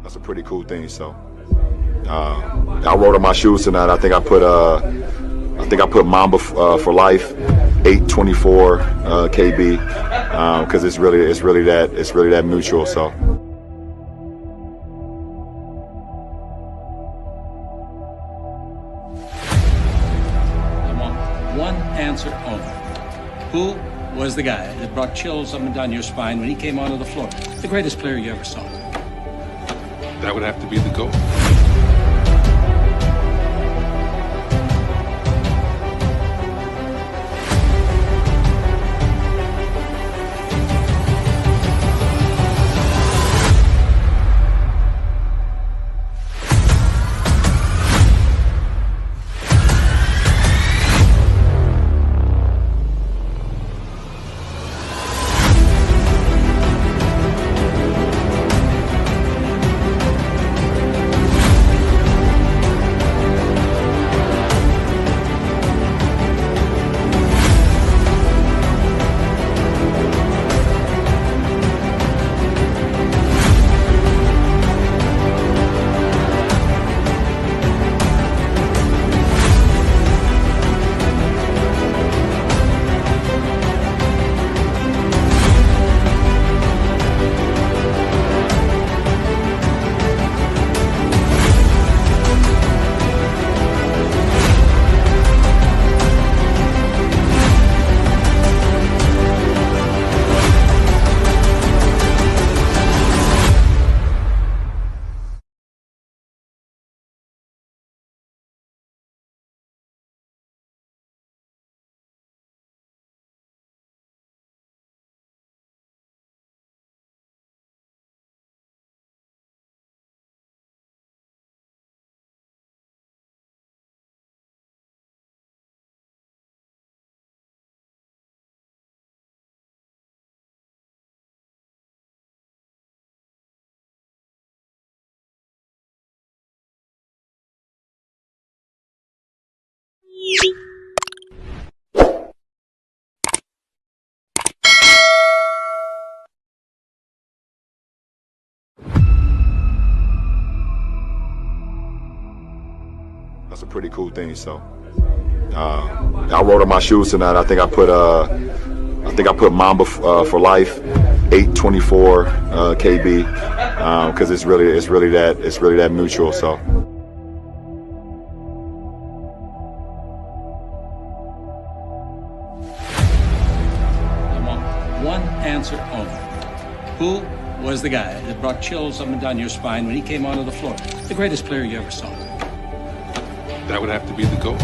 That's a pretty cool thing. So I wrote on my shoes tonight. I think I put Mamba for life, 824 KB, because it's really that mutual. So. I want one answer only. Who was the guy that brought chills up and down your spine when he came onto the floor? The greatest player you ever saw. That would have to be the GOAT. That's a pretty cool thing. So I wrote on my shoes tonight. I think I put Mamba for life, 824 KB, because it's really that mutual. So. I want one answer only. Who was the guy that brought chills up and down your spine when he came onto the floor? The greatest player you ever saw. That would have to be the GOAT.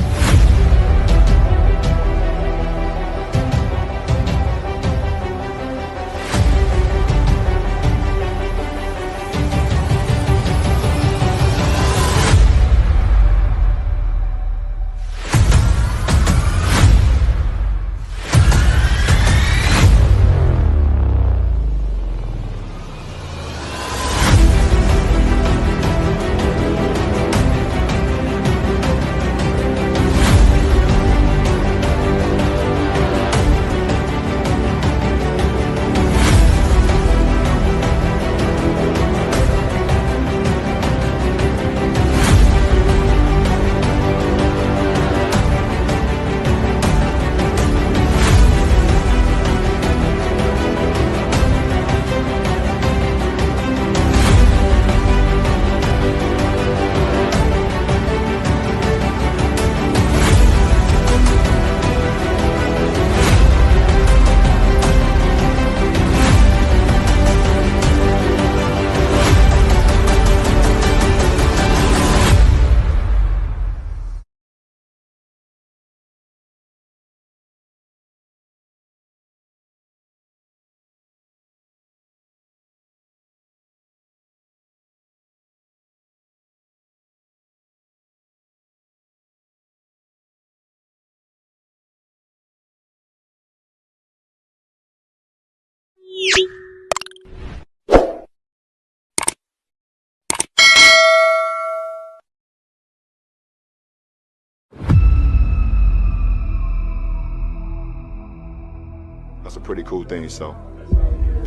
pretty cool thing. So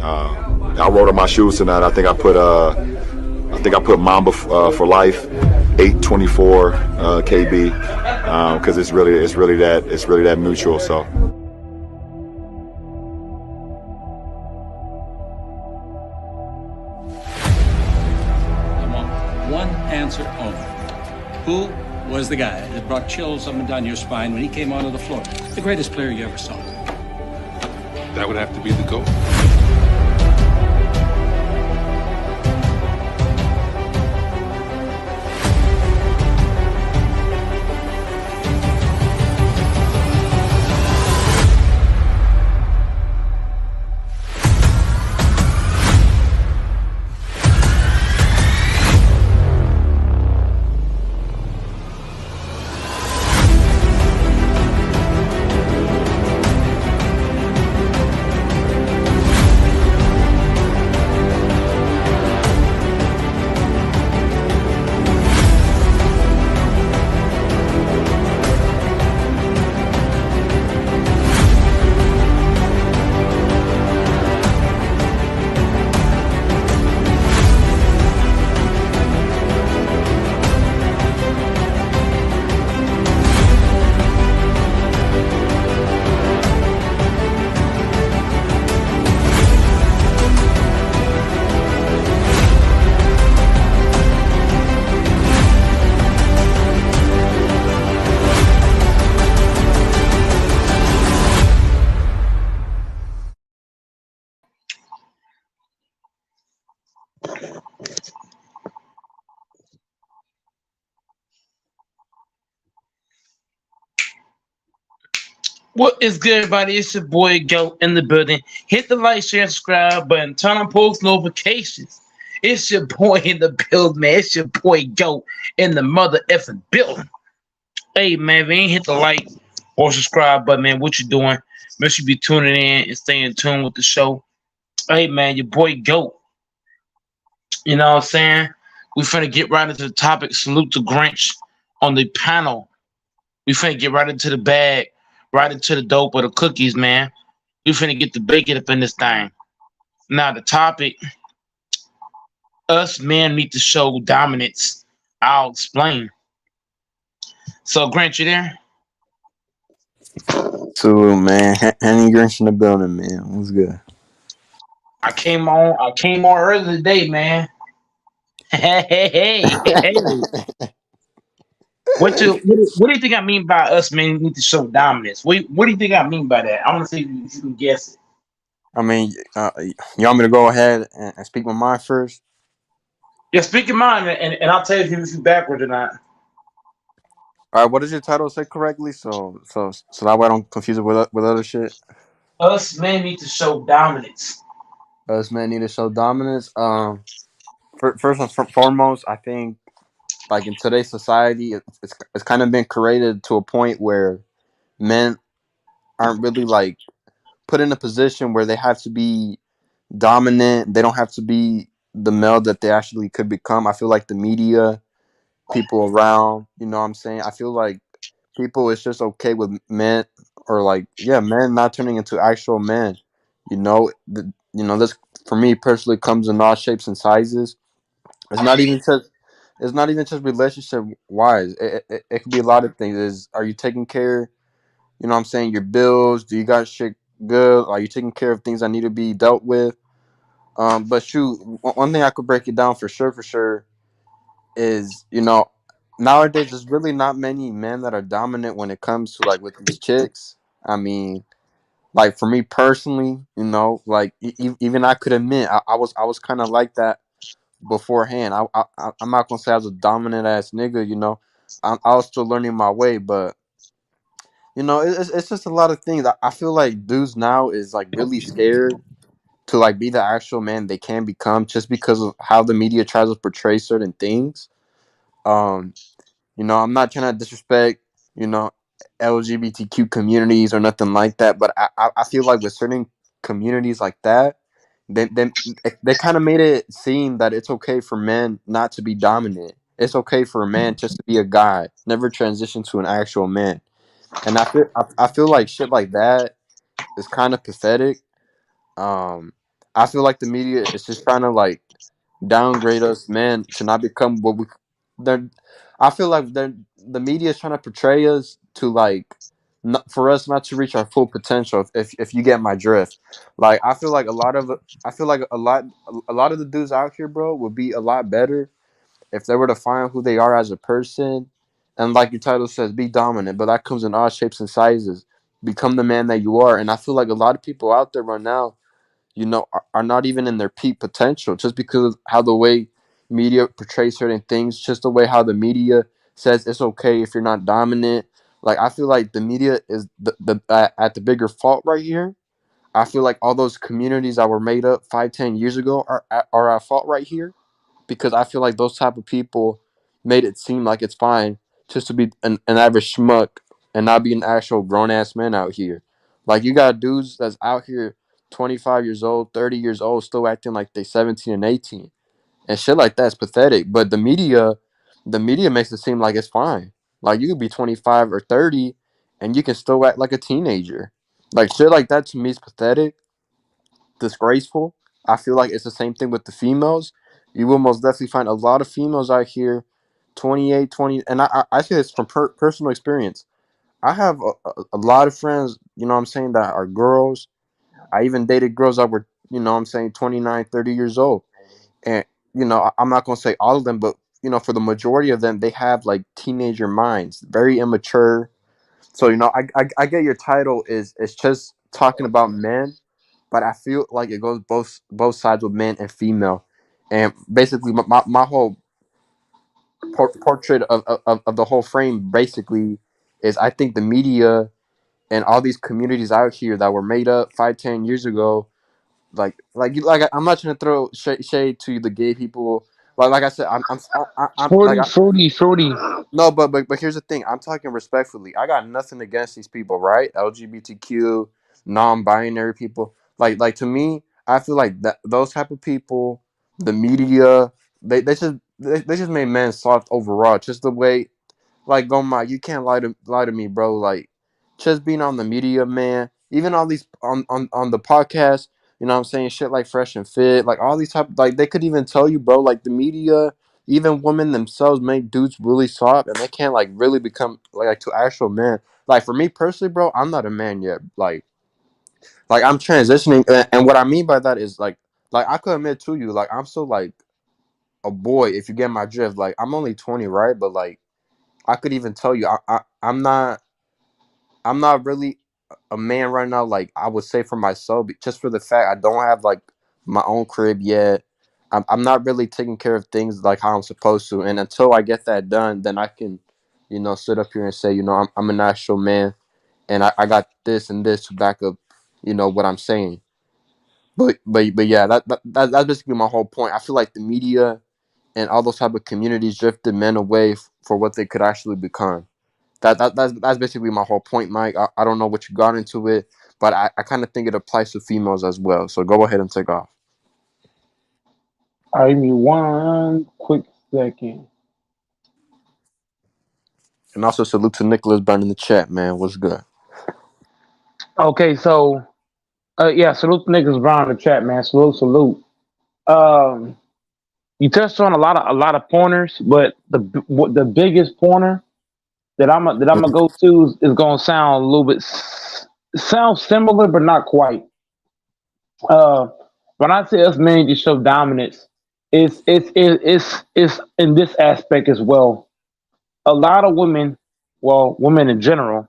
I wrote on my shoes tonight. I think I put Mamba for life, 824 KB, because it's really that mutual. So. I want one answer only. Who was the guy that brought chills up and down your spine when he came onto the floor? The greatest player you ever saw. That would have to be the GOAT. What is good, everybody? It's your boy Goat in the building. Hit the like, share, and subscribe button. Turn on post notifications. It's your boy in the building, man. It's your boy Goat in the mother effing building. Hey, man, if you ain't hit the like or subscribe button, man, what you doing? Make sure you be tuning in and stay in tune with the show. Hey, man, your boy Goat. You know what I'm saying? We finna get right into the topic. Salute to Grinch on the panel. We finna get right into the bag. Right into the dope or the cookies, man. We finna get the bacon up in this thing. Now the topic, us men need to show dominance. I'll explain. So Grant, you there? So man, Henny Grinch in the building, man. What's good? I came on early today, man. Hey. What do you think I mean by us men need to show dominance? What do you think I mean by that? I want to see if you can guess it. I mean, you want me to go ahead and speak my mind first? Yeah, speak your mind, and I'll tell you if you backwards or not. All right, what does your title say correctly? So that way I don't confuse it with other shit. Us men need to show dominance. Us men need to show dominance. First and foremost, I think like in today's society, it's kind of been created to a point where men aren't really like put in a position where they have to be dominant. They don't have to be the male that they actually could become. I feel like the media, people around, you know what I'm saying? I feel like people is just okay with men or like men not turning into actual men. This for me personally comes in all shapes and sizes. It's not even just relationship wise. It could be a lot of things. Are you taking care, you know what I'm saying, your bills? Do you got shit good? Are you taking care of things that need to be dealt with? But shoot, one thing I could break it down for sure is, nowadays there's really not many men that are dominant when it comes to like with these chicks. I mean, like for me personally, like even I could admit I was kind of like that beforehand. I'm not gonna say I was a dominant ass nigga. I was still learning my way, but it's just a lot of things. I feel like dudes now is like really scared to like be the actual man they can become just because of how the media tries to portray certain things. Um, I'm not trying to disrespect, you know, LGBTQ communities or nothing like that, but I feel like with certain communities like that, they kind of made it seem that it's okay for men not to be dominant. It's okay for a man just to be a guy, never transition to an actual man. And I feel like shit like that is kind of pathetic Um, I feel like the media is just trying to like downgrade us, man, to not become what we. They're, I feel like the media is trying to portray us to like, not, for us not to reach our full potential. If you get my drift, like I feel like a lot of the dudes out here, bro, would be a lot better if they were to find who they are as a person, and like your title says, be dominant. But that comes in all shapes and sizes. Become the man that you are, and I feel like a lot of people out there right now, are not even in their peak potential just because of how the way media portrays certain things, just the way how the media says it's okay if you're not dominant. Like I feel like the media is at the bigger fault right here. I feel like all those communities that were made up 5, 10 years ago are at fault right here, because I feel like those type of people made it seem like it's fine just to be an average schmuck and not be an actual grown ass man out here. Like you got dudes that's out here 25 years old, 30 years old, still acting like they 17 and 18. And shit like that's pathetic. But the media makes it seem like it's fine. Like you could be 25 or 30 and you can still act like a teenager. Like shit like that to me is pathetic, disgraceful. I feel like it's the same thing with the females. You will most definitely find a lot of females out here, 28, 20, and I say this from personal experience. I have a lot of friends, what I'm saying, that are girls. I even dated girls that were, what I'm saying, 29, 30 years old. And, I'm not going to say all of them, but, for the majority of them, they have like teenager minds, very immature. So, I get your title is it's just talking about men, but I feel like it goes both sides with men and female. And basically, my whole portrait of the whole frame basically is, I think the media and all these communities out here that were made up 5, 10 years ago, I'm not trying to throw shade to the gay people. Like I said, I'm like Fruity, fruity, fruity. no, but here's the thing. I'm talking respectfully. I got nothing against these people, right? LGBTQ, non-binary people. Like to me, I feel like that those type of people, the media, they just made men soft overall. Just the way, like, Goma, you can't lie to me, bro. Like, just being on the media, man. Even all these on the podcast, what I'm saying, shit like Fresh and Fit, like all these type, like they could even tell you, bro. Like the media, even women themselves make dudes really soft, and they can't like really become like to actual men. Like for me personally, bro, I'm not a man yet. Like I'm transitioning, and what I mean by that is like I could admit to you, like I'm still like a boy if you get my drift. Like I'm only 20, right? But like I could even tell you, I'm not really a man right now. Like I would say for myself, just for the fact I don't have like my own crib yet. I'm not really taking care of things like how I'm supposed to, and until I get that done, then I can, sit up here and say, I'm an actual man, and I got this and this to back up, what I'm saying. But yeah, that's basically my whole point. I feel like the media and all those type of communities drifted men away for what they could actually become. That's basically my whole point, Mike. I don't know what you got into it, but I kind of think it applies to females as well. So go ahead and take off. All right, give me one quick second. And also salute to Nicholas Burn in the chat, man. What's good? Okay, so yeah, salute the niggas Brown in the chat, man. Salute, salute. Um, you touched on a lot of pointers, but the biggest pointer that I'm gonna go to is gonna sound a little bit sound similar, but not quite. Uh, when I say us men to show dominance, it's in this aspect as well. A lot of women, well, women in general,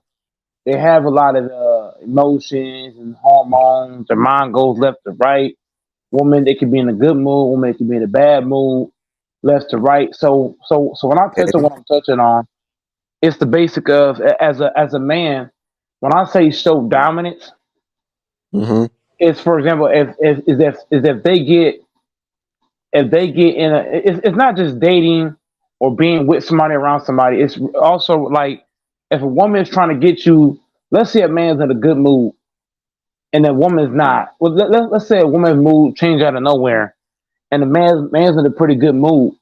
they have a lot of emotions and hormones. Their mind goes left to right. Woman, they can be in a good mood. Woman, they can be in a bad mood, left to right. So when I touch on what I'm touching on, it's the basic of as a man. When I say show dominance, Mm-hmm. it's for example, if they get in a, it's not just dating or being with somebody around somebody. It's also like if a woman is trying to get you. Let's say a man's in a good mood and a woman's not. Well, let's say a woman's mood change out of nowhere, and the man's in a pretty good mood.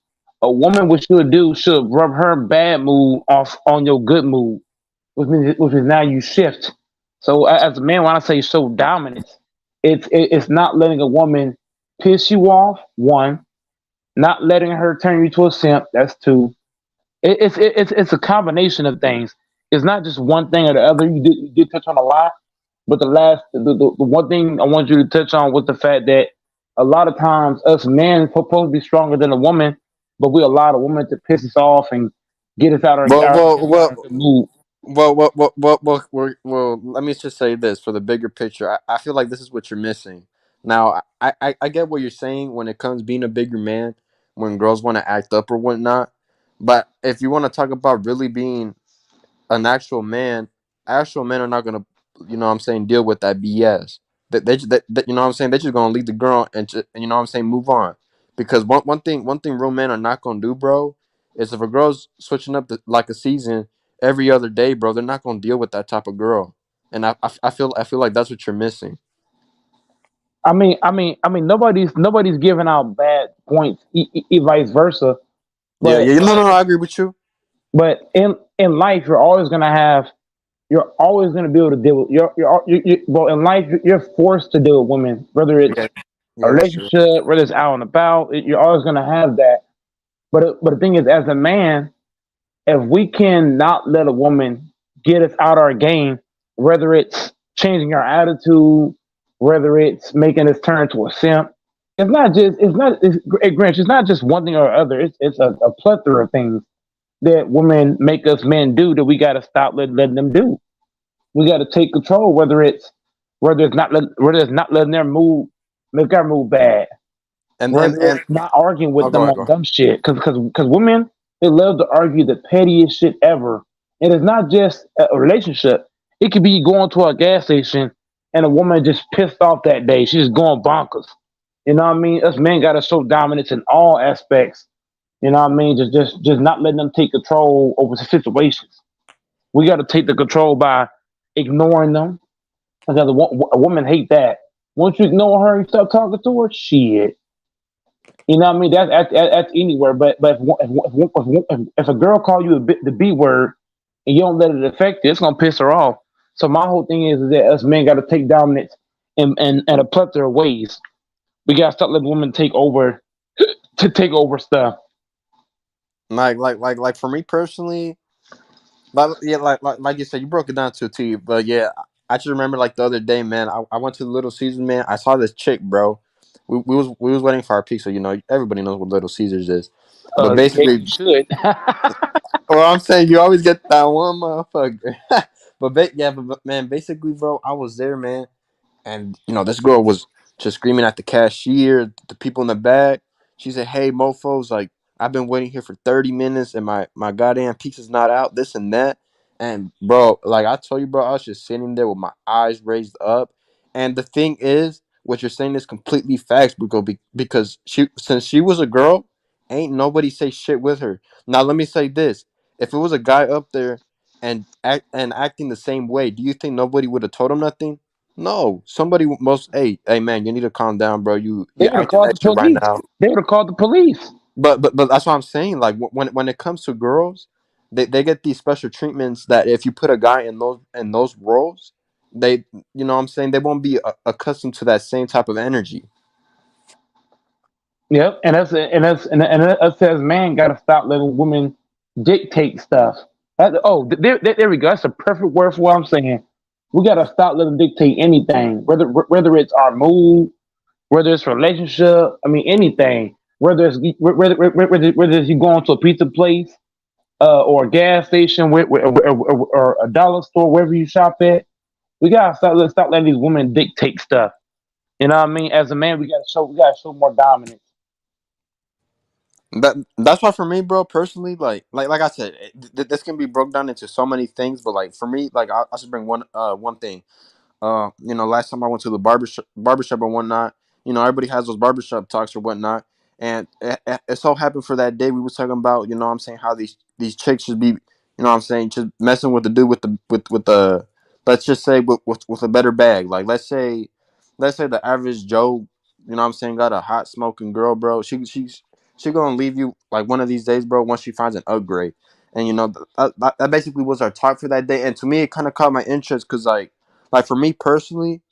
A woman, what should do, should rub her bad mood off on your good mood, which is now you shift. So as a man, when I say show dominance, It's not letting a woman piss you off. One, not letting her turn you to a simp. That's two. It's a combination of things. It's not just one thing or the other. You did touch on a lot, but the one thing I want you to touch on was the fact that a lot of times us men supposed to be stronger than a woman, but we allow the woman to piss us off and get us Well, well, get us out well, of the mood. well. Let me just say this for the bigger picture. I feel like this is what you're missing. Now, I get what you're saying when it comes being a bigger man, when girls want to act up or whatnot. But if you want to talk about really being an actual men are not gonna, you know what I'm saying, deal with that BS. You know what I'm saying, they're just gonna leave the girl and you know what I'm saying, move on. Because one thing real men are not gonna do, bro, is if a girl's switching up like a season every other day, bro, they're not gonna deal with that type of girl. And I feel like that's what you're missing. Nobody's giving out bad points, vice versa. Yeah, But yeah, no, I agree with you. in life, you're always gonna be able to deal with well, in life you're forced to deal with women, whether it's Yeah, a yeah, that's true. relationship, whether it's out and about. You're always gonna have that. But the thing is, as a man, if we can not let a woman get us out our game, whether it's changing our attitude, whether it's making us turn to a simp, it's not just one thing or other. It's a plethora of things that women make us men do that we got to stop letting them do. We got to take control, whether it's not letting their move make our move bad, whether And it's not arguing oh, with go them ahead, on go. dumb shit. Because women, they love to argue the pettiest shit ever. And it's not just a relationship. It could be going to a gas station and a woman just pissed off that day. She's just going bonkers. You know what I mean? Us men got to show dominance in all aspects. You know what I mean? Just not letting them take control over the situations. We got to take the control by ignoring them. Because a woman hate that. Once you ignore her and stop talking to her, shit. You know what I mean? That's anywhere. But if a girl call you the B word and you don't let it affect you, it's gonna piss her off. So my whole thing is that us men got to take dominance in a plethora of ways. We got to stop letting women take over to take over stuff. Like for me personally, yeah, like you said, you broke it down to a T. But yeah, I just remember like the other day, man. I went to the Little Caesars, man. I saw this chick, bro. We was waiting for our pizza. You know, everybody knows what Little Caesars is. But Yeah, you basically, should. well, I'm saying you always get that one motherfucker. But man, basically, bro, I was there, man. And you know, this girl was just screaming at the cashier, the people in the back. She said, "Hey, mofo's, like I've been waiting here for 30 minutes, and my goddamn pizza's not out. This and that." And bro, like I told you, bro, I was just sitting there with my eyes raised up. And the thing is, what you're saying is completely facts, because since she was a girl, ain't nobody say shit with her. Now let me say this: if it was a guy up there and acting the same way, do you think nobody would have told him nothing? No, hey man, you need to calm down, bro. They You're would have acting called the extra right police. now. They would have called the police. But that's what I'm saying. Like when it comes to girls, they get these special treatments that if you put a guy in those roles, they, you know what I'm saying, they won't be accustomed to that same type of energy. Yep, and us as man got to stop letting women dictate stuff. There we go. That's a perfect word for what I'm saying. We got to stop letting them dictate anything, whether it's our mood, whether it's relationship. I mean anything. Whether it's you going to a pizza place, or a gas station, or a dollar store, wherever you shop at. We gotta stop letting these women dictate stuff. You know what I mean? As a man, we gotta show more dominance. That's why for me, bro, personally, like I said, this can be broke down into so many things. But like for me, like I should bring one thing. You know, last time I went to the barbershop or whatnot, you know, everybody has those barbershop talks or whatnot. And it so happened for that day we was talking about, you know what I'm saying, how these chicks should be, you know what I'm saying, just messing with the dude with the let's just say with a better bag. Like let's say the average Joe, you know what I'm saying, got a hot smoking girl, bro. She gonna leave you like one of these days, bro, once she finds an upgrade. And you know, that basically was our talk for that day. And to me it kind of caught my interest because like for me personally,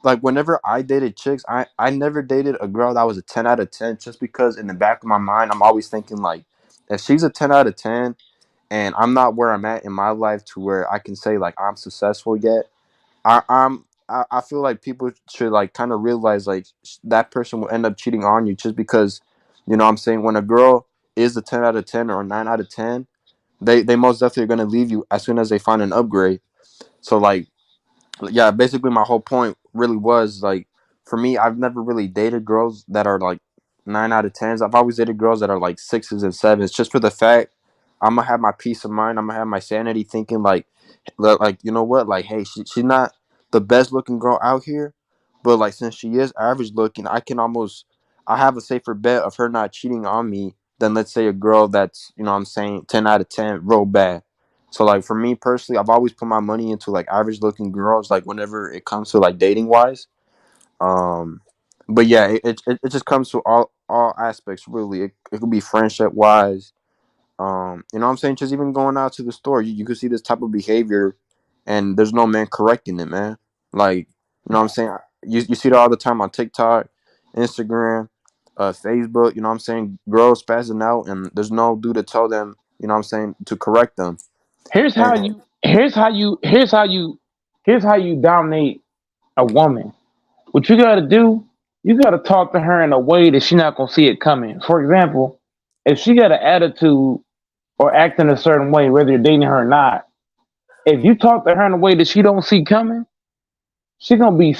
like whenever I dated chicks, I never dated a girl that was a 10 out of 10, just because in the back of my mind I'm always thinking like, if she's a 10 out of 10 and I'm not where I'm at in my life to where I can say like I'm successful yet, I feel like people should like kind of realize like that person will end up cheating on you just because, you know what I'm saying, when a girl is a 10 out of 10 or a 9 out of 10, they most definitely are gonna leave you as soon as they find an upgrade. So like, yeah, basically my whole point really was like, for me, I've never really dated girls that are like 9 out of 10s. I've always dated girls that are like 6s and 7s, just for the fact I'm gonna have my peace of mind. I'm gonna have my sanity, thinking like, you know what, like, hey, she's not the best looking girl out here, but like since she is average looking, I have a safer bet of her not cheating on me than, let's say, a girl that's, you know what I'm saying, 10 out of 10, real bad. So like for me personally, I've always put my money into like average looking girls, like whenever it comes to like dating wise. Um, but yeah, it just comes to all aspects really. It could be friendship wise. You know what I'm saying? Just even going out to the store, you could see this type of behavior, and there's no man correcting it, man. Like, you know what I'm saying? You see it all the time on TikTok, Instagram, Facebook. You know what I'm saying? Girls spazzing out, and there's no dude to tell them, you know what I'm saying, to correct them. Here's how And you. Here's how you. Here's how you. Here's how you dominate a woman. What you got to do, you got to talk to her in a way that she's not gonna see it coming. For example, if she got an attitude or act in a certain way, whether you're dating her or not, if you talk to her in a way that she don't see coming, she's gonna be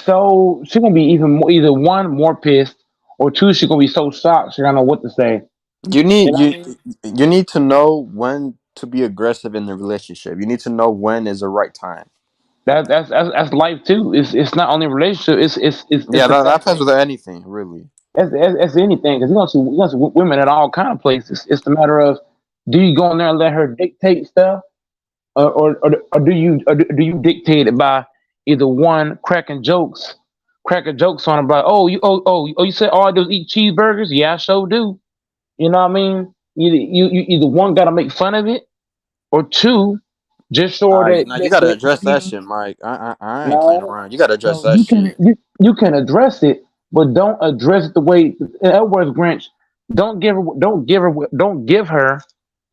even more, either one, more pissed, or two, she's gonna be so shocked she don't know what to say. you You need know what I you mean? you need to know when to be aggressive in the relationship. You need to know when is the right time. That's life too. It's not only relationship. It's Yeah, the that fact happens that with anything, really. as anything, because you're gonna see women in all kind of places. It's the matter of, do you go in there and let her dictate stuff, or do you dictate it by either one, cracking jokes on about, you said all I do is eat cheeseburgers. Yeah, I sure do. You know what I mean? You either one got to make fun of it, or two, just show her that Now you gotta address you that shit, Mike. I ain't playing no, around. You gotta address no, that shit. you can address it, but don't address it the way. In other words, Grinch, don't give her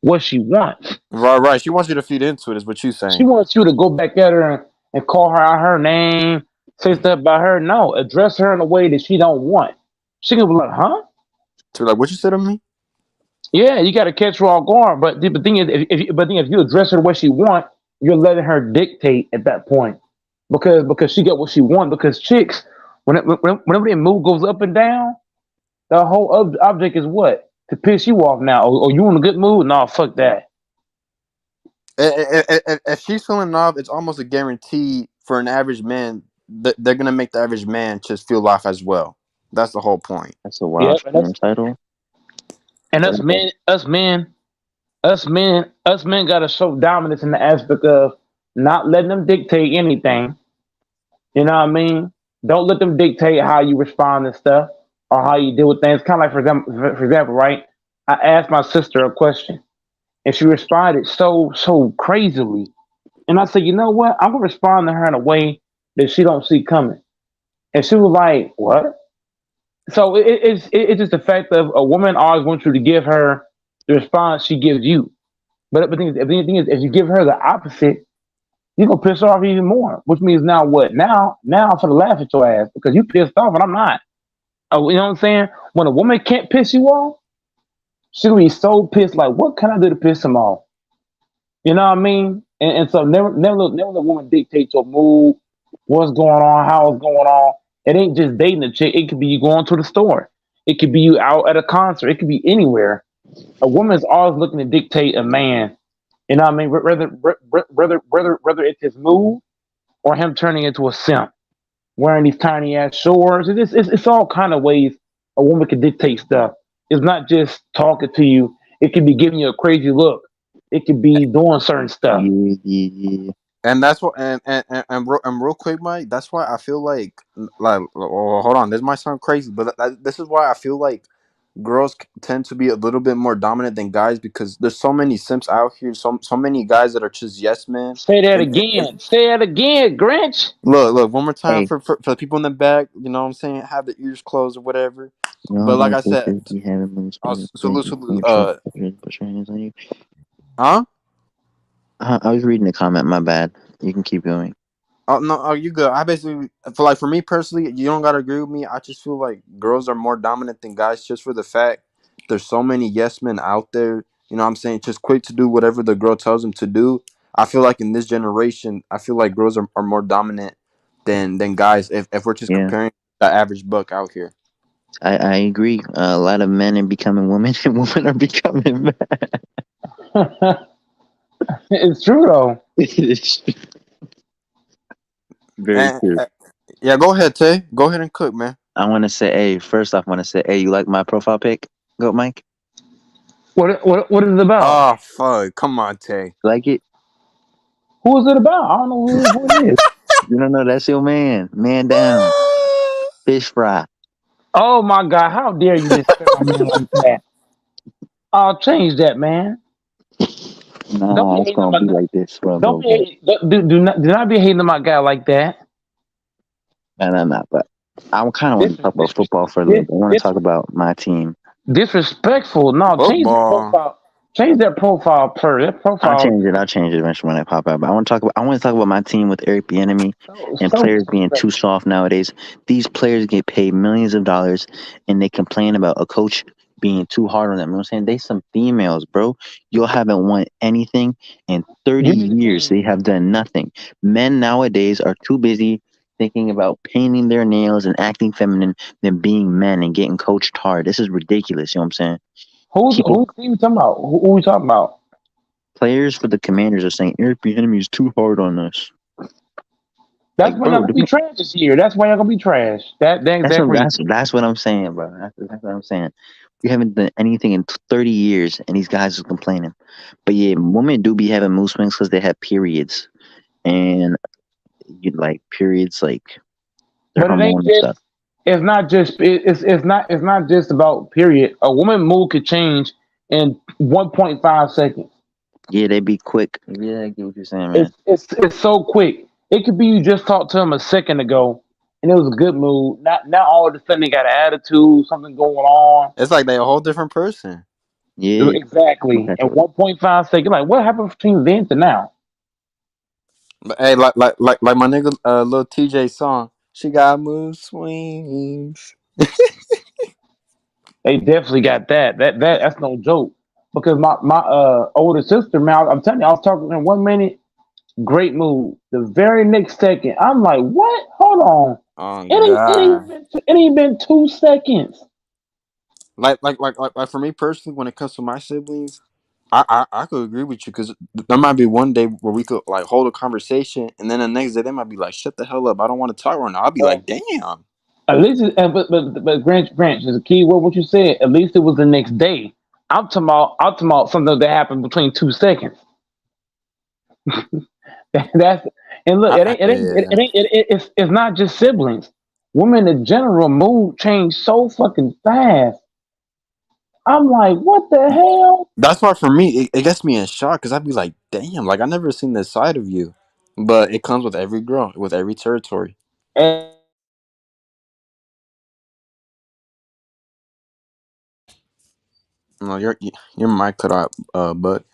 what she wants. Right, right. She wants you to feed into it, is what you She saying. wants you to go back at her and call her out her name, say stuff about her. No, address her in a way that she don't want. She gonna be like, huh? So like, what you said to me? Yeah, you got to catch her off guard. But the thing is, if you address her the way she want, you're letting her dictate at that point, because she got what she want. Because chicks, whenever their mood goes up and down, the whole object is what, to piss you off. Now, oh, you in a good mood? No, fuck that. If she's feeling off, it's almost a guarantee for an average man that they're gonna make the average man just feel off as well. That's the whole point. That's a Yeah, wild fucking title. and But us men got to show dominance in the aspect of not letting them dictate anything. You know what I mean? Don't let them dictate how you respond to stuff or how you deal with things. Kind of like, for example, right? I asked my sister a question, and she responded so crazily. And I said, you know what? I'm gonna respond to her in a way that she don't see coming. And she was like, what? So it's just the fact of a woman always wants you to give her the response she gives you. But the thing is, if you give her the opposite, you're gonna piss her off even more. Which means now what? Now I'm gonna laugh at your ass because you pissed off and I'm not. Oh, you know what I'm saying? When a woman can't piss you off, she's gonna be so pissed. Like, what can I do to piss him off? You know what I mean? And so never let a woman dictate your mood, what's going on, how it's going on. It ain't just dating a chick. It could be you going to the store. It could be you out at a concert. It could be anywhere. A woman's always looking to dictate a man. You know what I mean? Whether it's his mood or him turning into a simp, wearing these tiny ass shorts. It's all kind of ways a woman can dictate stuff. It's not just talking to you. It could be giving you a crazy look. It could be doing certain stuff. yeah. And that's what, and real quick, Mike. That's why I feel like, oh, hold on. This might sound crazy, but this is why I feel like girls tend to be a little bit more dominant than guys because there's so many simps out here, so many guys that are just yes men. Say that And again. Say that again, Grinch. look, one more time Hey, for the people in the back. You know what I'm saying? Have the ears closed or whatever. we all But like know I said, Lakers be having moves salute, salute. push your hands on you. Huh? I was reading the comment. My bad. You can keep going. Oh no, oh you good. I basically feel like for me personally, you don't gotta agree with me. I just feel like girls are more dominant than guys just for the fact there's so many yes men out there. You know what I'm saying? Just quick to do whatever the girl tells them to do. I feel like in this generation, I feel like girls are more dominant than guys if we're just Yeah, comparing the average buck out here. I agree. A lot of men are becoming women, and women are becoming men. It's true though. It's very And, true. yeah, go ahead, Tay. Go ahead and cook, man. I want to say, hey, first off, I want to say, hey, you like my profile pic? Go, Mike. What is it about? Oh fuck. Come on, Tay. Like it? Who is it about? I don't know who it is. You don't know that's your man. Man down. Fish fry. Oh my God! How dare you disrespect my man like that? I'll change that, man. Don't be Nah, it's hating on gonna my. be like this for a Don't little be bit. do not be hating on my guy like that. Nah. But I kind of want This to talk about this football for a little this bit. I want to this talk about my team. disrespectful. No, change that Football. profile. Change that profile per that I'll profile. change it. I'll change it eventually when I pop out. But I want to talk about my team with Eric Bieniemy and So players being too disrespectful. soft nowadays. These players get paid millions of dollars, and they complain about a coach being too hard on them. You know what I'm saying? They some females, bro. You haven't won anything in 30 Give me the years. They team. have done nothing. Men nowadays are too busy thinking about painting their nails and acting feminine than being men and getting coached hard. This is ridiculous. You know what I'm saying? Who's People who's team we talking about? Who we talking about? Players for the Commanders are saying Eric Bieniemy is too hard on us. That's Like, why y'all bro, gonna be trash this year. That's why y'all gonna be trash. That exact reason. that's what I'm saying, bro. That's what I'm saying. We haven't done anything in 30 years, and these guys are complaining. But yeah, women do be having mood swings because they have periods, and like periods, like their But it ain't hormonal just. stuff. It's not just. It's not just about period. A woman mood could change in 1.5 seconds. Yeah, they be quick. Yeah, I get what you're saying, man. It's so quick. It could be you just talked to him a second ago, and it was a good mood. Not now all of a sudden they got an attitude, something going on. It's like they a whole different person. Yeah, Exactly. In exactly. 1.5 seconds, like what happened between then to now? But hey, like my nigga, little TJ song. She got mood swings. They definitely got that. That's no joke. Because my older sister, man, I'm telling you, I was talking in 1 minute, great mood. The very next second, I'm like, what? Hold on. Oh It ain't it god. ain't been, it ain't been 2 seconds. Like for me personally, when it comes to my siblings, I could agree with you because there might be one day where we could like hold a conversation, and then the next day they might be like, "Shut the hell up! I don't want to talk right now." I'll be like, "Damn." At least, but Branch is a key word. What you said. At least it was the next day. I'm talking about something that happened between 2 seconds. That's and look, Yeah. it's not just siblings. Women in general mood change so fucking fast. I'm like, what the hell? That's why for me it gets me in shock because I'd be like, "Damn!" Like I never seen this side of you, but it comes with every girl, with every territory. And No, your mic cut out, but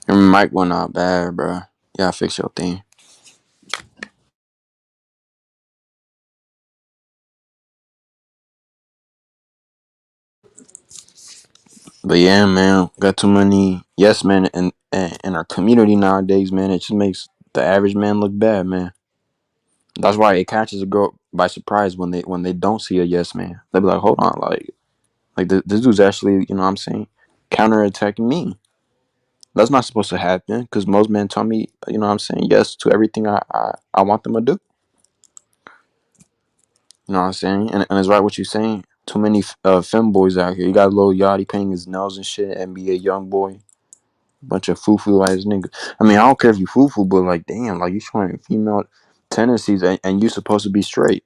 your mic went out bad, bro. Yeah, fix your thing. But yeah, man, got too many yes men in our community nowadays, man. It just makes the average man look bad, man. That's why it catches a girl by surprise when they don't see a yes man. They be like, hold on, like this dude's actually, you know what I'm saying, counterattacking me. That's not supposed to happen because most men tell me, you know what I'm saying, yes to everything I want them to do. You know what I'm saying? And it's right what you're saying. Too many femboys out here. You got little Yachty painting his nails and shit, NBA young boy. Bunch of foo ass niggas. I mean, I don't care if you foo, but like, damn, like you showing female tendencies and you supposed to be straight.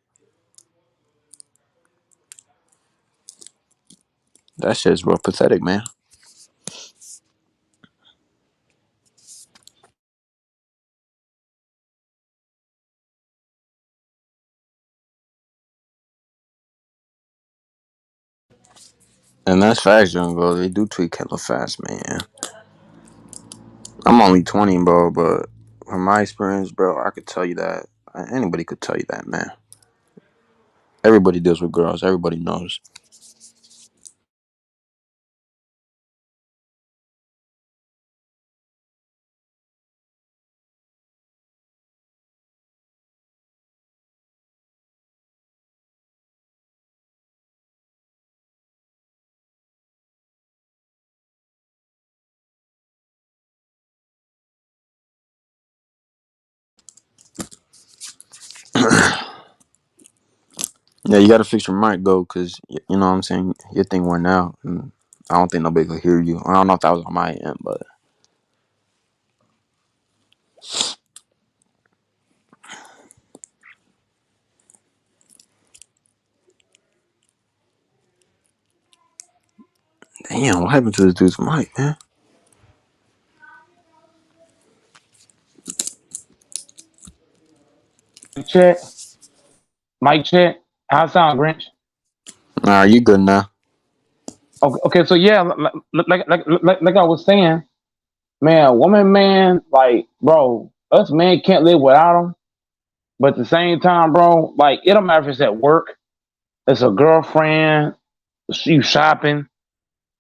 That shit's real pathetic, man. And that's facts, young bro. They do tweak hella fast, man. I'm only 20, bro, but from my experience, bro, I could tell you that. Anybody could tell you that, man. Everybody deals with girls. Everybody knows. Yeah, you gotta fix your mic, go, cause you know what I'm saying. Your thing went out, and I don't think nobody could hear you. I don't know if that was on my end, but damn, what happened to this dude's mic, man? Check, mic check. How it sound, Grinch? Nah, you good now? Okay. So yeah, like I was saying, man, woman, man, like, bro, us men can't live without them. But at the same time, bro, like, it don't matter if it's at work, it's a girlfriend, you shopping.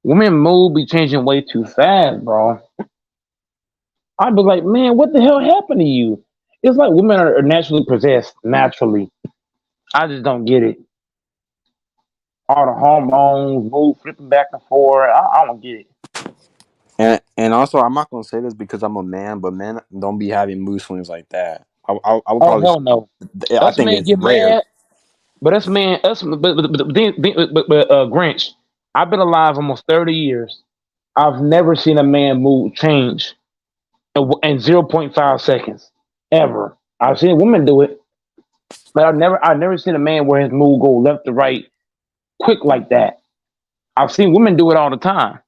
Women mood be changing way too fast, bro. I'd be like, man, what the hell happened to you? It's like women are naturally possessed, naturally. I just don't get it. All the hormones, mood flipping back and forth. I don't get it. And also, I'm not gonna say this because I'm a man, but men don't be having mood swings like that. I would Oh probably, hell no. I Us think men it's get rare. mad, but us men, us, but Grinch. I've been alive almost 30 years. I've never seen a man mood change in 0.5 seconds ever. I've seen women do it, but I've never seen a man where his mood go left to right quick like that. I've seen women do it all the time,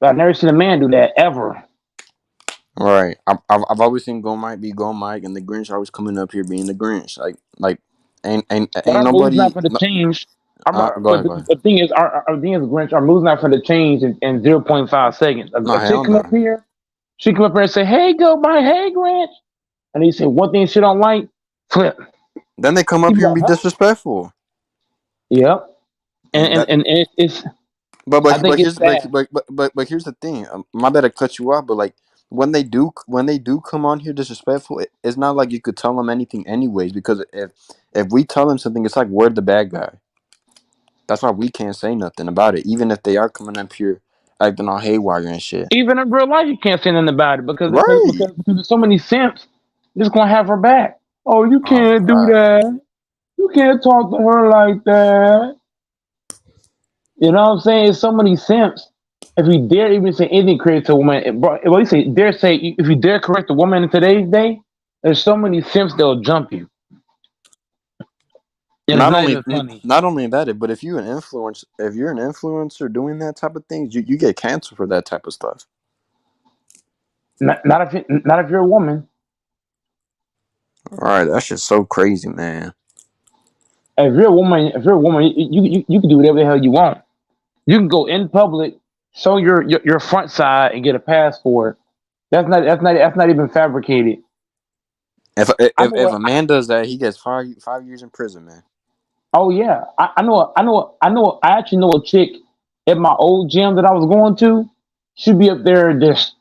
but I've never seen a man do that ever. Right. I've always seen Go Mike be Go Mike, and the Grinch always coming up here being the Grinch. Like But ain't our mood's not nobody. going to change. Go ahead, go ahead. The thing is, our thing is, Grinch, our mood's not going to change in 0.5 seconds. No, A chick hell come up no. here, she come up here and say, "Hey, go by, hey, Grinch," and he say one thing she don't like, flip. Then they come He up be here and like, be "Huh?" disrespectful. Yep. And that, And it's but I but think but it's here's but sad. but but here's the thing. My bad to cut you off, but like when they do come on here disrespectful, it's not like you could tell them anything anyways. Because if we tell them something, it's like we're the bad guy. That's why we can't say nothing about it, even if they are coming up here acting all haywire and shit. Even in real life, you can't say nothing about it Right. because there's so many simps just gonna have her back. Oh, you Oh can't do God. that. You can't talk to her like that. You know what I'm saying? There's so many simps. If you dare even say anything crazy to a woman, well, you say dare say if you dare correct a woman in today's day, there's so many simps that'll jump you, and it's Not not only even funny. not only that, but if you're an influencer doing that type of things, you get canceled for that type of stuff. Not if you're a woman. All right, that's just so crazy, man. If you're a woman, you can do whatever the hell you want. You can go in public, show your front side, and get a passport. That's not even fabricated. I know If what. a man does that, he gets 5 years in prison, man. Oh yeah, I actually know a chick at my old gym that I was going to. She'd be up there just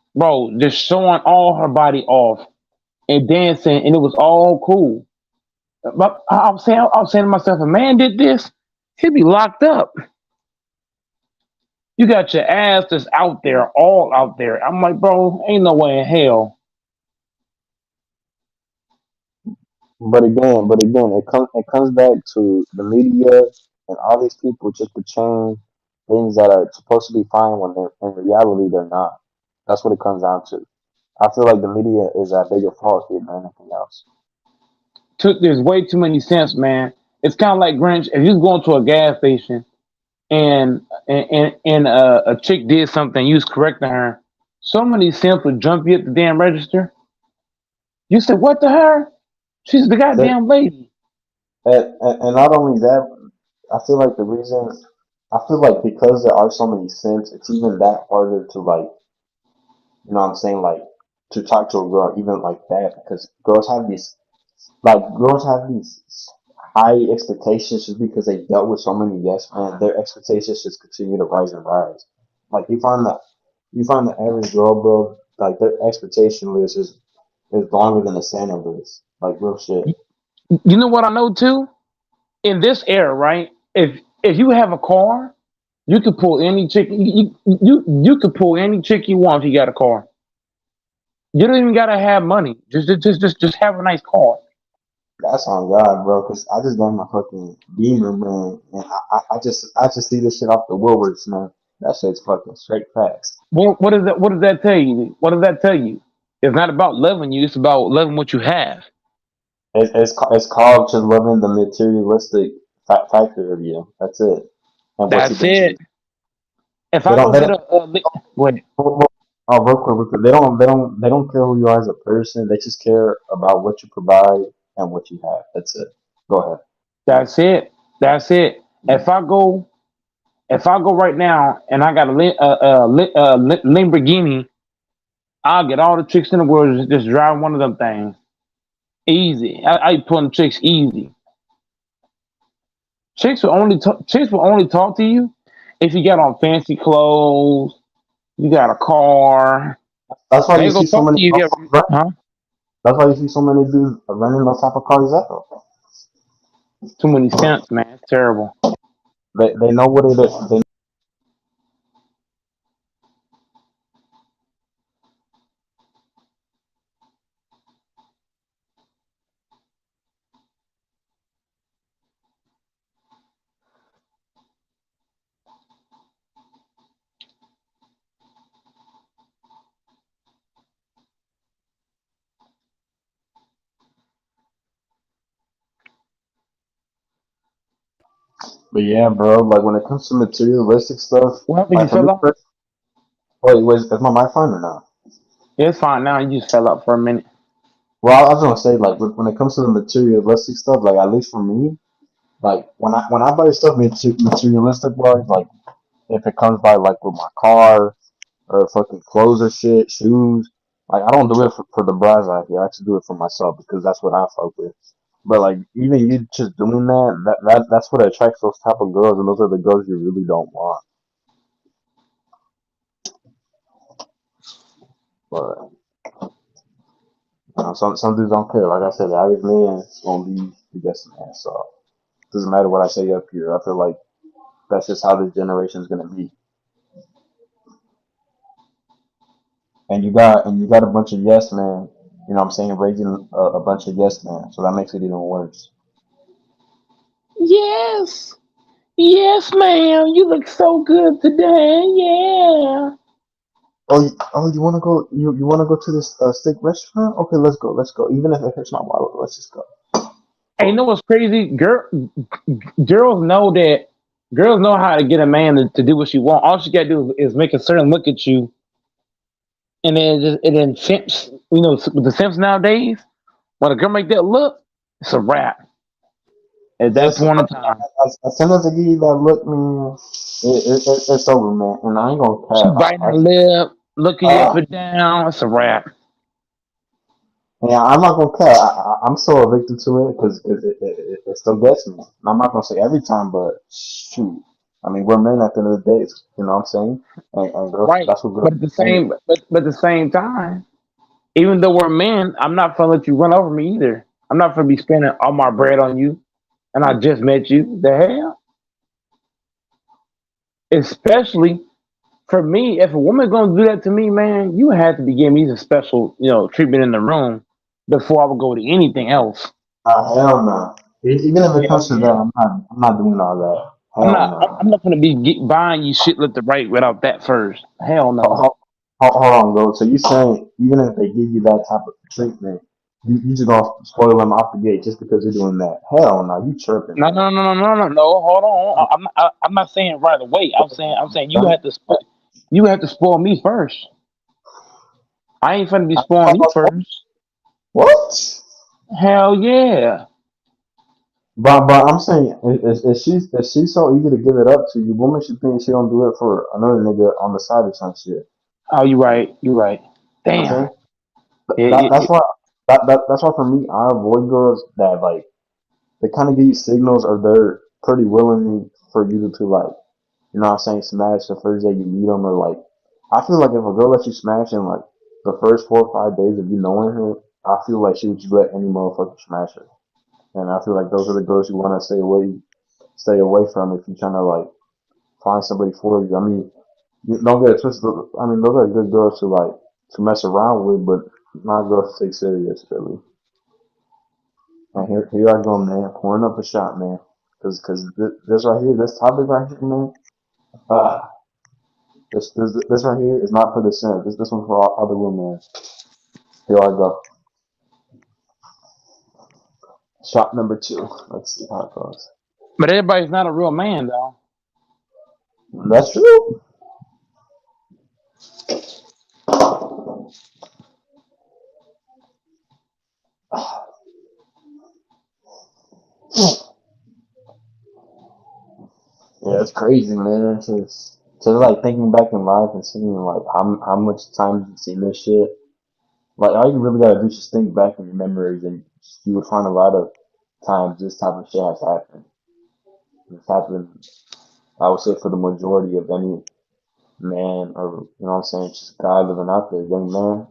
showing all her body off and dancing, and it was all cool. But I was saying to myself, if a man did this, he'd be locked up. You got your ass just out there, all out there. I'm like, bro, ain't no way in hell. But again, it comes back to the media and all these people just portraying things that are supposed to be fine when they're in reality they're not. That's what it comes down to. I feel like the media is at bigger fault here than anything else. There's way too many cents, man. It's kind of like Grinch. If you go into a gas station and a chick did something, you was correcting her, so many simps would jump you at the damn register. You said, "What to her?" She's the That, goddamn lady. and not only that, I feel like the reason, I feel like because there are so many sins, it's even that harder to like, you know what I'm saying, like to talk to a girl even like that because girls have these high expectations just because they dealt with so many yes men. Their expectations just continue to rise and rise. Like you find the average girl, bro, like their expectation list is longer than the Santa list. Like real shit. You know what I know too? In this era, right? If you have a car, you could pull any chick. You could pull any chick you want if you got a car. You don't even gotta have money. Just have a nice car. That's on God, bro. Cause I just got my fucking Beamer, man, and I just see this shit off the Woolworths, man. That shit's fucking straight facts. What does that? What does that tell you? What does that tell you? It's not about loving you. It's about loving what you have. It's called just loving the materialistic factor of you. That's it, and what you That's can it. see. If They I don't. go They get don't. wait, Oh, real quick. They don't care who you are as a person. They just care about what you provide and what you have. That's it. Go ahead. that's it. That's it. If I go right now and I got a Lamborghini, I'll get all the chicks in the world just drive one of them things. Easy. I pulling chicks easy. Chicks will only talk to you if you got on fancy clothes, you got a car. That's why They you ain't see gonna so talk many. to you if you have, huh? That's why you see so many dudes running those type of cars out. Too many cents, man. It's terrible. They know what it is. But yeah, bro, like when it comes to materialistic stuff, What happened? You like for me, fell off? wait, is my mic fine or not? Yeah, it's fine now. You just fell up for a minute. Well, I was gonna say like when it comes to the materialistic stuff, like at least for me, like when I buy stuff materialistic wise, like if it comes by like with my car or fucking clothes or shit, shoes, like I don't do it for the bras out here. I actually do it for myself because that's what I fuck with. But like even you just doing that's what attracts those type of girls, and those are the girls you really don't want. But some dudes don't care. Like I said, the average man is gonna be the guest man. So it doesn't matter what I say up here. I feel like that's just how this generation is gonna be. And you got a bunch of yes men. You know what I'm saying, raising a bunch of yes men. So that makes it even worse. Yes. Yes, ma'am. You look so good today. Yeah. You wanna go? You wanna go to this steak restaurant? Okay, let's go. Let's go. Even if it hurts my wallet, let's just go. Hey, you know what's crazy? Girls know that. Girls know how to get a man to do what she want. All she got to do is make a certain look at you, and then simps. You know, with the simps nowadays, when a girl make that look, it's a wrap at that Yes, point in time. as soon as I give you that look, man, it's over, man. And I ain't gonna She cap. biting her lip, looking you up and down. It's a wrap. Yeah, I'm not gonna cap. I'm so addicted to it because it still gets me. And I'm not gonna say every time, but shoot, I mean, we're men at the end of the day. You know what I'm saying? And girls, Right. that's what girls But at the think. same but at the same time, even though we're men, I'm not gonna let you run over me either. I'm not gonna be spending all my bread on you and I just met you. The hell? Especially for me, if a woman gonna do that to me, man, you have to be giving me some special, treatment in the room before I would go to anything else. Hell no. Even if it Hell comes to yeah. that, I'm not doing all that. I'm Hell not. I'm no. I'm not gonna be buying you shit left to right without that first. Hell Hold, no. hold, hold on, bro. So you saying even if they give you that type of treatment, you just gonna spoil them off the gate just because they're doing that? Hell no, you tripping, No, man. no, no, no, no, no, no. Hold on. I'm not saying right away. I'm saying you have to you have to spoil me first. I ain't finna be spoiling you first. What? Hell yeah. But I'm saying, is she so eager to give it up to you? Woman should think she don't do it for another nigga on the side or some shit. Oh, you right. You right. You know what I'm Damn. saying? That's why that's why for me I avoid girls that like they kind of give you signals or they're pretty willing for you to like, you know what I'm saying, smash the first day you meet them, or like I feel like if a girl lets you smash in like the first 4 or 5 days of you knowing her, I feel like she would just let any motherfucker smash her, and I feel like those are the girls you want to stay away from if you're trying to like find somebody for you. I mean, don't get it twisted. I mean, those are good girls to like to mess around with, but not girls to take serious, really. And here I go, man, pouring up a shot, man. Cause this right here, this topic right here, man. Uh, this right here is not for the sin. This one for all other women. Here I go. Shot number 2. Let's see how it goes. But everybody's not a real man though. That's true. Yeah, it's crazy, man. It's just like thinking back in life and seeing like how much time you've seen this shit. Like all you really gotta do is just think back in your memories, and you would find a lot of times this type of shit has happened. It's happened, I would say, for the majority of any man, or you know what I'm saying, just guy living out there, young man.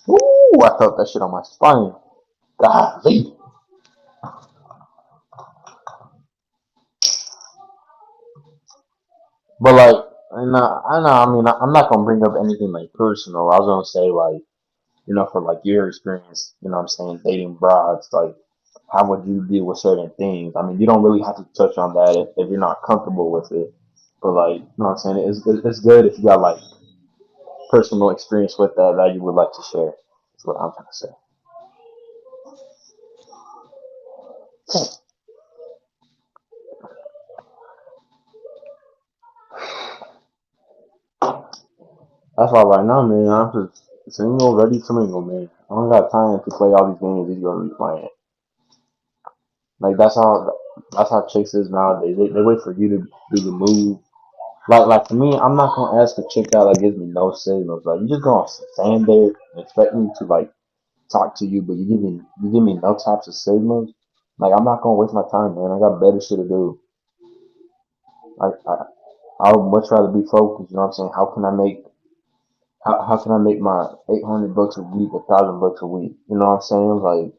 Ooh, I felt that shit on my spine. Golly. But like, I mean, I'm not gonna bring up anything like personal. I was gonna say like, you know, from like your experience, you know what I'm saying, dating broads, like, how would you deal with certain things? I mean, you don't really have to touch on that if you're not comfortable with it. But like, you know what I'm saying, it's good if you got like personal experience with that you would like to share. That's what I'm trying to say. That's why right now, man, I'm just single, ready to mingle, man. I don't got time to play all these games these girls be playing. Like that's how chicks is nowadays. They wait for you to do the move. Like for me, I'm not gonna ask a chick out that gives me no signals. Like you just gonna stand there and expect me to like talk to you, but you give me no types of signals. Like I'm not gonna waste my time, man. I got better shit to do. Like I would much rather be focused. You know what I'm saying? How can I make my $800 a week, $1,000 a week? You know what I'm saying? Like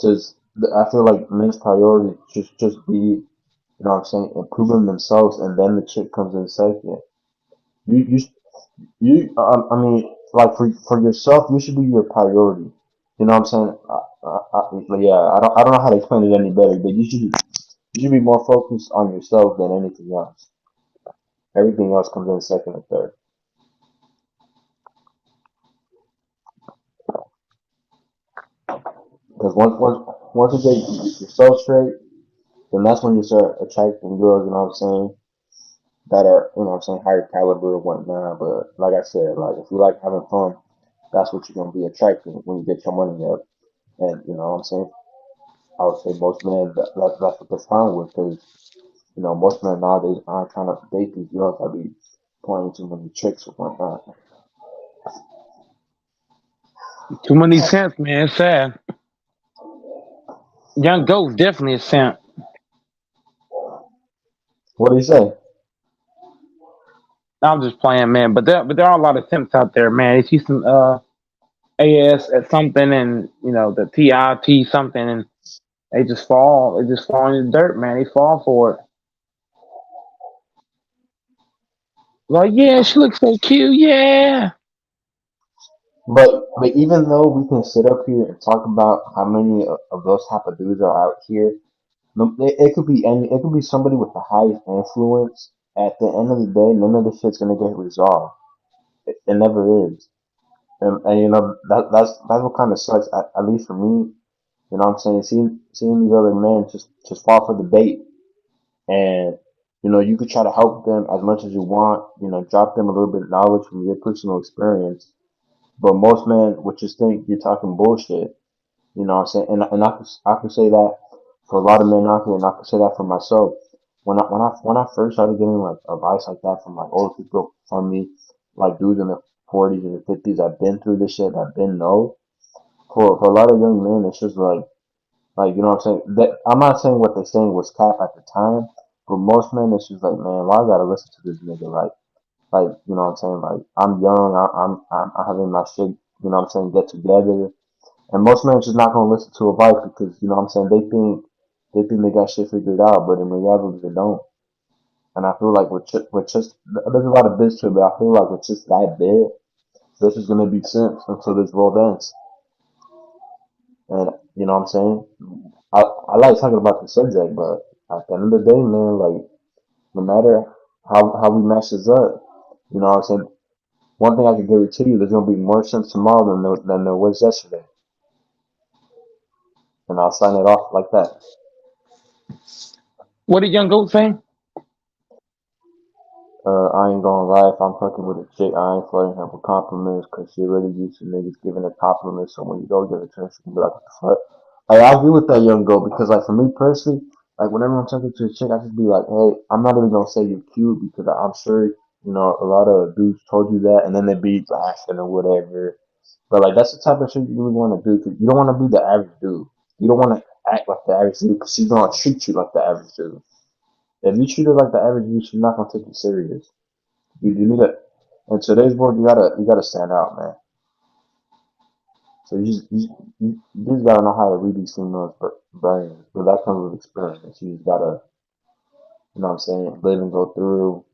just I feel like men's priority just be, you know what I'm saying, improving themselves, and then the chick comes in second. You you I mean, like for yourself, you should be your priority. You know what I'm saying? Yeah, I don't know how to explain it any better, but you should be more focused on yourself than anything else. Everything else comes in second or third. Because once you get yourself straight, then that's when you start attracting girls. You know what I'm saying? That are, you know what I'm saying, higher caliber or whatnot. But like I said, like if you like having fun, that's what you're gonna be attracting when you get your money up. And you know what I'm saying? I would say most men that's what they're fine with, because you know most men nowadays aren't trying to date these girls that be playing too many tricks or whatnot. Too many cents, man. It's sad. Young Goat definitely a simp. What do you say? I'm just playing, man. But there are a lot of simps out there, man. You see some AS at something, and you know the TIT something, and they just fall in the dirt, man. They fall for it. Like, yeah, she looks so cute, yeah. But even though we can sit up here and talk about how many of those type of dudes are out here, No, it could be any. It could be somebody with the highest influence. At the end of the day, none of this shit's gonna get resolved. It never is. And you know that's what kind of sucks. At least for me, you know what I'm saying? Seeing these other men just fall for the bait, and you know you could try to help them as much as you want. You know, drop them a little bit of knowledge from your personal experience. But most men would just think you're talking bullshit. You know what I'm saying? And I could say that for a lot of men out here, and I could say that for myself. When I first started getting like advice like that from like older people, from me, like dudes in the 40s and the 50s, I've been through this shit, I've been know. For a lot of young men, it's just like you know what I'm saying. That I'm not saying what they're saying was cap at the time, but most men, it's just like, man, why I gotta listen to this nigga? Like you know what I'm saying. Like I'm young, I'm having my shit, you know what I'm saying, get together. And most men are just not gonna listen to advice because you know what I'm saying they think they got shit figured out, but in reality they don't. And I feel like with just there's a lot of bitch to it, but I feel like with just that bit, this is gonna be sent until this world ends. And you know what I'm saying? I like talking about the subject, but at the end of the day, man, like no matter how we mess this up, you know what I'm saying? One thing I can guarantee you, there's gonna be more sense tomorrow than there was yesterday. And I'll sign it off like that. What did Young Goat say? I ain't gonna lie, if I'm fucking with a chick, I ain't flirting her with compliments because she already used to niggas giving her compliments. So when you go give it to her, she can be like, what the fuck? Like, I agree with that young girl because, like, for me personally, like, whenever I'm talking to a chick, I just be like, hey, I'm not even gonna say you're cute because I'm sure, you know, a lot of dudes told you that and then they be laughing or whatever. But, like, that's the type of shit you really want to do because you don't want to be the average dude. You don't want to act like the average dude because she's gonna treat you like the average dude. If you treat her like the average dude, she's not gonna take you serious. You need to. In today's world, you gotta stand out, man. So you just gotta know how to read these females' brains. But that comes with experience. You just gotta, you know what I'm saying, live and go through.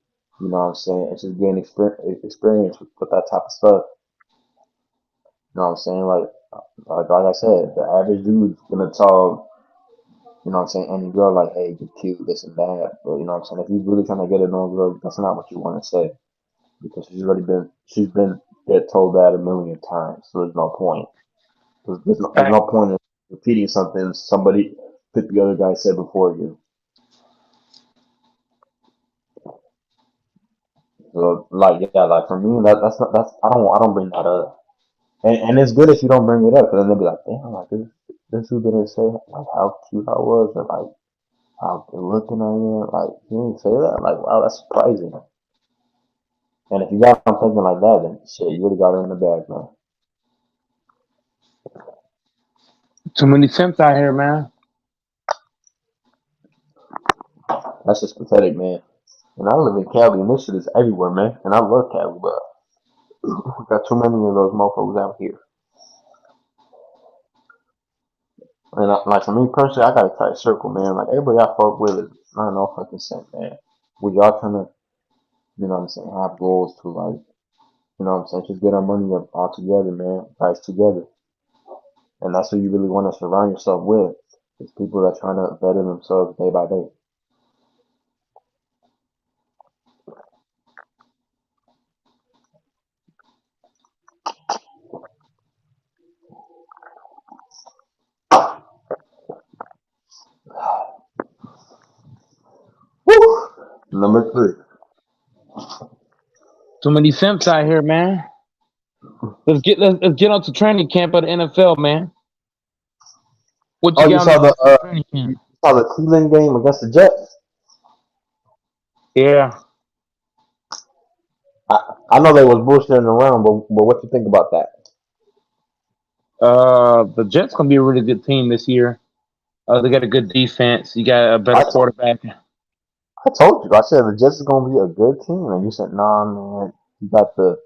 You know what I'm saying. It's just gain experience with that type of stuff. You know what I'm saying. Like I said, the average dude's gonna tell, you know what I'm saying, any girl like, hey, you're cute, this and that. But you know what I'm saying. If you're really trying to get to know a girl, that's not what you want to say because she's been get told that a million times. So there's no point. There's Fact. no point in repeating something somebody 50 other guys said before you. So like yeah, like for me that's I don't bring that up. And it's good if you don't bring it up because then they'll be like, damn, like this who didn't say like how cute I was or like how good looking I am. Like you didn't say that. Like wow, that's surprising. And if you got them thinking like that, then shit, you really got her in the bag, man. Too many simps out here, man. That's just pathetic, man. And I live in Cali, and this shit is everywhere, man. And I love Cali, but we got too many of those motherfuckers out here. And like for me personally, I got a tight circle, man. Like everybody I fuck with is I don't know fucking cent, man. We all trying to, you know what I'm saying, have goals to like, you know what I'm saying, just get our money up all together, man. Guys together. And that's what you really want to surround yourself with. It's people that trying to better themselves day by day. Woo! Number 3. Too many simps out here, man. Let's get on to training camp of the NFL, man. What you Oh, you got on saw the the training you camp? saw the Cleveland game against the Jets. Yeah. I know they was bullshitting around, but what you think about that? The Jets gonna be a really good team this year. They got a good defense. You got a better I told quarterback. I told you. I said the Jets is gonna be a good team, and you said, "Nah, man. You got the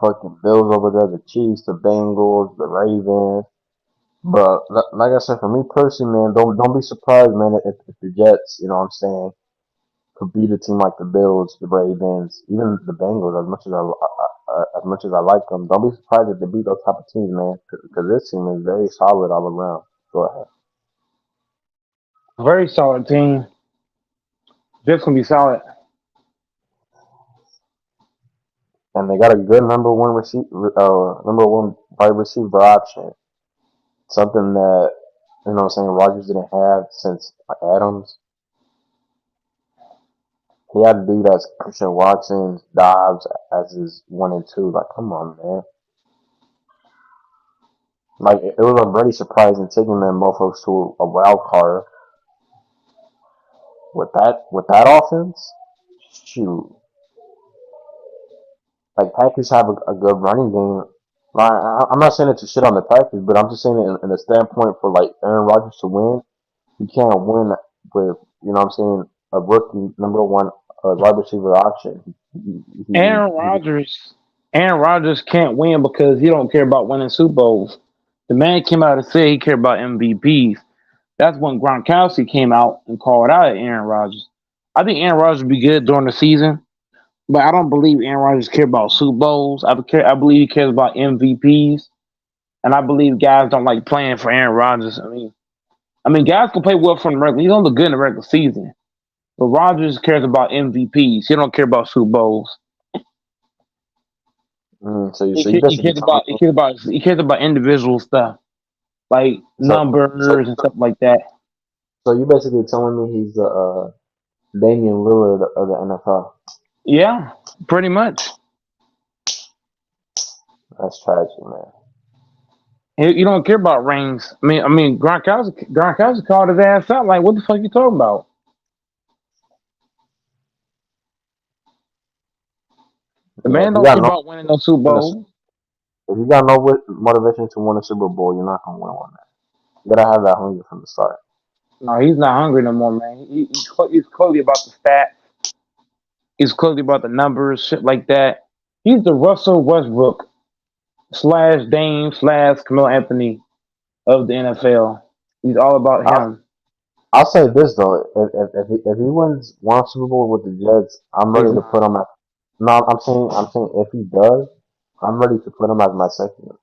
fucking Bills over there, the Chiefs, the Bengals, the Ravens." But like I said, for me personally, man, don't be surprised, man, if the Jets, you know what I'm saying, could beat a team like the Bills, the Ravens, even the Bengals. As much as I like them, don't be surprised if they beat those type of teams, man, because this team is very solid all around. Go ahead. Very solid team. Just gonna be solid. And they got a good number one wide receiver option. Something that I'm saying Rodgers didn't have since Adams. He had to do that Christian Watson, Dobbs as his 1 and 2. Like, come on, man. Like, it was already surprising taking them mofos to a wild card with that offense. Shoot, like Packers have a good running game. I'm not saying it to shit on the Packers, but I'm just saying it in a standpoint for like Aaron Rodgers to win. You can't win with a rookie number one wide receiver option. Aaron Rodgers can't win because he don't care about winning Super Bowls. The man came out and said he cared about MVPs. That's when Gronkowski came out and called out at Aaron Rodgers. I think Aaron Rodgers would be good during the season, but I don't believe Aaron Rodgers cares about Super Bowls. I believe he cares about MVPs, and I believe guys don't like playing for Aaron Rodgers. I mean, guys can play well from the regular. He don't look good in the regular season, but Rodgers cares about MVPs. He don't care about Super Bowls. He cares about individual stuff like numbers and stuff like that. So you basically telling me he's the Damian Lillard of the NFL? Yeah, pretty much. That's tragic, man. You don't care about rings. I mean, Gronkowski called his ass out. Like, what the fuck you talking about? The man don't care about winning no Super Bowl. If you got no motivation to win a Super Bowl, you're not gonna win one. You gotta have that hunger from the start. No, he's not hungry no more, man. He's clearly about the stats. He's clearly about the numbers, shit like that. He's the Russell Westbrook / Dame / Carmelo Anthony of the NFL. He's all about him. I'll say this though: if he wins one Super Bowl with the Jets, I'm ready to put him at. No, I'm saying if he does, I'm ready to put him as my second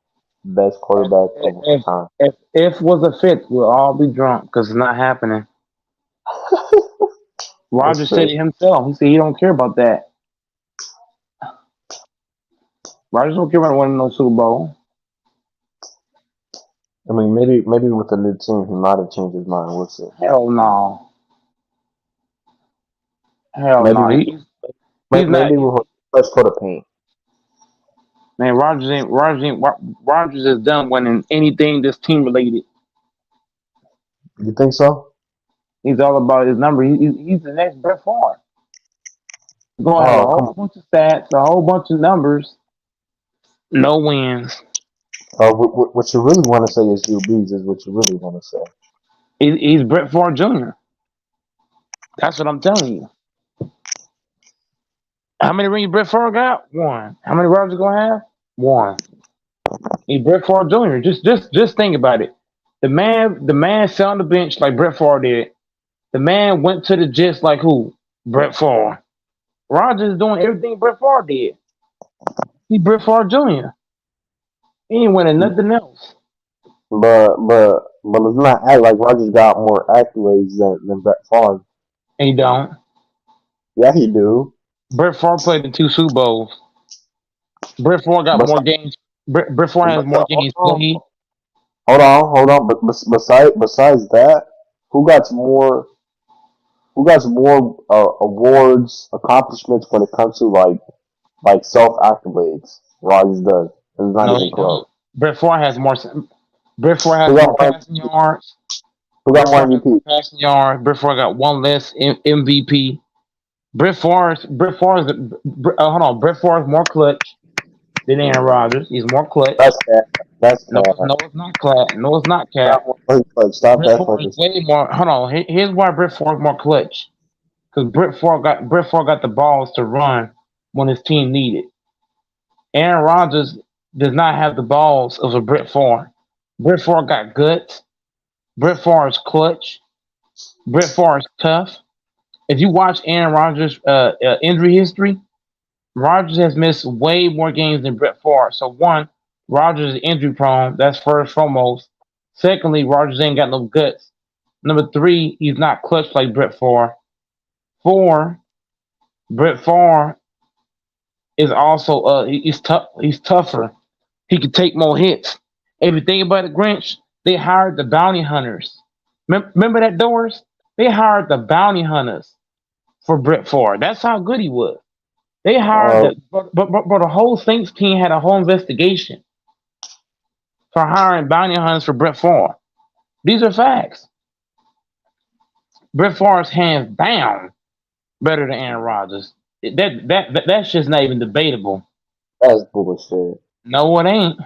best quarterback of all time. If was a fit, we'll all be drunk because it's not happening. Rodgers said it himself. He said he don't care about that. Rodgers don't care about winning no Super Bowl. I mean, maybe with the new team, he might have changed his mind. We'll see. Hell no. Hell no. Maybe with let's put a paint. Man, Rodgers is done winning anything that's team related. You think so? He's all about his number. He's the next Brett Favre. Going to have a whole bunch of stats, a whole bunch of numbers, no wins. What you really want to say is Drew Brees is what you really want to say. He's Brett Favre Jr. That's what I'm telling you. How many rings Brett Favre got? 1. How many Rodgers gonna have? 1. He's Brett Favre Jr. Just think about it. The man sat on the bench like Brett Favre did. The man went to the Jets like who? Brett Favre. Rodgers is doing everything Brett Favre did. He's Brett Favre Jr. He ain't winning nothing else. But let's not act like Rodgers got more accolades than Brett Favre. He don't. Yeah, he do. Brett Favre played in 2 Super Bowls. Brett Favre got more games. Brett Favre has more games played. Hold on. But besides that, who got more awards, accomplishments when it comes to like self accolades? Rodgers does. It's not even close. Brett Favre has more. Brett Favre has more passing yards. Who got more MVP? Passing yards. Brett Favre got 1 less MVP. Brett Favre is more clutch than Aaron Rodgers. He's more clutch. That's no, it's not clutch. No, it's not cap. Stop that. Way more. Hold on. Here's why Brett Favre is more clutch. Because Brett Favre got the balls to run when his team needed. Aaron Rodgers does not have the balls of a Brett Favre. Brett Favre got guts. Brett Favre is clutch. Brett Favre is tough. If you watch Aaron Rodgers' injury history, Rodgers has missed way more games than Brett Favre. So 1, Rodgers is injury prone. That's first foremost. Secondly, Rodgers ain't got no guts. Number 3, he's not clutch like Brett Favre. 4, Brett Favre is also he's tough. He's tougher. He can take more hits. If you think about the Grinch, they hired the bounty hunters. Remember that Doors? They hired the bounty hunters for Brett Favre. That's how good he was. They hired but the whole Saints team had a whole investigation for hiring bounty hunters for Brett Favre. These are facts. Brett Favre's hands down better than Aaron Rodgers. That's just not even debatable. That's bullshit. No, it ain't.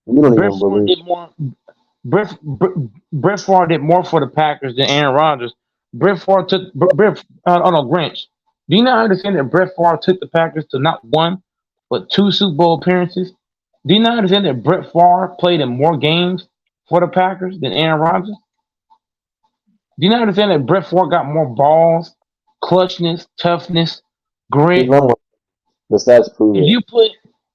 You don't Brett even Favre believe. did more. Brett Favre did more for the Packers than Aaron Rodgers. Brett Favre took Grinch. Do you not understand that Brett Favre took the Packers to not one but 2 Super Bowl appearances? Do you not understand that Brett Favre played in more games for the Packers than Aaron Rodgers? Do you not understand that Brett Favre got more balls, clutchness, toughness, grit? The stats prove it.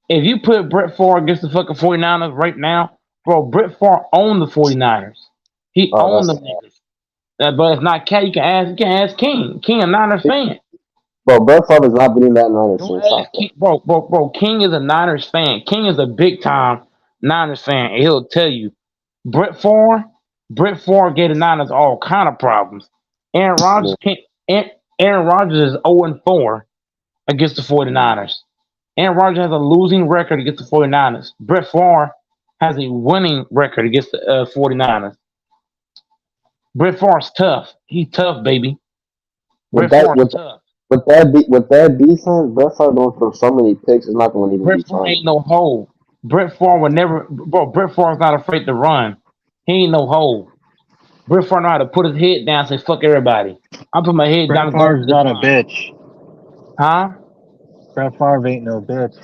If you put Brett Favre against the fucking 49ers right now, bro, Brett Favre owned the 49ers. He owned them niggas. But it's not Cat. You can ask King. King a Niners fan. Bro, Brett Favre has not been in that Niners since. King, bro, King is a Niners fan. King is a big time Niners fan, and he'll tell you, Brett Favre gave the Niners all kind of problems. Aaron Rodgers is 0-4 against the 49ers. Aaron Rodgers has a losing record against the 49ers. Brett Favre has a winning record against the 49ers. Brett Favre's tough. He's tough, baby. Brett Favre's tough. With that defense, Brett Favre going through so many picks, it's not going to even Brett be Favre fun. ain't no hole. Brett Favre would never. Bro, Brett Favre's not afraid to run. He ain't no hole. Brett Favre know how to put his head down and say, fuck everybody. I put my head down. Brett Favre's not a bitch. Huh? Brett Favre ain't no bitch.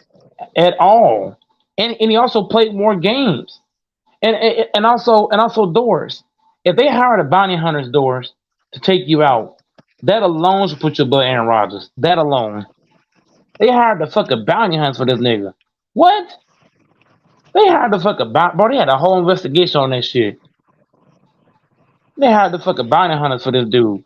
At all. And he also played more games. And also Doors. If they hired a bounty hunter's Doors to take you out, that alone should put you above Aaron Rodgers. That alone. They hired the fucking bounty hunters for this nigga. What? They hired the fucking bounty. Bro, they had a whole investigation on that shit. They hired the fucking bounty hunters for this dude.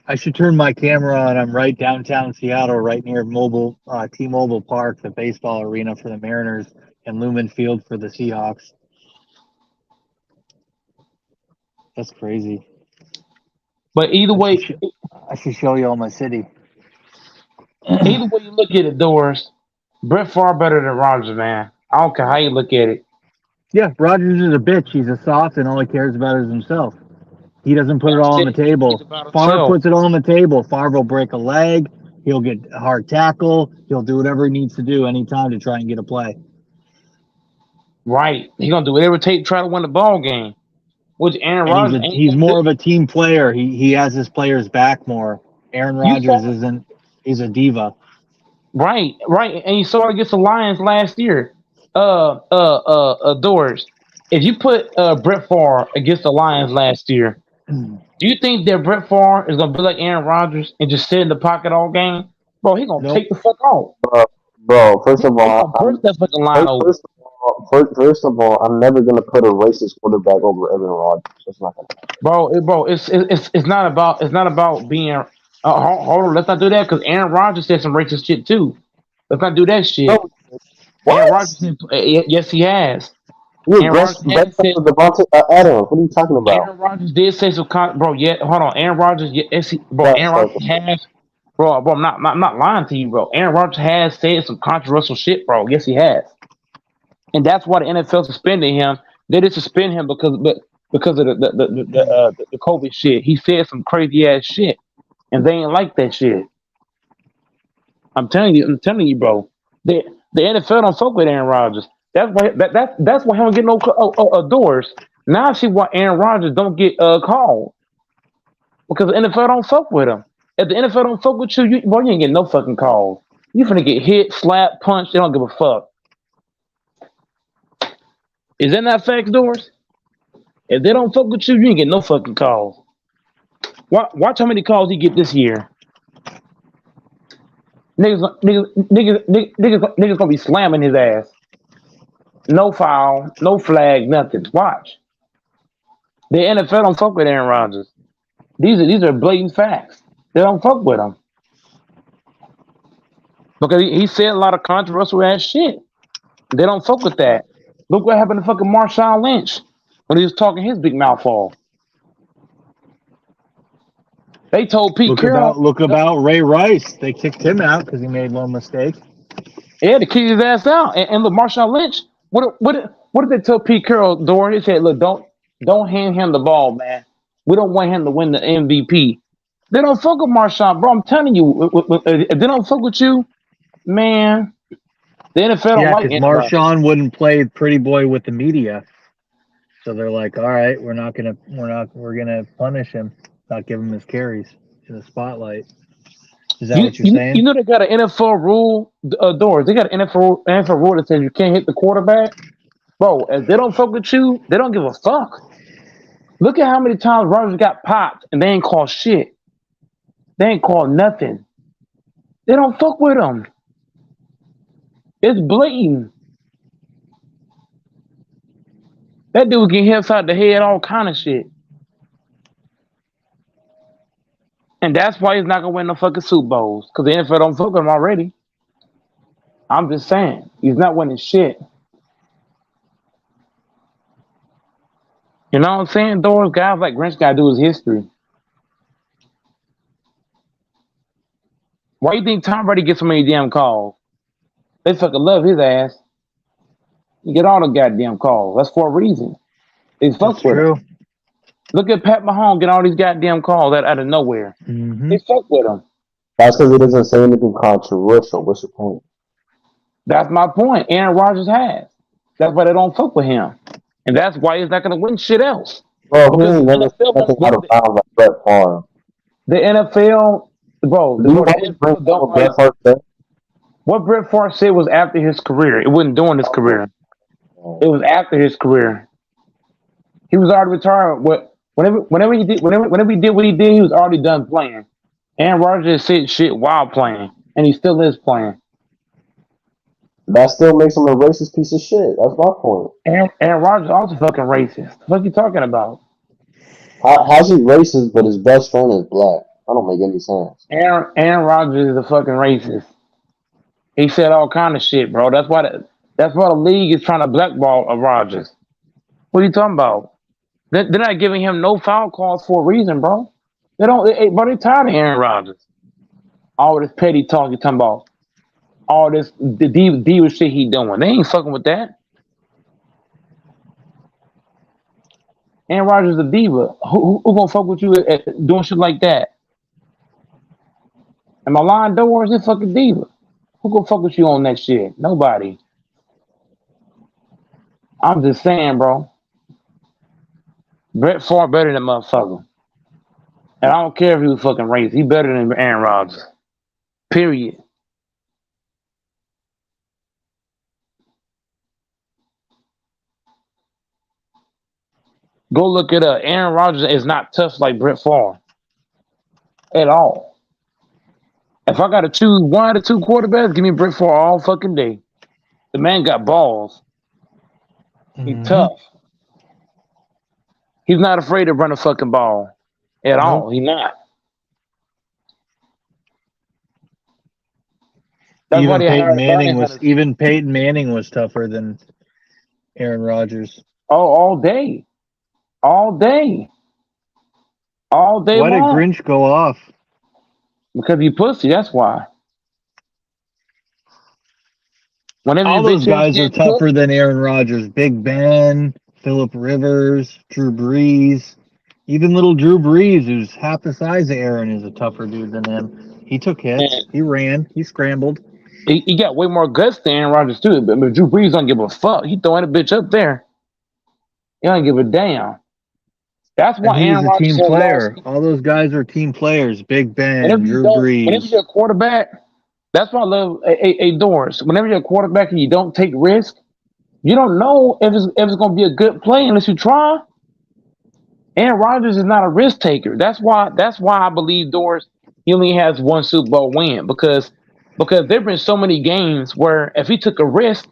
I should turn my camera on. I'm right downtown Seattle, right near T-Mobile Park, the baseball arena for the Mariners, and Lumen Field for the Seahawks. That's crazy. But either way, I should show you all my city. Either way you look at it, Doors, Brett Favre better than Rodgers, man. I don't care how you look at it. Yeah, Rodgers is a bitch. He's a soft, and all he cares about is himself. He doesn't put it all on the table. Favre puts it all on the table. Favre will break a leg. He'll get a hard tackle. He'll do whatever he needs to do anytime to try and get a play. Right. He's going to do whatever it takes to try to win the ball game. Which Aaron Rodgers ain't. He's more of a team player. He has his players back more. Aaron Rodgers isn't. He's a diva. Right. And you saw it against the Lions last year. Doors. If you put Brett Favre against the Lions last year, do you think that Brett Favre is gonna be like Aaron Rodgers and just sit in the pocket all game? Bro, he gonna take the fuck off. Bro, first of all, I'm never gonna put a racist quarterback over Aaron Rodgers. That's not gonna happen. Bro, it's not about being. Hold on, let's not do that because Aaron Rodgers said some racist shit too. Let's not do that shit. No. What? Aaron Rodgers, yes, he has. Aaron Rodgers Adams, what are you talking about? Aaron Rodgers did say some bro. Yeah, hold on. Aaron Rodgers, Aaron Rodgers has, bro. I'm not lying to you, bro. Aaron Rodgers has said some controversial shit, bro. Yes, he has, and that's why the NFL suspended him. They didn't suspend him because of the COVID shit. He said some crazy ass shit, and they ain't like that shit. I'm telling you, bro. The NFL don't fuck with Aaron Rodgers. That's why he don't get no Doors. Now I see why Aaron Rodgers don't get called because the NFL don't fuck with him. If the NFL don't fuck with you, you ain't get no fucking calls. You finna get hit, slapped, punched. They don't give a fuck. Is that not facts, Doors? If they don't fuck with you, you ain't get no fucking calls. Watch how many calls he get this year. Niggas gonna be slamming his ass. No foul, no flag, nothing. Watch. The NFL don't fuck with Aaron Rodgers. These are blatant facts. They don't fuck with him because he said a lot of controversial ass shit. They don't fuck with that. Look what happened to fucking Marshawn Lynch when he was talking his big mouth off. They told Pete Carroll. Look about Ray Rice. They kicked him out because he made one mistake. Yeah, to kick his ass out. And look, Marshawn Lynch. What did they tell Pete Carroll? Dorian, he said, "Look, don't hand him the ball, man. We don't want him to win the MVP." They don't fuck with Marshawn, bro. I'm telling you, if they don't fuck with you, man, the NFL don't like because anybody. Marshawn wouldn't play pretty boy with the media, so they're like, "All right, we're gonna punish him, not give him his carries in the spotlight." Is that what you're saying? You know they got an NFL rule, Doors. They got an NFL rule that says you can't hit the quarterback, bro. If they don't fuck with you, they don't give a fuck. Look at how many times Rodgers got popped and they ain't called shit. They ain't called nothing. They don't fuck with him. It's blatant. That dude get hit upside the head, all kind of shit. And that's why he's not gonna win no fucking Super Bowls. Because the NFL don't fuck with him already. I'm just saying. He's not winning shit. You know what I'm saying? Those guys like Grinch gotta do his history. Why you think Tom Brady gets so many damn calls? They fucking love his ass. You get all the goddamn calls. That's for a reason. They fuck with him. Look at Pat Mahomes get all these goddamn calls out of nowhere. Mm-hmm. They fuck with him. That's because he doesn't say anything controversial. What's your point? That's my point. Aaron Rodgers has. That's why they don't fuck with him. And that's why he's not going to win shit else. Bro, he ain't never said nothing out of bounds like Brett Favre. The NFL, bro. What Brett Favre said was after his career. It wasn't during his career. It was after his career. He was already retired. Whenever he did what he did, he was already done playing. Aaron Rodgers said shit while playing, and he still is playing. That still makes him a racist piece of shit. That's my point. Aaron Rodgers also fucking racist. What you talking about? How's he racist, but his best friend is black? That don't make any sense. Aaron Rodgers is a fucking racist. He said all kind of shit, bro. That's why the league is trying to blackball Rodgers. What are you talking about? They're not giving him no foul calls for a reason, bro. They're tired of Aaron Rodgers. All this petty talk you talking about. All this the diva shit he doing. They ain't fucking with that. Aaron Rodgers is a diva. Who gonna fuck with you at doing shit like that? And my line Doors is fucking diva. Who gonna fuck with you on that shit? Nobody. I'm just saying, bro. Brett Favre better than motherfucker. And I don't care if he was fucking racist. He better than Aaron Rodgers. Period. Go look it up. Aaron Rodgers is not tough like Brett Favre. At all. If I got to choose one of the two quarterbacks, give me Brett Favre all fucking day. The man got balls. He's tough. He's not afraid to run a fucking ball at all. He's not. That's even Peyton Manning was tougher than Aaron Rodgers. Oh, all day. All day. All day long. Why did Grinch go off? Because he pussy, that's why. All those guys are tougher than Aaron Rodgers. Big Ben, Phillip Rivers, Drew Brees. Even little Drew Brees, who's half the size of Aaron, is a tougher dude than him. He took hits. He ran. He scrambled. He got way more guts than Aaron Rodgers, too. But Drew Brees don't give a fuck. He throwing a bitch up there. He don't give a damn. That's why Aaron Rodgers is a team player. All those guys are team players. Big Ben, Drew Brees. Whenever you're a quarterback, that's why I love Doors. Whenever you're a quarterback and you don't take risk, you don't know if it's going to be a good play unless you try. Aaron Rodgers is not a risk taker. That's why I believe Doors he only has one Super Bowl win because there've been so many games where if he took a risk,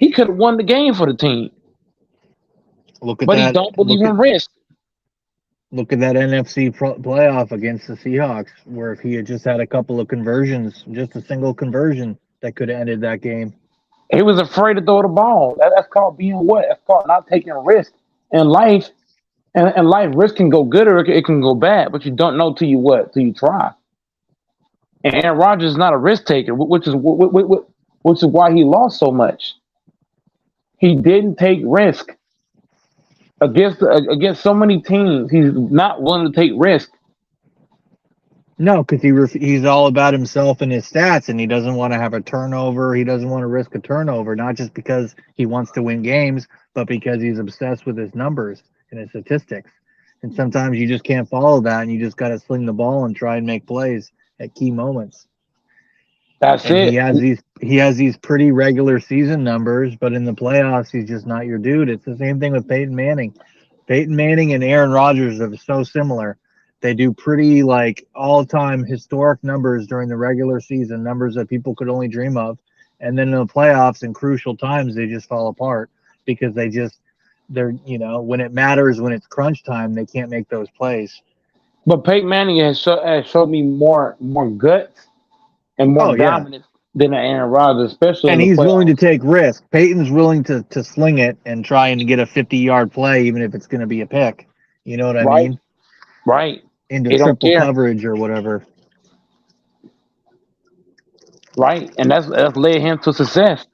he could have won the game for the team. Look at but that. He don't believe in risk. Look at that NFC playoff against the Seahawks, where if he had just had a couple of conversions, just a single conversion, that could have ended that game. He was afraid to throw the ball. That's called being what? That's called not taking a risk in life. And life, risk can go good or it can go bad, but you don't know till you try. And Aaron Rodgers is not a risk taker, which is why he lost so much. He didn't take risk against so many teams. He's not willing to take risk. No, because he's all about himself and his stats, and he doesn't want to have a turnover. He doesn't want to risk a turnover, not just because he wants to win games, but because he's obsessed with his numbers and his statistics. And sometimes you just can't follow that, and you just got to sling the ball and try and make plays at key moments. That's it. He has these pretty regular season numbers, but in the playoffs, he's just not your dude. It's the same thing with Peyton Manning. Peyton Manning and Aaron Rodgers are so similar. They do pretty like all-time historic numbers during the regular season, numbers that people could only dream of. And then in the playoffs and crucial times, they just fall apart because they're when it matters, when it's crunch time, they can't make those plays. But Peyton Manning has showed me more guts and more dominance than Aaron Rodgers, especially. And he's willing to take risks. Peyton's willing to sling it and try and get a 50-yard play, even if it's going to be a pick. You know what I mean? Right. Into triple coverage or whatever. Right. And that's led him to success.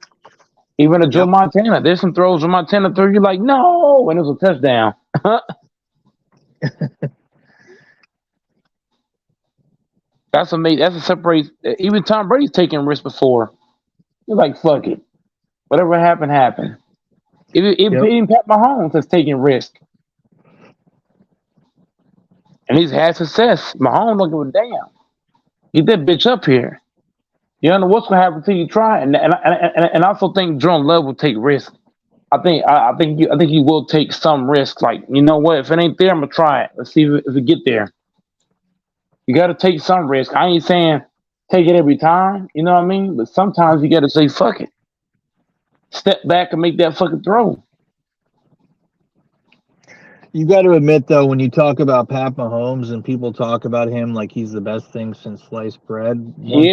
Even to Joe Montana. There's some throws Joe Montana threw, you're like, no, and it was a touchdown. That's amazing. That's a separate. Even Tom Brady's taking risks before. You're like, fuck it. Whatever happened. Even Pat Mahomes has taken risk. And he's had success. Mahomes don't give a damn. Get that bitch up here. You don't know what's gonna happen until you try. And I also think Jordan Love will take risk. I think he will take some risk. Like, you know what? If it ain't there, I'm gonna try it. Let's see if it get there. You got to take some risk. I ain't saying take it every time. You know what I mean? But sometimes you got to say fuck it. Step back and make that fucking throw. You got to admit, though, when you talk about Pat Mahomes and people talk about him like he's the best thing since sliced bread, one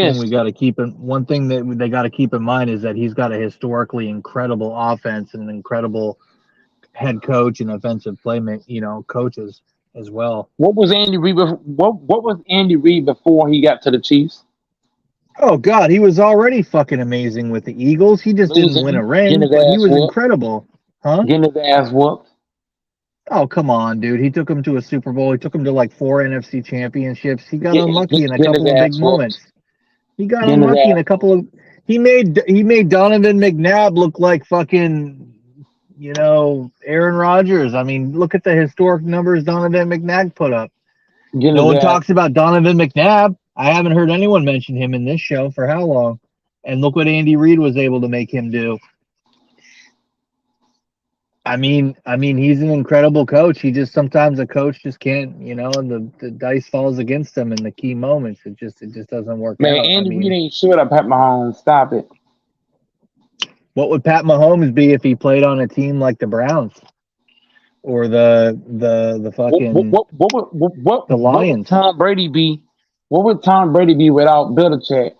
thing that they got to keep in mind is that he's got a historically incredible offense and an incredible head coach and offensive coaches as well. What was Andy Reid? What was Andy Reid before he got to the Chiefs? Oh God, he was already fucking amazing with the Eagles. He just didn't win a ring, but he was incredible, huh? Getting his ass whooped. Oh, come on, dude. He took him to a Super Bowl. He took him to like 4 NFC championships. He got unlucky in a couple of big moments. He got unlucky in a couple of. He made Donovan McNabb look like fucking, Aaron Rodgers. I mean, look at the historic numbers Donovan McNabb put up. No one talks about Donovan McNabb. I haven't heard anyone mention him in this show for how long? And look what Andy Reid was able to make him do. I mean, he's an incredible coach. He just sometimes a coach just can't, and the dice falls against him in the key moments. It just doesn't work out. Man, Andy Reid ain't shit up Pat Mahomes. Stop it. What would Pat Mahomes be if he played on a team like the Browns or the fucking the Lions? Tom Brady be? What would Tom Brady be without Belichick?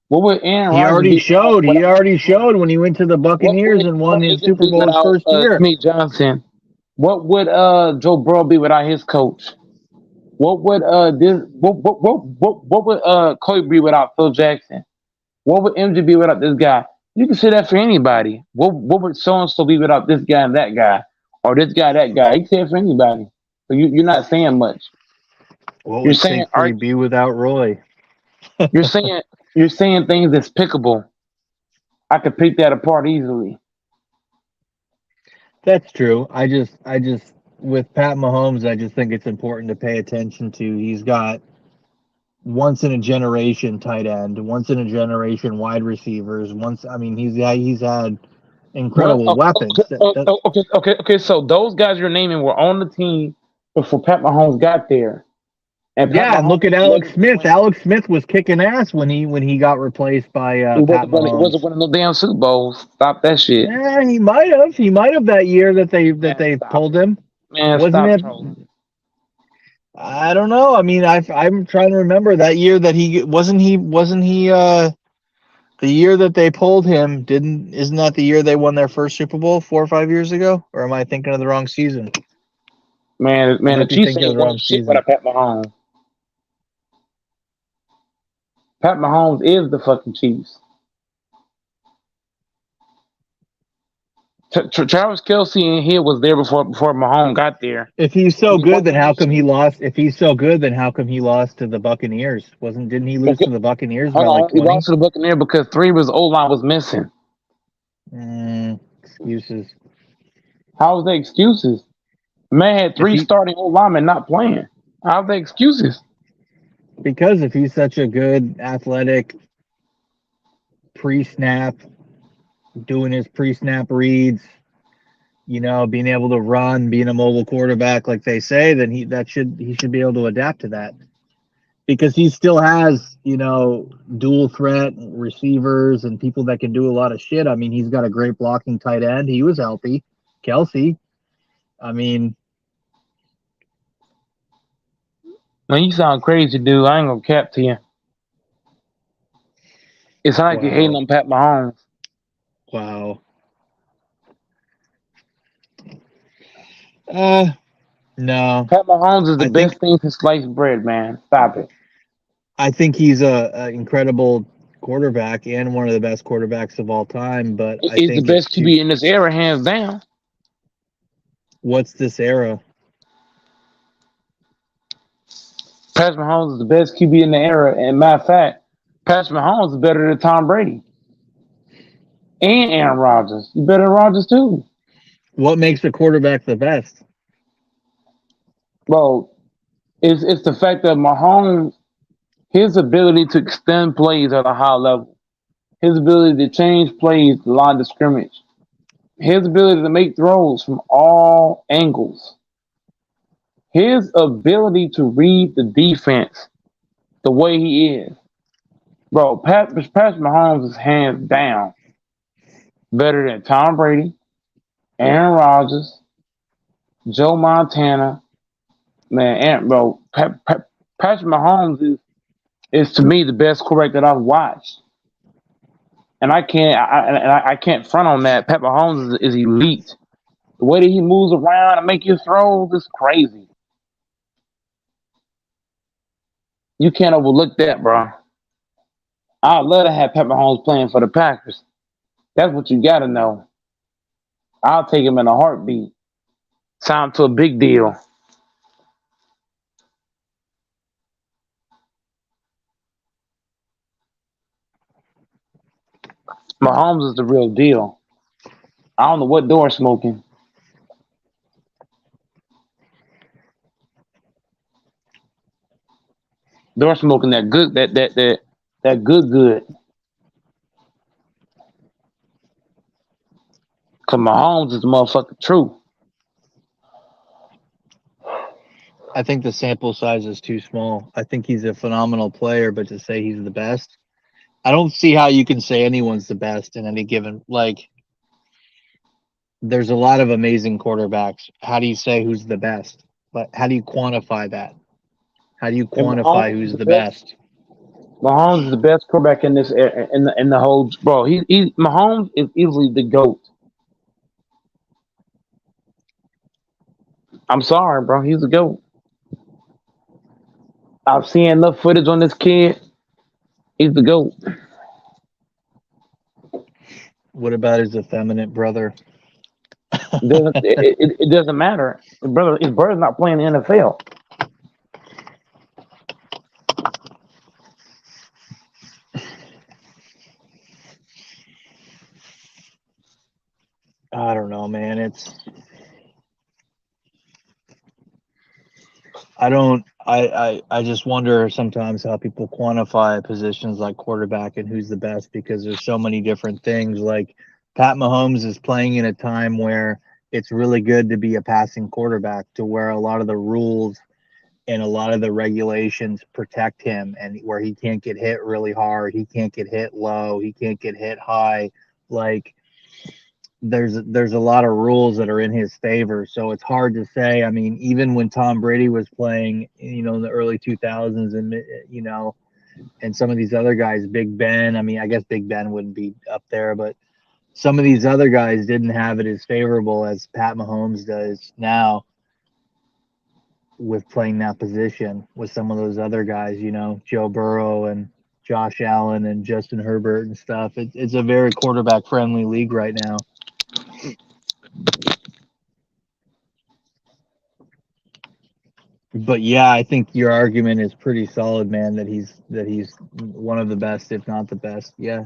What would Aaron Rodgers He already showed when he went to the Buccaneers and won his Super Bowl his first year. Smith Johnson. What would Joe Burrow be without his coach? What would Kobe be without Phil Jackson? What would MJ be without this guy? You can say that for anybody. What would so and so be without this guy and that guy, or this guy that guy? You can say it for anybody. So you're not saying much. What would St. Free be without Roy? You're saying things that's pickable. I could pick that apart easily. That's true. I just with Pat Mahomes, I just think it's important to pay attention to. He's got once in a generation tight end, once in a generation wide receivers. He's had incredible weapons. Okay. So those guys you're naming were on the team before Pat Mahomes got there. And look at Alex Smith. Alex Smith was kicking ass when he got replaced by Pat Mahomes. He wasn't winning no damn Super Bowls. Stop that shit. Yeah, he might have. He might have that year that they pulled him. Man, wasn't stop it? trolling. I don't know. I mean, I'm trying to remember that year that he wasn't he the year that they pulled him. Isn't that the year they won their first Super Bowl 4 or 5 years ago? Or am I thinking of the wrong season? Man, I the might be Chiefs thinking of ain't the winning wrong shit season. without Pat Mahomes. Pat Mahomes is the fucking Chiefs. Travis Kelce and Hill was there before Mahomes got there. If he's so He good, won then the how come he shit. lost? If he's so good, then how come he lost to the Buccaneers? Didn't he lose to the Buccaneers by Hold like on, he 20? lost to the Buccaneers because 3 of his O line was missing. Excuses. How was they excuses? Man had 3 starting O linemen not playing. How's they excuses? Because if he's such a good athletic pre-snap, doing his pre-snap reads, being able to run, being a mobile quarterback like they say, then he should be able to adapt to that. Because he still has, dual threat receivers and people that can do a lot of shit. I mean, he's got a great blocking tight end. He was healthy. Kelce. I mean, Man, you sound crazy, dude. I ain't gonna cap to you. It's not like you're hating on Pat Mahomes. Wow. No. Pat Mahomes is the best thing since sliced bread, man. Stop it. I think he's a incredible quarterback and one of the best quarterbacks of all time. But I He's the think it's best QB in this era, hands down. What's this era? Patrick Mahomes is the best QB in the era. And matter of fact, Patrick Mahomes is better than Tom Brady. And Aaron Rodgers. You better than Rodgers too. What makes a quarterback the best? Bro, it's the fact that Mahomes, his ability to extend plays at a high level, his ability to change plays to line of scrimmage, his ability to make throws from all angles, his ability to read the defense the way he is. Bro, Patrick Mahomes is hands down better than Tom Brady, Aaron Rodgers, Joe Montana. Man, Patrick Mahomes is to me the best quarterback that I've watched. And I can't front on that. Pat Mahomes is elite. The way that he moves around and make his throws is crazy. You can't overlook that, bro. I'd love to have Pat Mahomes playing for the Packers. That's what you got to know. I'll take him in a heartbeat. Sign him to a big deal. Mahomes is the real deal. I don't know what door smoking. Door smoking that good that good. Cause Mahomes is the motherfucking truth. I think the sample size is too small. I think he's a phenomenal player, but to say he's the best, I don't see how you can say anyone's the best in any given. There's a lot of amazing quarterbacks. How do you say who's the best? But how do you quantify that? How do you quantify who's the best? Mahomes is the best quarterback in this in the whole. Bro, Mahomes is easily the GOAT. I'm sorry, bro. He's the GOAT. I've seen enough footage on this kid. He's the GOAT. What about his effeminate brother? It doesn't matter. His brother's not playing in the NFL. I don't know, man. I just wonder sometimes how people quantify positions like quarterback and who's the best, because there's so many different things. Like Pat Mahomes is playing in a time where it's really good to be a passing quarterback, to where a lot of the rules and a lot of the regulations protect him, and where he can't get hit really hard, he can't get hit low, he can't get hit high. Like there's a lot of rules that are in his favor, so it's hard to say. I mean, even when Tom Brady was playing, in the early 2000s, and and some of these other guys, Big Ben. I mean, I guess Big Ben wouldn't be up there, but some of these other guys didn't have it as favorable as Pat Mahomes does now with playing that position with some of those other guys, Joe Burrow and Josh Allen and Justin Herbert and stuff. It's a very quarterback friendly league right now. But yeah, I think your argument is pretty solid, man, that he's one of the best, if not the best. Yeah,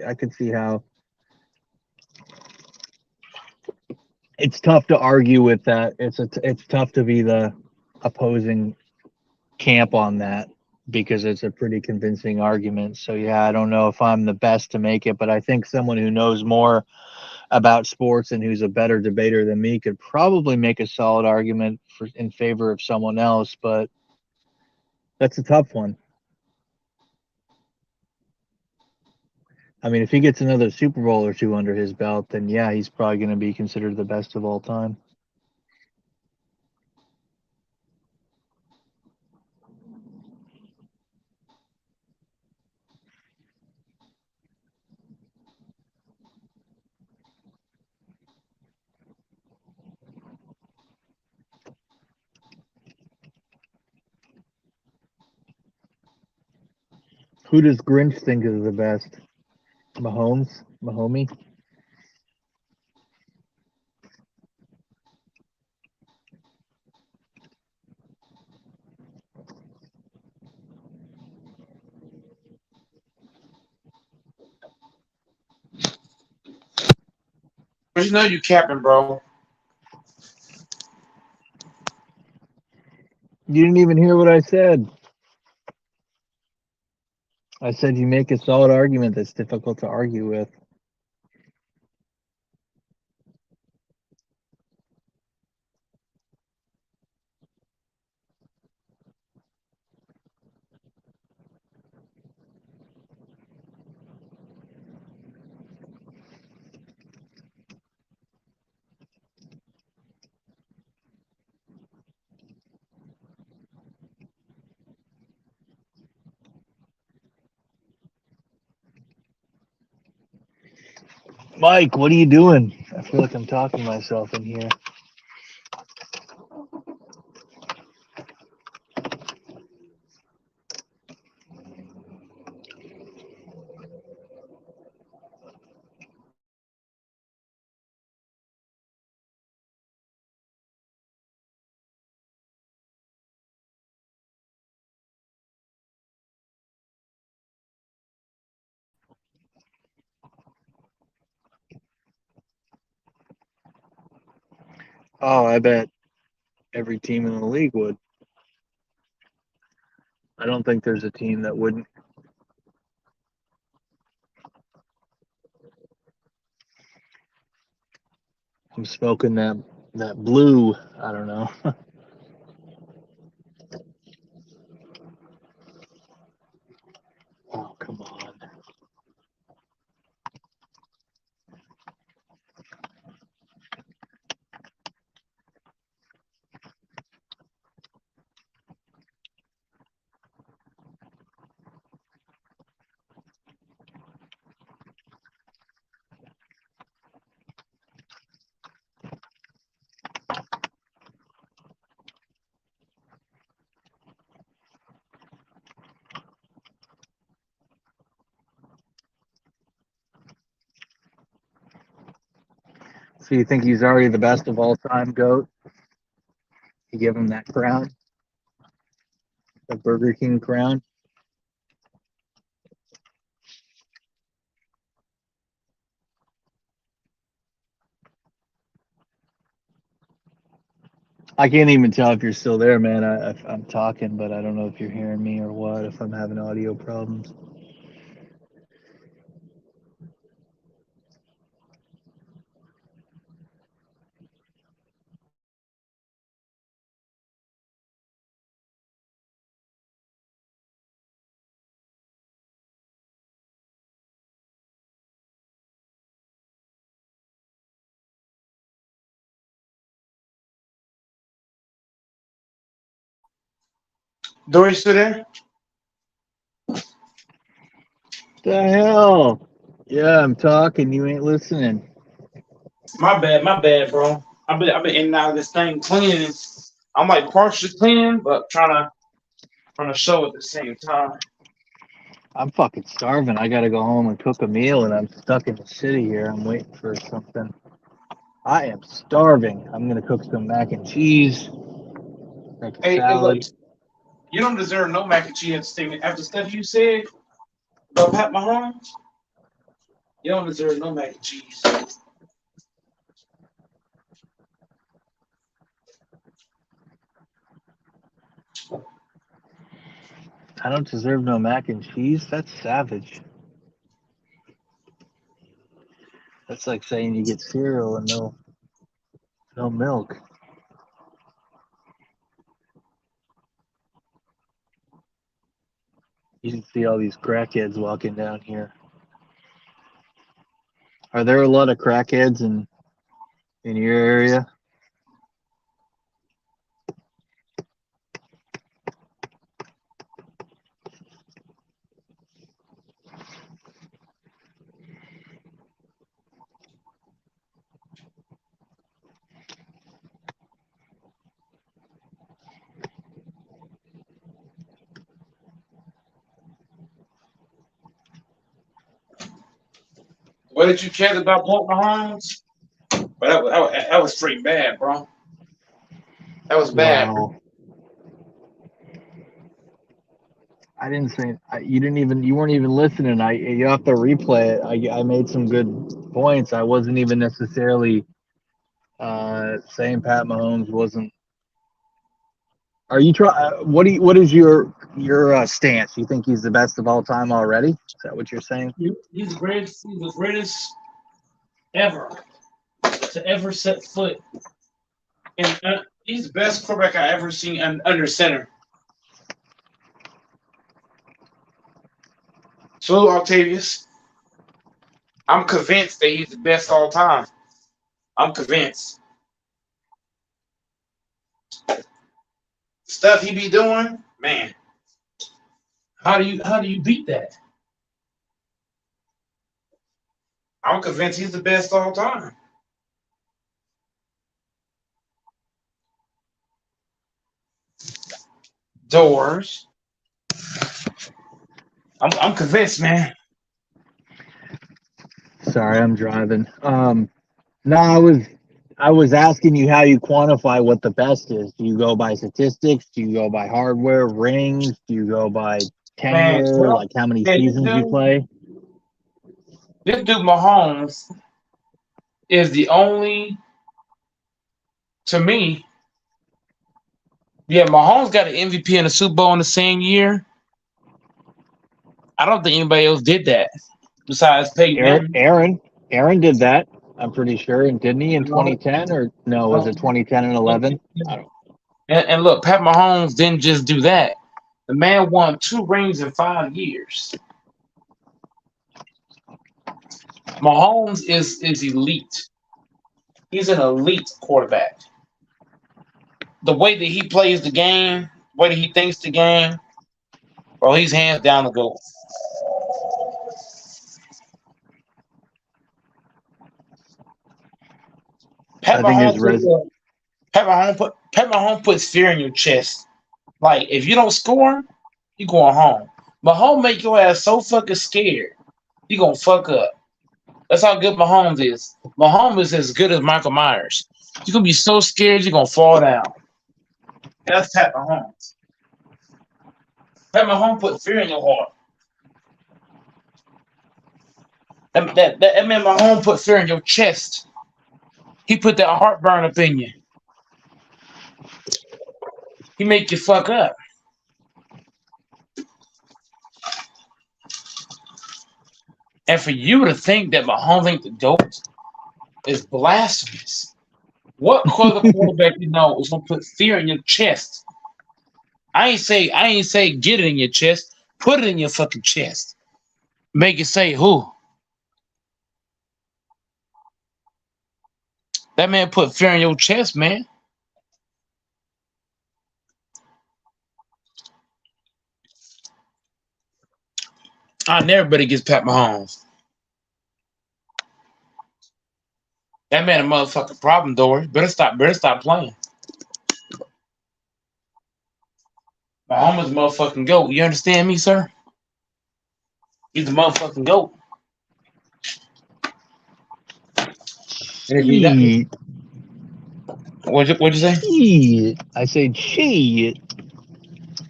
I could see how it's tough to argue with that. It's tough to be the opposing camp on that because it's a pretty convincing argument. So yeah, I don't know if I'm the best to make it, but I think someone who knows more about sports and who's a better debater than me could probably make a solid argument in favor of someone else, but that's a tough one. I mean, if he gets another Super Bowl or two under his belt, then yeah, he's probably going to be considered the best of all time. Who does Grinch think is the best? Mahomie? You know you capping, bro. You didn't even hear what I said. I said you make a solid argument that's difficult to argue with. Mike, what are you doing? I feel like I'm talking to myself in here. Oh, I bet every team in the league would. I don't think there's a team that wouldn't. I'm smoking that blue. I don't know. Oh, come on. So you think he's already the best of all time, GOAT? You give him that crown, the Burger King crown? I can't even tell if you're still there, man. I'm talking, but I don't know if you're hearing me or what, if I'm having audio problems. Dory still there? The hell? Yeah, I'm talking. You ain't listening. My bad, bro. I've been in and out of this thing cleaning. I'm like partially cleaning, but trying to show at the same time. I'm fucking starving. I gotta go home and cook a meal, and I'm stuck in the city here. I'm waiting for something. I am starving. I'm gonna cook some mac and cheese, make a Hey, look, salad. you don't deserve no mac and cheese after stuff you said about Pat Mahomes. You don't deserve no mac and cheese. I don't deserve no mac and cheese. That's savage. That's like saying you get cereal and no milk. You can see all these crackheads walking down here. Are there a lot of crackheads in your area? What did you care about Pat Mahomes? But that was straight bad, bro. That was bad. Wow. I didn't say you weren't even listening. You have to replay it. I made some good points. I wasn't even necessarily saying Pat Mahomes wasn't. Are you try? What is your stance? You think he's the best of all time already? Is that what you're saying? He's the greatest. He's the greatest ever to ever set foot. And he's the best quarterback I ever seen under center. So Octavius, I'm convinced that he's the best all time. I'm convinced. Stuff he be doing, man. How do you beat that? I'm convinced he's the best all time. Doors. I'm convinced, man. Sorry, I'm driving. No, I was asking you how you quantify what the best is. Do you go by statistics? Do you go by hardware, rings? Do you go by Man, tenure, well, like how many man, seasons you play? this dude Mahomes is the only, to me, yeah, Mahomes got an MVP in the Super Bowl in the same year. I don't think anybody else did that besides Peyton Manning. Aaron did that. I'm pretty sure, and didn't he in 2010 or no? Was it 2010 and 11? I don't. And look, Pat Mahomes didn't just do that. The man won 2 rings in 5 years. Mahomes is elite. He's an elite quarterback. The way that he plays the game, the way that he thinks the game, bro, he's hands down the GOAT. Pat I think Mahomes puts fear in your chest. Like if you don't score, you going home. Mahomes make your ass so fucking scared, you gonna fuck up. That's how good Mahomes is. Mahomes is as good as Michael Myers. You're gonna be so scared you're gonna fall down. That's Pat Mahomes. Pat Mahomes put fear in your heart. That man Mahomes put fear in your chest. He put that heartburn up in you. He make you fuck up. And for you to think that Mahomes ain't the GOAT is blasphemous. What other quarterback you know is gonna put fear in your chest? I ain't say get it in your chest. Put it in your fucking chest. Make it say who? That man put fear in your chest, man. Everybody gets Pat Mahomes. That man a motherfucking problem, Dory. Better stop playing. Mahomes is a motherfucking GOAT. You understand me, sir? He's a motherfucking GOAT. And if you Shit. what'd you say? Shit. I said shit.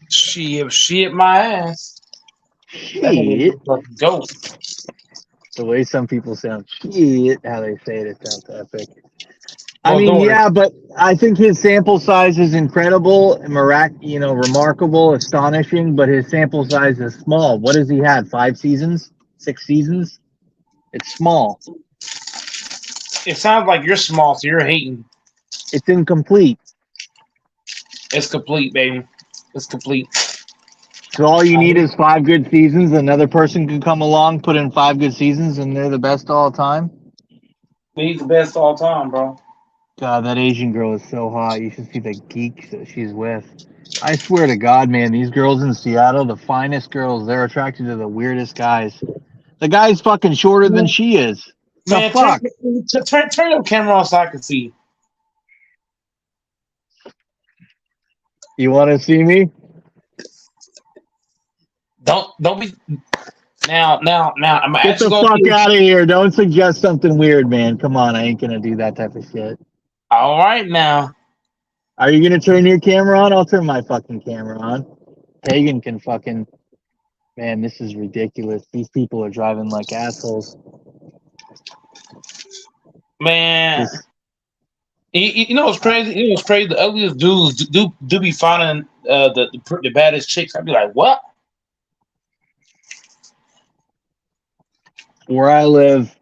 Shit, my ass. That nigga's Shit. a fucking GOAT. The way some people sound shit, how they say it, it sounds epic. I Well, mean, Dory, yeah, but I think his sample size is incredible, remarkable, astonishing, but his sample size is small. What has he had? 5 seasons? 6 seasons? It's small. it sounds like you're small, so you're hating. It's incomplete. It's complete, baby. It's complete. So all you need is 5 good seasons. Another person can come along, put in 5 good seasons, and they're the best all time. He's the best all time, bro. God, that Asian girl is so hot. You should see the geeks that she's with. I swear to God, man, these girls in Seattle, the finest girls, they're attracted to the weirdest guys. The guy's fucking shorter than she is. The Man, fuck? turn your camera on so I can see. You want to see me? Don't be now. I'm gonna Get the actually fuck out of here. Don't suggest something weird, man. Come on, I ain't gonna do that type of shit. All right, now. Are you gonna turn your camera on? I'll turn my fucking camera on. Pagan can fucking... Man, this is ridiculous. These people are driving like assholes. Man, you know what's crazy? You know what's crazy? The ugliest dudes do be finding the baddest chicks. I'd be like, what? Where I live,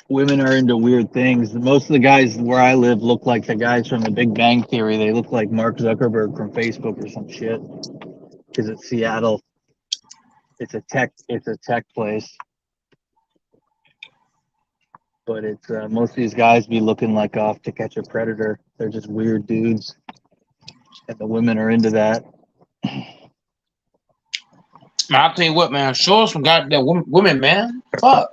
women are into weird things. Most of the guys where I live look like the guys from The Big Bang Theory. They look like Mark Zuckerberg from Facebook or some shit. Because it's Seattle. It's a tech place. But it's most of these guys be looking like Off to Catch a Predator. They're just weird dudes, and the women are into that. Man, I'll tell you what, man. Show us some goddamn women, man. Fuck.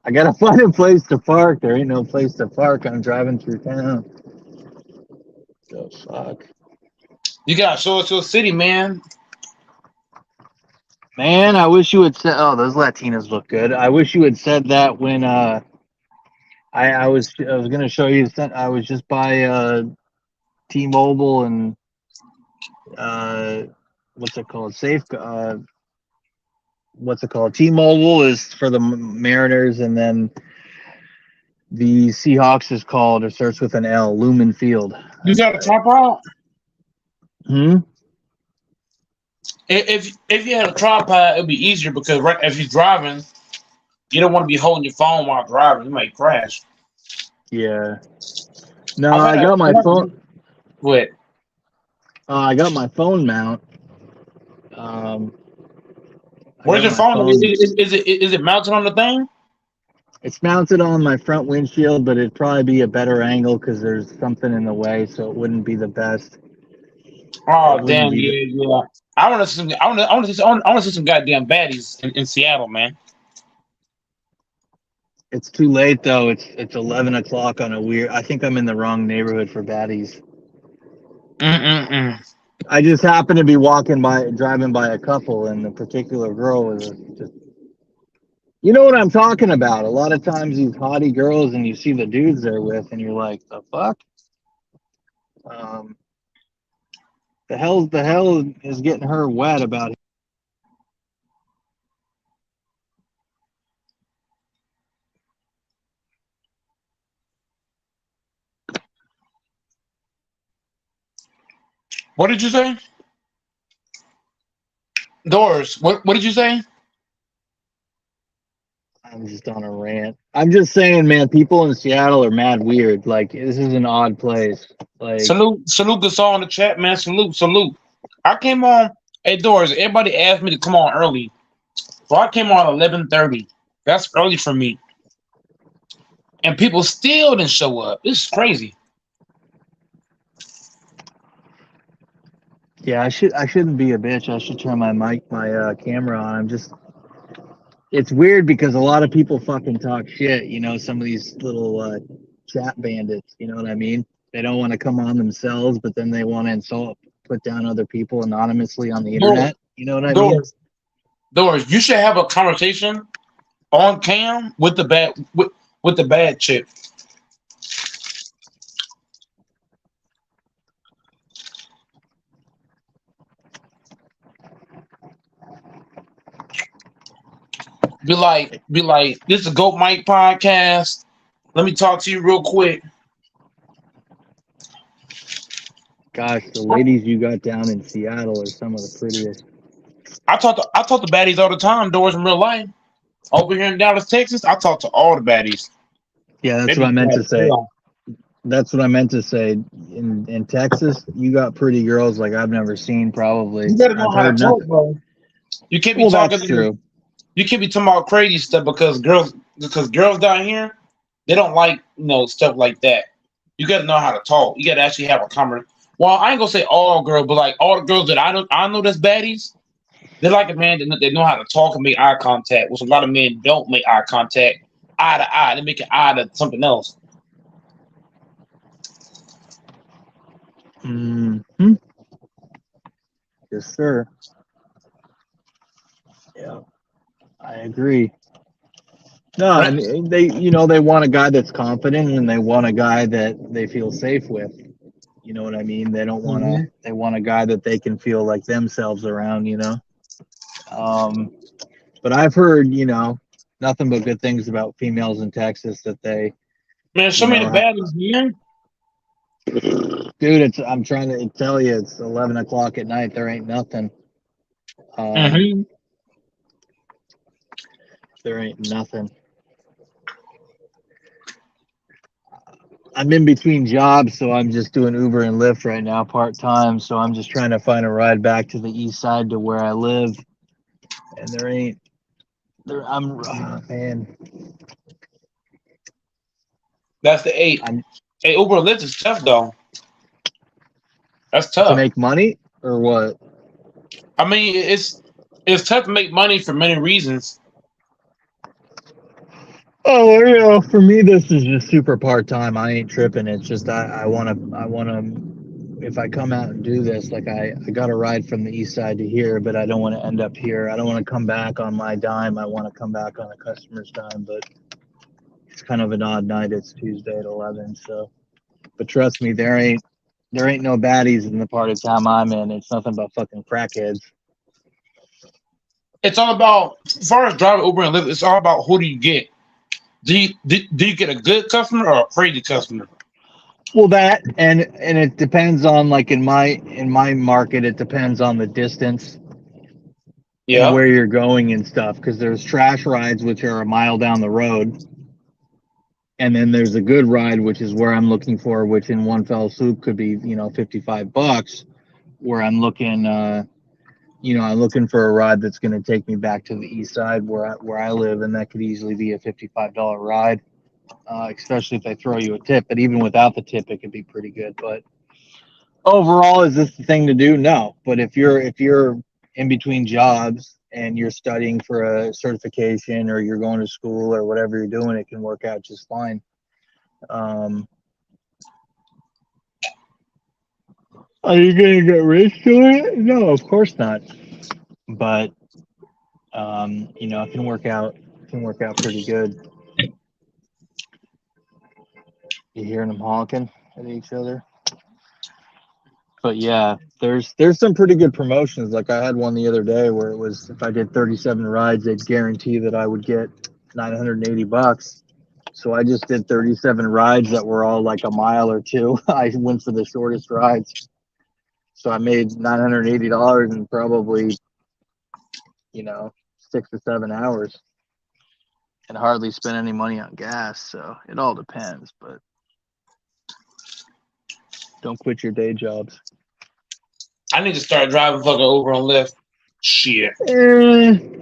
I gotta find a place to park. There ain't no place to park. I'm driving through town. So fuck. You gotta show us your city, man. Man, I wish you had said. Oh, those Latinas look good. I wish you had said that when I was gonna show you. I was just by T-Mobile and what's it called? What's it called? T-Mobile is for the Mariners, and then the Seahawks is called, or starts with an L, Lumen Field. You got a top out? If you had a tripod, it'd be easier because right if you're driving, you don't want to be holding your phone while driving. You might crash. Yeah. No, I got my phone. What? I got my phone mount. Where's your phone? Is it mounted on the thing? It's mounted on my front windshield, but it'd probably be a better angle because there's something in the way, so it wouldn't be the best. Oh damn! Yeah. I want to see some goddamn baddies in Seattle, man. It's too late though. It's 11 o'clock on a weird. I think I'm in the wrong neighborhood for baddies. I just happened to be driving by a couple, and the particular girl was just. You know what I'm talking about? A lot of times these haughty girls, and you see the dudes they're with, and you're like, the fuck? The hell is getting her wet about it? What did you say? Doris, what did you say? I'm just on a rant. I'm just saying, man, people in Seattle are mad weird. Like, this is an odd place. Like, salute Gasol in the chat, man. Salute. I came on. Hey, Doris, everybody asked me to come on early, so I came on 11:30. That's early for me, and people still didn't show up. This is crazy. Yeah, I shouldn't be a bitch. I should turn my camera on. It's weird because a lot of people fucking talk shit. You know, some of these little chat bandits. You know what I mean? They don't want to come on themselves, but then they want to put down other people anonymously on the internet. You know what I mean? Doris, you should have a conversation on cam with the bad chick. Be like, this is a Goat Mike podcast. Let me talk to you real quick. Gosh, the ladies you got down in Seattle are some of the prettiest. I talk to baddies all the time, Doris, in real life. Over here in Dallas, Texas, I talk to all the baddies. Yeah, that's what I meant to say. That's what I meant to say. In Texas, you got pretty girls like I've never seen. Probably. You better know how to talk, bro. You can't be talking. That's true. You can't be talking about crazy stuff because girls down here, they don't like stuff like that. You got to know how to talk. You got to actually have a conversation. Well, I ain't gonna say all girls, but like all the girls that I know that's baddies. They like a man that know how to talk and make eye contact, which a lot of men don't make eye contact, eye to eye. They make an eye to something else. Mm-hmm. Yes, sir. Yeah, I agree. No, I mean, they want a guy that's confident and they want a guy that they feel safe with. You know what I mean? They don't want to. They want a guy that they can feel like themselves around. You know. But I've heard nothing but good things about females in Texas that they. Man, show me the baddies, man. Dude, I'm trying to tell you, it's 11 o'clock at night. There ain't nothing. There ain't nothing. I'm in between jobs, so I'm just doing Uber and Lyft right now, part-time. So I'm just trying to find a ride back to the east side to where I live. And man. That's the 8. Hey, Uber and Lyft is tough, though. That's tough. To make money or what? I mean, it's tough to make money for many reasons. Oh, for me, this is just super part-time. I ain't tripping. It's just I want to. If I come out and do this, like I got a ride from the east side to here, but I don't want to end up here. I don't want to come back on my dime. I want to come back on a customer's dime, but it's kind of an odd night. It's Tuesday at 11, so. But trust me, there ain't no baddies in the part of town I'm in. It's nothing but fucking crackheads. It's all about, as far as driving Uber and Lyft, it's all about who do you get. Do you get a good customer or a crazy customer? Well, that and it depends on, like, in my market, it depends on the distance. Yeah. And where you're going and stuff, because there's trash rides which are a mile down the road, and then there's a good ride which is where I'm looking for, which in one fell swoop could be $55, where I'm looking I'm looking for a ride that's going to take me back to the east side where I live, and that could easily be a $55 ride, especially if they throw you a tip. But even without the tip, it could be pretty good. But overall, is this the thing to do? No. But if you're in between jobs and you're studying for a certification or you're going to school or whatever you're doing, it can work out just fine. Are you gonna get rich doing it? No, of course not. But it can work out. It can work out pretty good. You hearing them honking at each other? But yeah, there's some pretty good promotions. Like I had one the other day where it was, if I did 37 rides, they'd guarantee that I would get $980. So I just did 37 rides that were all like a mile or two. I went for the shortest rides. So I made $980 in probably, 6 to 7 hours, and hardly spent any money on gas. So it all depends, but don't quit your day jobs. I need to start driving fucking Uber and Lyft. Shit.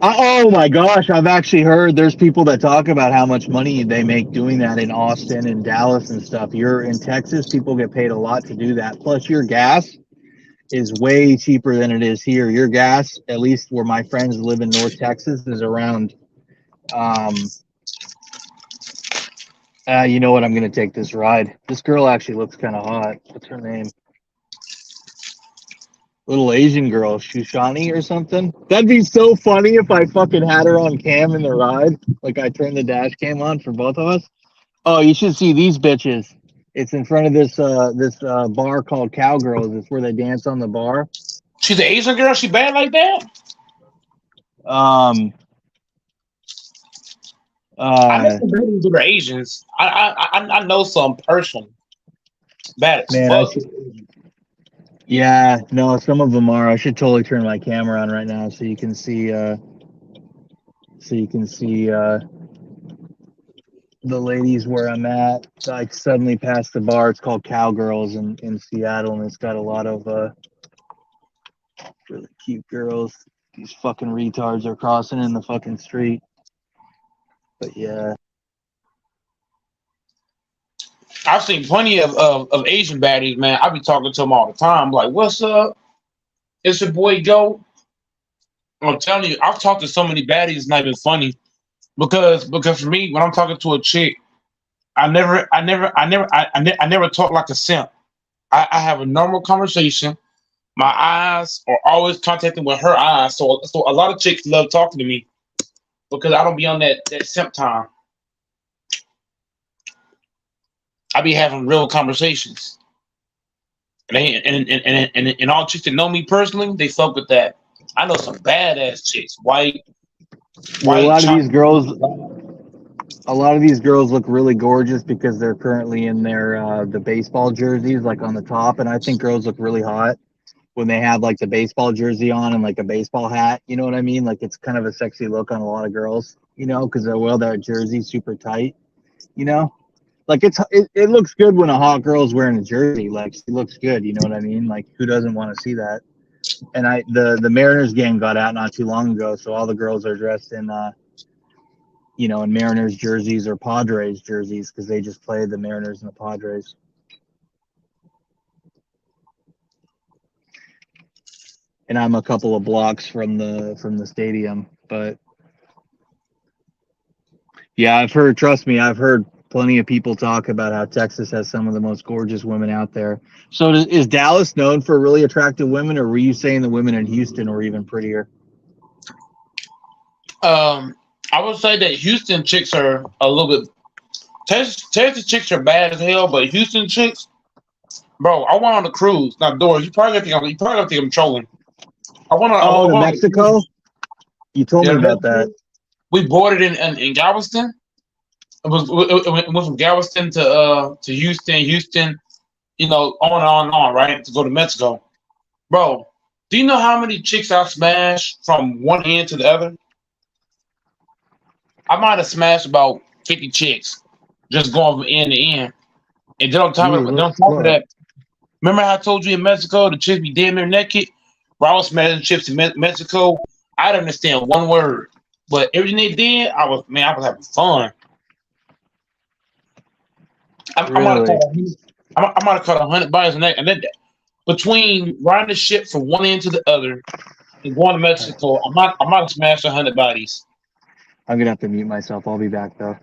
Oh my gosh, I've actually heard there's people that talk about how much money they make doing that in Austin and Dallas and stuff. You're in Texas, people get paid a lot to do that. Plus your gas is way cheaper than it is here. Your gas, at least where my friends live in North Texas, is around. You know what? I'm gonna take this ride. This girl actually looks kind of hot. What's her name? Little Asian girl, Shushani or something. That'd be so funny if I fucking had her on cam in the ride. Like I turned the dash cam on for both of us. Oh, you should see these bitches. It's in front of this bar called Cowgirls. It's where they dance on the bar. She's an Asian girl. She bad like that? I know some ladies that are Asians. I know some person. Bad as fuck. Yeah, no, some of them are. I should totally turn my camera on right now so you can see the ladies where I'm at. I suddenly passed the bar. It's called Cowgirls in Seattle, and it's got a lot of really cute girls. These fucking retards are crossing in the fucking street. But yeah. I've seen plenty of Asian baddies, man. I be talking to them all the time. Like, what's up? It's your boy Joe. I'm telling you, I've talked to so many baddies, it's not even funny. Because for me, when I'm talking to a chick, I never talk like a simp. I have a normal conversation. My eyes are always contacting with her eyes. So a lot of chicks love talking to me because I don't be on that simp time. I be having real conversations. And all chicks that know me personally, they fuck with that. I know some badass chicks. White. A lot of these girls look really gorgeous because they're currently in their the baseball jerseys, like on the top. And I think girls look really hot when they have like the baseball jersey on and like a baseball hat. You know what I mean? Like it's kind of a sexy look on a lot of girls, you know, because they're that jersey's super tight, you know. Like it looks good when a hot girl's wearing a jersey. Like she looks good, you know what I mean? Like who doesn't want to see that? And the Mariners game got out not too long ago, so all the girls are dressed in in Mariners jerseys or Padres jerseys because they just played the Mariners and the Padres. And I'm a couple of blocks from the stadium, but yeah, I've heard plenty of people talk about how Texas has some of the most gorgeous women out there. So is Dallas known for really attractive women, or were you saying the women in Houston were even prettier? I would say that Houston chicks are a little bit. Texas chicks are bad as hell, but Houston chicks, bro. I went on a cruise. Now, Doris, you probably gonna think I'm trolling. I went to Mexico. You told me about that. We boarded in Galveston. It went from Galveston to Houston, you know, on and on, right? To go to Mexico. Bro, do you know how many chicks I smashed from one end to the other? I might have smashed about 50 chicks just going from end to end. And then on top of that, remember how I told you in Mexico the chicks be damn near naked? Bro, I was smashing chicks in Mexico. I didn't understand one word. But everything they did, I was having fun. I might have caught 100 bodies, and then between riding the ship from one end to the other and going to Mexico, I might have smashed 100 bodies. I'm gonna have to mute myself. I'll be back though.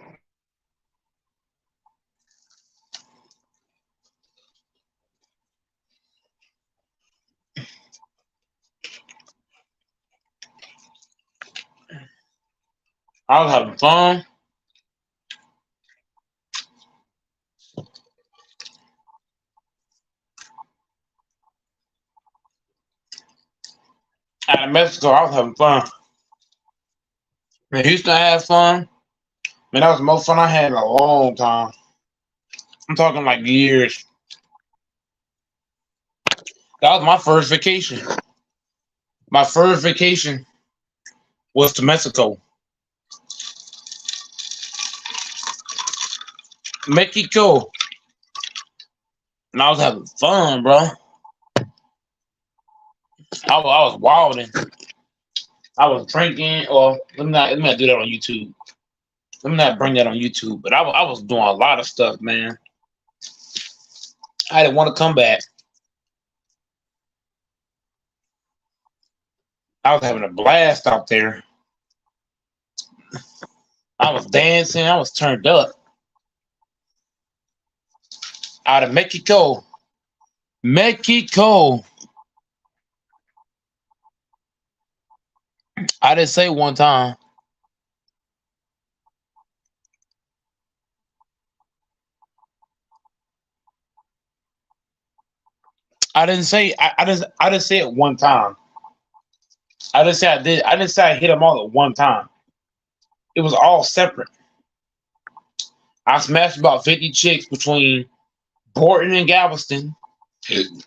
I was having fun. Out of Mexico, I was having fun. In Houston, I had fun. Man, that was the most fun I had in a long time. I'm talking like years. That was my first vacation. My first vacation was to Mexico. Mexico. And I was having fun, bro. I was wilding. I was drinking, or let me not do that on YouTube. Let me not bring that on YouTube. But I was doing a lot of stuff, man. I didn't want to come back. I was having a blast out there. I was dancing. I was turned up. Out of Mexico. Mexico. I didn't say one time. I didn't say I didn't say it one time. I didn't say I did. I didn't say I hit them all at one time. It was all separate. I smashed about 50 chicks between Portland and Galveston and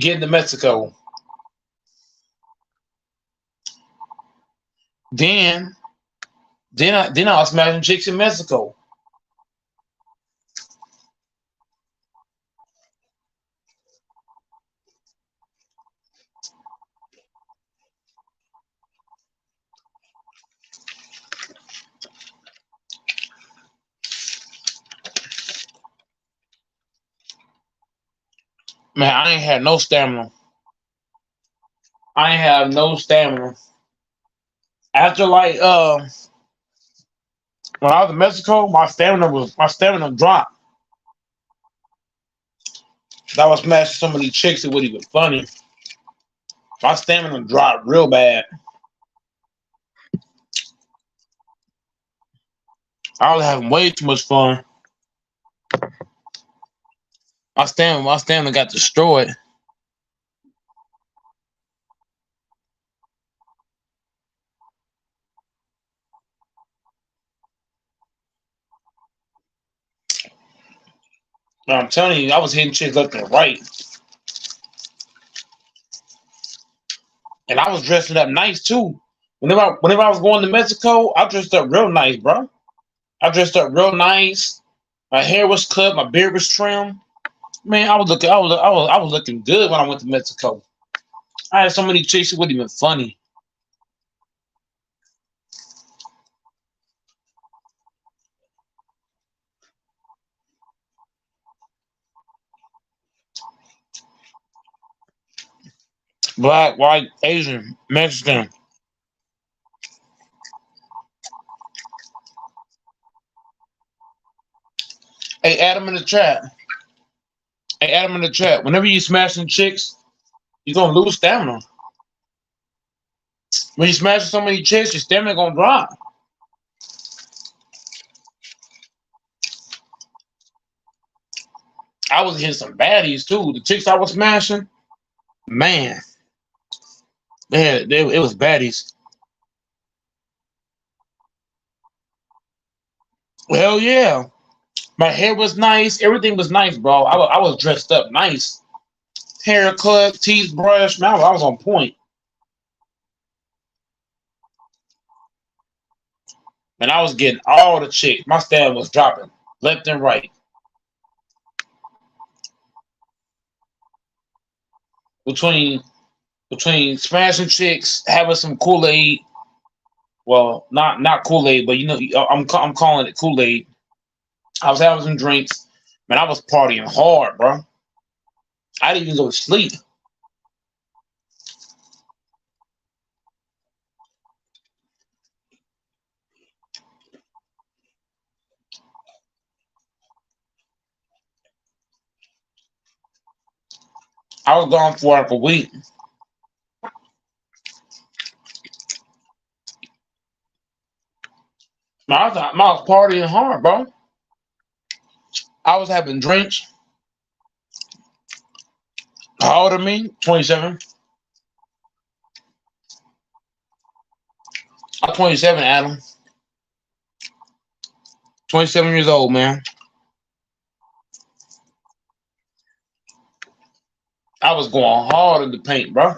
getting to Mexico. Then I was smashing chicks in Mexico. Man, I ain't had no stamina. I ain't have no stamina. After like when I was in Mexico, my stamina dropped. I was smashing so many chicks it wasn't even funny. My stamina dropped real bad. I was having way too much fun. My stamina got destroyed. But I'm telling you, I was hitting chicks left and right. And I was dressing up nice too. Whenever I was going to Mexico, I dressed up real nice, bro. I dressed up real nice. My hair was cut, my beard was trimmed. Man, I was looking good when I went to Mexico. I had so many chicks it wasn't even funny. Black, white, Asian, Mexican. Hey, Adam in the chat. Hey, Adam in the chat. Whenever you smashing chicks, you're gonna lose stamina. When you smashing so many chicks, your stamina gonna drop. I was hitting some baddies too. The chicks I was smashing, man, it was baddies. Hell yeah. My hair was nice. Everything was nice, bro. I was dressed up nice. Haircut, teeth brush. Man, I was on point. And I was getting all the chicks. My stamina was dropping left and right. Between smashing chicks, having some Kool-Aid. Well, not Kool-Aid, but you know, I'm calling it Kool-Aid. I was having some drinks. Man, I was partying hard, bro. I didn't even go to sleep. I was gone for like a week. Man, I was partying hard, bro. I was having drinks. How old are me? 27. I'm 27, Adam. 27 years old, man. I was going hard in the paint, bro.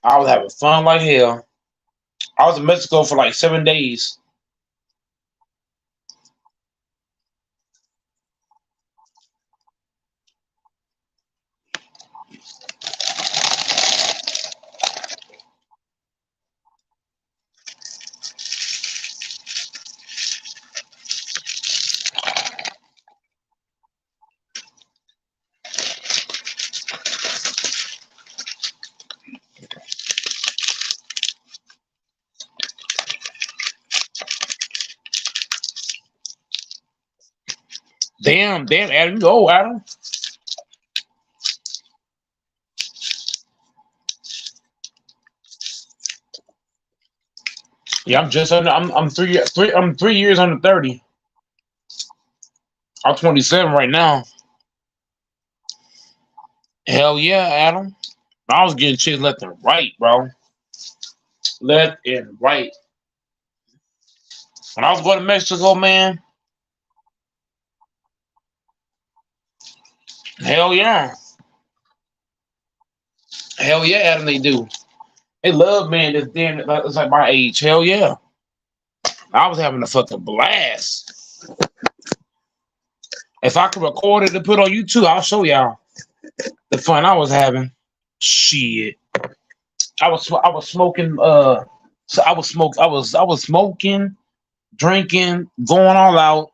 I was having fun like hell. I was in Mexico for like 7 days. Damn, Adam, you old, Adam. Yeah, I'm just under. I'm 3 years under 30. I'm 27 right now. Hell yeah, Adam. I was getting chicks left and right, bro. Left and right. When I was going to Mexico, man. Hell yeah. Hell yeah, Adam, they do. They love man that's damn it's like my age. Hell yeah. I was having a fucking blast. If I could record it and put on YouTube, I'll show y'all the fun I was having. Shit. I was smoking so I was smoking, drinking, going all out.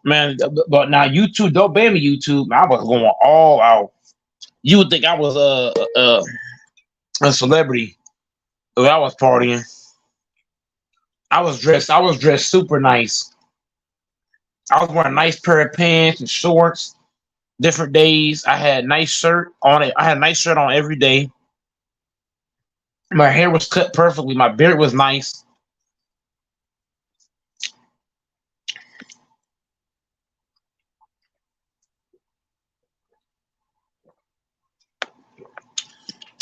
Man, but now YouTube, don't ban me YouTube. I was going all out. You would think I was a celebrity if I was partying. I was dressed super nice. I was wearing a nice pair of pants and shorts. Different days, I had a nice shirt on it. I had a nice shirt on every day. My hair was cut perfectly. My beard was nice.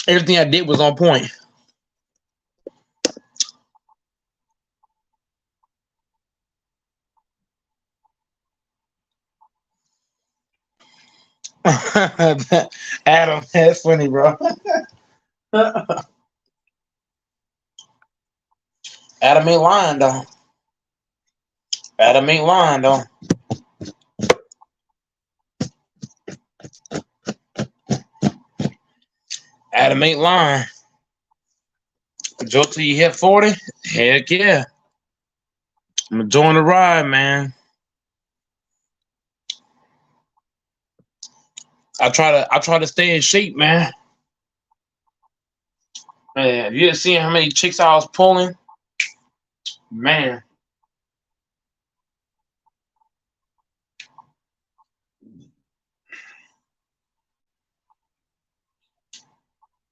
Everything I did was on point. Adam, that's funny, bro. Adam ain't lying though. Adam ain't lying though. Adam ain't lying. Joe till you hit 40? Heck yeah. I'm enjoying the ride, man. I try to stay in shape, man. Man, you seen how many chicks I was pulling? Man.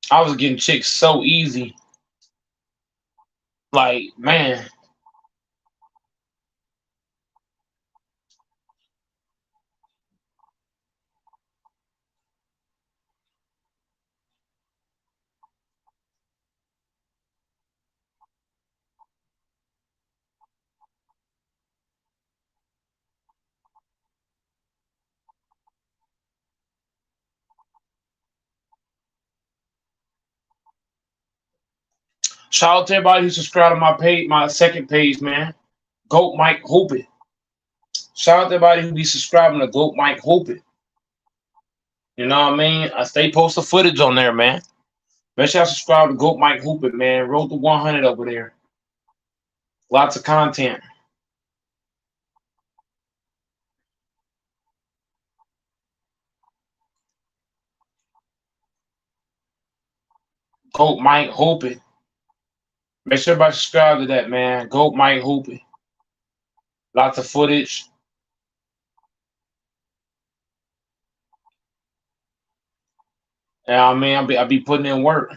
I was getting chicks so easy. Like, man. Shout out to everybody who subscribed to my page, my second page, man. Goat Mike Hoopin. Shout out to everybody who be subscribing to Goat Mike Hoopin. You know what I mean? I stay posting footage on there, man. Make sure y'all subscribe to Goat Mike Hoopin, man. Road to 100 over there. Lots of content. Goat Mike Hoopin. Make sure everybody subscribe to that, man. Goat Mike Hoopin. Lots of footage. Yeah, I mean, I be putting in work.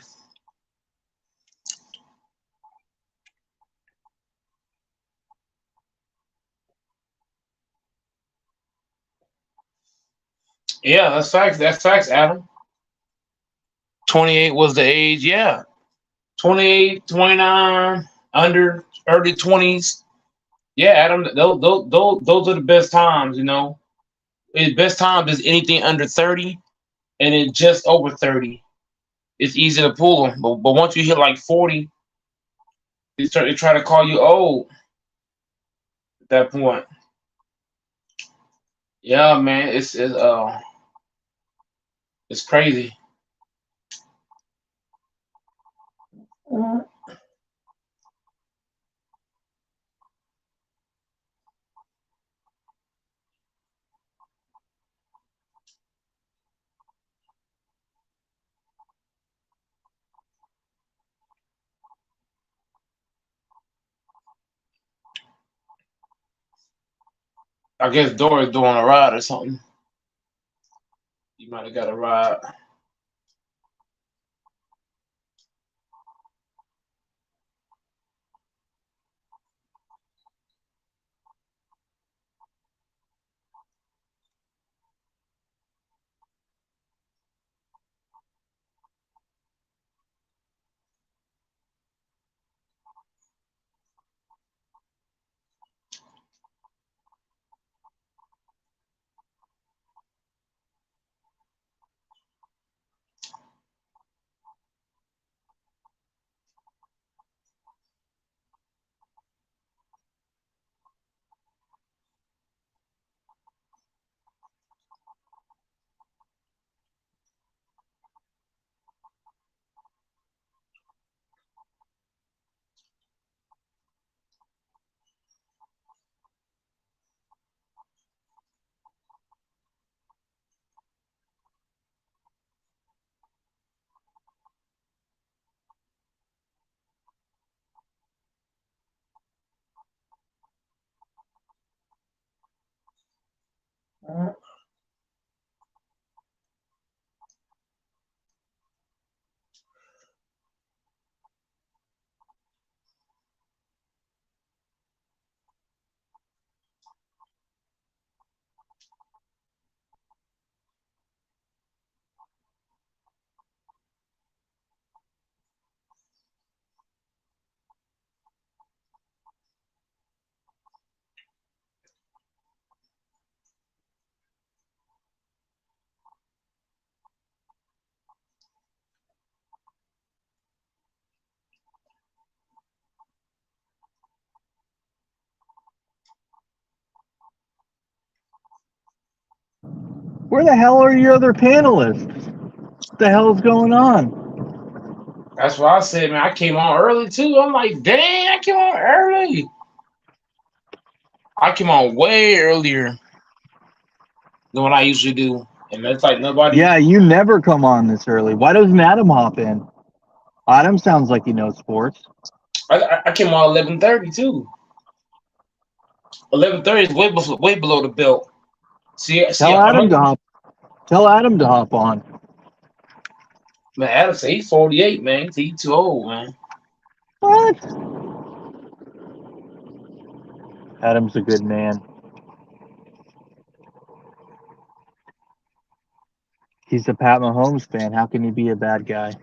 Yeah, that's facts. That's facts, Adam. 28 was the age, yeah. 28, 29, under early 20s. Yeah, Adam, those are the best times, you know. The best times is anything under 30 and then just over 30. It's easy to pull them. But once you hit like 40, they try to call you old at that point. Yeah, man, it's crazy. I guess Dora's doing a ride or something. You might have got a ride. Where the hell are your other panelists? What the hell is going on? That's what I said, man. I came on early too. I'm like, dang, I came on early. I came on way earlier than what I usually do. And that's like nobody. Yeah, you never come on this early. Why doesn't Adam hop in? Adam sounds like he knows sports. I came on 11:30 too. 11:30 is way below the belt. Tell Adam to hop on. Man, Adam said he's 48, man. He's too old, man. What? Adam's a good man. He's a Pat Mahomes fan. How can he be a bad guy?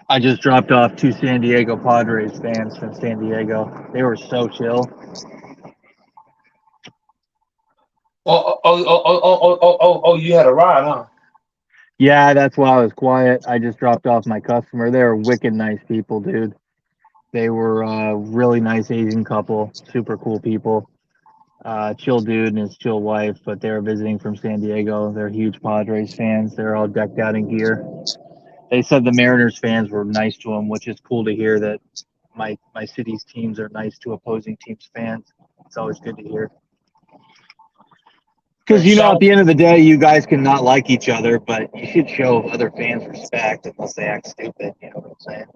I just dropped off 2 San Diego Padres fans from San Diego. They were so chill. Oh, you had a ride, huh? Yeah, that's why I was quiet. I just dropped off my customer. They were wicked nice people, dude. They were a really nice Asian couple, super cool people. Chill dude and his chill wife, but they were visiting from San Diego. They're huge Padres fans. They're all decked out in gear. They said the Mariners fans were nice to them, which is cool to hear that my city's teams are nice to opposing teams' fans. It's always good to hear. Because, you know, at the end of the day, you guys can not like each other, but you should show other fans respect unless they act stupid. You know what I'm saying?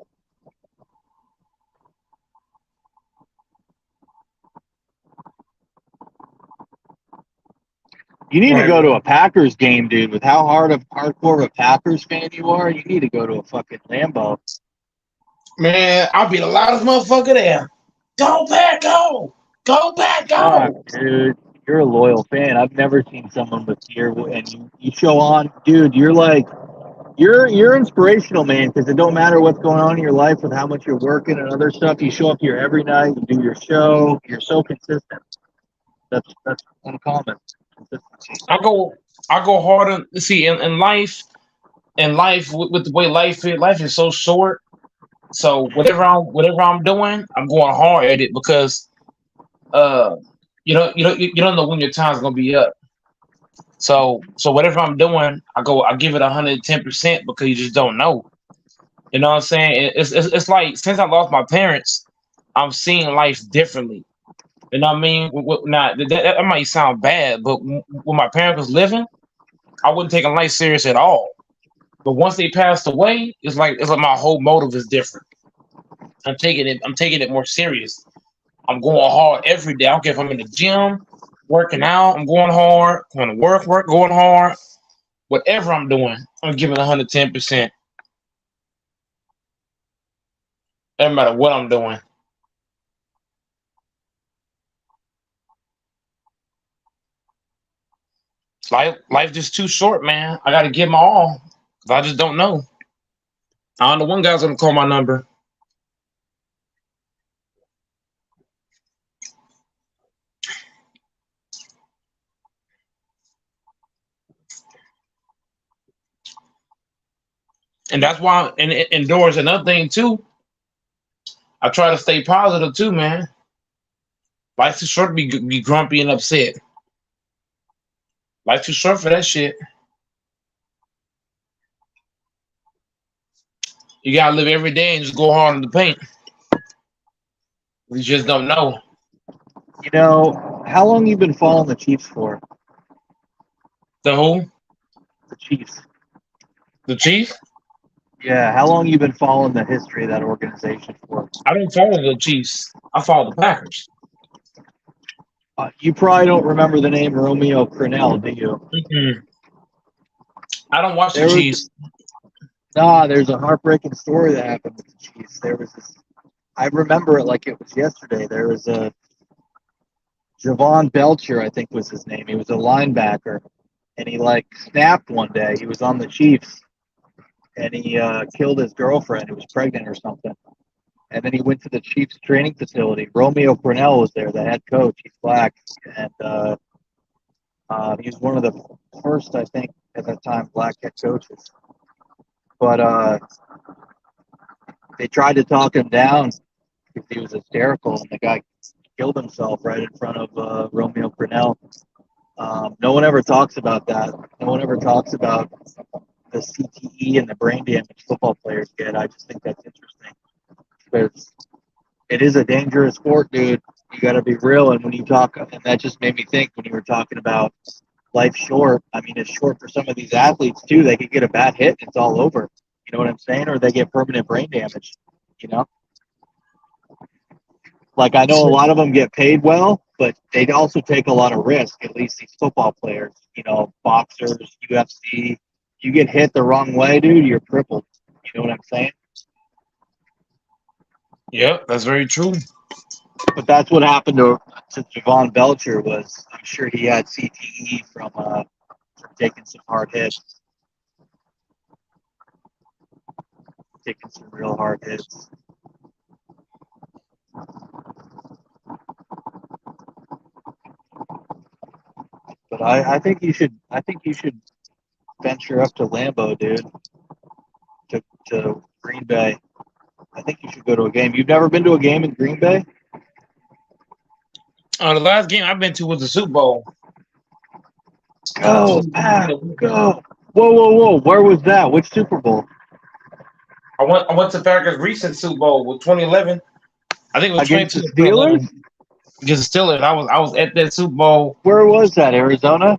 You need to go to a Packers game, dude. With how hardcore of a Packers fan you are, you need to go to a fucking Lambeau. Man, I'll be the loudest motherfucker there. Go Pack, go! Go Pack, go! Oh, dude, you're a loyal fan. I've never seen someone with gear and you show on, dude. You're like, you're inspirational, man. Because it don't matter what's going on in your life with how much you're working and other stuff. You show up here every night. You do your show. You're so consistent. That's uncommon. I go hard on in life with the way life is so short. So whatever I'm doing, I'm going hard at it because you don't know when your time's gonna be up. So whatever I'm doing, I give it 110% because you just don't know. You know what I'm saying? It's like since I lost my parents, I'm seeing life differently. You know what I mean? Now that might sound bad, but when my parents was living, I wasn't taking life serious at all. But once they passed away, it's like my whole motive is different. I'm taking it more serious. I'm going hard every day. I don't care if I'm in the gym, working out, I'm going hard, going to work, going hard. Whatever I'm doing, I'm giving 110%. No matter what I'm doing. Life just too short, man. I gotta give my all. 'Cause I just don't know. I don't know when guy's gonna call my number. And that's why, and indoors, another thing too, I try to stay positive too, man. Life's too short to be grumpy and upset. Life's too short for that shit. You gotta live every day and just go hard in the paint. You just don't know. You know, how long you been following the Chiefs for? The who? The Chiefs. The Chiefs? Yeah, how long you been following the history of that organization for? I don't follow the Chiefs. I follow the Packers. You probably don't remember the name Romeo Crennel, do you? Mm-mm. I don't watch There the was Chiefs. there's a heartbreaking story that happened with the Chiefs. There was this. I remember it like it was yesterday. There was a Javon Belcher, I think was his name. He was a linebacker, and he like snapped one day. He was on the Chiefs, and he killed his girlfriend who was pregnant or something. And then he went to the Chiefs training facility. Romeo Crennel was there, the head coach. He's black, and he was one of the first, I think, at that time, black head coaches. But they tried to talk him down because he was hysterical, and the guy killed himself right in front of Romeo Crennel. No one ever talks about that. No one ever talks about the CTE and the brain damage football players get. I just think that's interesting because it is a dangerous sport, dude. You got to be real. And when you talk, and that just made me think when you were talking about life short. I mean, it's short for some of these athletes too. They could get a bad hit, and it's all over. You know what I'm saying? Or they get permanent brain damage. You know, like I know a lot of them get paid well, but they also take a lot of risk. At least these football players, you know, boxers, UFC. You get hit the wrong way, dude, you're crippled. You know what I'm saying? Yep, that's very true. But that's what happened to Javon Belcher. Was I'm sure he had CTE from taking some hard hits, taking some real hard hits. But I think you should venture up to Lambeau, dude. To Green Bay. I think you should go to a game. You've never been to a game in Green Bay? The last game I've been to was the Super Bowl. Go, Pat, go. Whoa. Where was that? Which Super Bowl? I went to Packers' recent Super Bowl with 2011. I think it was Against the 2011. Steelers? Against the Steelers. I was at that Super Bowl. Where was that? Arizona?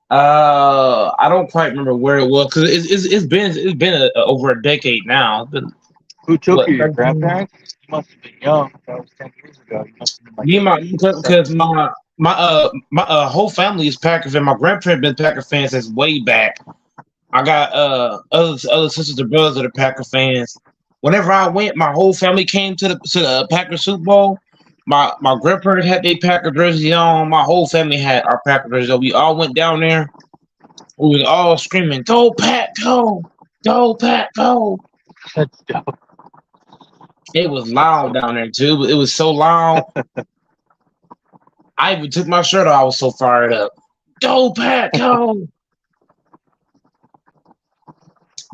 I don't quite remember where it was because it's been over a decade now. It's been, Who took what, you? Your 13? grandparents? You must have been young. That was 10 years ago. You must have been like Because my whole family is Packers and my grandparents been Packer fans since way back. I got other sisters and brothers that are Packer fans. Whenever I went, my whole family came to the Packer Super Bowl. My grandparents had their Packer jersey on. My whole family had our Packer jersey on. We all went down there. We was all screaming, "Go Pack, go! Go Pack, go!" That's dope. It was loud down there too. It was so loud. I even took my shirt off. I was so fired up. Go Pack, go!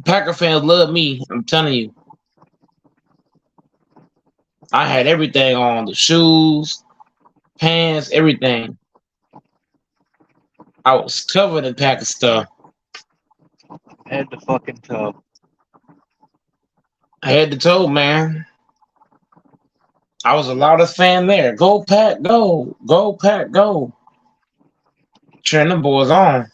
Packer fans love me. I'm telling you. I had everything on, the shoes, pants, everything. I was covered in Packer stuff. Head to fucking toe. Head to toe, man. I was the loudest fan there. Go Pack, go! Go Pack, go! Cheering them boys on.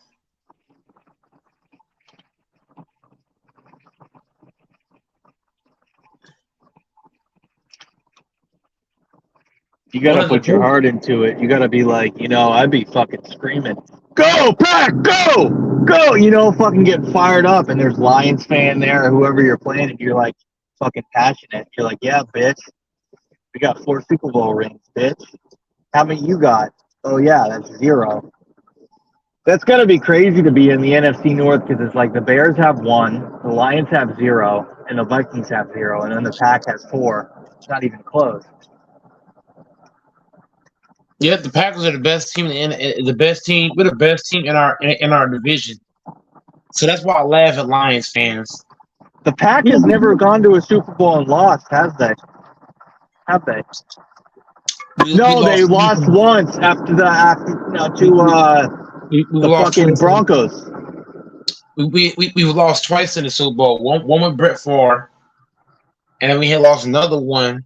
You got One to of the put your best. heart into it. You got to be like, I'd be fucking screaming, "Go, Pack, go, go!" Fucking get fired up. And there's Lions fan there or whoever you're playing, and you're like fucking passionate. You're like, "Yeah, bitch, we got 4 Super Bowl rings, bitch. How many you got?" "Oh yeah, that's 0." That's gotta be crazy to be in the NFC North because it's like the Bears have 1, the Lions have 0, and the Vikings have 0, and then the Pack has 4. It's not even close. Yeah, the Packers are the best team in the best team. We're the best team in our division. So that's why I laugh at Lions fans. The Pack has never gone to a Super Bowl and lost, has they? Have they? No, they lost once to we the lost fucking twice. Broncos. We lost twice in the Super Bowl. One with Brett Favre, and then we had lost another one.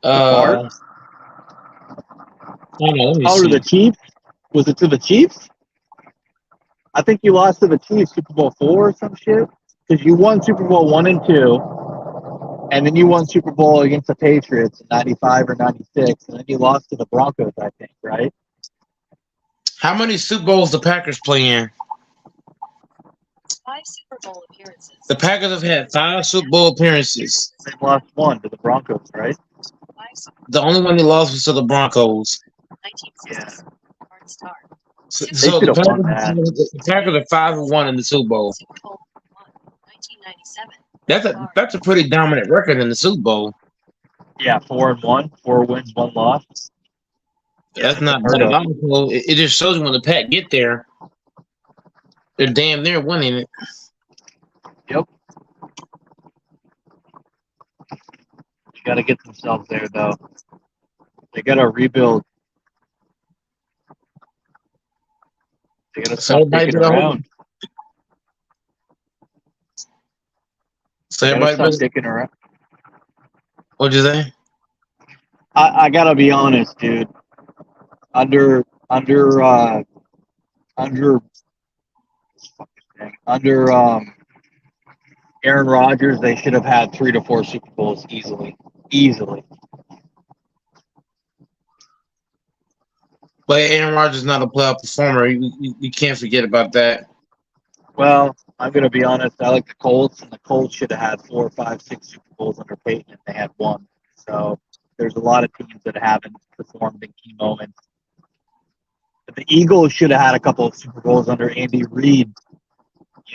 Favre? Let me How see. to the Chiefs? Was it to the Chiefs? I think you lost to the Chiefs Super Bowl 4 or some shit. Because you won Super Bowl 1 and 2, and then you won Super Bowl against the Patriots in 95 or 96, and then you lost to the Broncos, I think, right? How many Super Bowls the Packers play in? 5 Super Bowl appearances. The Packers have had 5 Super Bowl appearances. They lost 1 to the Broncos, right? The only one they lost was to the Broncos. 1960s. Hard start. So should have won that. the Packers are 5-1 in the Super Bowl. Super Bowl 1, 1997. That's a pretty dominant record in the Super Bowl. Yeah, 4-1, 4 wins, 1 loss. That's not bad at all. It just shows you when the Pack get there, they're damn near winning it. Yep. You got to get themselves there, though. They got to rebuild. They got to stop dicking around. So They gotta everybody, stop dicking around. what'd you say? I gotta be honest, dude. Under Aaron Rodgers, they should have had 3 to 4 Super Bowls easily. But Aaron Rodgers is not a playoff performer. You can't forget about that. Well, I'm gonna be honest. I like the Colts, and the Colts should have had 4, 5, 6 Super Bowls under Peyton, and they had 1. So there's a lot of teams that haven't performed in key moments. But the Eagles should have had a couple of Super Bowls under Andy Reid.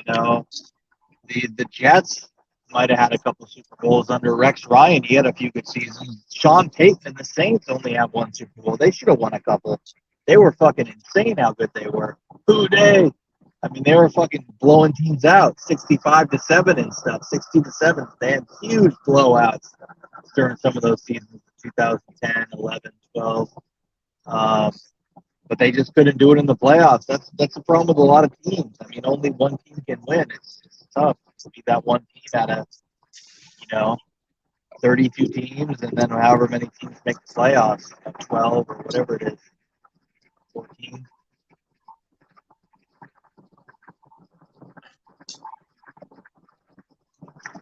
The Jets might have had a couple of Super Bowls under Rex Ryan. He had a few good seasons. Sean Payton and the Saints only have 1 Super Bowl. They should have won a couple. They were fucking insane how good they were. Who day? I mean, they were fucking blowing teams out 65-7 and stuff, 60-7. They had huge blowouts during some of those seasons, 2010, 11, 12. But they just couldn't do it in the playoffs. That's the problem with a lot of teams. I mean, only one team can win. It's tough to be that one team out of, 32 teams, and then however many teams make the playoffs, 12 or whatever it is, 14.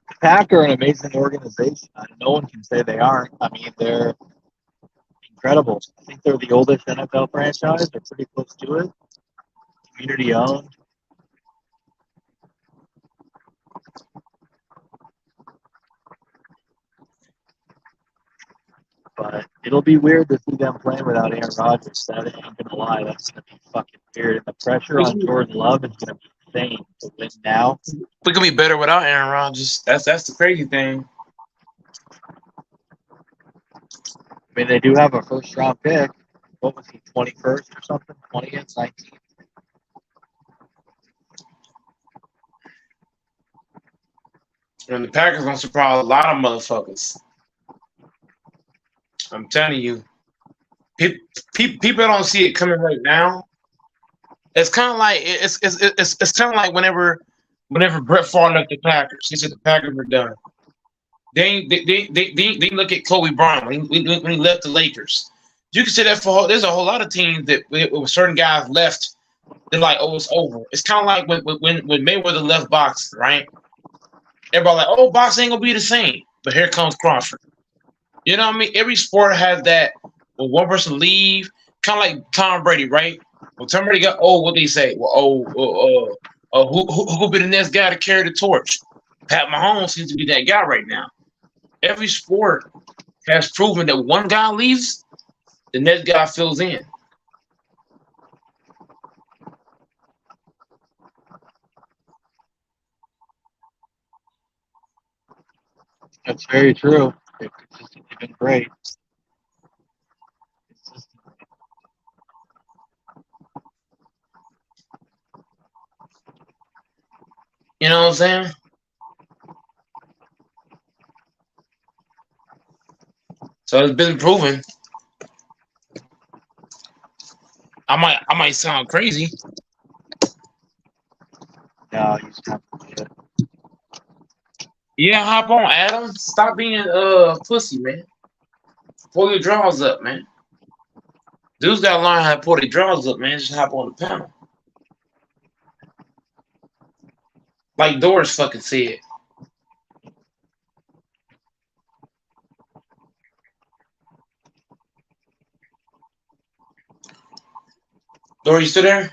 The Pack are an amazing organization. No one can say they aren't. I mean, they're incredible. I think they're the oldest NFL franchise. They're pretty close to it. Community owned. But it'll be weird to see them playing without Aaron Rodgers. That ain't gonna lie. That's gonna be fucking weird. And the pressure on Jordan Love is gonna be insane to win now. We could be better without Aaron Rodgers. That's the crazy thing. I mean, they do have a first-round pick. What was he, 21st or something? 20th, 19th? And the Packers gonna surprise a lot of motherfuckers. I'm telling you, people don't see it coming right now. It's kind of like it's kind of like whenever Brett Favre left the Packers, he said the Packers were done. They look at Kobe Bryant when he left the Lakers. You can say that there's a whole lot of teams that with certain guys left, they're like, oh, it's over. It's kind of like when Mayweather left boxing, right? Everybody like, oh, boxing ain't gonna be the same. But here comes Crawford. You know what I mean? Every sport has that when one person leave, kind of like Tom Brady, right? When Tom Brady got old, what they say? Well, who be the next guy to carry the torch? Pat Mahomes seems to be that guy right now. Every sport has proven that one guy leaves, the next guy fills in. That's very true. They've consistently been great. You know what I'm saying? So it's been proven. I might sound crazy. No, you just have to. Yeah, hop on, Adam. Stop being pussy, man. Pull your drawers up, man. Dudes gotta learn how to pull their drawers up, man. Just hop on the panel. Like Doris fucking said. Doris, you still there?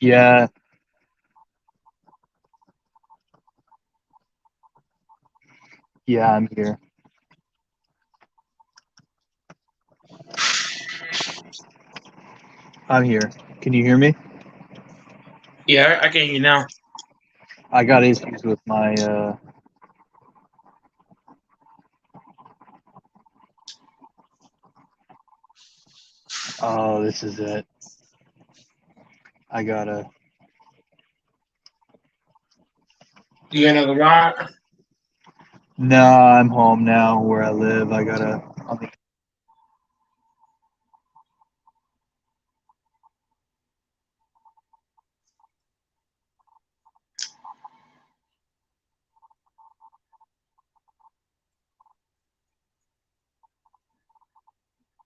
Yeah. Yeah, I'm here. I'm here. Can you hear me? Yeah, I can hear you now. I got issues with my oh, this is it. I gotta. You got another ride? No, I'm home now where I live. I gotta.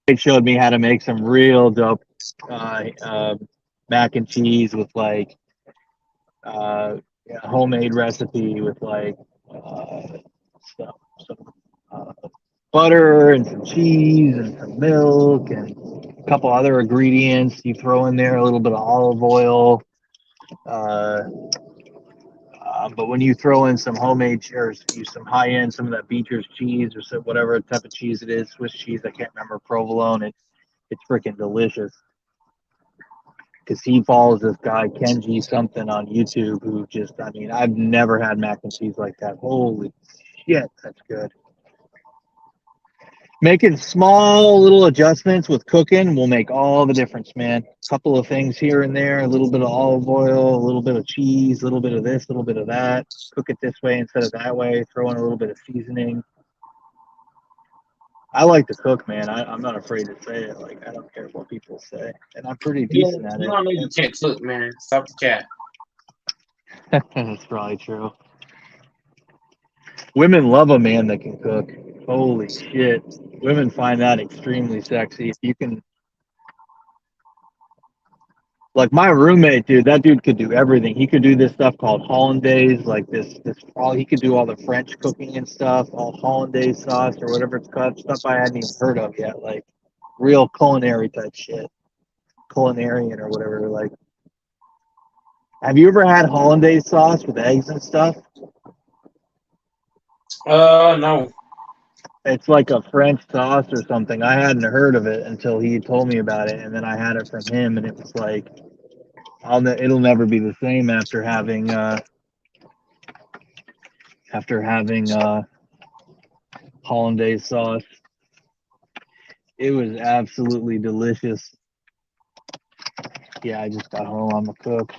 It showed me how to make some real dope mac and cheese with like homemade recipe with like some butter and some cheese and some milk and a couple other ingredients. You throw in there a little bit of olive oil. But when you throw in some homemade or use some high end, some of that Beecher's cheese or some, whatever type of cheese it is, Swiss cheese, I can't remember, provolone, it's freaking delicious. Because he follows this guy, Kenji something on YouTube, who just, I mean, I've never had mac and cheese like that. Holy shit, that's good. Making small little adjustments with cooking will make all the difference, man. A couple of things here and there, a little bit of olive oil, a little bit of cheese, a little bit of this, a little bit of that. Cook it this way instead of that way. Throw in a little bit of seasoning. I like to cook, man. I'm not afraid to say it. Like, I don't care what people say. And I'm pretty decent at it. You don't know you can't cook, man. Stop the cat. That's probably true. Women love a man that can cook. Holy shit. Women find that extremely sexy. If you can, like my roommate, dude, that dude could do everything. He could do this stuff called hollandaise, like he could do all the French cooking and stuff, all hollandaise sauce or whatever it's called, stuff I hadn't even heard of yet, like real culinary type shit. Culinarian or whatever. Like, have you ever had hollandaise sauce with eggs and stuff? No. It's like a French sauce or something. I hadn't heard of it until he told me about it, and then I had it from him, and it was like, it'll never be the same after having hollandaise sauce. It was absolutely delicious. Yeah, I just got home. I'm a cook.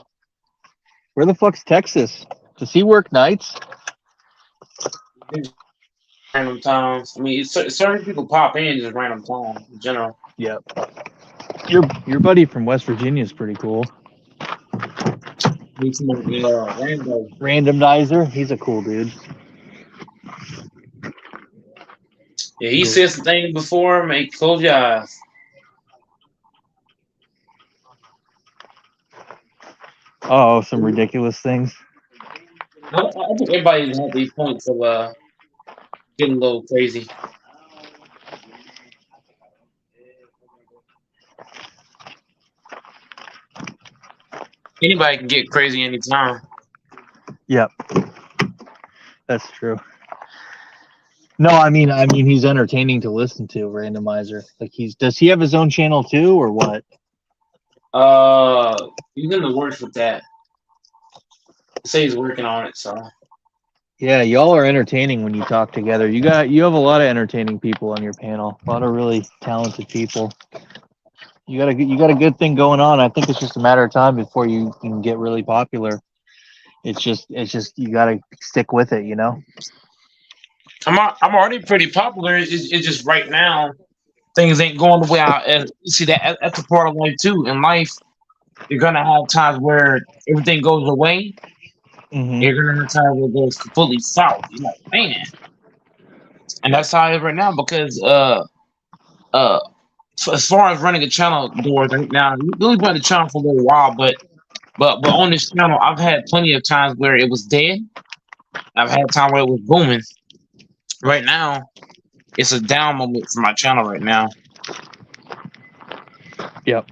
Where the fuck's Texas? Does he work nights? Random times. I mean, certain people pop in just random times in general. Yep. Your buddy from West Virginia is pretty cool. Randomizer. He's a cool dude. Yeah, he said some things before. Make close your eyes. Oh, some ridiculous things. I think everybody has these points of getting a little crazy. Anybody can get crazy anytime. Yep, that's true. No, I mean, he's entertaining to listen to. Randomizer, like does he have his own channel too, or what? He's in the works with that. Say he's working on it, so. Yeah, y'all are entertaining when you talk together. You have a lot of entertaining people on your panel. A lot of really talented people. You got a good thing going on. I think it's just a matter of time before you can get really popular. It's just you got to stick with it, you know. I'm already pretty popular. It's just right now things ain't going the way I see that. That's a part of life too. In life, you're gonna have times where everything goes away. Mm-hmm. You're gonna have times where it goes completely south. You're like, man, and that's how it is right now because so as far as running a channel doors right now, we only run the channel for a little while, but on this channel, I've had plenty of times where it was dead. I've had time where it was booming. Right now, it's a down moment for my channel right now. Yep.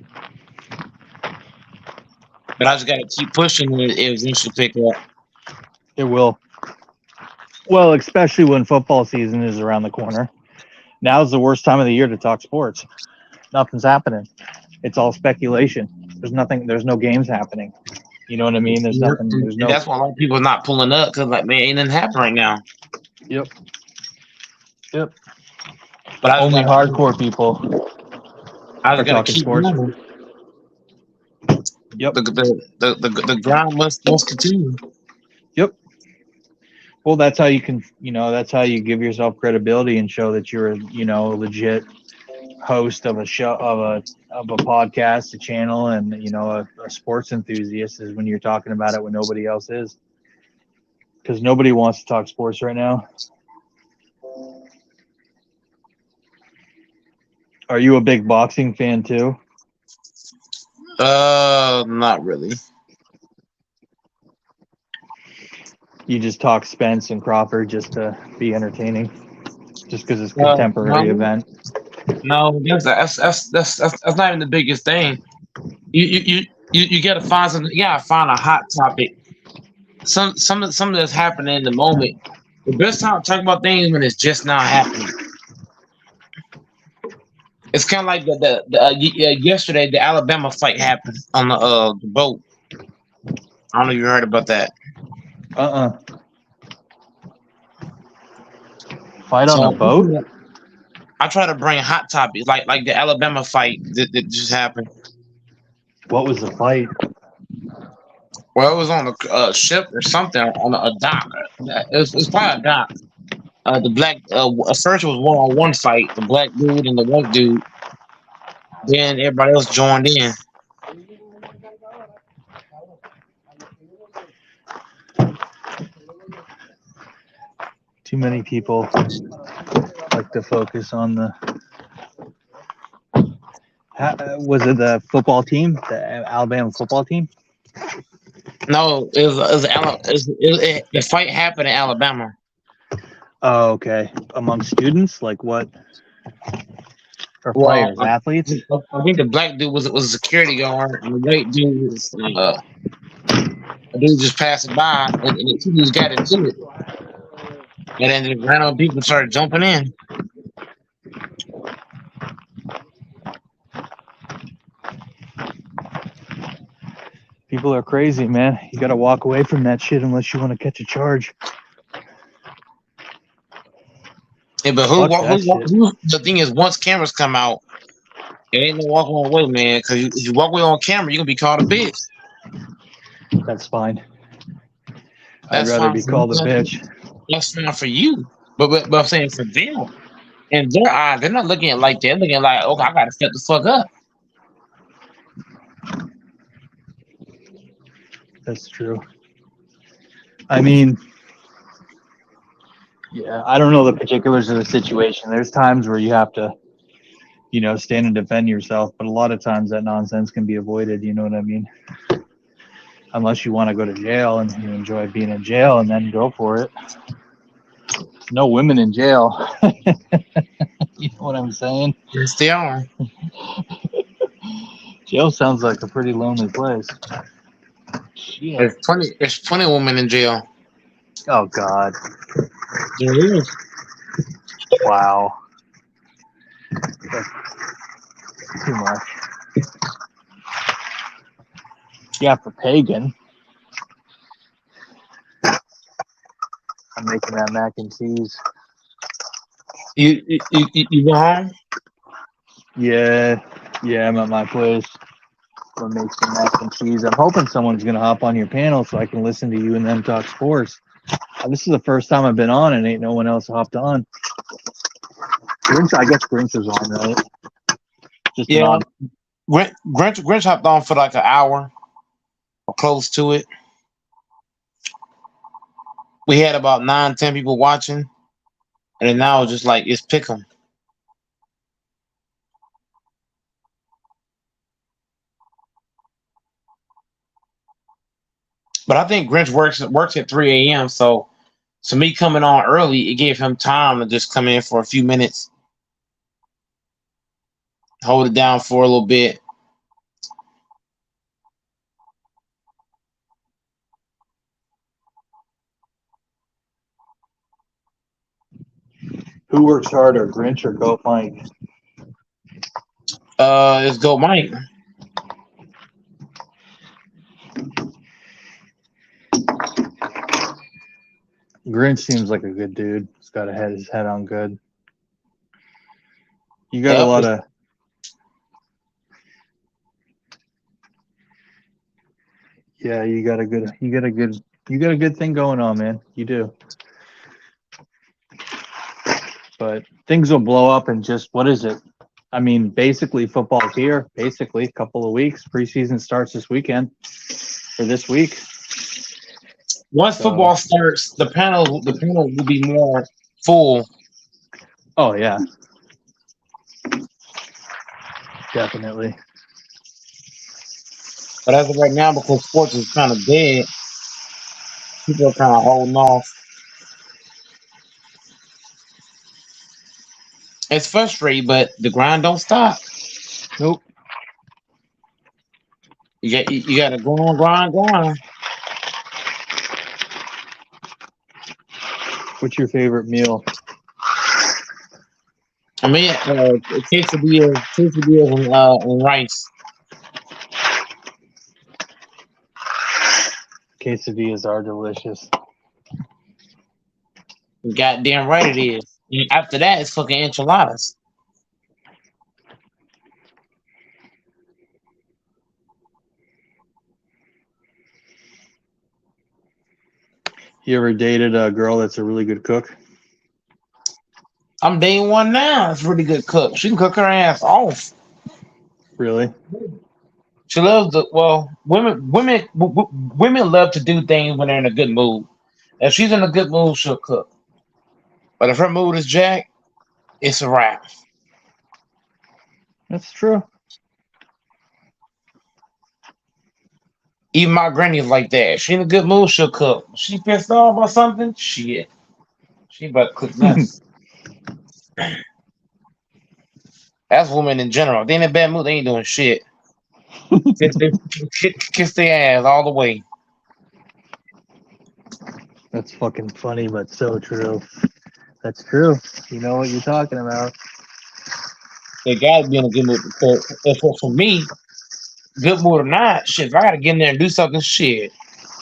But I just got to keep pushing it. It eventually pick up. It will. Well, especially when football season is around the corner. Now's the worst time of the year to talk sports. Nothing's happening. It's all speculation. There's no games happening. You know what I mean? There's nothing. There's no. And that's why a lot of people are not pulling up because like, man, ain't nothing happening right now. Yep. But only hardcore people are talking sports. Moving. Yep. The grind must continue. Yep. Well, that's how you can, that's how you give yourself credibility and show that you're, a legit host of a show, of a podcast, a channel, and a sports enthusiast is when you're talking about it when nobody else is. Because nobody wants to talk sports right now. Are you a big boxing fan too? Not really. You just talk Spence and Crawford just to be entertaining, just because it's a contemporary event. No, that's not even the biggest thing. You gotta find something. You gotta find a hot topic. Some that's happening in the moment. The best time to talk about things when it's just now happening. It's kind of like yesterday the Alabama fight happened on the boat. I don't know if you heard about that. Fight on the boat? I try to bring hot topics like the Alabama fight that just happened. What was the fight? Well, it was on a ship or something on a dock. It was probably a dock. The black first it was one-on-one fight, the black dude and the white dude. Then everybody else joined in. Too many people like to focus on the. Was it the football team, the Alabama football team? No, the fight happened in Alabama. Oh, okay. Among students, like what? Or players, athletes? I think the black dude was a security guard, and the white dude was a dude just passing by, and the two dudes got into it. And then the random people started jumping in. People are crazy, man. You got to walk away from that shit unless you want to catch a charge. Yeah, but the thing is, once cameras come out, it ain't no walking away, man. Because if you walk away on camera, you're gonna be called a bitch. That's fine. I'd rather be called a bitch. That's fine for you, but I'm saying for them, in their eyes, they're not looking at it like that. They're looking like, okay, I gotta step the fuck up. That's true. I mean, yeah, I don't know the particulars of the situation. There's times where you have to, stand and defend yourself, but a lot of times that nonsense can be avoided. You know what I mean? Unless you want to go to jail and you enjoy being in jail, and then go for it. No women in jail. You know what I'm saying? Yes, they are. Jail sounds like a pretty lonely place. Shit. There's plenty of women in jail. Oh God. There is. Wow. That's too much. Yeah, for pagan. I'm making that mac and cheese. You go home? Yeah, I'm at my place. Gonna make some mac and cheese. I'm hoping someone's gonna hop on your panel so I can listen to you and them talk sports. This is the first time I've been on and ain't no one else hopped on. Grinch, I guess Grinch was on, right? Just Yeah. on. Grinch hopped on for like an hour or close to it. We had about 9-10 people watching, and then now it's just like it's pick 'em. But I think Grinch works at 3 a.m. So me coming on early, it gave him time to just come in for a few minutes, hold it down for a little bit. Who works harder, Grinch or Goat Mike? It's Go Mike. Grinch seems like a good dude. He's got his head on good. You got a lot of. Yeah, you got a good thing going on, man. You do. But things will blow up in just, what is it? I mean, basically football's here. Basically, a couple of weeks. Preseason starts this weekend or this week. Once football starts, the panel will be more full. Oh yeah, definitely. But as of right now, because sports is kind of dead, people are kind of holding off. It's frustrating, but the grind don't stop. Nope. You got to go on, grind. What's your favorite meal? I mean, quesadillas and rice. Quesadillas are delicious. Goddamn right it is. And after that, it's fucking enchiladas. You ever dated a girl that's a really good cook? I'm dating one now. It's a really good cook. She can cook her ass off. Really? She loves women love to do things when they're in a good mood. If she's in a good mood, she'll cook. But if her mood is jacked, it's a wrap. That's true. Even my granny's like that. If she in a good mood, she'll cook. If she pissed off or something, shit. She about to cook mess. That's women in general. If they in a bad mood, they ain't doing shit. Kiss their ass all the way. That's fucking funny, but so true. That's true. You know what you're talking about. They gotta be in a good mood. For me, good mood or not, shit, if I gotta get in there and do something, shit.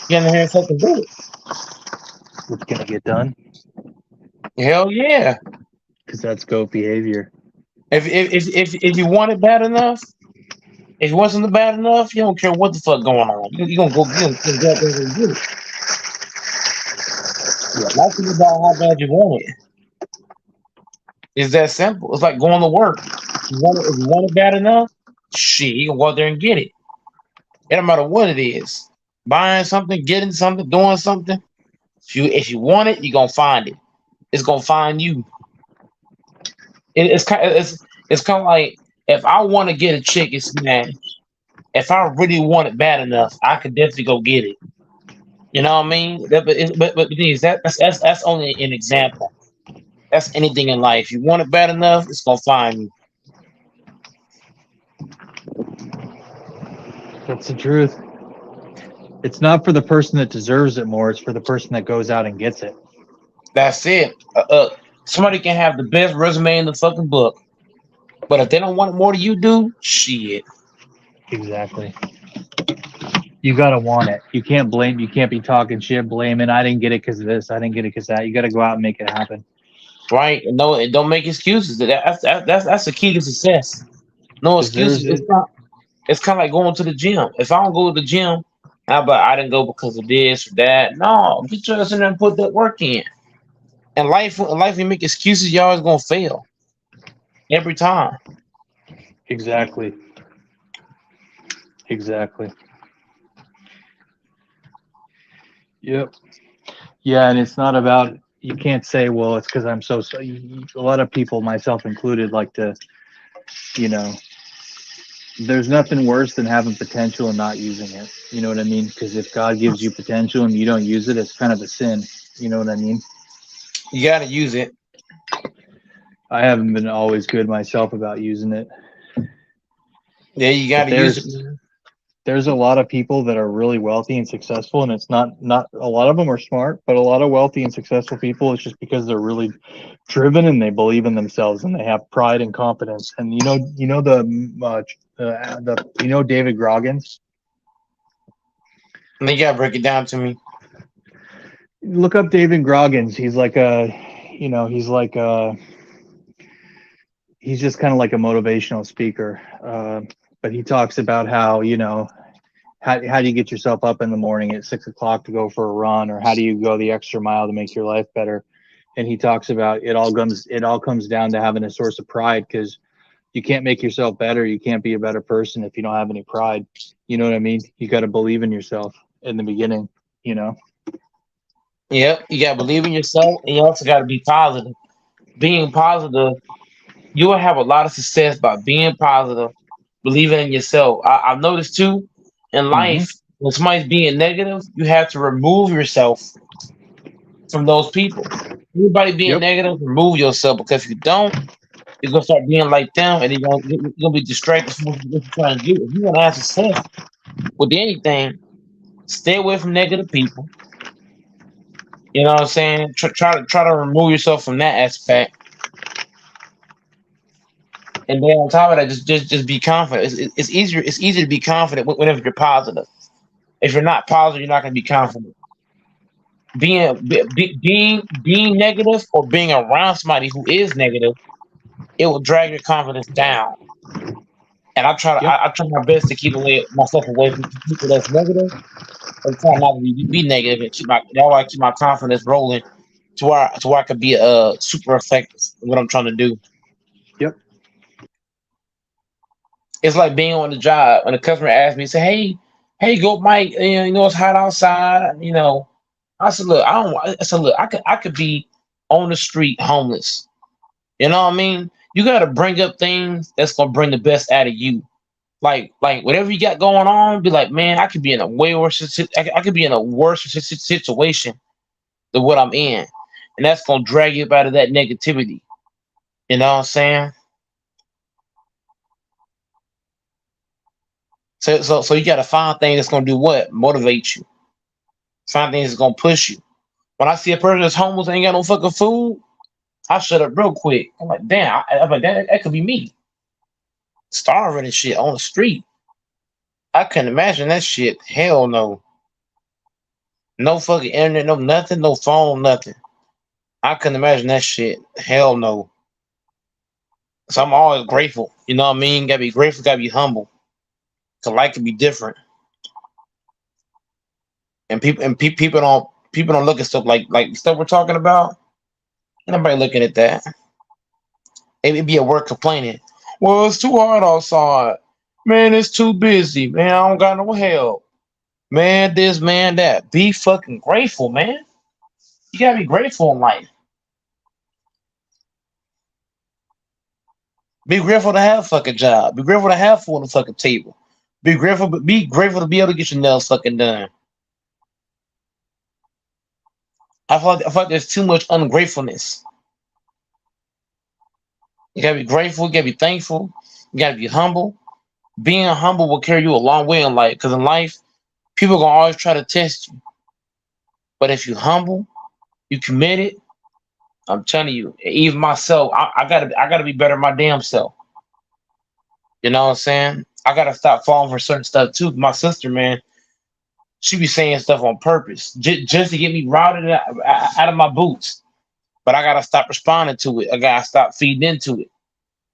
Get in there and fucking do it. It's gonna get done. Hell yeah. Because that's goat behavior. If you want it bad enough, if it wasn't bad enough, you don't care what the fuck going on. You gonna go get it. Yeah, life is about how bad you want it. It's that simple. It's like going to work. If you want it bad enough, shit, you can go out there and get it. It don't matter what it is. Buying something, getting something, doing something. If you want it, you're gonna find it. It's gonna find you. It's kind of like if I want to get a chicken smash, if I really want it bad enough, I could definitely go get it. You know what I mean? But that's only an example. That's anything in life. You want it bad enough, it's gonna find you. That's the truth. It's not for the person that deserves it more. It's for the person that goes out and gets it. That's it. Somebody can have the best resume in the fucking book, but if they don't want it more than you do, shit. Exactly. You gotta want it. You can't blame. You can't be talking shit, blaming. I didn't get it because of this. I didn't get it because that. You gotta go out and make it happen. Right? And no, and don't make excuses. That's the key to success. No excuses. It's kind of like going to the gym. If I don't go to the gym, I didn't go because of this or that. No, get your ass in there and put that work in. And life, you make excuses, you're always gonna fail every time. Exactly. Yep. Yeah, and it's not about. You can't say, well, it's because I'm so. A lot of people, myself included, like to, you know. There's nothing worse than having potential and not using it. You know what I mean? Because if God gives you potential and you don't use it, it's kind of a sin. You know what I mean? You gotta use it. I haven't been always good myself about using it. Yeah, you gotta use it. There's a lot of people that are really wealthy and successful, and it's not a lot of them are smart, but a lot of wealthy and successful people, it's just because they're really driven and they believe in themselves and they have pride and confidence. And you know David Goggins. You gotta break it down to me. Look up David Goggins. He's just kind of like a motivational speaker. But he talks about how, how do you get yourself up in the morning at 6 o'clock to go for a run, or how do you go the extra mile to make your life better? And he talks about it all comes down to having a source of pride, because you can't make yourself better. You can't be a better person if you don't have any pride. You know what I mean? You got to believe in yourself in the beginning, Yep, you gotta believe in yourself, and you also gotta be positive. Being positive, you will have a lot of success by being positive, believing in yourself. I've noticed too in life, when somebody's being negative, you have to remove yourself from those people. Everybody being negative, remove yourself, because if you don't, you're gonna start being like them, and you're gonna be distracted from what you're trying to do. If you want to have success with anything, stay away from negative people. You know what I'm saying? Try to remove yourself from that aspect, and then on top of that, just be confident. It's easier. It's easier to be confident whenever you're positive. If you're not positive, you're not going to be confident. Being negative or being around somebody who is negative, it will drag your confidence down. And I try my best to keep myself away from people that's negative, and try not to be negative, and keep my confidence rolling to where I could be super effective in what I'm trying to do. Yep. It's like being on the job when a customer asks me, say, "Hey, go, Mike. It's hot outside. I said, look, I could be on the street homeless. You know what I mean? You got to bring up things that's gonna bring the best out of you. Like whatever you got going on, be like, man, I could be in a way worse. I could be in a worse situation than what I'm in, and that's gonna drag you up out of that negativity. You know what I'm saying? So you got to find things that's gonna do what? Motivate you. Find things that's gonna push you. When I see a person that's homeless and ain't got no fucking food, I shut up real quick. I'm like, damn, I'm like, that could be me. Starving and shit on the street. I couldn't imagine that shit. Hell no. No fucking internet, no nothing, no phone, nothing. I couldn't imagine that shit. Hell no. So I'm always grateful. You know what I mean? Gotta be grateful, gotta be humble. Cause life can be different. And people don't look at stuff like stuff we're talking about. Nobody looking at that. It'd be a work complaining. Well, it's too hard outside. Man, it's too busy. Man, I don't got no help. Man, this, man, that. Be fucking grateful, man. You gotta be grateful in life. Be grateful to have a fucking job. Be grateful to have food on the fucking table. Be grateful to be able to get your nails fucking done. I feel like there's too much ungratefulness You gotta be grateful. You gotta be thankful. You gotta be humble. Being humble will carry you a long way in life. Because in life, people gonna always try to test you. But if you humble, you committed. I'm telling you, even myself, I gotta be better than my damn self. You know what I'm saying? I gotta stop falling for certain stuff too. My sister, man, she be saying stuff on purpose just to get me routed out of my boots. But I gotta stop responding to it. I gotta stop feeding into it.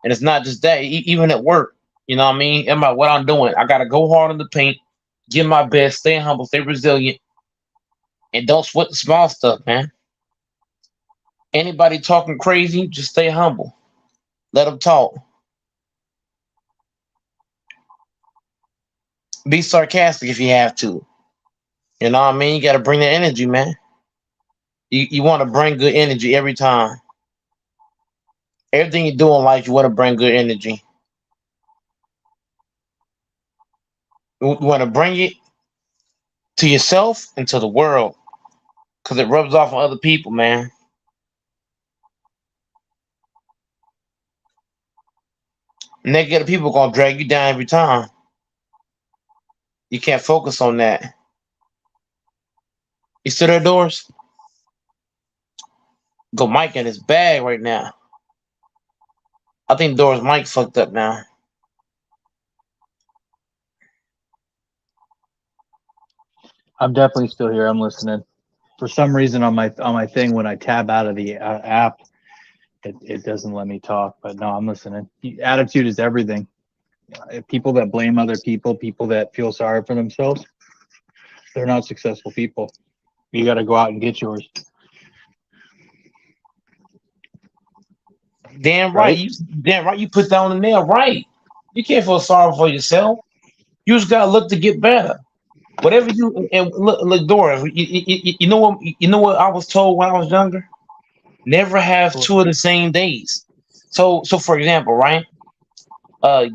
And it's not just that. Even at work, you know what I mean? What I'm doing, I gotta go hard in the paint, give my best, stay humble, stay resilient, and don't sweat the small stuff, man. Anybody talking crazy, just stay humble. Let them talk. Be sarcastic if you have to. You know what I mean? You got to bring the energy, man. You want to bring good energy every time. Everything you do in life, you want to bring good energy. You want to bring it to yourself and to the world because it rubs off on other people, man. Negative people going to drag you down every time. You can't focus on that. You still there, Doors? Go Mike in his bag right now. I think Doors Mike fucked up now. I'm definitely still here. I'm listening. For some reason on my thing, when I tab out of the app, it doesn't let me talk. But no, I'm listening. Attitude is everything. People that blame other people, people that feel sorry for themselves, they're not successful people. You got to go out and get yours. Damn right. You put that on the nail. Right. You can't feel sorry for yourself. You just gotta look to get better. Whatever you and look, Doris. You know what? You know what I was told when I was younger. Never have two of the same days. So for example, right?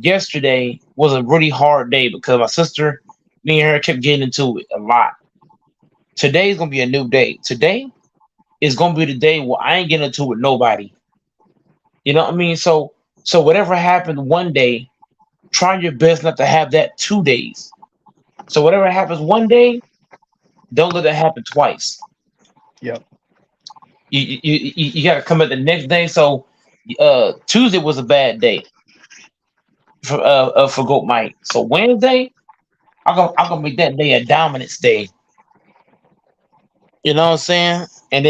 Yesterday was a really hard day because my sister, me and her kept getting into it a lot. Today's gonna be a new day. Today is gonna be the day where I ain't getting into it with nobody. You know what I mean? So whatever happened one day, try your best not to have that 2 days. So whatever happens one day, don't let it happen twice. Yep. You got to come at the next day. So Tuesday was a bad day for Goat Mike. So Wednesday, I'm gonna make that day a dominance day. You know what I'm saying? And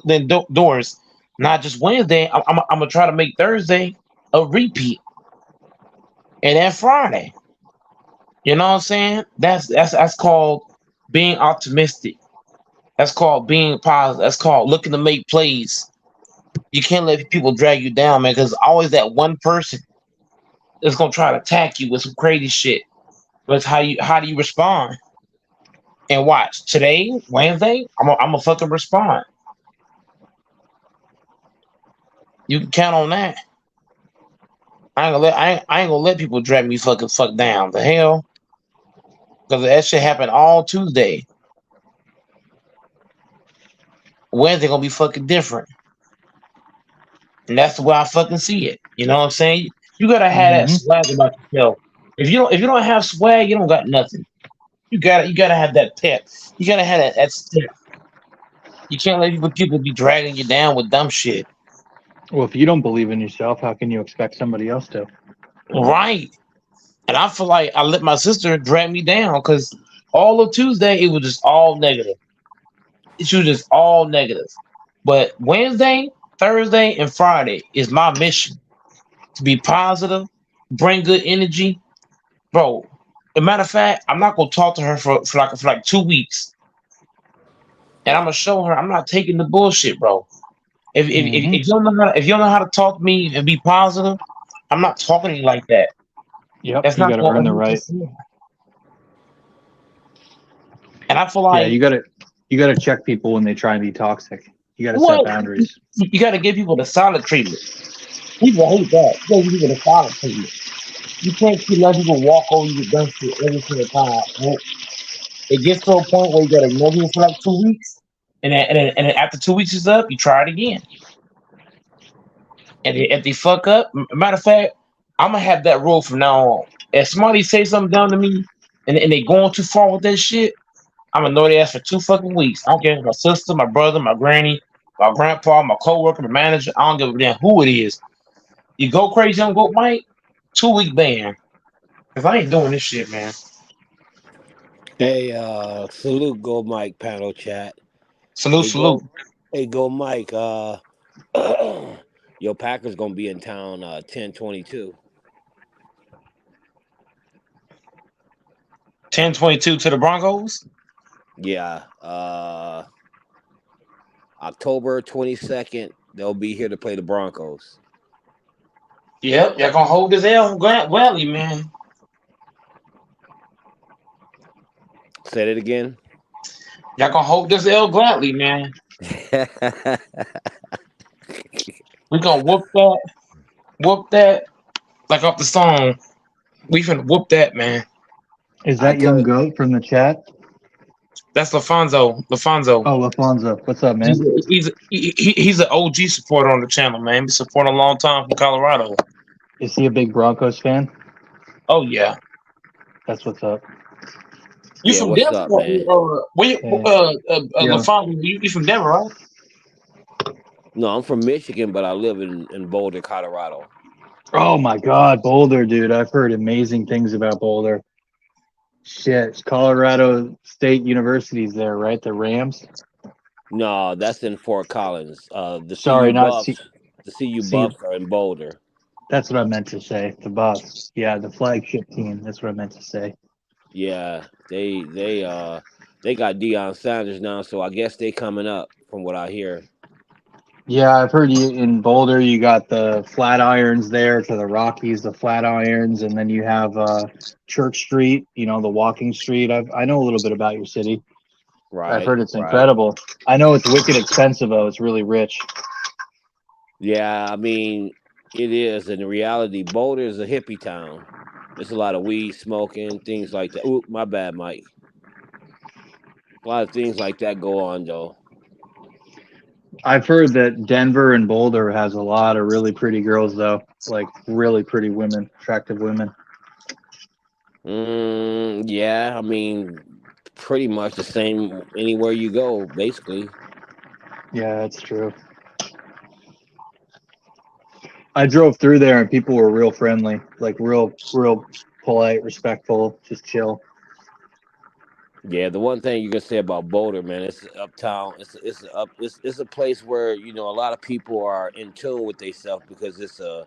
then Doors. Not just Wednesday. I'm gonna try to make Thursday a repeat, and then Friday. You know what I'm saying? That's called being optimistic. That's called being positive. That's called looking to make plays. You can't let people drag you down, man, because always that one person that's gonna try to attack you with some crazy shit. But how do you respond? And watch today, Wednesday, I'm gonna fucking respond. You can count on that. I ain't gonna let people drag me fuck down. The hell, because that shit happened all Tuesday. Wednesday gonna be fucking different, and that's the way I fucking see it. You know what I'm saying? You gotta have that swag about yourself. If you don't have swag, you don't got nothing. You gotta have that pep. You gotta have that step. You can't let people be dragging you down with dumb shit. Well, if you don't believe in yourself, how can you expect somebody else to? Right. And I feel like I let my sister drag me down because all of Tuesday it was just all negative. It was just all negative. But Wednesday, Thursday, and Friday is my mission to be positive, bring good energy, bro. As a matter of fact, I'm not gonna talk to her for like 2 weeks, and I'm gonna show her I'm not taking the bullshit, bro. If you don't know how to talk to me and be positive, I'm not talking to you like that. Yep, that's you not got to earn the right. And I feel like you got to check people when they try and be toxic. You got to set boundaries. You got to give people the solid treatment. People hate that. You got to give people the solid treatment. You can't keep letting people walk over you with dumb shit every single time. Right? It gets to a point where you got to ignore people for like 2 weeks, and then after 2 weeks is up, you try it again. And if they fuck up, matter of fact, I'm gonna have that rule from now on. If somebody say something dumb to me and they going too far with that shit, I'm gonna know their ass for 2 fucking weeks. I don't care if it's my sister, my brother, my granny, my grandpa, my coworker, my manager. I don't give a damn who it is. You go crazy on Goat Mike, 2 week ban. Cause I ain't doing this shit, man. Hey, salute Go Mike panel chat. Salute, Hey salute. Go Mike. Your Packers gonna be in town 10/22. 10-22 to the Broncos. Yeah. October 22nd, they'll be here to play the Broncos. Yep, y'all gonna hold this L Valley, man. Say it again. Y'all gonna hold this L gladly, man. We gonna whoop that, like off the song. We finna whoop that, man. Is that young goat from the chat? That's LaFonso. LaFonso. Oh, LaFonso. What's up, man? He's an OG supporter on the channel, man. Been supporting a long time from Colorado. Is he a big Broncos fan? Oh yeah. That's what's up. You Yeah, from what's Denver? up, man? LaFonso, you from Denver, right? No, I'm from Michigan, but I live in Boulder, Colorado. Oh my God, Boulder, dude! I've heard amazing things about Boulder. Shit, Colorado State University's there, right? The Rams. No, that's in Fort Collins. The Sorry, CU not Buffs. The CU C- Buffs are in Boulder. That's what I meant to say. The Buffs. Yeah, the flagship team. That's what I meant to say. Yeah, they got Deion Sanders now, so I guess they coming up from what I hear. Yeah, I've heard you in Boulder. You got the Flatirons there to the Rockies, the Flatirons, and then you have Church Street. You know, the walking street. I know a little bit about your city. Right. I've heard it's incredible. I know it's wicked expensive though. It's really rich. Yeah, I mean it is. In reality, Boulder is a hippie town. There's a lot of weed smoking, things like that. Ooh, my bad, Mike. A lot of things like that go on though. I've heard that Denver and Boulder has a lot of really pretty girls though, like really pretty women, attractive women. Yeah, I mean, pretty much the same anywhere you go, basically. Yeah, that's true. I drove through there and people were real friendly, like real polite, respectful, just chill. Yeah, the one thing you can say about Boulder, man, it's uptown. It's a place where a lot of people are in tune with themselves because it's a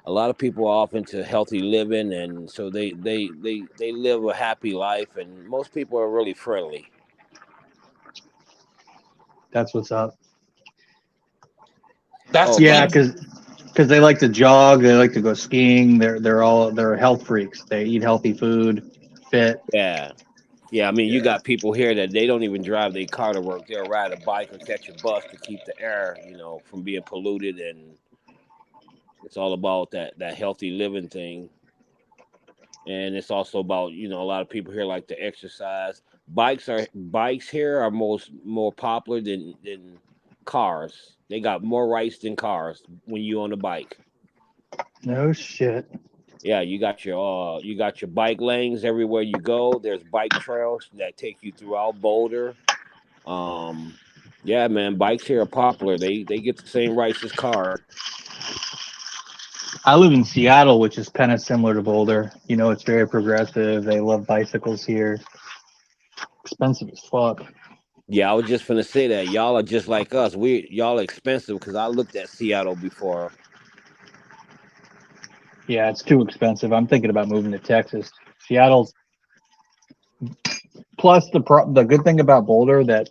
lot of people are off into healthy living, and so they live a happy life, and most people are really friendly. That's what's up. That's because they like to jog, they like to go skiing. They're health freaks. They eat healthy food, fit. Yeah. I mean, you got people here that they don't even drive their car to work. They'll ride a bike or catch a bus to keep the air, from being polluted, and it's all about that healthy living thing. And it's also about a lot of people here like to exercise. Bikes here are more popular than cars. They got more rights than cars when you on a bike. No shit. Yeah, you got your bike lanes everywhere you go. There's bike trails that take you throughout Boulder. Yeah, man, bikes here are popular. They get the same rights as cars. I live in Seattle, which is kind of similar to Boulder. It's very progressive. They love bicycles here. Expensive as fuck. Yeah, I was just gonna say that y'all are just like us. Y'all are expensive because I looked at Seattle before. Yeah, it's too expensive. I'm thinking about moving to Texas. Seattle's plus the good thing about Boulder that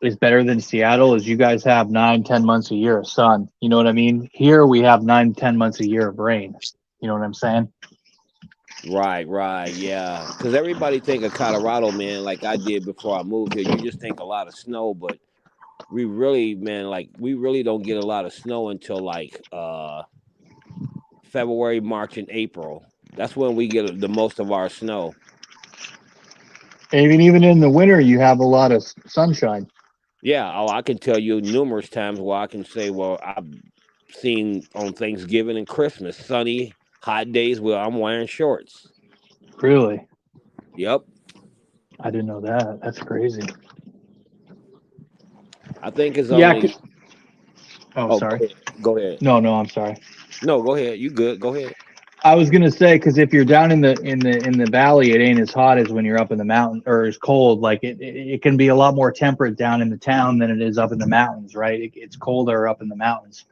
is better than Seattle is you guys have 9-10 months a year of sun. You know what I mean? Here we have 9-10 months a year of rain. You know what I'm saying? Right, yeah. Because everybody think of Colorado, man, like I did before I moved here. You just think a lot of snow, but we really don't get a lot of snow until like February, March, and April. That's when we get the most of our snow. And even in the winter, you have a lot of sunshine. Yeah, I can tell you numerous times where I can say, well, seen on Thanksgiving and Christmas, sunny, hot days where I'm wearing shorts. Really? Yep. I didn't know that. That's crazy. I think it's Yeah. only. Oh, sorry. Go ahead. Go ahead. No, I'm sorry. No, go ahead. You good? Go ahead. I was gonna say, because if you're down in the valley, it ain't as hot as when you're up in the mountain, or as cold. Like it can be a lot more temperate down in the town than it is up in the mountains, right? It's colder up in the mountains.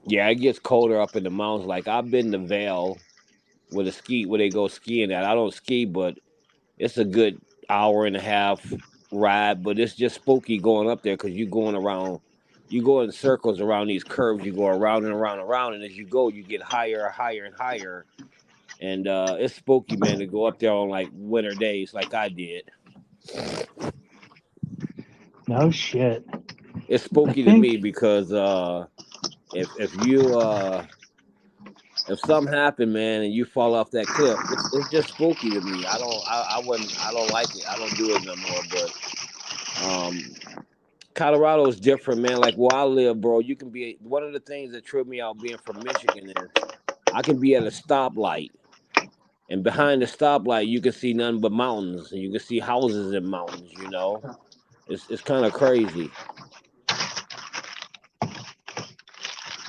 Yeah, it gets colder up in the mountains. Like I've been to Vail where they go skiing at. I don't ski, but it's a good hour and a half ride. But it's just spooky going up there because you go in circles around these curves. You go around and around and around, and as you go, you get higher, higher, and higher. And it's spooky, man, to go up there on like winter days, like I did. No shit. It's spooky to me because if something happened, man, and you fall off that cliff, it's just spooky to me. I don't like it. I don't do it no more. But Colorado is different, man. Like where I live, bro, you can be one of the things that tripped me out being from Michigan is I can be at a stoplight, and behind the stoplight you can see nothing but mountains, and you can see houses and mountains. You know, it's kind of crazy.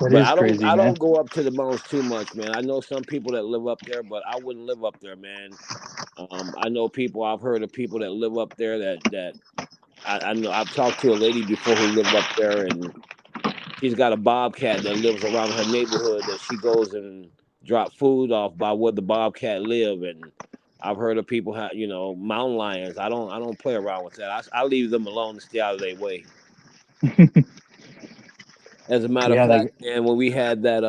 But I don't go up to the mountains too much, man. I know some people that live up there, but I wouldn't live up there, man. I know people. I've heard of people that live up there that I know. I've talked to a lady before who lived up there, and she's got a bobcat that lives around her neighborhood that she goes and drop food off by where the bobcat live. And I've heard of people mountain lions. I don't play around with that. I leave them alone and stay out of their way. As a matter of fact, man, when we had that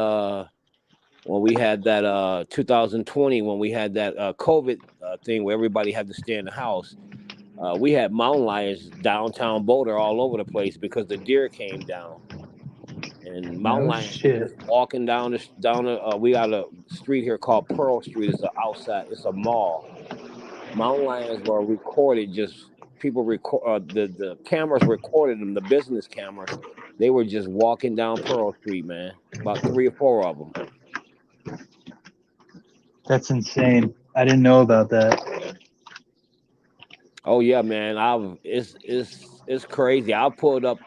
2020, when we had that COVID thing where everybody had to stay in the house, we had mountain lions downtown Boulder all over the place because the deer came down, and mountain lions were just walking down we got a street here called Pearl Street. It's a mall. Mountain lions were recorded. Just people record the cameras recorded them. The business cameras. They were just walking down Pearl Street, man. About 3 or 4 of them. That's insane. I didn't know about that. Oh yeah, man. It's crazy. I pulled up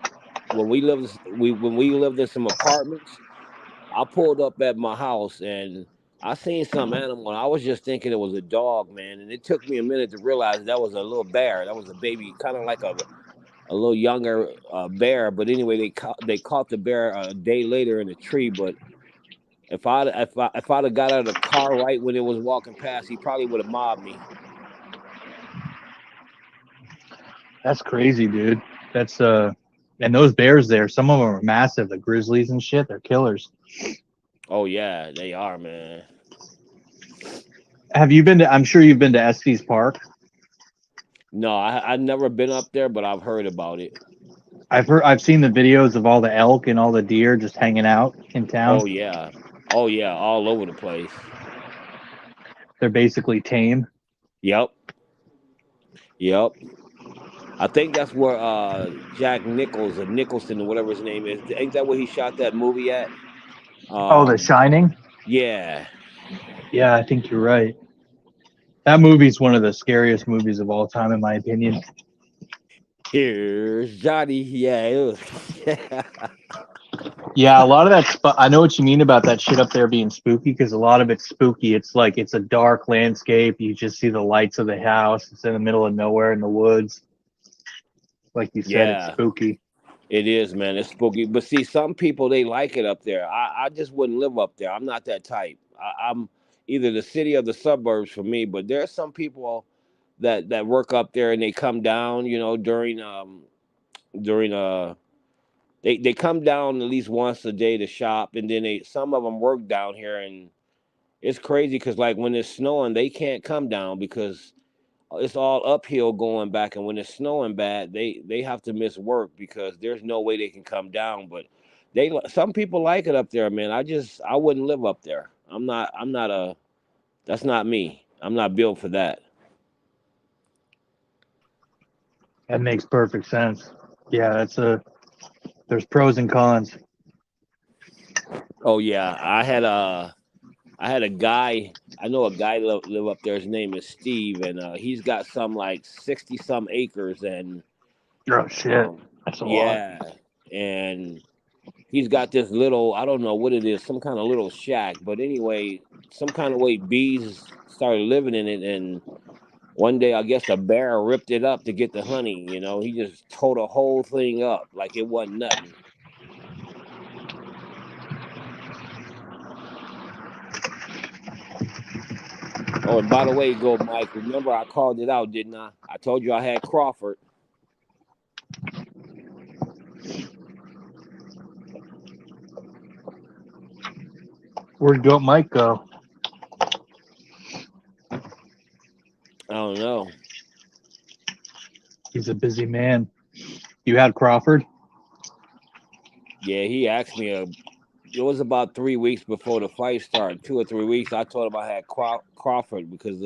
when we lived in some apartments. I pulled up at my house and I seen some animal. And I was just thinking it was a dog, man. And it took me a minute to realize that was a little bear. That was a baby, kind of like a little younger bear. But anyway, they caught the bear a day later in a tree. But if I'd have got out of the car right when it was walking past, he probably would have mobbed me. That's crazy, dude. That's and those bears there, some of them are massive. The grizzlies and shit, they're killers. Oh yeah, they are, man. Have you been to? I'm sure you've been to Estes Park. No, I've never been up there, but I've heard about it. I've seen the videos of all the elk and all the deer just hanging out in town. Oh yeah, all over the place. They're basically tame. Yep. I think that's where Jack Nichols or Nicholson or whatever his name is. Ain't that where he shot that movie at? The Shining? Yeah. Yeah, I think you're right. That movie's one of the scariest movies of all time, in my opinion. Here's Johnny. Yeah, it was. Yeah, a lot of that. I know what you mean about that shit up there being spooky, because a lot of it's spooky. It's like it's a dark landscape. You just see the lights of the house. It's in the middle of nowhere in the woods. Like you said, it's spooky. It is, man. It's spooky. But see, some people, they like it up there. I just wouldn't live up there. I'm not that type. I'm either the city or the suburbs for me. But there are some people that work up there and they come down, during they come down at least once a day to shop, and then some of them work down here, and it's crazy because like when it's snowing, they can't come down because it's all uphill going back, and when it's snowing bad, they have to miss work because there's no way they can come down. But some people like it up there, man. I wouldn't live up there. That's not me. I'm not built for that. That makes perfect sense. Yeah, there's pros and cons. Oh yeah, I had a guy. I know a guy live up there. His name is Steve, and he's got some like 60 some acres, and Oh shit, um, that's a lot. yeah, and he's got this little. I don't know what it is, some kind of little shack. But anyway, some kind of way bees started living in it, and one day I guess a bear ripped it up to get the honey. You know, he just tore the whole thing up like it wasn't nothing. Oh, and by the way, go Mike. Remember I called it out, didn't I? I told you I had Crawford. Where'd Goat Mike go? I don't know. He's a busy man. You had Crawford? Yeah, he asked me. It was about 3 weeks before the fight started, 2 or 3 weeks. I told him I had Crawford because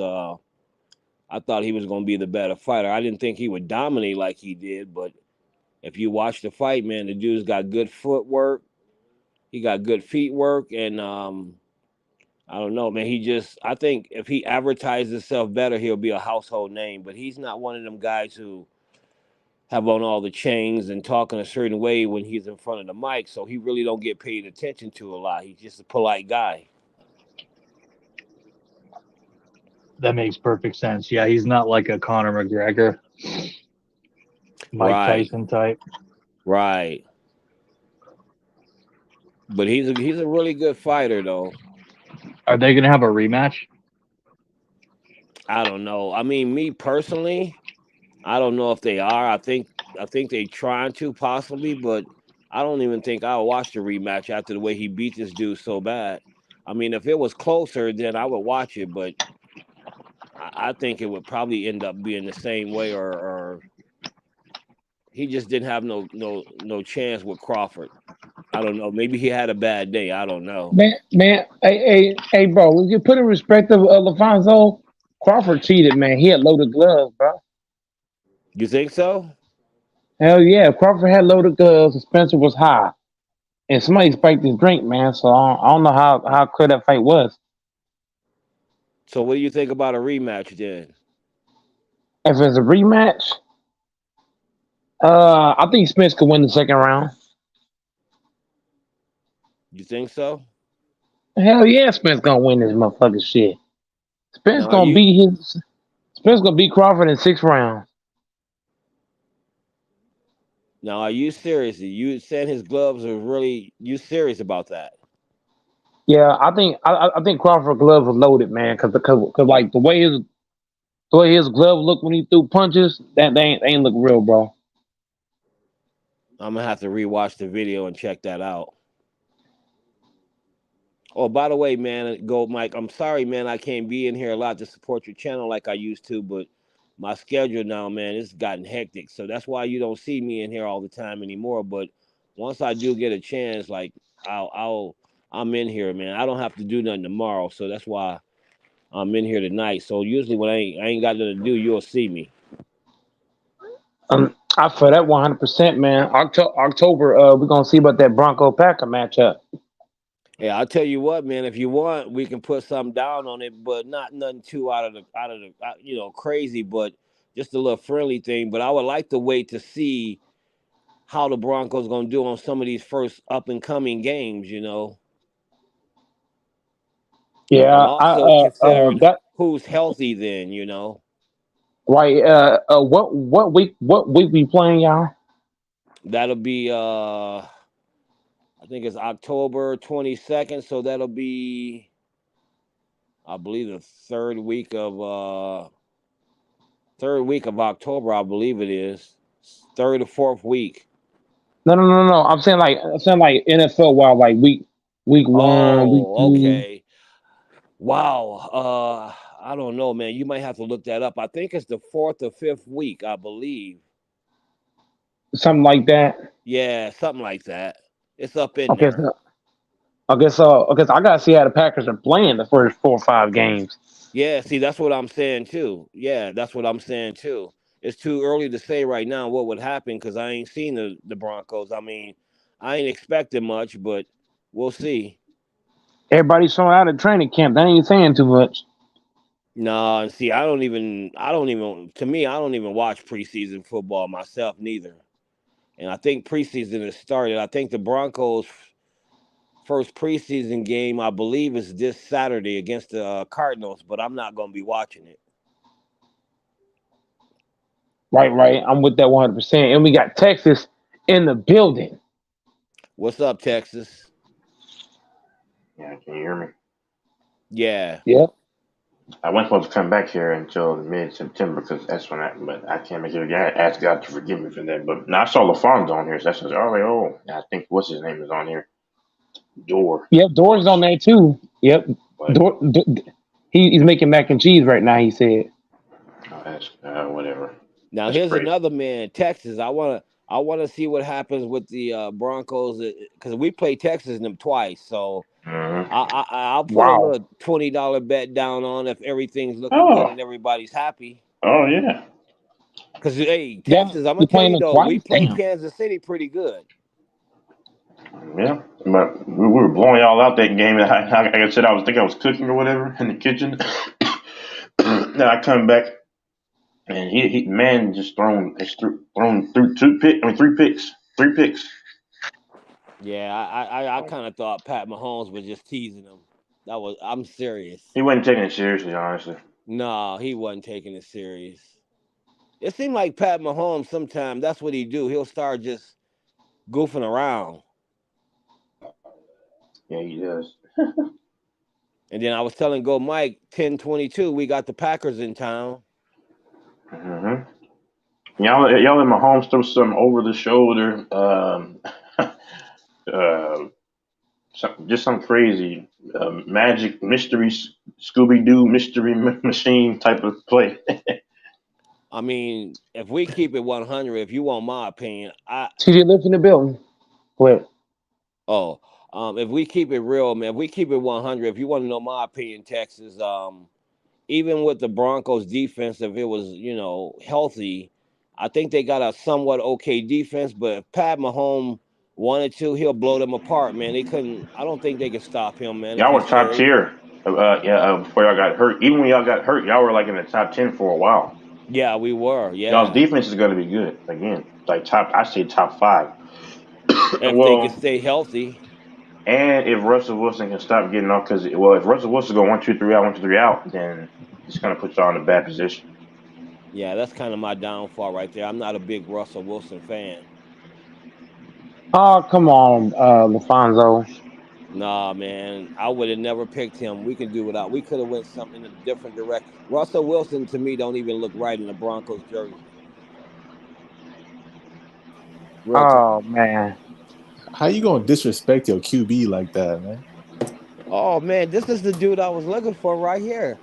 I thought he was going to be the better fighter. I didn't think he would dominate like he did, but if you watch the fight, man, the dude's got good footwork. He got good feet work, and I don't know, man. I think if he advertised himself better, he'll be a household name. But he's not one of them guys who have on all the chains and talking a certain way when he's in front of the mic. So he really don't get paid attention to a lot. He's just a polite guy. That makes perfect sense. Yeah, he's not like a Conor McGregor, Mike Right, Tyson type. right. But he's a really good fighter, though. Are they gonna have a rematch? I don't know. I mean, me personally, I don't know if they are. I think they trying to possibly, but I don't even think I'll watch the rematch after the way he beat this dude so bad. I mean, if it was closer, then I would watch it, but I think it would probably end up being the same way, or he just didn't have no chance with Crawford. I don't know. Maybe he had a bad day. I don't know. Man, hey, bro. You put in respect of LaFonso. Crawford cheated, man. He had loaded gloves, bro. You think so? Hell yeah, Crawford had loaded gloves. And Spencer was high, and somebody spiked his drink, man. So I don't know how clear that fight was. So what do you think about a rematch then? If it's a rematch, I think Spence could win the second round. You think so? Hell yeah, Spence gonna win this motherfucking shit. Spence Now are gonna you beat his. Spence gonna beat Crawford in 6 rounds. now are you serious? You said his gloves are really you serious about that? Yeah, I think Crawford glove was loaded, man, because like the way his glove looked when he threw punches, that they ain't look real, bro. I'm gonna have to rewatch the video and check that out. Oh, by the way, man, go Mike. I'm sorry, man, I can't be in here a lot to support your channel like I used to, but my schedule now, man, it's gotten hectic. So that's why you don't see me in here all the time anymore. But once I do get a chance, like I'm in here, man. I don't have to do nothing tomorrow, so that's why I'm in here tonight. So usually when I ain't got nothing to do, you'll see me. I feel that 100%, man. October, we're gonna see about that Bronco Packer matchup. Yeah, I'll tell you what, man. If you want, we can put something down on it, but not nothing too out of the crazy, but just a little friendly thing. But I would like to wait to see how the Broncos gonna do on some of these first up and coming games. And Yeah, also considering that who's healthy. Then. right. What week we playing, y'all? That'll be I think it's October 22nd, so that'll be I believe the third week of October, I believe it is. Third or fourth week. No. I'm saying like NFL wise, like week 1, week Oh, 2, okay. Wow. I don't know, man. You might have to look that up. I think it's the fourth or fifth week, I believe. something like that. Yeah, something like that. It's up in Okay, there. so so I gotta see how the Packers are playing the first 4 or 5 games. Yeah, see, that's what I'm saying too. Yeah, that's what I'm saying too. It's too early to say right now what would happen because I ain't seen the Broncos. I mean, I ain't expecting much, but We'll see. Everybody's showing out at training camp. That ain't saying too much. No, and see, I don't even. To me, I don't even watch preseason football myself neither. And I think preseason has started. I think the Broncos' first preseason game, I believe, is this Saturday against the Cardinals, but I'm not going to be watching it. Right. I'm with that 100%. And we got Texas in the building. What's up, Texas? Yeah, can you hear me? Yeah. Yep. I wasn't supposed to come back here until mid-September because that's when but I can't make it again. I asked God to forgive me for that. But now I saw LaFon's on here, so that's just, I think what's his name is on here. Door. Yep, Door's on there too. Yep. But, He's making mac and cheese right now, he said. that's whatever. Now That's here's crazy. another man, Texas. I wanna see what happens with the Broncos because we played Texas in them twice. So I'll put a little $20 bet down on if everything's looking good and everybody's happy. Oh yeah. Because hey, Texas, I'm gonna tell you though, we played Kansas City pretty good. Yeah, but we were blowing y'all out that game. Like I said, I was cooking or whatever in the kitchen. Then I come back and he man just thrown through three picks. Yeah, I kind of thought Pat Mahomes was just teasing him. I'm serious. He wasn't taking it seriously, honestly. No, he wasn't taking it serious. It seemed like Pat Mahomes sometimes that's what he do. He'll start just goofing around. Yeah, he does. And then I was telling Go Mike 10:22, we got the Packers in town. Mm-hmm. Y'all in Mahomes throw some over the shoulder, just some crazy magic mystery Scooby Doo mystery machine type of play. I mean, if we keep it 100, if you want my opinion, TJ lives in the building. What? Oh, if we keep it real, man, if we keep it 100, if you want to know my opinion, Texas, even with the Broncos defense, if it was, healthy, I think they got a somewhat okay defense, but if Pat Mahomes wanted to, he'll blow them apart, man. I don't think they can stop him, man. Y'all were top tier. Before y'all got hurt. Even when y'all got hurt, y'all were like in the top 10 for a while. Yeah, we were. Yeah. Y'all's defense is going to be good again. Like I say top 5. If they can stay healthy. And if Russell Wilson can stop getting off, if Russell Wilson go 1, 2, 3 out, 1, 2, 3 out, then it's going to put y'all in a bad position. Yeah, that's kind of my downfall right there. I'm not a big Russell Wilson fan. Oh, come on, LaFonso. Nah, man, I would have never picked him. We can do without. We could have went something in a different direction. Russell Wilson, to me, don't even look right in the Broncos jersey. Man. How you gonna disrespect your QB like that, man? Oh man, this is the dude I was looking for right here.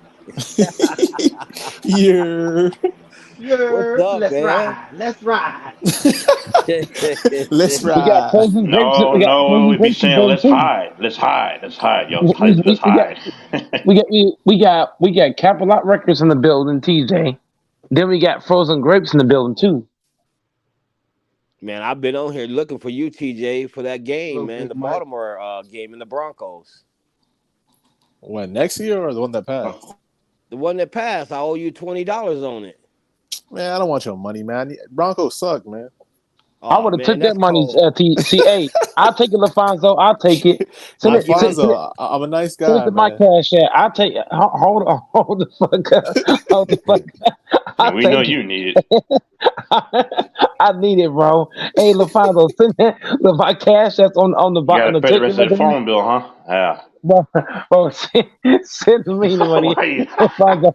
Yeah. What's up, Let's man? ride. Let's ride. Let's ride. We got frozen grapes. No, we'd be saying let's hide, yo. Let's hide. We got Capital Records in the building, TJ. Then we got frozen grapes in the building too. Man, I've been on here looking for you, TJ, for that game, man. The Baltimore game in the Broncos. What, next year or the one that passed? The one that passed. I owe you $20 on it. Man, I don't want your money, man. Broncos suck, man. Oh, I would have took that money. TCA. I'll take it, LaFonso. I'll take it. LaFonso, I'm a nice guy. Send it to my cash app. I'll take it. Hold the fuck up. Hold the fuck up. We know you need it. I need it, bro. Hey, LaFonso, send that. My cash app's on the bottom. You got to pay the rest of the phone bill, huh? Yeah. Bro, send me the money. LaFonso,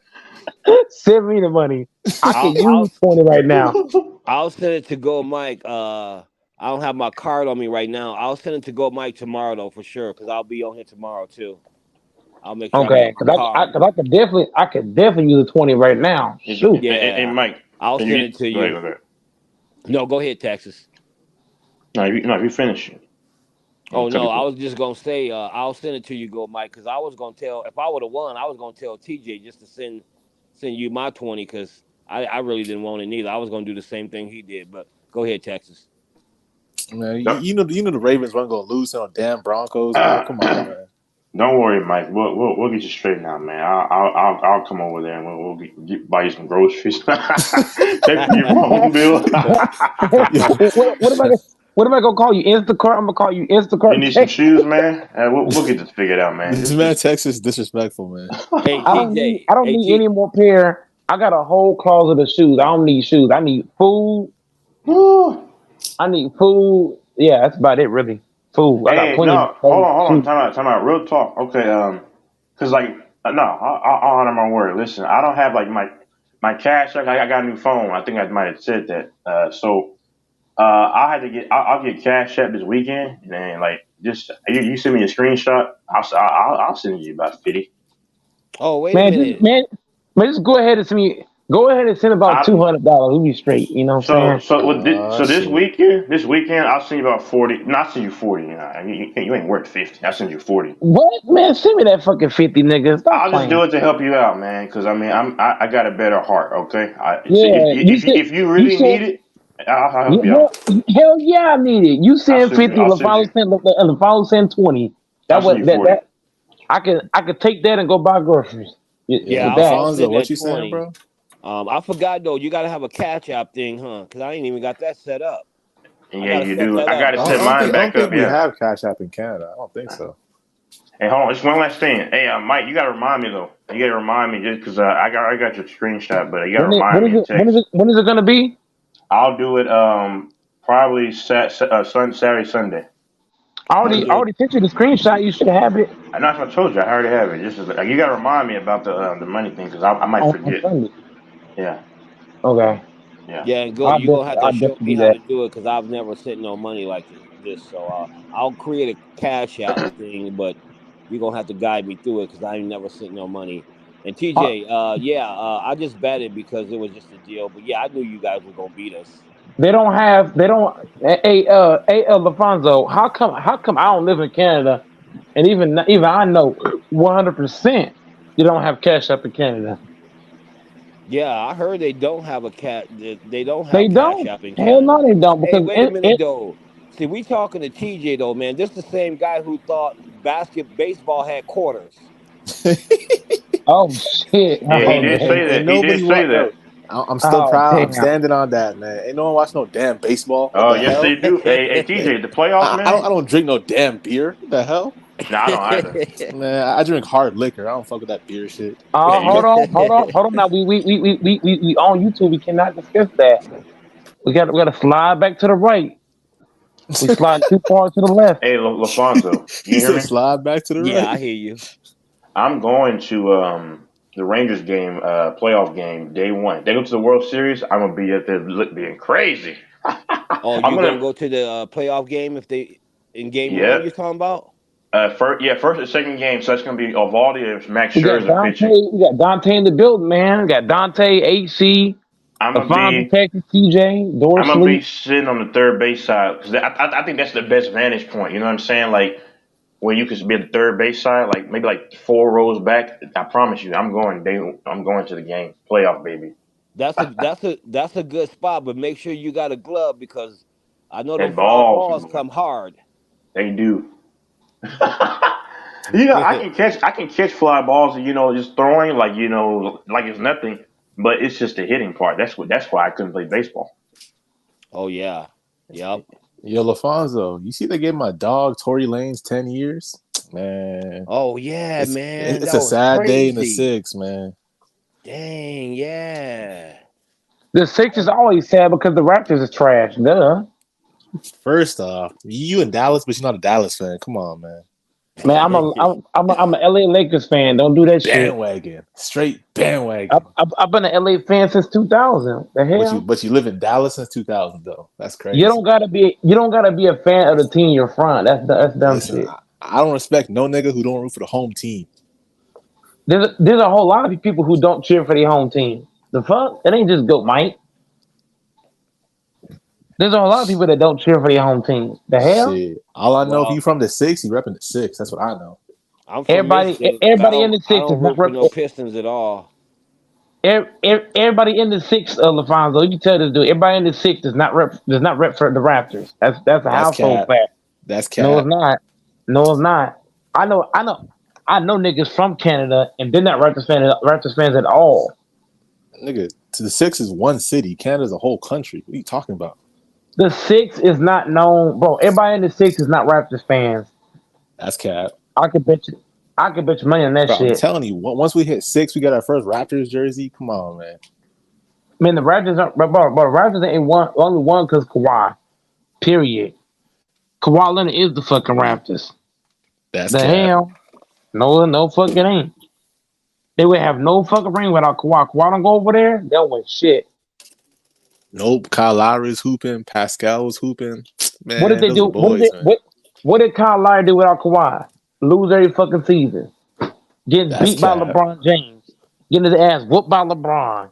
send me the money. I can use 20 right now. I'll send it to Go Mike. I don't have my card on me right now. I'll send it to Go Mike tomorrow though, for sure, because I'll be on here tomorrow too. I'll make sure. Okay, because I could definitely use a 20 right now. Shoot. Yeah. Hey, Mike, I'll send it to you. Go ahead. No, go ahead, Texas. No, you finish. Oh no, I was just gonna say I'll send it to you, Go Mike, because I was gonna tell if I would have won, I was gonna tell TJ just to send you my 20 because I really didn't want it neither. I was gonna do the same thing he did, but go ahead, Texas. Man, you know the Ravens weren't gonna lose to no damn Broncos. Man. Come on, man. Don't worry, Mike. We'll get you straight now, man. I'll come over there and we'll buy you some groceries. Take your phone bill. What am I gonna call you? Instacart? I'm gonna call you Instacart. You need some shoes, man. We'll get this figured out, man. This man Texas disrespectful, man. Hey, I don't need any more pair. I got a whole closet of shoes. I don't need shoes. I need food. I need food. Yeah, that's about it, really. Food. I got Hey, plenty. no, hold on. Time out. Real talk. Okay, cause like, no, I'll honor my word. Listen, I don't have like my cash. I got a new phone. I think I might have said that. So I'll get Cash App this weekend, and then like just you send me a screenshot. I'll send you about 50. Oh, wait a minute. Man, just go ahead and send me. Go ahead and send about $200. We'll be straight. You know what I'm saying? This weekend I'll send you about 40. No, I'll send you 40. You ain't worth 50. I'll send you 40. What, man? Send me that fucking 50, nigga. Stop I'll playing. just do it to help you out, man. Because I mean, I got a better heart. Okay. If you really need it, I'll help you out. Hell yeah, I need it. You send 50, LaFalo send 20. That I could take that and go buy groceries. Yeah, Alfonso, what you saying, bro? I forgot though. You gotta have a Cash App thing, huh? Because I ain't even got that set up. Yeah, you do. I gotta set mine back up. I don't think we have Cash App in Canada. I don't think so. Hey, hold on. Just one last thing. Hey, Mike, you gotta remind me though. You gotta remind me just because I got your screenshot, but you gotta remind me. When is it gonna be? I'll do it. Probably Saturday, Sunday. I already sent you the screenshot. You should have it. I know what I told you. I already have it. Just like, you gotta remind me about the money thing because I might forget. Yeah. Okay. Yeah. Yeah, and you gonna have to show me how to do it because I've never sent no money like this. So I'll create a Cash App thing, but you're gonna have to guide me through it because I ain't never sent no money. And TJ, I just betted because it was just a deal. But yeah, I knew you guys were gonna beat us. Hey, Alfonso, how come I don't live in Canada, and even I know 100% you don't have Cash App in Canada. Yeah, I heard they don't have a cat. They don't have Cash App in Canada. Hell no, they don't. Because wait a minute though. See, we talking to TJ though, man. This the same guy who thought baseball had quarters. Oh shit! Yeah, he did say that. He did say that. I'm still proud. I'm standing on that, man. Ain't no one watch no damn baseball. Oh, yes, they do. Hey, TJ, the playoffs, man. I don't drink no damn beer. What the hell? No, I don't either. Man, I drink hard liquor. I don't fuck with that beer shit. Hold on. Now we on YouTube. We cannot discuss that. We gotta slide back to the right. We slide too far to the left. Hey, LaFonso, you hear me? Slide back to the right. Yeah, I hear you. I'm going to the Rangers game, playoff game, day one. They go to the World Series. I'm gonna be up there being crazy. Oh, you're gonna go to the playoff game if they in game one? You're talking about? First and second game. So that's gonna be Eovaldi and Max Scherzer pitching. We got Dante in the building, man. We got Dante, AC. I'm gonna Texas, TJ, Dorsey. I'm gonna be sitting on the third base side because I think that's the best vantage point. You know what I'm saying? Like where you could be at the third base side, like maybe like 4 rows back. I promise you, I'm going to the game, playoff baby. That's a good spot, but make sure you got a glove because I know those balls come hard. They do. I can catch fly balls, just throwing like it's nothing. But it's just the hitting part. That's why I couldn't play baseball. Oh yeah, yep. Yo, LaFonso, you see they gave my dog Tory Lanez 10 years, man. Oh yeah, man. It's a sad day in the six, man. Dang, yeah. The six is always sad because the Raptors is trash. Duh. First off, you in Dallas, but you're not a Dallas fan. Come on, man. Man, I'm a LA Lakers fan. Don't do that bandwagon. Straight bandwagon. I've been an LA fan since 2000. The hell? But you live in Dallas since 2000 though. That's crazy. You don't gotta be a fan of the team you're from. That's dumb shit. I don't respect no nigga who don't root for the home team. There's a whole lot of people who don't cheer for their home team. The fuck? It ain't just GOAT Mike. There's a whole lot of people that don't cheer for their home team. The hell? Shit. All I know, if you from the six, you repping the six. That's what I know. I'm from everybody in the six is not repping no Pistons at all. Everybody in the six, LaFonso, you can tell this dude. Everybody in the six does not rep for the Raptors. That's a That's household cap. fact. That's No, it's cap. not. No, it's not. I know niggas from Canada, and they're not Raptors fans at all. Nigga, to the Six is one city. Canada's a whole country. What are you talking about? The six is not known, bro. Everybody in the six is not Raptors fans. That's cap. I could bet you money on that Bro, I'm shit. telling you, once we hit 6, we got our first Raptors jersey. Come on, man. Man, the Raptors are, bro, the Raptors ain't only one because Kawhi. Period. Kawhi Leonard is the fucking Raptors. That's The cap. hell? No fucking ain't. They would have no fucking ring without Kawhi. Kawhi don't go over there, they don't win shit. Nope. Kyle Lowry's hooping. Pascal was hooping. Man, What did they those do? are boys, man. What did Kyle Lowry do without Kawhi? Lose every fucking season. Getting That's beat by cap. LeBron James. Getting his ass whooped by LeBron.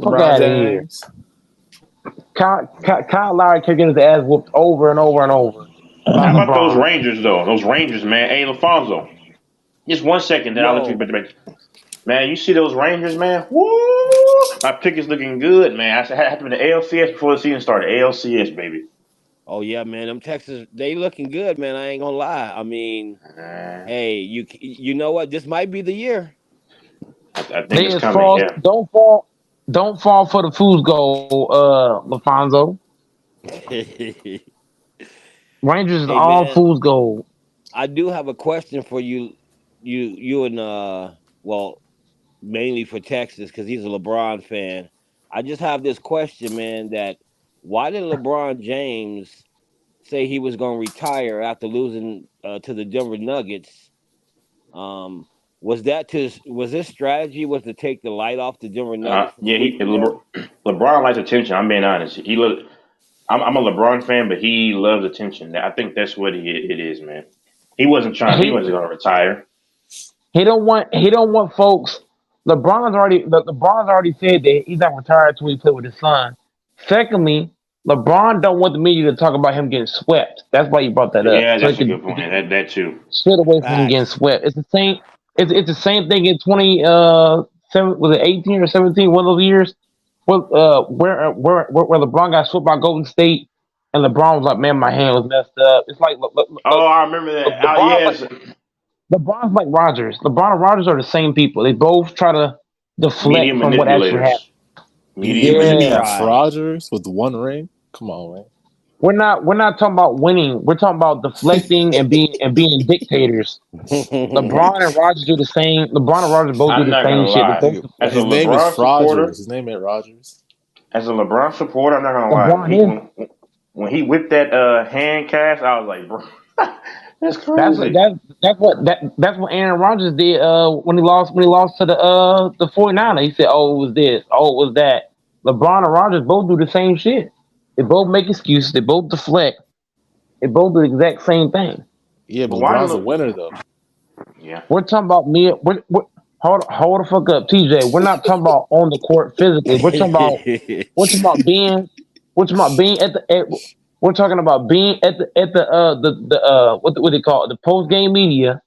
Fuck LeBron out of here. James. Kyle Lowry kept getting his ass whooped over and over and over. How about those Rangers though? Those Rangers, man. Hey, LaFonso. Just 1 second, then I'll let you get back. Man, you see those Rangers, man? Woo! My pick is looking good, man. I had to be the ALCS before the season started. ALCS, baby. Oh yeah, man. Them Texas, they looking good, man. I ain't gonna lie. I mean, hey, you know what? This might be the year. I think it's coming. Yeah. Don't fall for the fool's goal, LaFonso. Rangers is Hey, all man. fool's gold. I do have a question for you. You and well, mainly for Texas because he's a LeBron fan. I just have this question, man. That why did LeBron James say he was going to retire after losing to the Denver Nuggets? Was his strategy was to take the light off the Denver Nuggets? Yeah, LeBron likes attention. I'm being honest. I'm a LeBron fan, but he loves attention. I think that's what it is, man. He wasn't going to retire. He don't want folks. LeBron's already said that he's not retired until he play with his son. Secondly, LeBron don't want the media to talk about him getting swept. That's why you brought that up. Yeah, that's a good point. That too. Shit away from him getting swept. It's the same. It's the same thing in 2017. Was it 18 or 17? One of those years, where LeBron got swept by Golden State, and LeBron was like, "Man, my hand was messed up." It's like, I remember that. LeBron's Yes. LeBron's like Rodgers. LeBron and Rodgers are the same people. They both try to deflect Media from what actually manipulators. happened. Rodgers with 1 ring? Come on, man. We're not talking about winning. We're talking about deflecting and being dictators. LeBron and Rodgers do the same. LeBron and Rodgers both do the same shit. As His a name LeBron is Rodgers. supporter, His name ain't Rodgers. as a LeBron supporter, I'm not gonna lie. When he whipped that hand cast, I was like, bro, that's crazy. That's what Aaron Rodgers did when he lost to the 49ers. He said, "Oh, it was this. Oh, it was that." LeBron and Rodgers both do the same shit. They both make excuses. They both deflect. They both do the exact same thing. Yeah, but LeBron's a winner though. Yeah. We're talking about me. Hold the fuck up, TJ. We're not talking about on the court physically. We're talking about being at the. We're talking about being at the what they call it, the post game media,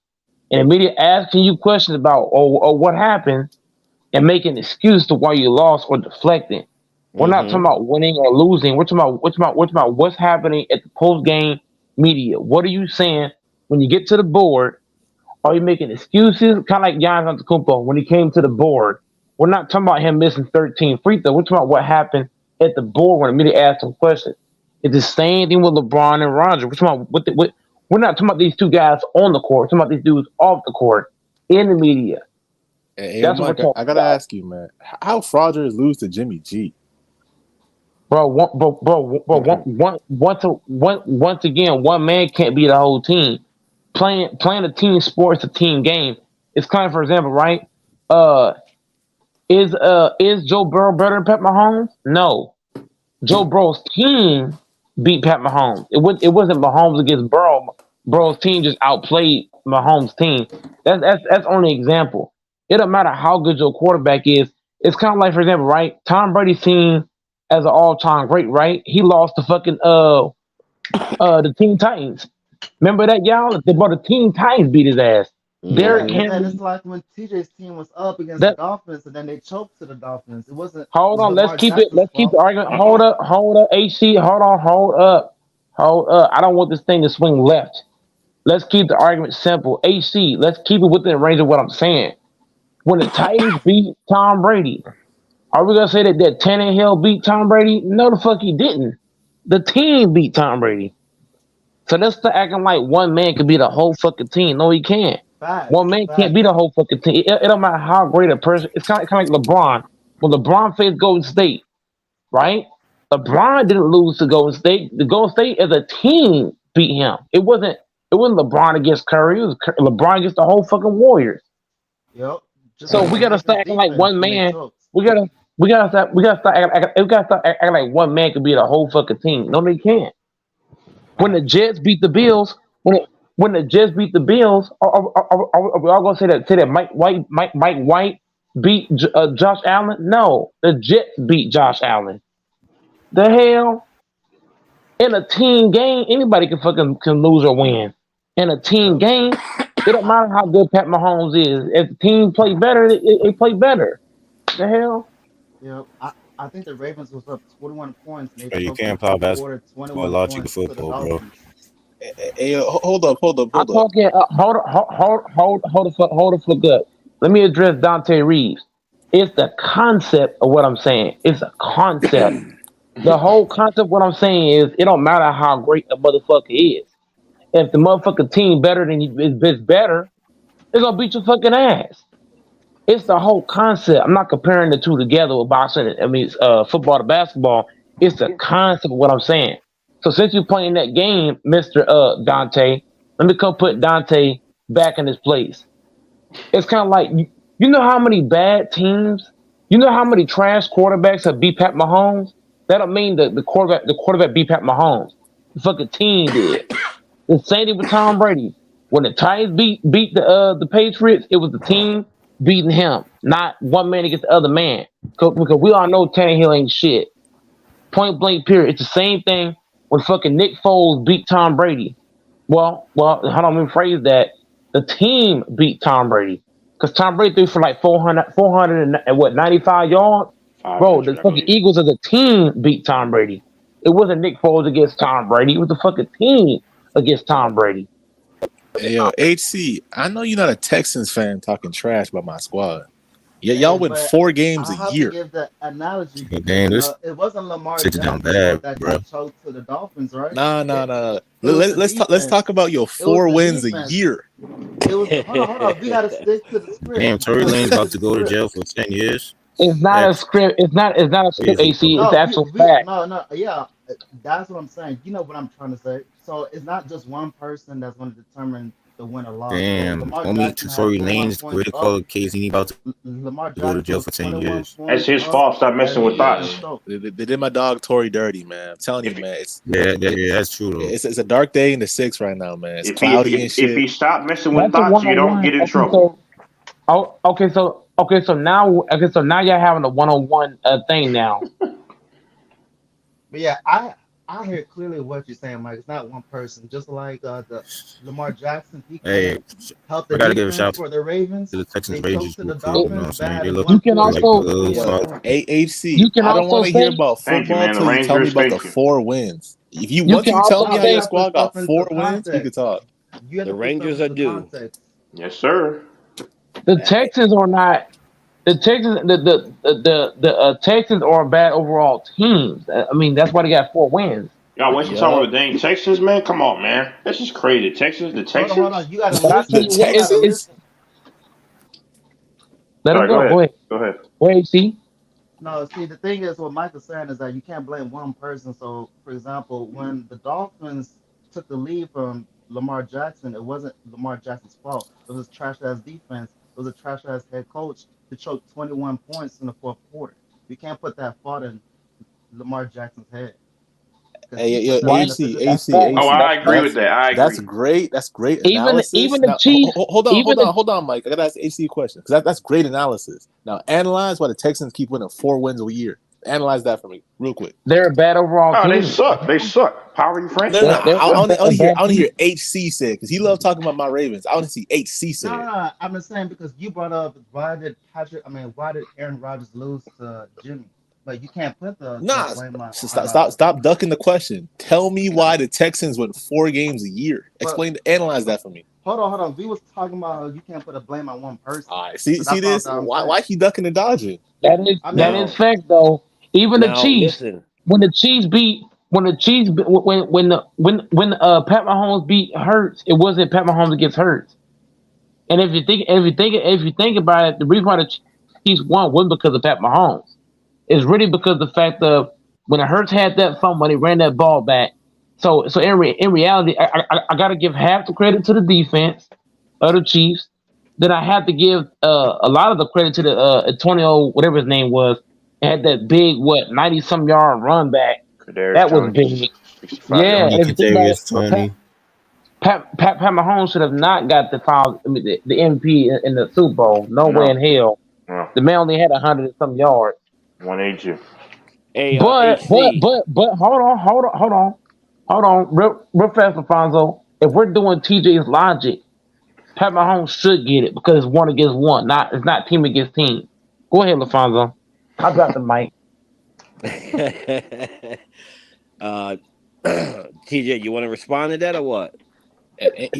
and the media asking you questions about or what happened, and making an excuse to why you lost or deflecting. We're not talking about winning or losing. We're talking about what's happening at the post game media. What are you saying when you get to the board? Are you making excuses? Kind of like Giannis Antetokounmpo when he came to the board. We're not talking about him missing 13 free throws. We're talking about what happened at the board when the media asked him questions. It's the same thing with LeBron and Rodgers. We're talking about we're not talking about these two guys on the court. We're talking about these dudes off the court in the media. Hey, That's Mike, what we're talking I gotta about. ask you, man. How Rodgers lose to Jimmy G? Once again, one man can't be the whole team. Playing a team sport is a team game. It's kind of, for example, right? Is Joe Burrow better than Pat Mahomes? No. Joe Burrow's team beat Pat Mahomes. It wasn't Mahomes against Burrow. Burrow's team just outplayed Mahomes' team. That's only an example. It don't matter how good your quarterback is. It's kind of like, for example, right? Tom Brady's team as an all-time great, right? He lost to fucking the Teen Titans. Remember that, y'all? The Teen Titans beat his ass. Derrick And then Henry. it's like when TJ's team was up against the That Dolphins, and then they choked to the Dolphins. It wasn't. It hold was on. Let's Lamar keep it. Jackson's Let's keep the fault. argument. Hold up. Hold up. AC. Hold on. Hold up. Hold up. I don't want this thing to swing left. Let's keep the argument simple. AC. Let's keep it within range of what I'm saying. When the Titans beat Tom Brady, are we gonna say that Tannehill beat Tom Brady? No, the fuck he didn't. The team beat Tom Brady. So let's start acting like one man could be the whole fucking team. No, he can't. Facts. One man can't Facts. be the whole fucking team. It don't matter how great a person. It's kind of like LeBron. When LeBron faced Golden State, right? LeBron didn't lose to Golden State. The Golden State as a team beat him. It wasn't LeBron against Curry. It was LeBron against the whole fucking Warriors. Yep. Just So like we the gotta Lakers start acting like defense one when they man. choked. We gotta start acting like one man could be the whole fucking team. No, they can't. When the Jets beat the Bills, when the Jets beat the Bills, are we all gonna say that Mike White beat Josh Allen? No, the Jets beat Josh Allen. The hell, in a team game, anybody can lose or win. In a team game, it don't matter how good Pat Mahomes is. If the team play better, they play better. The hell. Yep. I think the Ravens was up 21 points, and they Bro, you choked in can't the play fourth basketball quarter, or 21 logic of points to the football, bro. Dolphins. Hey, hold up. I'm talking. Hold the fuck up. Let me address Dante Reeves. It's the concept of what I'm saying. It's a concept. The whole concept of what I'm saying is it don't matter how great a motherfucker is. If the motherfucking team better than you is better, they're gonna beat your fucking ass. It's the whole concept. I'm not comparing the two together with boxing. I mean, football to basketball. It's the concept of what I'm saying. So since you're playing that game, Mister Dante, let me come put Dante back in his place. It's kind of like you know how many bad teams, you know how many trash quarterbacks have beat Pat Mahomes. That don't mean the quarterback beat Pat Mahomes. The fucking team did. The same thing with Tom Brady. When the Titans beat the Patriots, it was the team beating him, not one man against the other man. Because we all know Tannehill ain't shit. Point blank period. It's the same thing when fucking Nick Foles beat Tom Brady. Well, hold on, let me phrase that. The team beat Tom Brady. Because Tom Brady threw for like 495 yards? Bro, the fucking Eagles as a team beat Tom Brady. It wasn't Nick Foles against Tom Brady. It was the fucking team against Tom Brady. Hey, yo, HC, I know you're not a Texans fan talking trash about my squad. Yeah, y'all win 4 games I have a year. to give the analogy. Damn, this It wasn't Lamar shit's Jackson down bad, that bro. got choked to the Dolphins, right? Nah. was the Let's talk about your 4 the wins a defense. year. It was hold on. We gotta stick to the script. Damn, Tory Lane's about to go to jail for 10 years. It's not a script. It's not a script, AC. It's actual fact. Yeah, that's what I'm saying. You know what I'm trying to say. So it's not just one person that's going to determine the win or loss. Damn, Lamar homie, Jackson had Tory 21 Lane's points great up. call case. He about to Lamar go to Jackson jail was for 10 21 years. points That's his up, fault. Stop and messing he with getting thoughts. choked. They did my dog Tory dirty, man. I'm telling you, man. Yeah, that's true, though. It's a dark day in the 6 right now, man. It's If cloudy and shit. he stop messing with That's a thoughts, you don't one-on-one. get in trouble. Okay, so now y'all having a one-on-one thing now. But yeah, I hear clearly what you're saying, Mike. It's not one person. Just like the Lamar Jackson, he Hey, helped I the gotta give a defense shout for the Ravens. to the Texans They Rangers choked to the real quick. You know what I'm Dolphins. saying? Bad They in look one You can quarter. like also a little Yeah. soft. AHC, you can I don't also want to hear say about Thank you, football man. The till you tell me Rangers, about the thank you. 4 wins. If you you once can you tell also me how say your squad got stuff 4 into wins, we could context. talk. You have The to put stuff Rangers are into due. context. Yes, sir. the Texans are not. The Texans, the Texans are a bad overall team. I mean, that's why they got 4 wins. Y'all wasting time on Yup. the dang Texans, man. Come on, man. That's just crazy. The Hold on. Texans. You gotta But I tell The listen. you what, You gotta Texans? listen. let them Sorry, go go. ahead. Go ahead. Go ahead. Go ahead, see. No, see, the thing is, what Mike is saying is that you can't blame one person. So, for example, when the Dolphins took the lead from Lamar Jackson, it wasn't Lamar Jackson's fault. It was trash ass defense. It was a trash ass head coach who choked 21 points in the fourth quarter. You can't put that fault in Lamar Jackson's head because he Hey, put yo, them in the AC, position. That's AC, fact. Oh, AC. I agree with that. I That's agree. great. That's great Even analysis. the Now, Chiefs, hold even the on, Mike. I gotta ask AC a question because that's great analysis. Now, analyze why the Texans keep winning 4 wins a year. Analyze that for me, real quick. They're a bad overall Oh, team. they suck. They suck. Power you, Frank. No. I want to bad hear team. HC say it because he loves talking about my Ravens. I want to see HC say it. No, I'm just saying because you brought up why did Aaron Rodgers lose to Jimmy? But you can't put the Nah, blame on stop ducking the question. Tell me why the Texans win 4 games a year. Analyze that for me. Hold on. We was talking about how you can't put a blame on one person. All right, see So this? Why he ducking and dodging? That is fact though. Even the Now, Chiefs, listen. when Pat Mahomes beat Hurts, it wasn't Pat Mahomes against Hurts. And if you think about it, the reason why the Chiefs won wasn't because of Pat Mahomes. It's really because of the fact of when Hurts had that fumble, when he ran that ball back. So in reality, I got to give half the credit to the defense of the Chiefs. Then I have to give a lot of the credit to the Antonio, whatever his name was, and had that big 90-some yard run back. That was big. Yeah, and if you think about it, Pat Mahomes should have not got the MVP in the Super Bowl. No way in hell. No. The man only had 100 and some yards. 182. Hey, But HC. hold on, real fast, Alfonso. If we're doing TJ's logic, Pat Mahomes should get it because it's 1 against 1. It's not team against team. Go ahead, Alfonso. I got the mic. TJ, you want to respond to that or what?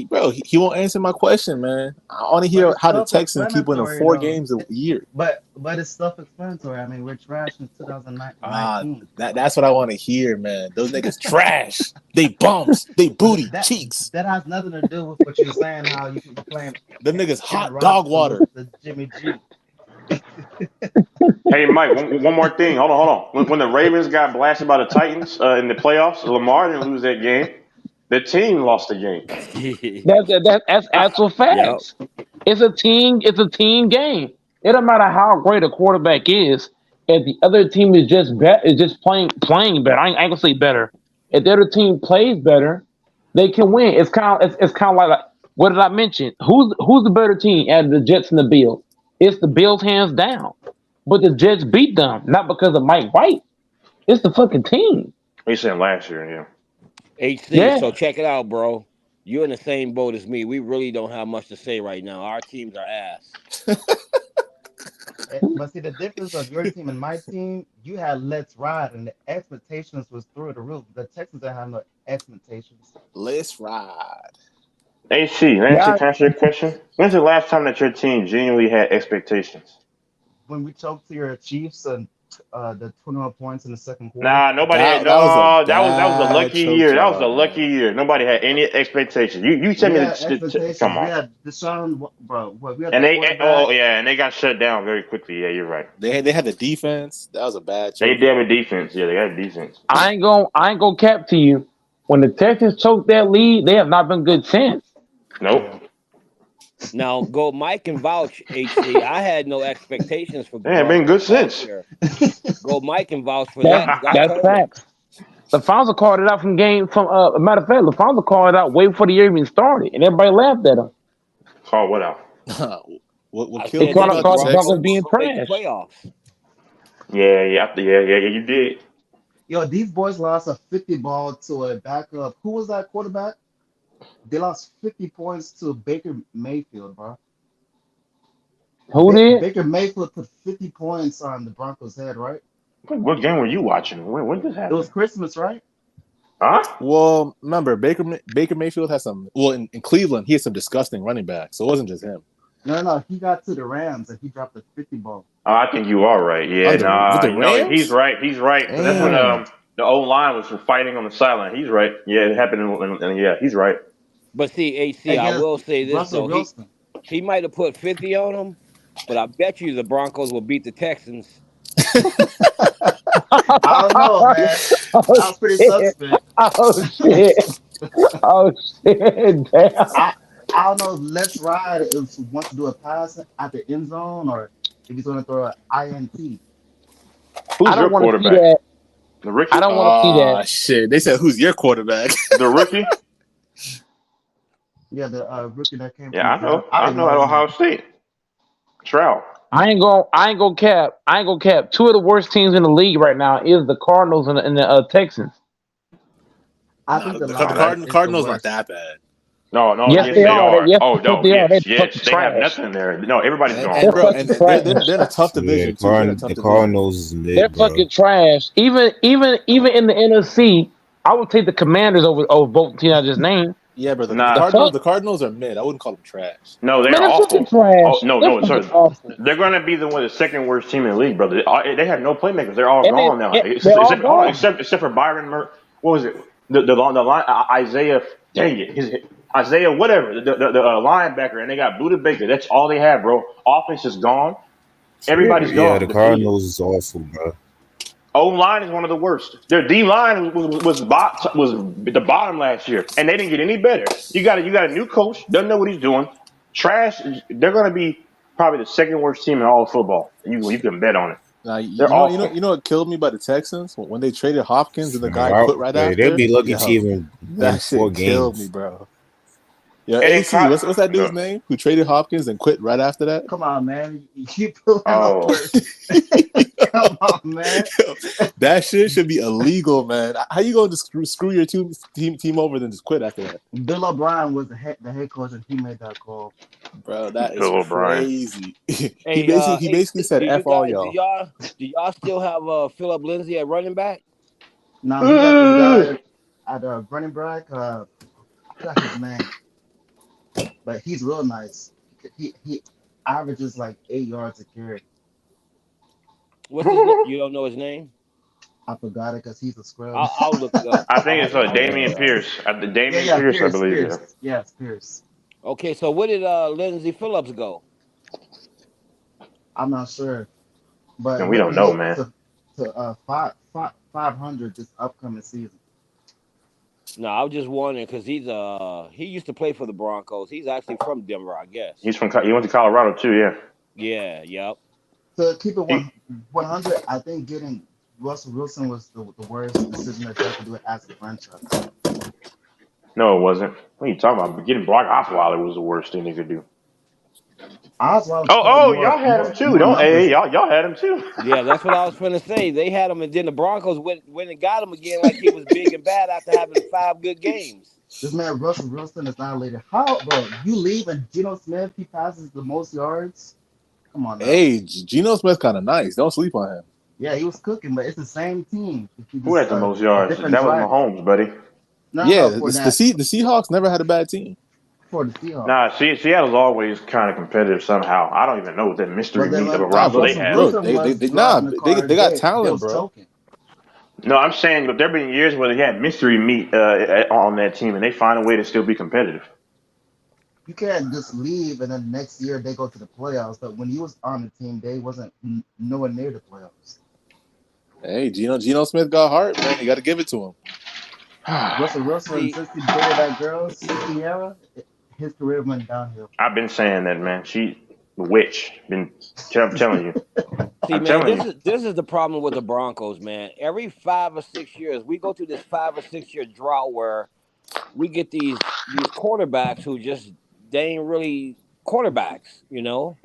Bro, he won't answer my question, man. I want to hear how the Texans keep winning 4 games a year. But it's self-explanatory. I mean, we're trash in 2019. That's what I want to hear, man. Those niggas trash. They bums. They booty cheeks. That has nothing to do with what you're saying. How you claim them niggas hot dog water. The Jimmy G. Hey, Mike, one more thing. Hold on. When the Ravens got blasted by the Titans in the playoffs, Lamar didn't lose that game. The team lost the game. That's actual facts. Yep. It's a team game. It don't matter how great a quarterback is. If the other team is just playing better, I ain't gonna say better. If the other team plays better, they can win. It's kind of like what did I mention? Who's the better team out of the Jets and the Bills? It's the Bills hands down. But the Jets beat them not because of Mike White. It's the fucking team. You saying last year, yeah. HC, Yeah. So check it out, bro. You're in the same boat as me. We really don't have much to say right now. Our teams are ass. But see, the difference of your team and my team, you had Let's Ride, and the expectations was through the roof. The Texans don't have no expectations. Let's ride. AC, can I answer your question? When's the last time that your team genuinely had expectations? When we choked to your Chiefs and the 21 points in the second quarter. Nah, nobody had. No, that was a lucky year. That was a lucky year. Nobody had any expectations. You tell me come on. We had Deshaun, bro. We had and they got shut down very quickly. Yeah, you're right. They had the defense. That was a bad. They did have a defense. Yeah, they had a defense. I ain't gonna cap to you. When the Texans choked that lead, they have not been good since. Nope. Now go Mike and vouch, HC. I had no expectations for. They have been good since. Go Mike and vouch for that. That's facts. LaFonso called it out from matter of fact, LaFonso called it out way before the year even started, and everybody laughed at him. Call what out? what killed the Broncos being trash. Playoffs. Yeah, you did. Yo, these boys lost a 50 ball to a backup. Who was that quarterback? They lost 50 points to Baker Mayfield, bro. Who did? Baker Mayfield put 50 points on the Broncos' head, right? What game were you watching? When did this happen? It was Christmas, right? Huh? Well, remember, Baker Mayfield has some. Well, in Cleveland, he had some disgusting running backs, so it wasn't just him. No. He got to the Rams and he dropped a 50 ball. Oh, I think you are right. Yeah, no, he's right. He's right. That's when the old line was fighting on the sideline. He's right. Yeah, it happened. And yeah, he's right. But see, AC, I will say this though. He might have put 50 on them, but I bet you the Broncos will beat the Texans. I don't know, man. That was pretty suspect. Oh shit! Damn. I don't know if Let's Ride if he wants to do a pass at the end zone or if he's going to throw an INT. Who's your quarterback? The rookie? I don't want to see that. Shit. They said, who's your quarterback? The rookie? Yeah, the rookie that came. Yeah, I know at Ohio State. Trout. I ain't gonna cap. Two of the worst teams in the league right now is the Cardinals and the Texans. I No, think the the Lions is the Cardinals not worst. that bad. No, Yes, yes they they are. are. Yes, Oh the fuck no, they are. They're yes, fucking they have trash. nothing there. No, everybody's And, gone. and They're bro, fucking and trash. they're in a tough Yeah, division too. They're in a tough the division. Cardinals is They're lit, bro. fucking trash. Even in the NFC, I would take the Commanders over both teams I just named. Yeah, bro. The Nah, fuck? Cardinals are mid. I wouldn't call them trash. no, they're Man, they're fucking awful. Oh trash. no, They're no, fucking sorry. awful. They're gonna be the second worst team in the league, brother. They have no playmakers. They're all And gone now. they're all Hold on, gone. except for Byron what was it? The line Isaiah. Dang it, Isaiah whatever the linebacker, and they got Buda Baker. That's all they have, bro. Offense is gone. Everybody's Yeah, gone. the Depleted. Cardinals is awful, bro. O line is one of the worst. Their D line was the bottom last year, and they didn't get any better. You got a new coach, doesn't know what he's doing. Trash. They're going to be probably the second worst team in all of football. You can bet on it. Now, They're awful. you know what killed me by the Texans when they traded Hopkins and the guy Bro, quit right hey, after. they'd be lucky Yo, to even win that 4 shit killed games. me, bro. Yeah, And AC, what's that dude's no. name who traded Hopkins and quit right after that? Come on, man. You keep pulling Oh. over. Come on, man. That shit should be illegal, man. How you going to screw your team over and then just quit after that? Bill O'Brien was the head coach, and he made that call. Bro, that is Bill O'Brien. crazy. Hey, he basically said F all y'all. Do y'all still have Philip Lindsay at running back? Now he got this guy at running back. I forgot his name, but he's real nice. He averages like 8 yards a carry. What's his name? You don't know his name? I forgot it because he's a scrub. I'll look it up. I think it's Damian Pierce. Damian Pierce, I believe. Pierce. Yes, Pierce. Okay, so where did Lindsey Phillips go? I'm not sure, but And we don't know, man. To 500 this upcoming season. No, I was just wondering because he used to play for the Broncos. He's actually from Denver, I guess. He went to Colorado too, yeah. Yeah, yep. To keep it 100, I think getting Russell Wilson was the worst decision that they could do as a franchise. No, it wasn't. What are you talking about? Getting Brock Osweiler was the worst thing they could do. Osweiler y'all had him too. Y'all had him too. Yeah, that's what I was going to say. They had him, and then the Broncos went and got him again like he was big and bad after having 5 good games. This man Russell Wilson is not later. How, bro? You leave and Geno Smith, he passes the most yards. Come on, now. Hey, Geno Smith kind of nice. Don't sleep on him. Yeah, he was cooking, but it's the same team. Who had the most yards? That was Mahomes, buddy. No, the Seahawks never had a bad team. For the Seahawks. Nah, Seattle's always kind of competitive somehow. I don't even know what that mystery meat of a roster they have. Bro, they got talent, bro. Choking. No, I'm saying that there have been years where they had mystery meat on that team, and they find a way to still be competitive. You can't just leave and then next year they go to the playoffs. But when he was on the team, they wasn't nowhere near the playoffs. Hey, Geno Smith got heart, man. You got to give it to him. Russell Wilson, since he dated that girl, Sierra, his career went downhill. I've been saying that, man. She the witch. I'm telling you. See, man, this is the problem with the Broncos, man. Every 5 or 6 years, we go through this 5 or 6 year drought where we get these quarterbacks who they ain't really quarterbacks, you know?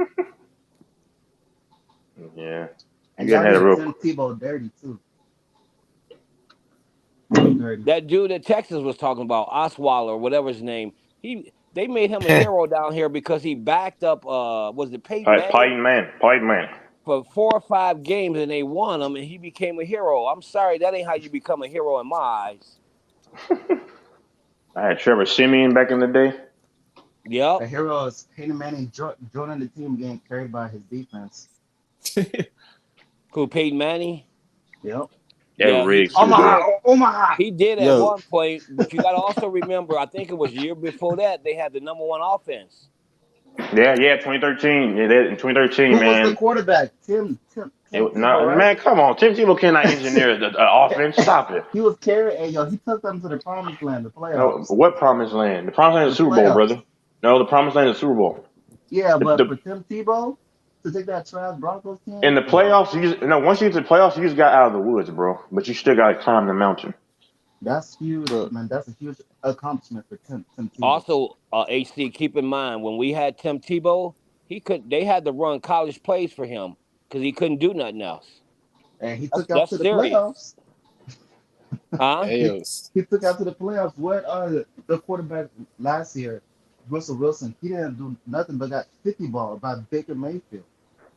Yeah. And y'all had Tim Tebow dirty too. That dude that Texas was talking about, Osweiler or whatever his name, they made him a hero down here because he backed up was it Peyton Manning for 4 or 5 games and they won him and he became a hero. I'm sorry, that ain't how you become a hero in my eyes. I had Trevor Siemian back in the day. Yep. The hero is Peyton Manning joining the team getting carried by his defense. Who, Peyton Manning? Yep. Omaha. He did at one point, but you got to also remember, I think it was the year before that, they had the number 1 offense. Yeah, 2013. Yeah, in 2013, Who man. was the quarterback? Tim No, right? man, come on. Tim Tebow cannot engineer the offense. Stop it. He was carrying, he took them to the promised land, the playoffs. No, what promised land? The promised land is the Super Bowl, brother. No, the promised land is the Super Bowl. Yeah, but for Tim Tebow to take that trash Broncos team in the playoffs, once you get to the playoffs, you just got out of the woods, bro. But you still got to climb the mountain. That's huge, man. That's a huge accomplishment for Tim Tebow. Also, HC, keep in mind when we had Tim Tebow, He could. They had to run college plays for him because he couldn't do nothing else. And he took out That's to the serious, playoffs. huh? He took out to the playoffs. What the quarterback last year, Russell Wilson, he didn't do nothing but got 50 ball by Baker Mayfield.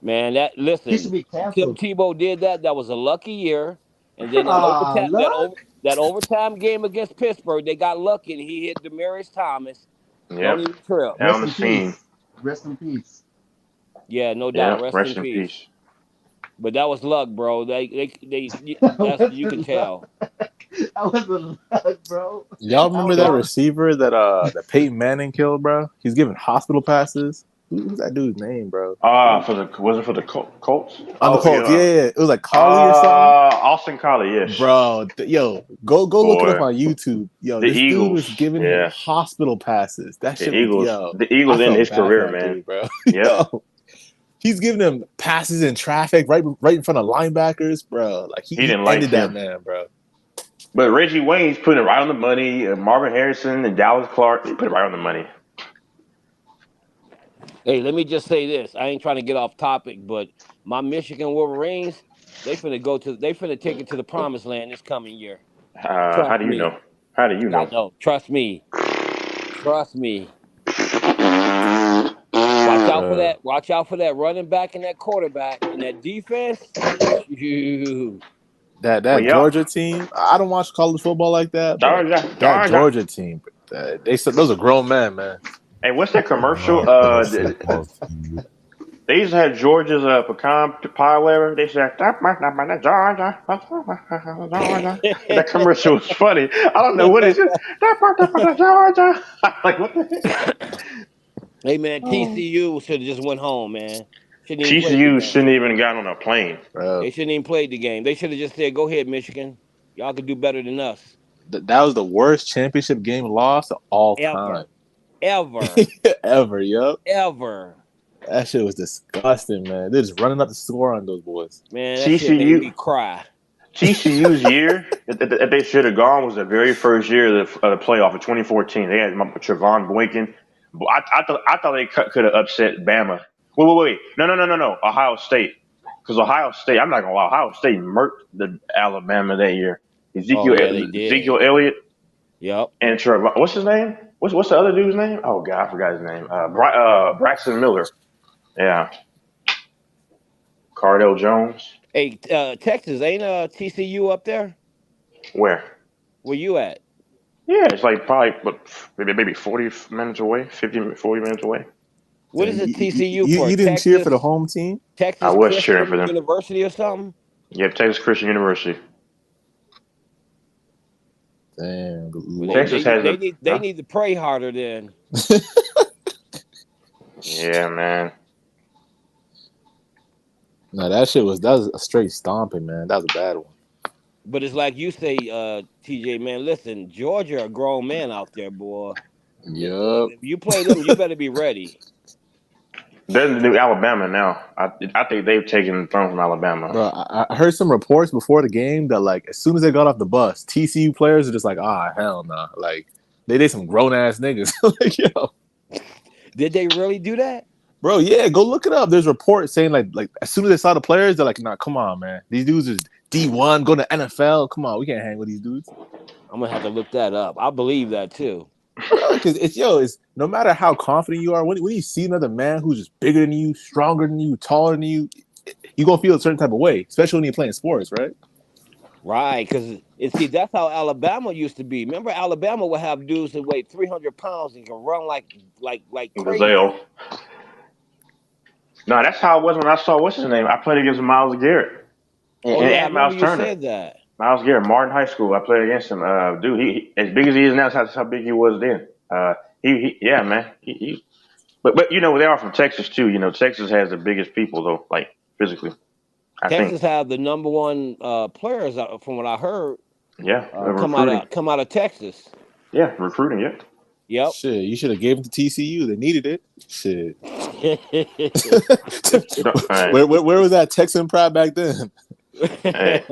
Man, that He should listen. be Tim canceled. Tebow did that. That was a lucky year, and then Luck. that overtime game against Pittsburgh, they got lucky and he hit Demaryius Thomas. Don't Yep. even trip. Down the seam. Rest in peace. Yeah, no doubt. Yeah. Rest in peace. But that was luck, bro. That's you can tell. That was a luck, bro. Y'all remember that receiver that Peyton Manning killed, bro? He's giving hospital passes. Who's that dude's name, bro? Was it for the Colts? On the Colts, yeah. It was like Collie or something. Austin Collie, yes. Bro, go look it up on YouTube. Yo, the this Eagles, dude was giving him hospital passes. That shit the Eagles I in felt his bad for career, that man. dude, bro. Yeah. He's giving them passes in traffic right in front of linebackers, bro. Like he didn't like ended that him. man, bro. But Reggie Wayne's putting it right on the money. Marvin Harrison and Dallas Clark, they put it right on the money. Hey, let me just say this. I ain't trying to get off topic, but my Michigan Wolverines, they finna take it to the promised land this coming year. How do you know? How do you know? I know. Trust me. Watch out for that running back and that quarterback and that defense. That Georgia team, I don't watch college football like that. That Georgia team, those are grown men, man. Hey, what's that commercial? They used to have Georgia's pecan pie, whatever. They said Georgia. That commercial was funny. I don't know what it is. Georgia. Like what the heck? Hey man, TCU should have just went home, man. TCU shouldn't even got on a plane. They shouldn't even played the game. They should have just said, "Go ahead, Michigan. Y'all could do better than us." That was the worst championship game lost of all time. Ever. Yup. Ever. That shit was disgusting, man. They're just running up the score on those boys. Man, that shit made me cry. TCU's year that they should have gone was the very first year of the playoff of 2014. They had Trevon Boykin. I thought they could have upset Bama. Wait. No. Ohio State. Because Ohio State, I'm not going to lie, Ohio State murked the Alabama that year. Ezekiel Elliott. Yep. And Trevon, what's his name? What's the other dude's name? Oh, God, I forgot his name. Braxton Miller. Yeah. Cardell Jones. Hey, Texas, ain't TCU up there? Where? Where you at? Yeah, it's like probably maybe 40 minutes away, 40 minutes away. What is it TCU for? You didn't cheer for the home team? Texas I was Christian cheering for them. University or something? Yep, Texas Christian University. Damn. They need to pray harder then. Yeah, man. No, that was a straight stomping, man. That was a bad one. But it's like you say, TJ, man, listen, Georgia a grown man out there, boy. Yup. If you play them, you better be ready. They're the new Alabama now. I think they've taken the throne from Alabama. Bro, I heard some reports before the game that, like, as soon as they got off the bus, TCU players are just like, hell no. Like, they did some grown-ass niggas. Like, yo. Did they really do that? Bro, yeah, go look it up. There's reports saying, like as soon as they saw the players, they're like, nah, come on, man. These dudes are D1, go to NFL. Come on, we can't hang with these dudes. I'm going to have to look that up. I believe that, too. Because it's no matter how confident you are, when you see another man who's just bigger than you, stronger than you, taller than you, you're going to feel a certain type of way, especially when you're playing sports, right? Right, because that's how Alabama used to be. Remember, Alabama would have dudes that weigh 300 pounds and can run like crazy. Gazelle. No, that's how it was when I saw what's his name. I played against Myles Garrett and Miles Turner. Said that. Myles Garrett, Martin High School. I played against him. Dude, he as big as he is now, that's how big he was then. Yeah, man. But you know they are from Texas too. You know, Texas has the biggest people though, like physically. Texas have the number one players from what I heard. Yeah, come out of Texas. Yeah, recruiting. Yeah. Yep. Shit, you should have gave it to TCU. They needed it. Shit. where was that Texan pride back then? Hey,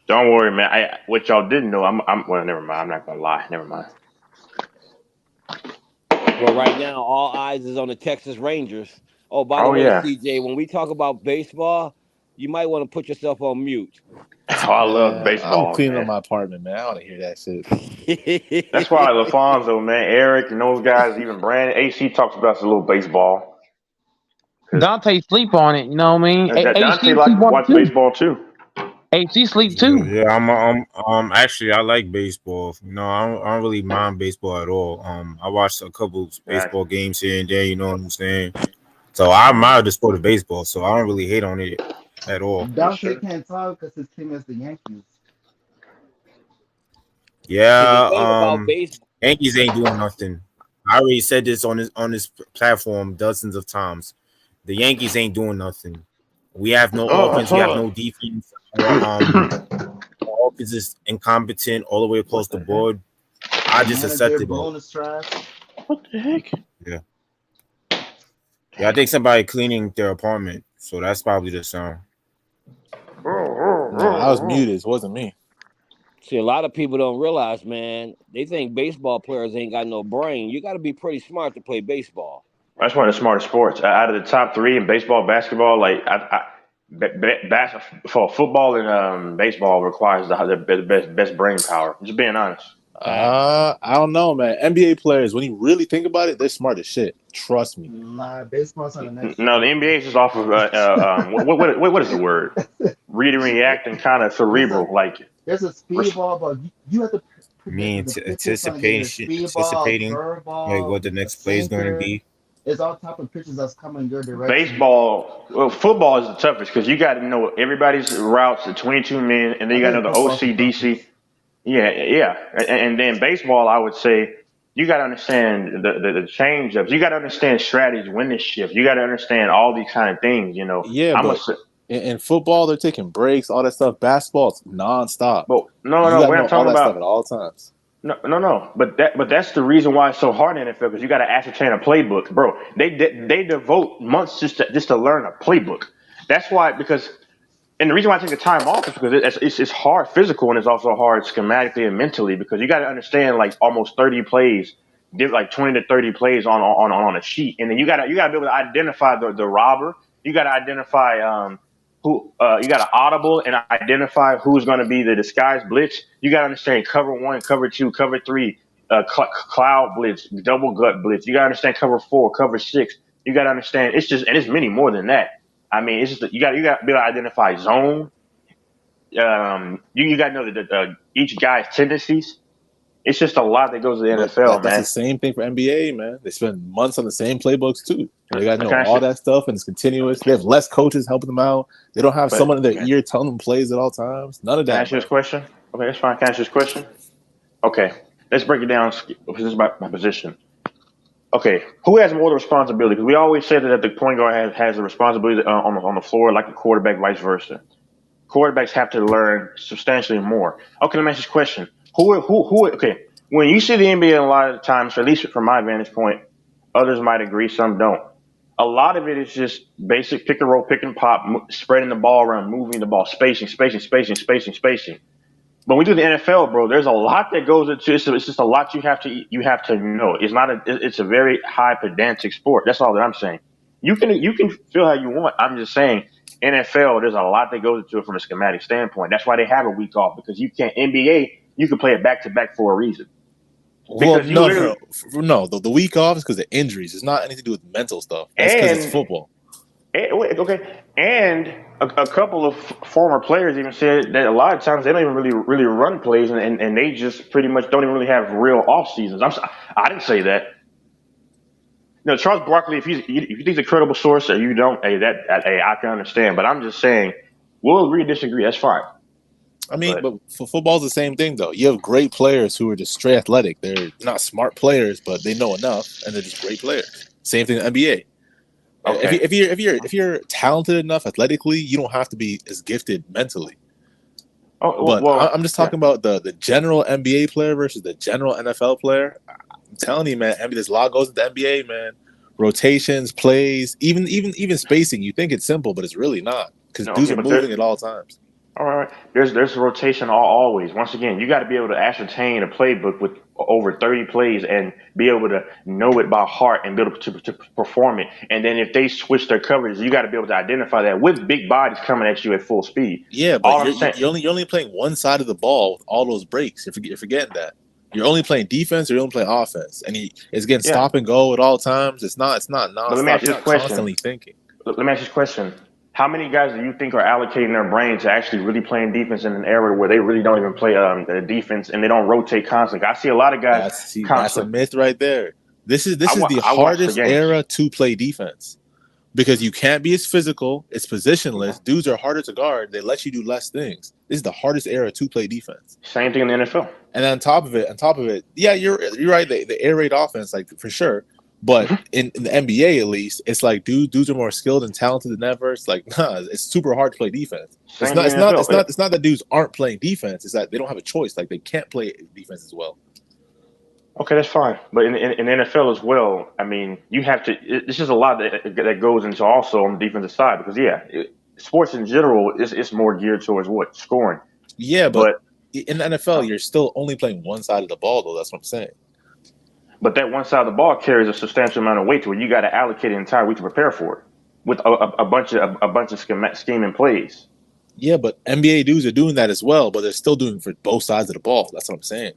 don't worry, man. What y'all didn't know, well, never mind. I'm not gonna lie. Never mind. Well, right now, all eyes is on the Texas Rangers. Oh, by the Oh way, yeah. CJ, when we talk about baseball, you might want to put yourself on mute. Oh, I love I'm baseball, cleaning up man. my apartment, man. I want to hear that shit. That's why LaFonso, man, Eric, and those guys, even Brandon, AC talks about a little baseball. Dante sleep on it. You know what I mean? And AC Dante sleep like on watch it too. baseball too. AC sleep Yeah, too. yeah, actually I like baseball. You know, I don't really mind baseball at all. I watched a couple baseball games here and there, you know what I'm saying? So I admire the sport of baseball, so I don't really hate on it at all. Dante can't talk because his team is the Yankees. Yeah, The thing about baseball, Yankees ain't doing nothing. I already said this on this platform dozens of times. The Yankees ain't doing nothing. We have no offense, we have no defense. Our offense is incompetent all the way across the board. I just accept it. Bonus trash. What the heck? Yeah. Yeah, I think somebody cleaning their apartment, so that's probably the sound. No, I was muted. It wasn't me. see, a lot of people don't realize, man, they think baseball players ain't got no brain. You got to be pretty smart to play baseball. That's one of the smartest sports. Out of the top three in baseball, basketball, like for football and baseball requires the best brain power. Just being honest. I don't know, man. NBA players, when you really think about it, they're smart as shit. Trust me. Nah, baseball's on the next. No, the NBA is just off of what is the word? Read and react and kind of cerebral. Like there's a speedball, but you have to. Anticipating like what the next play is going to be. It's all type of pitches that's coming your direction. Baseball, football is the toughest because you got to know everybody's routes, the 22 men, and then you got to know the OCDC. Yeah. And then baseball, I would say you got to understand the change ups. You got to understand strategies, when to shift. You got to understand all these kind of things, you know. Yeah, but in football, they're taking breaks, all that stuff. Basketball's nonstop. But no, we're not talking about stuff at all times. No. But that's the reason why it's so hard in the NFL because you got to ascertain a playbook, bro. They devote months just to learn a playbook. That's why and the reason why I take the time off is because it's hard physical and it's also hard schematically and mentally because you got to understand like almost 30 plays, like 20 to 30 plays on a sheet, and then you got to be able to identify the robber. You got to identify who you got to audible and identify who's going to be the disguised blitz. You got to understand cover 1, cover 2, cover 3, cloud blitz, double gut blitz. You got to understand cover 4, cover 6. You got to understand it's many more than that. I mean, it's just you got to be able to identify zone. You got to know each guy's tendencies. It's just a lot that goes to the NFL, man. That's the same thing for NBA, man. They spend months on the same playbooks too. They got to know all that stuff, and it's continuous. They have less coaches helping them out. They don't have someone in their ear telling them plays at all times. None of that. Can I ask you this question? Okay, that's fine. Can I ask you this question? Okay, let's break it down. This is my position. Okay, who has more of the responsibility? Because we always say that the point guard has the responsibility on the floor, like the quarterback, vice versa. Quarterbacks have to learn substantially more. Okay, let me ask this question. Who? Okay, when you see the NBA a lot of the times, or at least from my vantage point, others might agree, some don't. A lot of it is just basic pick and roll, pick and pop, spreading the ball around, moving the ball, spacing. But when we do the NFL, bro, there's a lot that goes into it. It's just a lot you have to know. It's a very high pedantic sport. That's all that I'm saying. You can feel how you want. I'm just saying NFL, there's a lot that goes into it from a schematic standpoint. That's why they have a week off because you can't NBA. You can play it back to back for a reason. Well, no. The week off is because of injuries. It's not anything to do with mental stuff. That's because it's football. And a couple of former players even said that a lot of times they don't even really run plays, and they just pretty much don't even really have real off seasons. I didn't say that. No, Charles Barkley, if he's a credible source or you don't, I can understand. But I'm just saying, we'll agree to disagree. That's fine. I mean, but for football's the same thing, though. You have great players who are just straight athletic. They're not smart players, but they know enough, and they're just great players. Same thing in the NBA. Okay. If you're talented enough athletically, you don't have to be as gifted mentally. I'm just talking about the general NBA player versus the general NFL player. I'm telling you, man, there's a lot goes into NBA, man. Rotations, plays, even spacing. You think it's simple, but it's really not because dudes are moving at all times. All right. There's a rotation always. Once again, you got to be able to ascertain a playbook with over 30 plays and be able to know it by heart and be able to perform it. And then if they switch their coverage, you got to be able to identify that with big bodies coming at you at full speed. Yeah, All but I'm saying, you're only playing one side of the ball with all those breaks. You're forgetting that. You're only playing defense or you're only playing offense. And it's getting yeah. stop and go at all times. It's not But let me nonstop. ask you You're this not constantly question. thinking. Let me ask you this question. How many guys do you think are allocating their brain to actually really playing defense in an era where they really don't even play the defense and they don't rotate constantly? I see a lot of guys That's a constantly. myth right there. This is the I watch the hardest games. era to play defense because you can't be as physical. It's positionless. Dudes are harder to guard. They let you do less things. This is the hardest era to play defense. Same thing in the NFL. And then on top of it, yeah, you're right. The air raid offense, like for sure. But in the NBA, at least, it's like dudes are more skilled and talented than ever. It's like, it's super hard to play defense. It's not that dudes aren't playing defense. It's that they don't have a choice. Like they can't play defense as well. Okay, that's fine. But in the NFL as well, I mean, you have to. It's just a lot that goes into also on the defensive side because sports in general is more geared towards what scoring. Yeah, but in the NFL, you're still only playing one side of the ball, though. That's what I'm saying. But that one side of the ball carries a substantial amount of weight to it. You got to allocate an entire week to prepare for it with a bunch of scheming plays. Yeah, but NBA dudes are doing that as well, but they're still doing it for both sides of the ball. That's what I'm saying.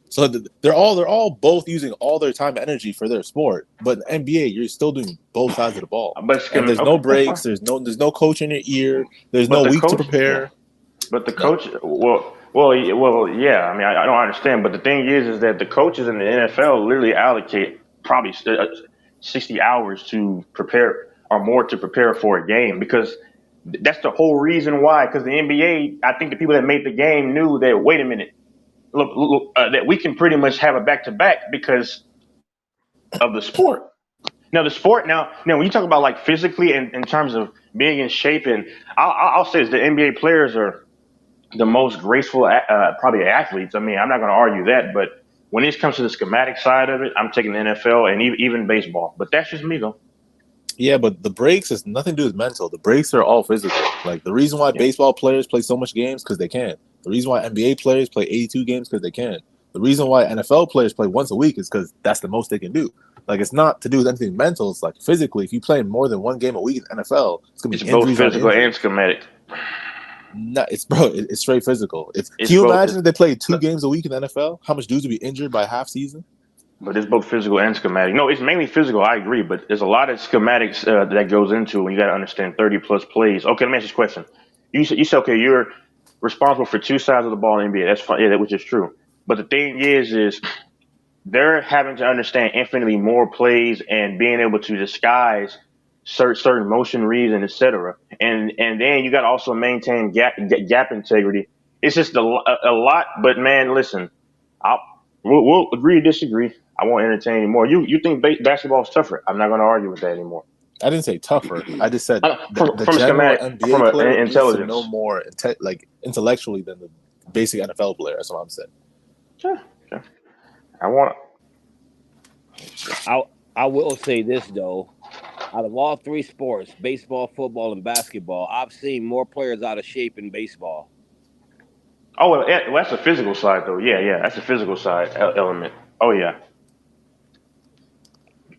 So they're all both using all their time and energy for their sport. But in the NBA, you're still doing both sides of the ball. And there's no breaks. There's no coach in your ear. There's no week to prepare. Yeah. But the coach, well, yeah. I mean, I don't understand. But the thing is that the coaches in the NFL literally allocate probably 60 hours to prepare or more to prepare for a game because that's the whole reason why. Because the NBA, I think the people that made the game knew that, wait a minute, look that we can pretty much have a back-to-back because of the sport. Now, the sport, now when you talk about like physically and in terms of being in shape, and I'll say is the NBA players are the most graceful, probably athletes. I mean, I'm not going to argue that, but when it comes to the schematic side of it, I'm taking the NFL and even baseball. But that's just me, though. Yeah, but the breaks has nothing to do with mental. The breaks are all physical. Like the reason why baseball players play so much games because they can. The reason why NBA players play 82 games because they can. The reason why NFL players play once a week is because that's the most they can do. Like it's not to do with anything mental. It's like physically, if you play more than one game a week in NFL, it's gonna be both physical and schematic. No, it's straight physical. Can you imagine if they played 2 games a week in the NFL? How much dudes would be injured by half season? But it's both physical and schematic. No, it's mainly physical. I agree, but there's a lot of schematics that goes into when you got to understand 30 plus plays. Okay, let me ask you this question. You said okay, you're responsible for 2 sides of the ball in the NBA. That's fine, yeah, which is true. But the thing is they're having to understand infinitely more plays and being able to disguise certain motion reads and etc. And then you got to also maintain gap integrity. It's just a lot. But man, listen, we'll agree to disagree. I won't entertain anymore. You think basketball is tougher? I'm not going to argue with that anymore. I didn't say tougher. I just said from the general NBA player needs to know more intellectually than the basic NFL player. That's what I'm saying. Sure. I will say this though. Out of all 3 sports, baseball, football, and basketball, I've seen more players out of shape in baseball. Oh, well, that's the physical side, though. Yeah, that's the physical side element. Oh, yeah.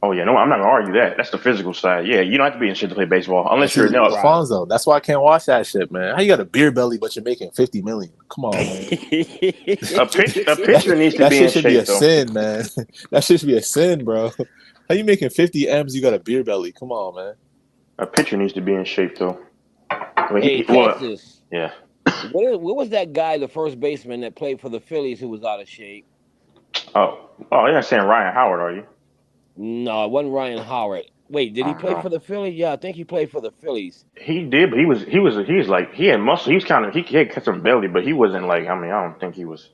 No, I'm not going to argue that. That's the physical side. Yeah, you don't have to be in shit to play baseball. Unless you're Alfonso. That's why I can't watch that shit, man. How you got a beer belly, but you're making $50 million? Come on, man. a pitcher needs to be in shape, though. That shit should be a sin, man. That shit should be a sin, bro. How you making 50 M's? You got a beer belly? Come on, man. A pitcher needs to be in shape, though. Hey, Texas. Yeah. What was that guy, the first baseman that played for the Phillies, who was out of shape? Oh, you're not saying Ryan Howard, are you? No, it wasn't Ryan Howard. Wait, did he play for the Phillies? Yeah, I think he played for the Phillies. He did, but he was like he had muscle. He was he had some belly, but he wasn't like. I mean, I don't think he was.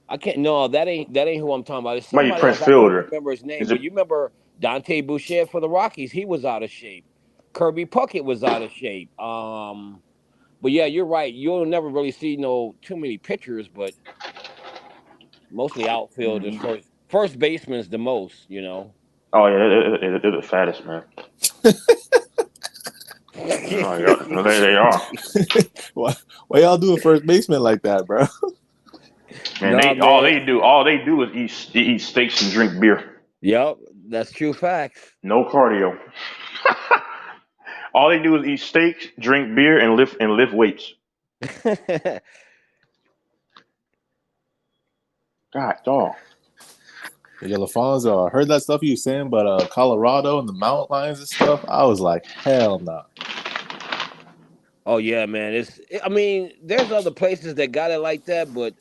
I can't. No, that ain't who I'm talking about. It's maybe Prince Fielder. I can't remember his name, but you remember Dante Boucher for the Rockies? He was out of shape. Kirby Puckett was out of shape. But yeah, you're right. You'll never really see too many pitchers, but mostly outfielders. First baseman's the most, Oh yeah, they're the fattest, man. No, they are. Why y'all doing first baseman like that, bro? Man, all they do is eat steaks and drink beer. Yep, that's true facts. No cardio. All they do is eat steaks, drink beer, and lift weights. God, dog. Yeah, LaFonso, I heard that stuff you were saying about Colorado and the mountain lions and stuff. I was like, hell no. Oh yeah, man. I mean, there's other places that got it like that, but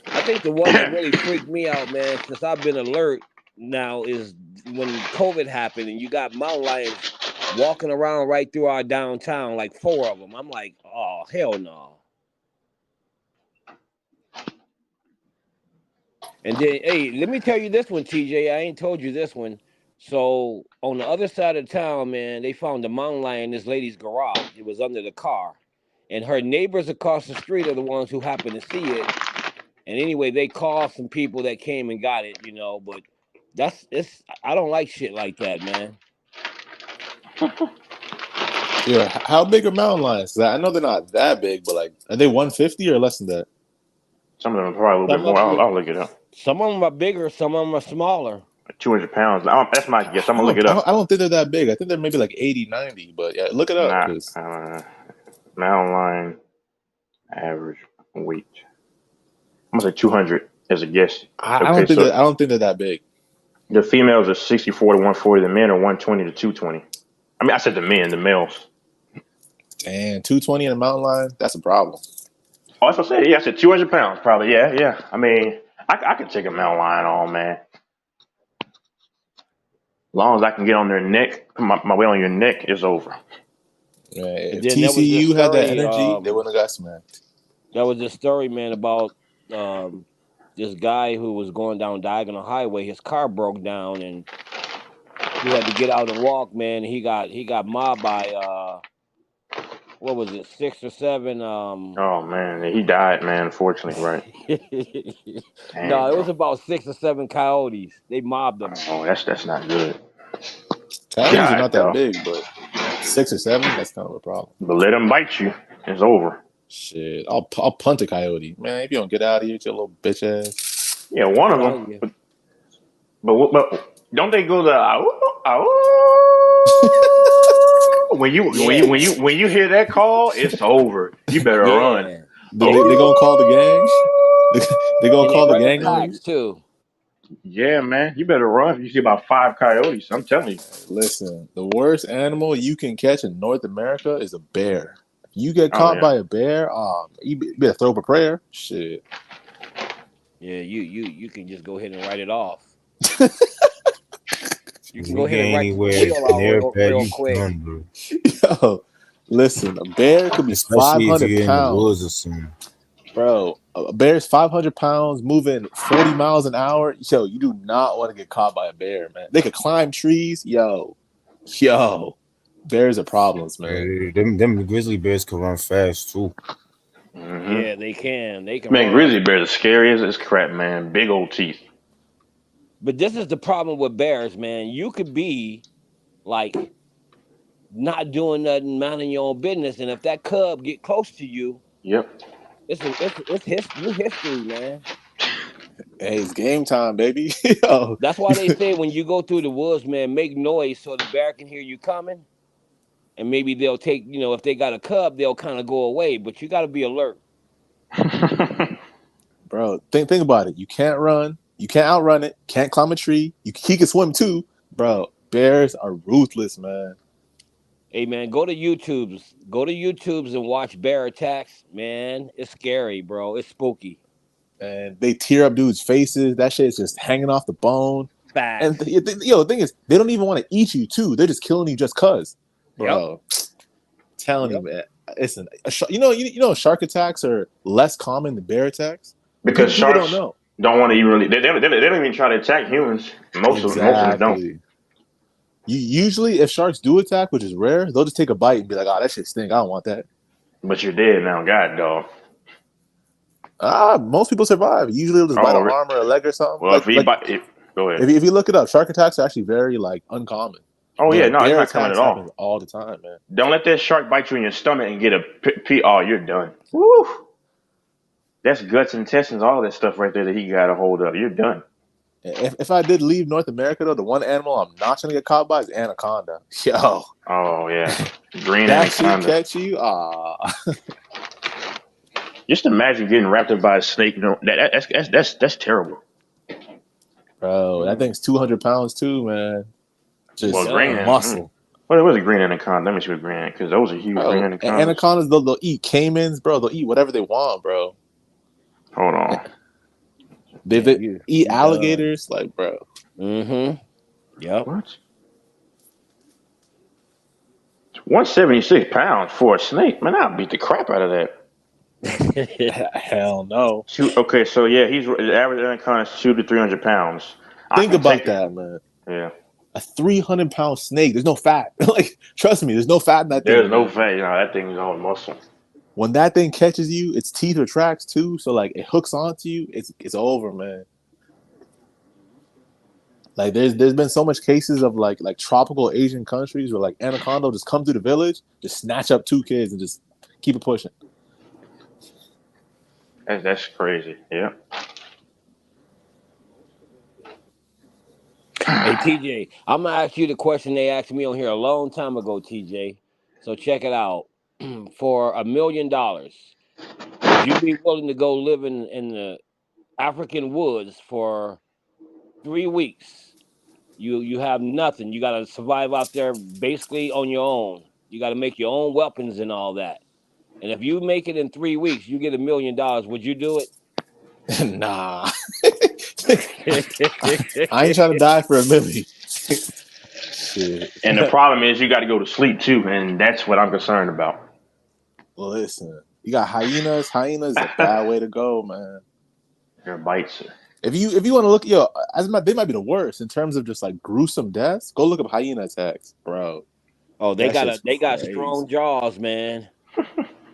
I think the one that really freaked me out, man, since I've been alert now, is when COVID happened and you got mountain lions walking around right through our downtown, like 4 of them. I'm like, oh hell no. And then, hey, let me tell you this one, TJ. I ain't told you this one. So on the other side of town, man, they found a mountain lion in this lady's garage. It was under the car. And her neighbors across the street are the ones who happened to see it. And anyway, they called some people that came and got it, but I don't like shit like that, man. Yeah, how big are mountain lions? 'Cause I know they're not that big, but like, are they 150 or less than that? Some of them are probably a little bit more. I'll look it up. Some of them are bigger, some of them are smaller. 200 pounds. That's my guess. I'm going to look it up. I don't think they're that big. I think they're maybe like 80, 90, but yeah, look it up. Mountain lion average weight. I'm going to say 200 as a guess. I don't think they're that big. The females are 64 to 140. The men are 120 to 220. I mean, I said the males. Damn, 220 in a mountain lion? That's a problem. Oh, that's what I said. Yeah, I said 200 pounds probably. Yeah. I mean, I could take a mountain lion on, man. As long as I can get on their neck, my way on your neck is over. Yeah, if TCU had that energy, they wouldn't have got smacked. That was the story, man, about this guy who was going down Diagonal Highway. His car broke down, and he had to get out and walk, man. He got mobbed by what was it, 6 or 7? Oh man, he died, man. Unfortunately, right? No, it was about 6 or 7 coyotes. They mobbed him. Oh, that's not good. Coyotes are not that big, but 6 or 7, that's kind of a problem. But let them bite you, it's over. Shit, I'll punt a coyote, man. If you don't get out of here, your little bitch ass. Yeah, one of them. But don't they go when you hear that call, it's over. You better run. They gonna call the gang? They gonna call the gang on you too? Yeah, man. You better run. You see about 5 coyotes. I'm telling you. Listen, the worst animal you can catch in North America is a bear. If you get caught by a bear, you better throw up a prayer. Shit. Yeah, you can just go ahead and write it off. You can go ahead and write the wheel real quick. Yo, listen, a bear could be 500 pounds. Bro, a bear's 500 pounds, moving 40 miles an hour. Yo, you do not want to get caught by a bear, man. They could climb trees. Yo, bears are problems, man. Them grizzly bears can run fast too. Mm-hmm. Yeah, they can. Man, run. grizzly bears are scary as crap, man. Big old teeth. But this is the problem with bears, man. You could be like not doing nothing, minding your own business, and if that cub get close to you, yep, it's history, man. Hey, it's game time, baby. That's why they say when you go through the woods, man, make noise so the bear can hear you coming, and maybe they'll take, if they got a cub, they'll kind of go away. But you got to be alert, bro. Think about it. You can't run. You can't outrun it. Can't climb a tree. He can swim too, bro. Bears are ruthless, man. Hey, man, go to YouTubes and watch bear attacks, man. It's scary, bro. It's spooky. And they tear up dudes' faces. That shit is just hanging off the bone. Facts. And the thing is, they don't even want to eat you too. They're just killing you just cause, bro. Yep. Telling you, man. Listen, shark attacks are less common than bear attacks because people sharks don't want to even really. They don't even try to attack humans. Most of them don't. Usually, if sharks do attack, which is rare, they'll just take a bite and be like, "Oh, that shit stink. I don't want that." But you're dead now, God, dog. Most people survive. Usually, they'll just bite an arm or a leg or something. Well, go ahead. If you look it up, shark attacks are actually very uncommon. Oh yeah, But no, it's bear not coming at attacks happen all. all the time, man. Don't let that shark bite you in your stomach and get a Oh, you're done. Woo! That's guts, intestines, all that stuff right there that he got a hold of. You're done. If I did leave North America though, the one animal I'm not trying to get caught by is anaconda. Yo, Oh yeah, green that shit anaconda. catch you? Just imagine getting wrapped up by a snake. You know, that's terrible. Bro, that thing's 200 pounds too, man. Well, Just green muscle. What was a green anaconda? Let me see what green, because those are huge. Green Bro, anacondas. anacondas, they'll eat caimans, bro. They'll eat whatever they want, bro. Hold on. They eat alligators, like, bro. Mm-hmm. Yep. What? 176 pounds for a snake, man. I'll beat the crap out of that. Hell no. Okay, so yeah, the average anaconda is 200 to 300 pounds. Think about that, man. Yeah. A 300-pound snake. There's no fat. Like, trust me, there's no fat in that thing. There's no fat. You know, that thing is all muscle. When that thing catches you, its teeth are tracks too. So like, it hooks onto you. It's over, man. Like, there's been so much cases of like tropical Asian countries where like anaconda will just come through the village, just snatch up 2 kids and just keep it pushing. That's crazy. Yeah. Hey, TJ, I'm going to ask you the question they asked me on here a long time ago, TJ. So check it out. For $1 million, would you be willing to go live in the African woods for 3 weeks? You have nothing. You got to survive out there basically on your own. You got to make your own weapons and all that. And if you make it in 3 weeks, you get $1 million. Would you do it? Nah. I ain't trying to die for $1 million. Shit. And the problem is you got to go to sleep too, and that's what I'm concerned about. Listen, you got hyenas. Hyenas is a bad way to go, man. Their bites. If you want to look, they might be the worst in terms of just like gruesome deaths. Go look up hyena attacks, bro. Oh, they got strong jaws, man.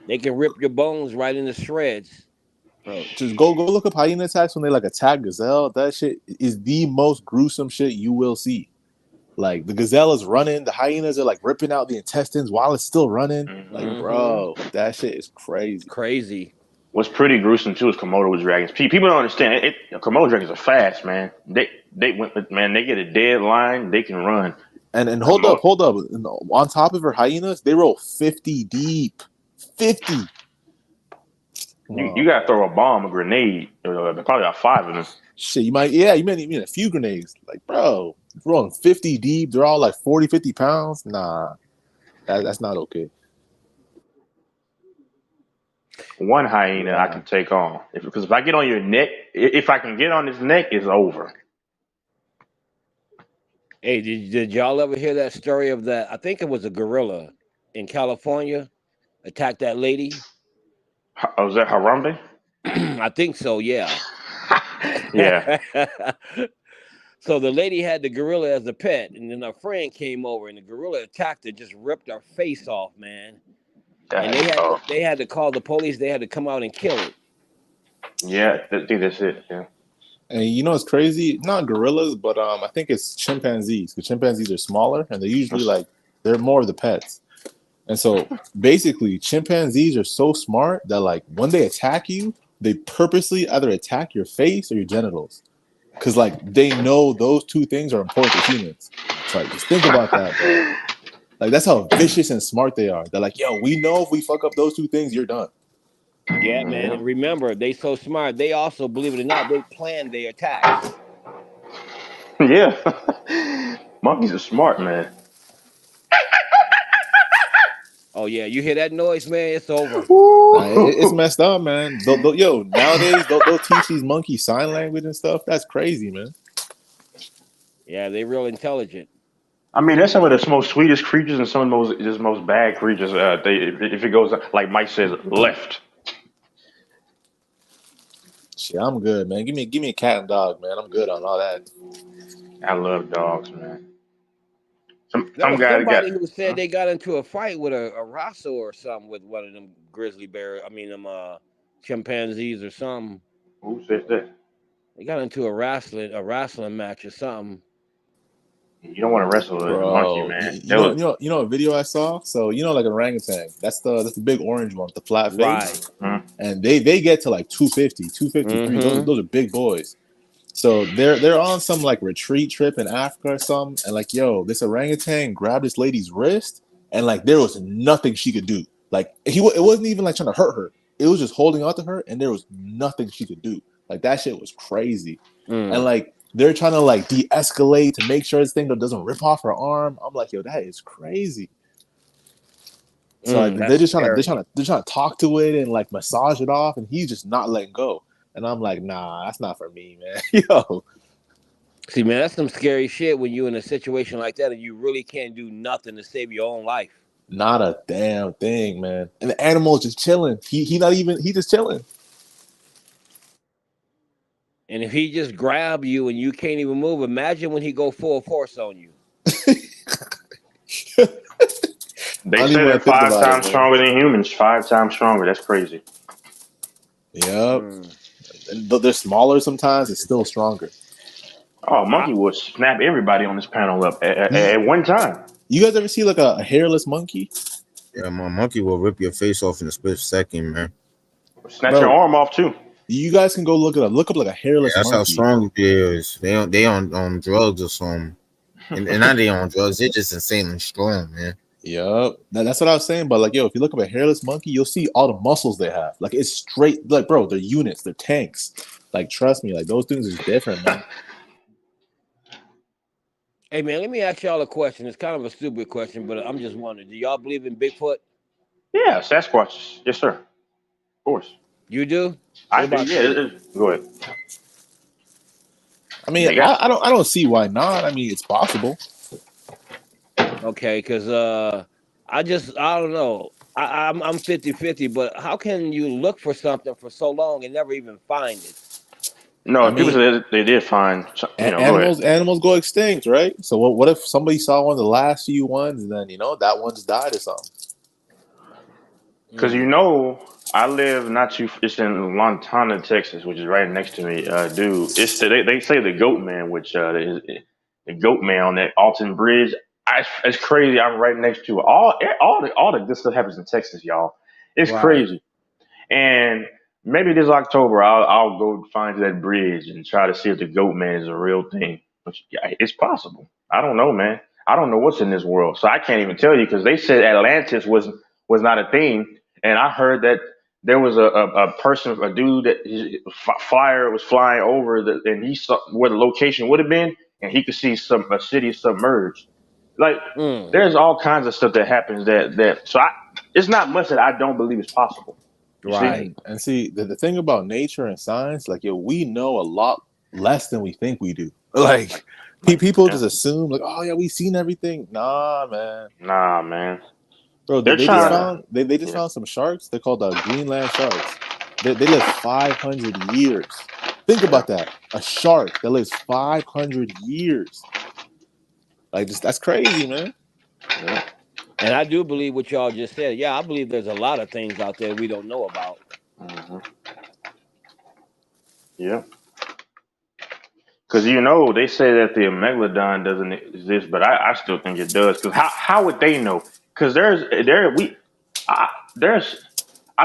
They can rip your bones right into shreds. Bro, just go look up hyena attacks when they like attack gazelle. That shit is the most gruesome shit you will see. Like, the gazelle is running, the hyenas are like ripping out the intestines while it's still running. Mm-hmm. Like, bro, that shit is crazy. Crazy. What's pretty gruesome too is Komodo dragons. People don't understand it. Komodo dragons are fast, man. They get a dead line, they can run. And hold up. On top of her hyenas, they roll 50 deep. 50. You gotta throw a bomb, a grenade. Probably got 5 of them. Shit, you might need a few grenades. Like, bro, rolling 50 deep, they're all like 40, 50 pounds. Nah, that's not okay. One hyena I can take on. Because if I get on your neck, if I can get on his neck, it's over. Hey, did y'all ever hear that story of that? I think it was a gorilla in California attacked that lady. Was that Harambe? I think so, yeah. Yeah. So the lady had the gorilla as a pet, and then her friend came over, and the gorilla attacked her, just ripped her face off, man. And they had to call the police. They had to come out and kill it. Yeah, that's it. Yeah. And you know what's crazy? Not gorillas, but I think it's chimpanzees. Because chimpanzees are smaller, and they're usually they're more of the pets. And so basically, chimpanzees are so smart that like when they attack you, they purposely either attack your face or your genitals. Because like they know those 2 things are important to humans. So like, just think about that, bro. Like, that's how vicious and smart they are. They're like, yo, we know if we fuck up those 2 things, you're done. Yeah, man. And remember, they so smart. They also, believe it or not, they plan their attacks. Yeah. Monkeys are smart, man. Oh, yeah. You hear that noise, man? It's over. It's messed up, man. Nowadays, they'll teach these monkeys sign language and stuff. That's crazy, man. Yeah, they're real intelligent. I mean, that's some of the most sweetest creatures and some of the most bad creatures. If it goes, like Mike says, left. Shit, I'm good, man. Give me a cat and dog, man. I'm good on all that. I love dogs, man. Somebody who said they got into a fight with a Rosso or something with one of them grizzly bears. I mean, them chimpanzees or something. Who said that? They got into a wrestling match or something. You don't want to wrestle a monkey, Bro, man. you know a video I saw. So like an orangutan. That's the big orange one with the flat face. Right. And they get to like 250, 253. Those are big boys. So they're on some like retreat trip in Africa or something, and like, yo, this orangutan grabbed this lady's wrist, and like there was nothing she could do. Like it wasn't even like trying to hurt her. It was just holding on to her, and there was nothing she could do. Like that shit was crazy. And like they're trying to like de-escalate to make sure this thing doesn't rip off her arm. I'm like, yo, that is crazy. So like, they're trying to talk to it and like massage it off, and he's just not letting go. And I'm like, nah, that's not for me, man. Yo. See, man, that's some scary shit when you're in a situation like that and you really can't do nothing to save your own life. Not a damn thing, man. And the animal is just chilling. He just chilling. And if he just grab you and you can't even move, imagine when he go full force on you. They say they're 5 times stronger than humans. 5 times stronger. That's crazy. Yep. Though they're smaller sometimes, it's still stronger. Oh, monkey will snap everybody on this panel up at one time. You guys ever see like a hairless monkey? Yeah, my monkey will rip your face off in a split second, man. Snatch your arm off too. You guys can go look up like a hairless That's monkey. how strong it is. They on drugs or something. And not they on drugs, they're just insanely strong, man. Yep. That's what I was saying. But like, yo, if you look up a hairless monkey, you'll see all the muscles they have. Like it's straight, like, bro, they're units, they're tanks. Like, trust me, like those things are different, man. Hey, man, let me ask y'all a question. It's kind of a stupid question, but I'm just wondering, do y'all believe in Bigfoot? Yeah, Sasquatch. Yes, sir. Of course. You do? I do, yeah. Go ahead. I mean, I don't see why not. I mean, it's possible. Okay, because I don't know. I'm 50-50, but how can you look for something for so long and never even find it? No, people said they did find. Animals go extinct, right? So what if somebody saw one of the last few ones, and then that one just died or something? Because I live it's in Montana, Texas, which is right next to me, dude. They say the Goat Man, which the Goat Man on that Alton Bridge. It's crazy. I'm right next to it. All the good stuff happens in Texas, y'all. It's crazy. And maybe this October I'll go find that bridge and try to see if the Goat Man is a real thing. Which, it's possible. I don't know, man. I don't know what's in this world, so I can't even tell you because they said Atlantis was not a thing, and I heard that there was a dude that flyer was flying over and he saw where the location would have been, and he could see a city submerged. Like there's all kinds of stuff that happens so it's not much that I don't believe is possible. Right. And see the thing about nature and science, like we know a lot less than we think we do. Like people just assume like, oh yeah, we've seen everything. Nah, man. Bro, they just found some sharks. They're called Greenland sharks. They live 500 years. Think about that. A shark that lives 500 years. Like, that's crazy, man. Yeah. And I do believe what y'all just said. Yeah, I believe there's a lot of things out there we don't know about. Mm-hmm. Yeah. Because they say that the megalodon doesn't exist, but I still think it does. Because how would they know? Because I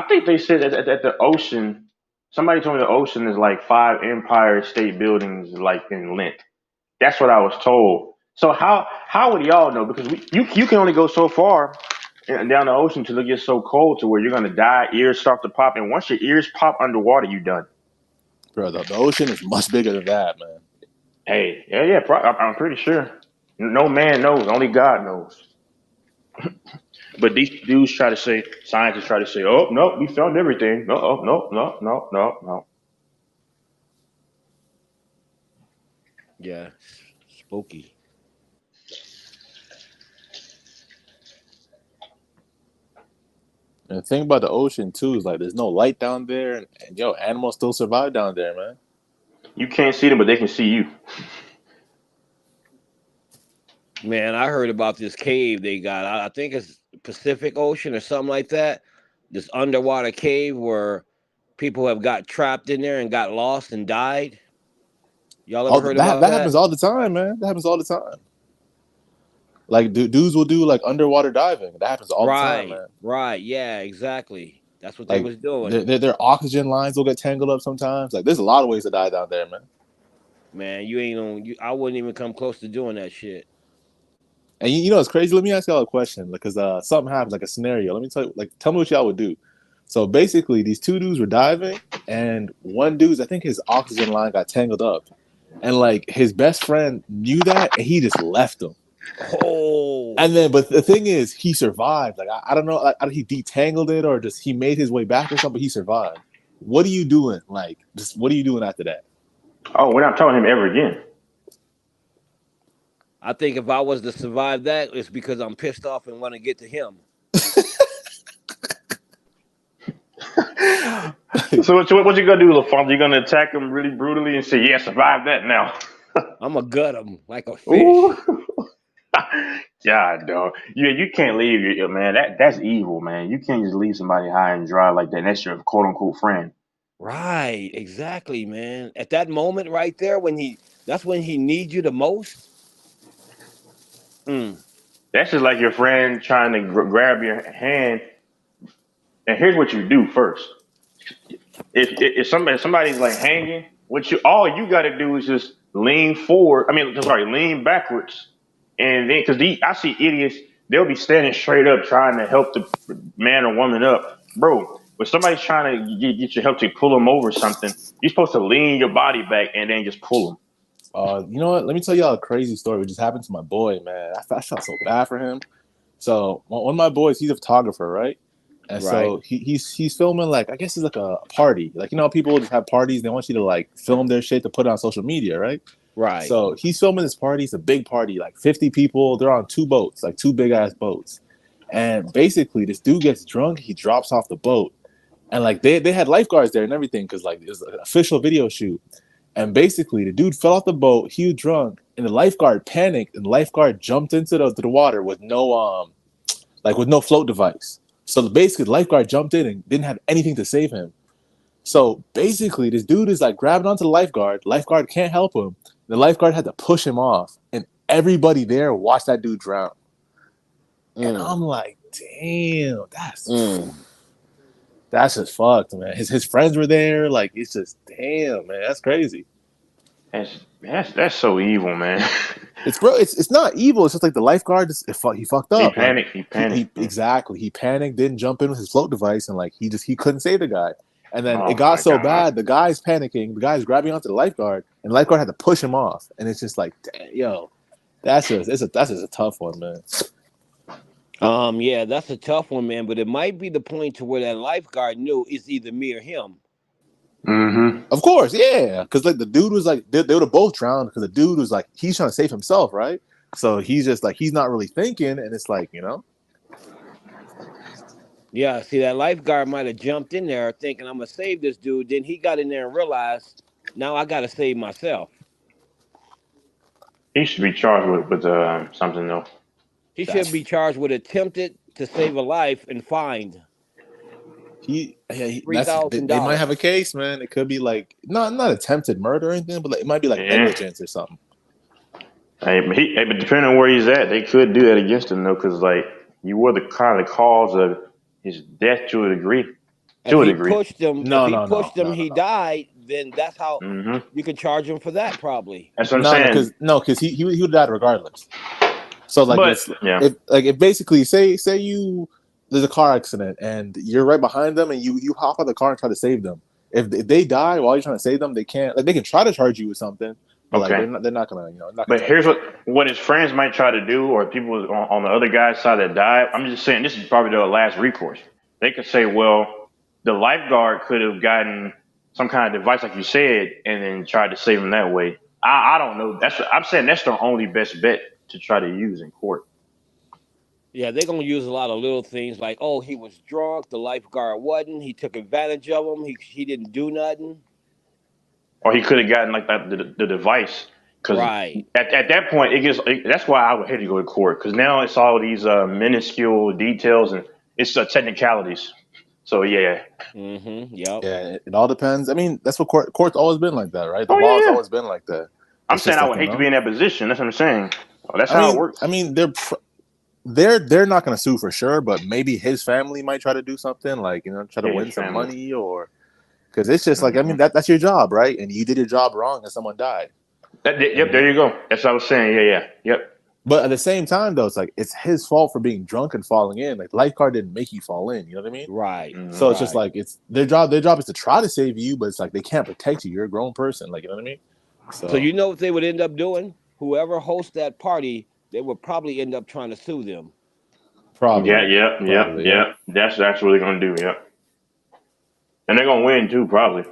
think they said that the ocean. Somebody told me the ocean is like 5 Empire State Buildings, like in length. That's what I was told. So how would y'all know? Because you can only go so far down the ocean till it gets so cold to where you're gonna die. Ears start to pop, and once your ears pop underwater, you're done. Bro, the ocean is much bigger than that, man. Hey, yeah, I'm pretty sure. No man knows, only God knows. But these dudes scientists try to say, oh no, we found everything. No. Yeah, spooky. And the thing about the ocean too is like there's no light down there, and animals still survive down there, man. You can't see them, but they can see you. Man, I heard about this cave they got. I think it's Pacific Ocean or something like that. This underwater cave where people have got trapped in there and got lost and died. Y'all ever heard about that? That happens all the time, man. That happens all the time. Like dudes will do like underwater diving. That happens all the time, man. Right. Yeah, exactly. That's what they Like was doing. their oxygen lines will get tangled up sometimes. Like there's a lot of ways to die down there, man. Man, you ain't on. I wouldn't even come close to doing that shit. And you know it's crazy. Let me ask y'all a question, because something happens, like a scenario. Let me tell you, like, tell me what y'all would do. So basically, these two dudes were diving, and one dude's, I think his oxygen line got tangled up, and like his best friend knew that, and he just left him. Oh. And then, but the thing is, he survived. Like I don't know, like he detangled it or just he made his way back or something. But he survived. What are you doing? Like, just what are you doing after that? Oh, we're not telling him ever again. I think if I was to survive that, it's because I'm pissed off and want to get to him. So what you gonna do, LaFonso? You gonna attack him really brutally and say, "Yeah, survive that now"? I'm gonna gut him like a fish. God, dog. You can't leave your man. That's evil, man. You can't just leave somebody high and dry like that. That's your quote unquote friend. Right, exactly, man. At that moment right there, that's when he needs you the most. That's just like your friend trying to grab your hand. And here's what you do first. If somebody's like hanging, all you got to do is just lean forward. Lean backwards, and then because I see idiots, they'll be standing straight up trying to help the man or woman up, bro. When somebody's trying to get your help to pull them over something, you're supposed to lean your body back and then just pull them. You know what? Let me tell y'all a crazy story. What just happened to my boy, man. I felt so bad for him. So one of my boys, he's a photographer, right? And so he's filming, like, I guess it's like a party. Like, you know, people just have parties. They want you to like film their shit to put it on social media, right? Right. So he's filming this party. It's a big party, like 50 people. They're on two boats, like two big ass boats. And basically, this dude gets drunk. He drops off the boat, and like they had lifeguards there and everything because like it was an official video shoot. And basically, the dude fell off the boat. He was drunk, and the lifeguard panicked, and the lifeguard jumped into the water with no float device. So basically, the lifeguard jumped in and didn't have anything to save him. So basically, this dude is like grabbing onto the lifeguard. Lifeguard can't help him. The lifeguard had to push him off, and everybody there watched that dude drown. And I'm like, damn, that's just fucked, man. His friends were there. Like, it's just, damn, man, that's crazy. That's so evil, man. It's not evil. It's just like the lifeguard. He fucked up. He panicked. Exactly. He panicked. Didn't jump in with his float device, and like he couldn't save the guy. And then it got so bad. The guy's panicking. The guy's grabbing onto the lifeguard, and the lifeguard had to push him off. And it's just like, damn, yo, that's just a tough one, man. Yeah, that's a tough one, man. But it might be the point to where that lifeguard knew it's either me or him. Mm-hmm. Of course, yeah. Because like the dude was like they would have both drowned because the dude was like he's trying to save himself, right? So he's just like he's not really thinking, and it's like, you know. Yeah, see, that lifeguard might have jumped in there thinking I'm gonna save this dude. Then he got in there and realized now I gotta save myself. He should be charged with something though. He should be charged with attempted to save a life and fined. They $3,000. might have a case, man. It could be like not attempted murder or anything, but like, it might be like negligence or something. But depending on where he's at, they could do that against him though, because like you were the kind of cause of his death to a degree. If he pushed him, he died. Then that's how you could charge him for that, probably. That's what I'm saying. Because he would have died regardless. So like, if basically say there's a car accident and you're right behind them and you hop out of the car and try to save them. If they die while you're trying to save them, they can't. Like they can try to charge you with something, but like they're not gonna. But here's what his friends might try to do, or people on the other guy's side that died. I'm just saying this is probably their last recourse. They could say, well, the lifeguard could have gotten some kind of device, like you said, and then tried to save him that way. I don't know. I'm saying that's their only best bet to try to use in court. Yeah, they're gonna use a lot of little things like, oh, he was drunk, the lifeguard wasn't, he took advantage of him, he didn't do nothing. Or he could have gotten like the device. Because at that point, that's why I would hate to go to court, because now it's all these minuscule details and it's technicalities. So yeah. Mm-hmm. Yep. Yeah, it all depends. I mean, that's what court's always been like that, right? The law's always been like that. I'm saying I would hate to be in that position. That's what I'm saying. Oh, that's how it works. I mean, they're not going to sue for sure, but maybe his family might try to do something like, you know, try to win some money, or because it's just like, I mean, that's your job, right? And you did your job wrong and someone died. Yep, there you go. That's what I was saying. Yeah. Yep. But at the same time, though, it's like it's his fault for being drunk and falling in. Like, lifeguard didn't make you fall in. You know what I mean? Right. So it's just like it's their job. Their job is to try to save you, but it's like they can't protect you. You're a grown person. Like, you know what I mean? So you know what they would end up doing? Whoever hosts that party, they would probably end up trying to sue them. Probably. Yeah. That's what they're gonna do. Yep. And they're gonna win too, probably.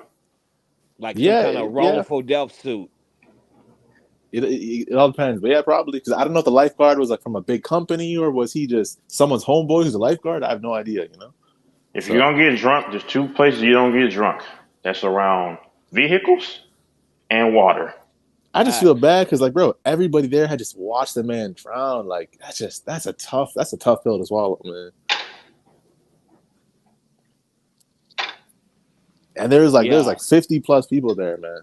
Like some kind of wrongful death suit. It all depends, but yeah, probably, because I don't know if the lifeguard was like from a big company or was he just someone's homeboy who's a lifeguard. I have no idea, you know. If you're gonna get drunk, there's two places you don't get drunk. That's around vehicles and water. I just feel bad because, like, bro, everybody there had just watched the man drown. Like, that's a tough pill to swallow, man. And there's like 50 plus people there, man.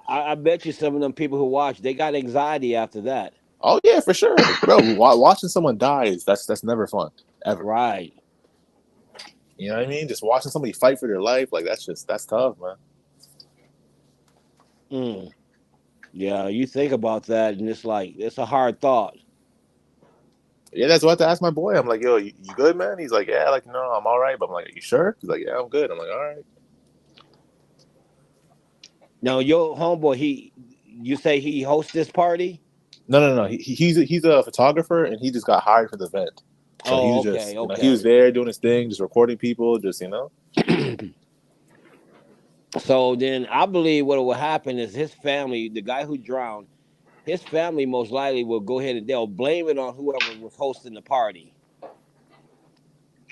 I bet you some of them people who watch, they got anxiety after that. Oh yeah, for sure, bro. Watching someone die that's never fun, ever. Right. You know what I mean? Just watching somebody fight for their life, like that's tough, man. Yeah, you think about that, and it's like it's a hard thought. Yeah, that's what I have to ask my boy. I'm like, yo, you good, man? He's like, yeah, like, no, I'm all right. But I'm like, are you sure? He's like, yeah, I'm good. I'm like, all right. Now, your homeboy, you say he hosts this party? No. He's a photographer, and he just got hired for the event. So he was just, you know, he was there doing his thing, just recording people, just, you know. So then I believe what will happen is his family, the guy who drowned, his family most likely will go ahead and they'll blame it on whoever was hosting the party.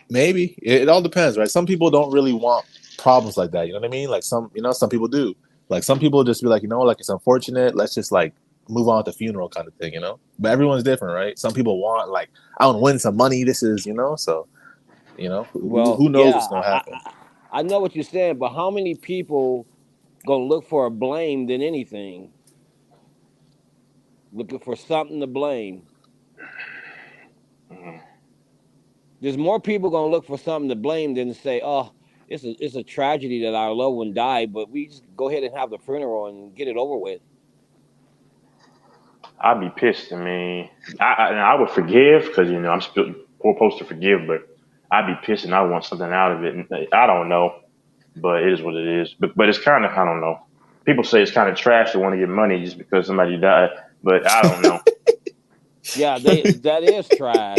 Maybe. It all depends, right? Some people don't really want problems like that. You know what I mean? Like some people do. Like some people just be like, you know, like it's unfortunate. Let's just like move on with the funeral kind of thing, you know? But everyone's different, right? Some people want like, I want to win some money. This is, you know, so, you know, who knows what's going to happen. I know what you're saying, but how many people going to look for a blame than anything? Looking for something to blame. There's more people going to look for something to blame than to say, oh, it's a tragedy that our loved one died, but we just go ahead and have the funeral and get it over with. I'd be pissed. I mean, I would forgive because, you know, I'm supposed to forgive, but I'd be pissed and I want something out of it. And I don't know, but it is what it is. But it's kind of, I don't know. People say it's kind of trash to want to get money just because somebody died, but I don't know. Yeah, that is trash.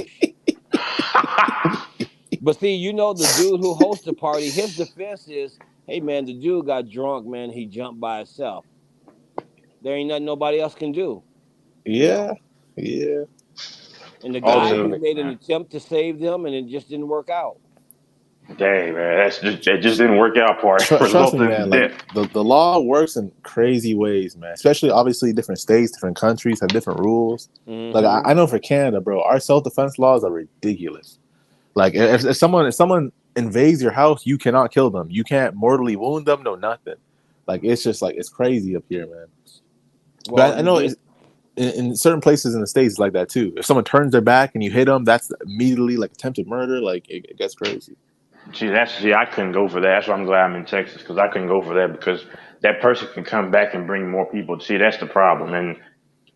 But see, you know, the dude who hosts the party, his defense is, hey, man, the dude got drunk, man. He jumped by himself. There ain't nothing nobody else can do. Yeah, yeah. And the guy who made an attempt to save them, and it just didn't work out. Dang, man, it just didn't work out part. Trust me, man. Like, the law works in crazy ways, man. Especially, obviously, different states, different countries have different rules. Mm-hmm. Like I know for Canada, bro, our self-defense laws are ridiculous. Like if someone invades your house, you cannot kill them. You can't mortally wound them. No, nothing. Like it's just like it's crazy up here, man. Well, but I know in certain places in the States, it's like that too. If someone turns their back and you hit them, that's immediately like attempted murder. Like it gets crazy. See, I couldn't go for that. That's why I'm glad I'm in Texas, because I couldn't go for that because that person can come back and bring more people. See, that's the problem. And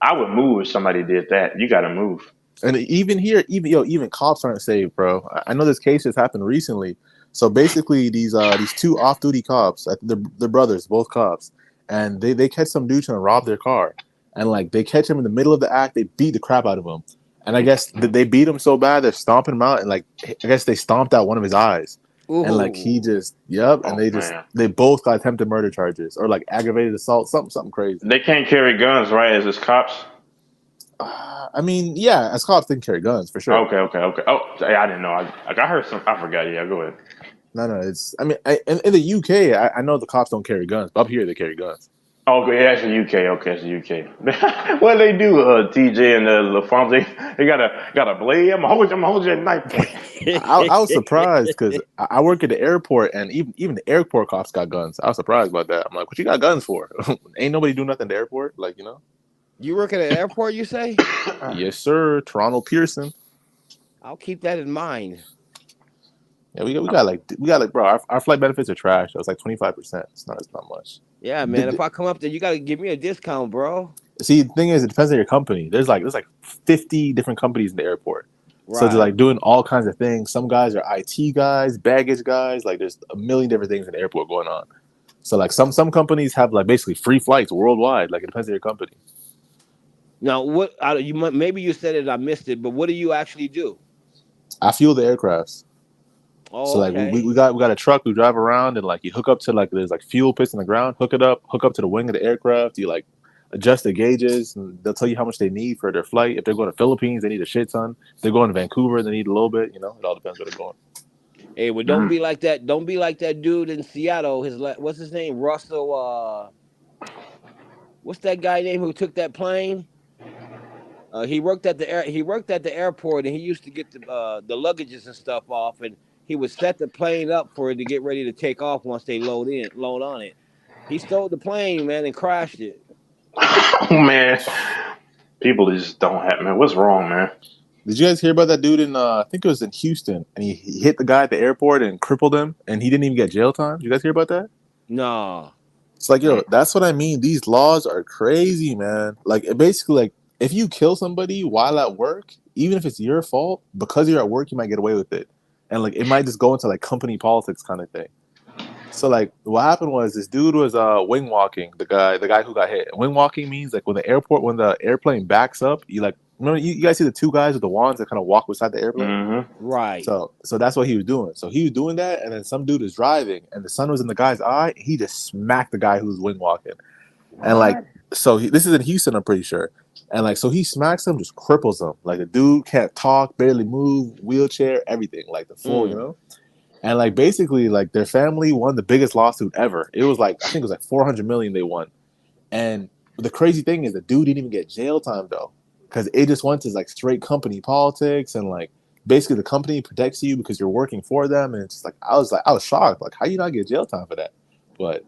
I would move if somebody did that. You got to move. And even here, even cops aren't safe, bro. I know this case has happened recently. So basically, these two off-duty cops, they're brothers, both cops, and they catch some dude trying to rob their car, and like they catch him in the middle of the act, they beat the crap out of him, and I guess they beat him so bad they're stomping him out, and like I guess they stomped out one of his eyes, and like he just and they both got attempted murder charges or like aggravated assault, something crazy. They can't carry guns, right? As cops. I mean, yeah, as cops they can carry guns for sure. Okay. Oh, I didn't know. I heard some. I forgot. Yeah, go ahead. No, it's. I mean, in the UK, I know the cops don't carry guns, but up here they carry guns. Oh, yeah, that's the UK. Okay, that's the UK. What do they do, TJ and LaFonse? They got a blade. I'm holding at knife point. I was surprised because I work at the airport, and even the airport cops got guns. I was surprised about that. I'm like, what you got guns for? Ain't nobody do nothing at the airport, like, you know. You work at an airport, you say? Yes, sir. Toronto Pearson. I'll keep that in mind. Yeah, we got like bro, our flight benefits are trash. So it's like 25%. It's not much. Yeah, man. If I come up there, you gotta give me a discount, bro. See, the thing is, it depends on your company. There's like 50 different companies in the airport. Right. So they're like doing all kinds of things. Some guys are IT guys, baggage guys. Like there's a million different things in the airport going on. So like some companies have like basically free flights worldwide. Like it depends on your company. Now, what maybe you said it, I missed it, but what do you actually do? I fuel the aircrafts. Oh, so like okay. we got a truck. We drive around and like you hook up to like there's like fuel pits in the ground. Hook up to the wing of the aircraft. You like adjust the gauges and they'll tell you how much they need for their flight. If they're going to Philippines, they need a shit ton. If they're going to Vancouver, they need a little bit. You know, it all depends where they're going. Hey, well, don't be like that. Don't be like that dude in Seattle. What's his name? Russell. What's that guy name who took that plane? He worked at the airport, and he used to get the luggages and stuff off, and he would set the plane up for it to get ready to take off once they load on it. He stole the plane, man, and crashed it. Oh man, people just don't have, man. What's wrong, man? Did you guys hear about that dude in I think it was in Houston, and he hit the guy at the airport and crippled him, and he didn't even get jail time? Did you guys hear about that? No. It's like, yo, that's what I mean. These laws are crazy, man. Like it basically, like if you kill somebody while at work, even if it's your fault, because you're at work, you might get away with it, and like it might just go into like company politics kind of thing. So like what happened was this dude was wing walking, the guy who got hit. Wing walking means like when the airplane backs up, you like remember you guys see the two guys with the wands that kind of walk beside the airplane? Mm-hmm. Right. So that's what he was doing. So he was doing that, and then some dude is driving, and the sun was in the guy's eye. He just smacked the guy who was wing walking, and like so this is in Houston, I'm pretty sure. And like so he smacks him, just cripples him. Like the dude can't talk, barely move, wheelchair, everything, like the full, you know. And like basically, like their family won the biggest lawsuit ever. It was like I think it was like $400 million they won. And the crazy thing is the dude didn't even get jail time though, because it just went to like straight company politics and like basically the company protects you because you're working for them. And it's just like I was shocked. Like how you not get jail time for that? But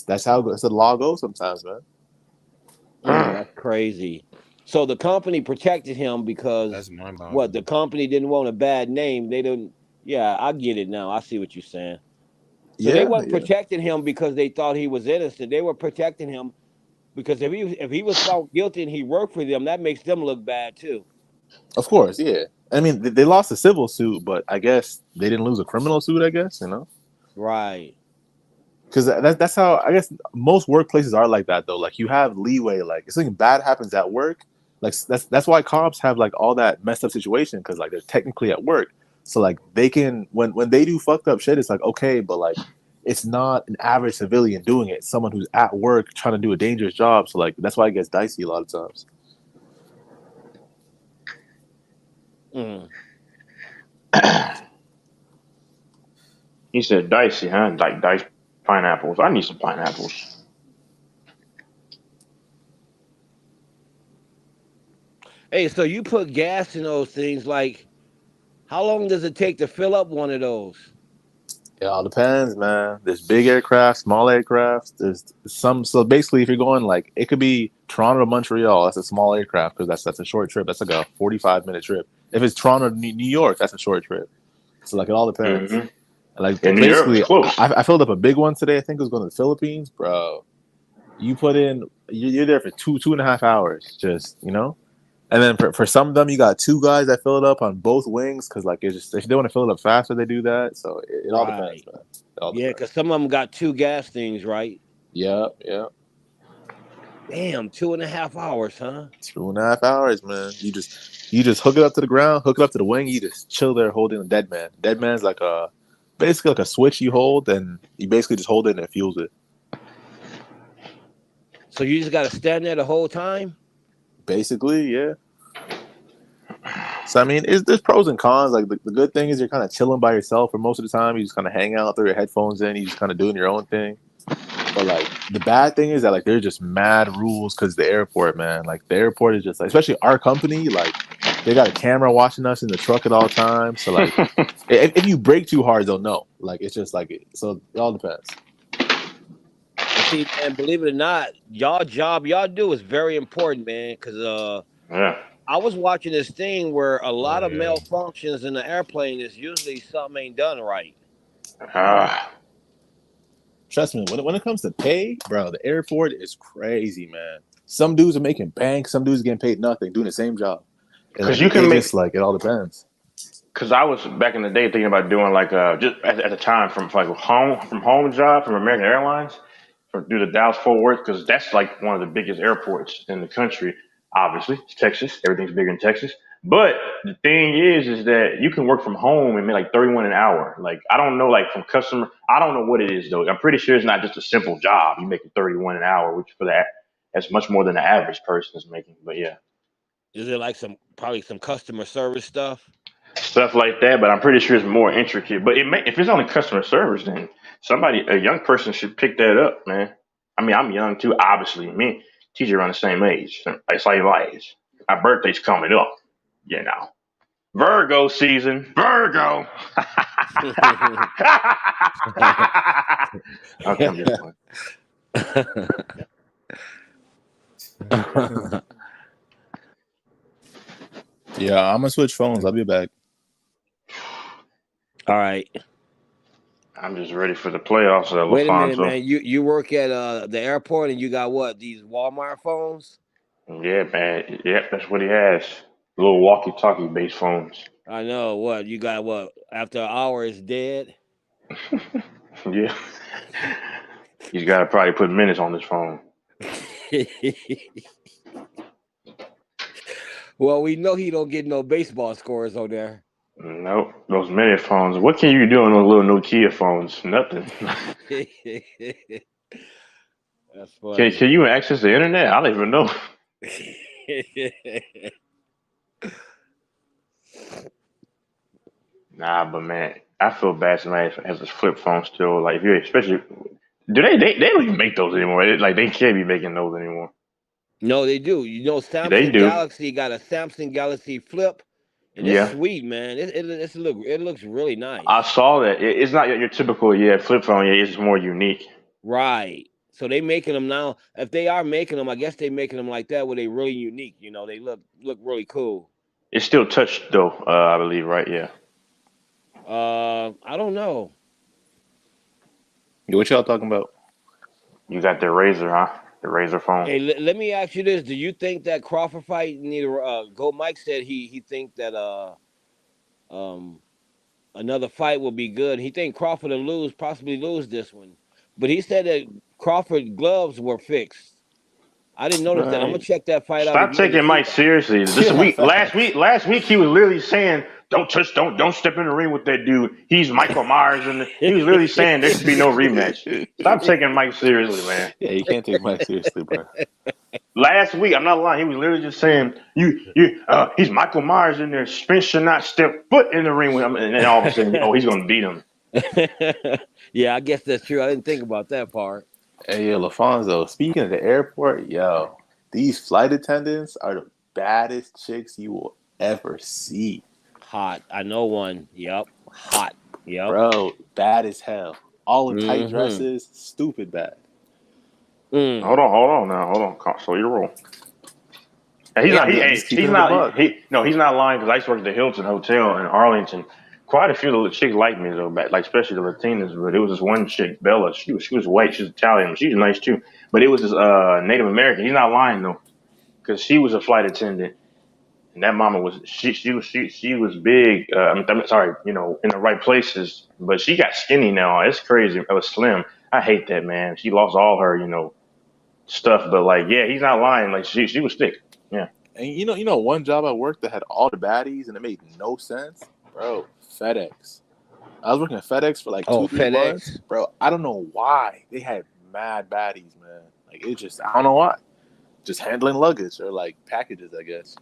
that's how the law goes sometimes, man. That's crazy. So the company protected him because the company didn't want a bad name. They didn't. Yeah, I get it now. I see what you're saying. So they weren't protecting him because they thought he was innocent. They were protecting him because if he was found guilty and he worked for them, that makes them look bad too. Of course, yeah. I mean, they lost a civil suit, but I guess they didn't lose a criminal suit. I guess, you know. Right. Because that's how I guess most workplaces are like that though. Like you have leeway. Like if something bad happens at work, like that's why cops have like all that messed up situation because like they're technically at work. So like they can when they do fucked up shit, it's like okay, but like it's not an average civilian doing it. It's someone who's at work trying to do a dangerous job. So like that's why it gets dicey a lot of times. He said dicey, huh? Like diced pineapples. I need some pineapples. Hey, so you put gas in those things, like how long does it take to fill up one of those? It all depends, man. There's big aircraft, small aircraft. There's some. So basically, if you're going like, it could be Toronto to Montreal. That's a small aircraft because that's a short trip. That's like a 45-minute trip. If it's Toronto to New York, that's a short trip. So like, it all depends. Mm-hmm. Like And basically, close. I filled up a big one today. I think it was going to the Philippines, bro. You put in, you're there for 2.5 hours, just you know. And then for some of them, you got two guys that fill it up on both wings because like it's just if they want to fill it up faster, they do that. So it all depends, man. Yeah, because some of them got two gas things, right? Yeah. Damn, 2.5 hours, huh? 2.5 hours, man. You just hook it up to the ground, hook it up to the wing. You just chill there holding a dead man. Dead man's like basically like a switch you hold, and you basically just hold it and it fuels it. So you just got to stand there the whole time? Basically, yeah. So I mean, there's pros and cons. Like the good thing is you're kind of chilling by yourself for most of the time. You just kind of hang out, throw your headphones in. You just kind of doing your own thing. But like the bad thing is that like there's just mad rules because the airport, man. Like the airport is just like, especially our company, like they got a camera watching us in the truck at all times. So like if you brake too hard, they'll know. Like it's just like it. So it all depends. See, and believe it or not, y'all job y'all do is very important, man. Because I was watching this thing where a lot of malfunctions in the airplane is usually something ain't done right. Trust me, when it comes to pay, bro, the airport is crazy, man. Some dudes are making bank, some dudes are getting paid nothing, doing the same job. Because you can make it all depends. Because I was back in the day thinking about doing like just at the time from home job from American Airlines do the Dallas Fort Worth, because that's like one of the biggest airports in the country. Obviously, it's Texas. Everything's bigger in Texas. But the thing is that you can work from home and make like 31 an hour. Like I don't know, like from customer, I don't know what it is though. I'm pretty sure it's not just a simple job. You make 31 an hour, which for that's much more than the average person is making. But yeah, is it like probably some customer service stuff like that? But I'm pretty sure it's more intricate. But if it's only customer service, then a young person should pick that up, man. I mean, I'm young too, obviously. Me and TJ around the same age. It's like age. My birthday's coming up, you know. Virgo season. Virgo. Okay, I'm just playing. Yeah, I'm gonna switch phones. I'll be back. All right. I'm just ready for the playoffs. Wait a minute, man. You work at the airport and you got what? These Walmart phones? Yeah, man. Yeah, that's what he has. Little walkie-talkie based phones. I know. What you got? What after an hour it's dead? Yeah. He's got to probably put minutes on this phone. Well, we know he don't get no baseball scores on there. Nope, those minute phones. What can you do on those little Nokia phones? Nothing. That's funny. Can you access the internet? I don't even know. Nah, but man, I feel bad. Somebody has a flip phone still. Like, if you're especially, do they don't even make those anymore? Like, they can't be making those anymore. No, they do. You know, Samsung Galaxy got a Samsung Galaxy Flip. And it's sweet, man. It looks really nice. I saw that. It's not your typical flip phone. Yeah, it's more unique. Right. So they making them now. If they are making them, I guess they making them like that where they really unique. You know, they look really cool. It's still touch though, I believe, right? Yeah. I don't know. What y'all talking about? You got the Razer, huh? The Razer phone. Hey, let me ask you this: do you think that Crawford fight? Go Mike said he think that another fight will be good. He think Crawford will possibly lose this one, but he said that Crawford gloves were fixed. I didn't notice that. I'm gonna check that fight out. Stop taking Mike seriously. Last week he was literally saying, "Don't step in the ring with that dude. He's Michael Myers," and he was literally saying there should be no rematch. Stop taking Mike seriously, man. Yeah, you can't take Mike seriously, bro. Last week, I'm not lying. He was literally just saying, he's Michael Myers in there. Spence should not step foot in the ring with him, and then all of a sudden, he's gonna beat him. Yeah, I guess that's true. I didn't think about that part. Hey, LaFonso, speaking of the airport, these flight attendants are the baddest chicks you will ever see. Hot. I know one. Yep. Hot. Yep. Bro, bad as hell. All in tight dresses, stupid bad. Hold on now. So you roll. He's not lying, because I used to work at the Hilton Hotel in Arlington. Quite a few of the chicks liked me though, like especially the Latinas. But it was this one chick, Bella. She was white. She's Italian. She was nice too. But it was this Native American. He's not lying though, because she was a flight attendant, and that mama was she was big. I'm sorry, in the right places. But she got skinny now. It's crazy. I was slim. I hate that, man. She lost all her stuff. But he's not lying. Like she was thick. Yeah. And you know one job I worked that had all the baddies and it made no sense, bro. FedEx. I was working at FedEx for 2-3 months, bro. I don't know why they had mad baddies, man. Like it just, I don't know why. Just handling luggage or packages, I guess.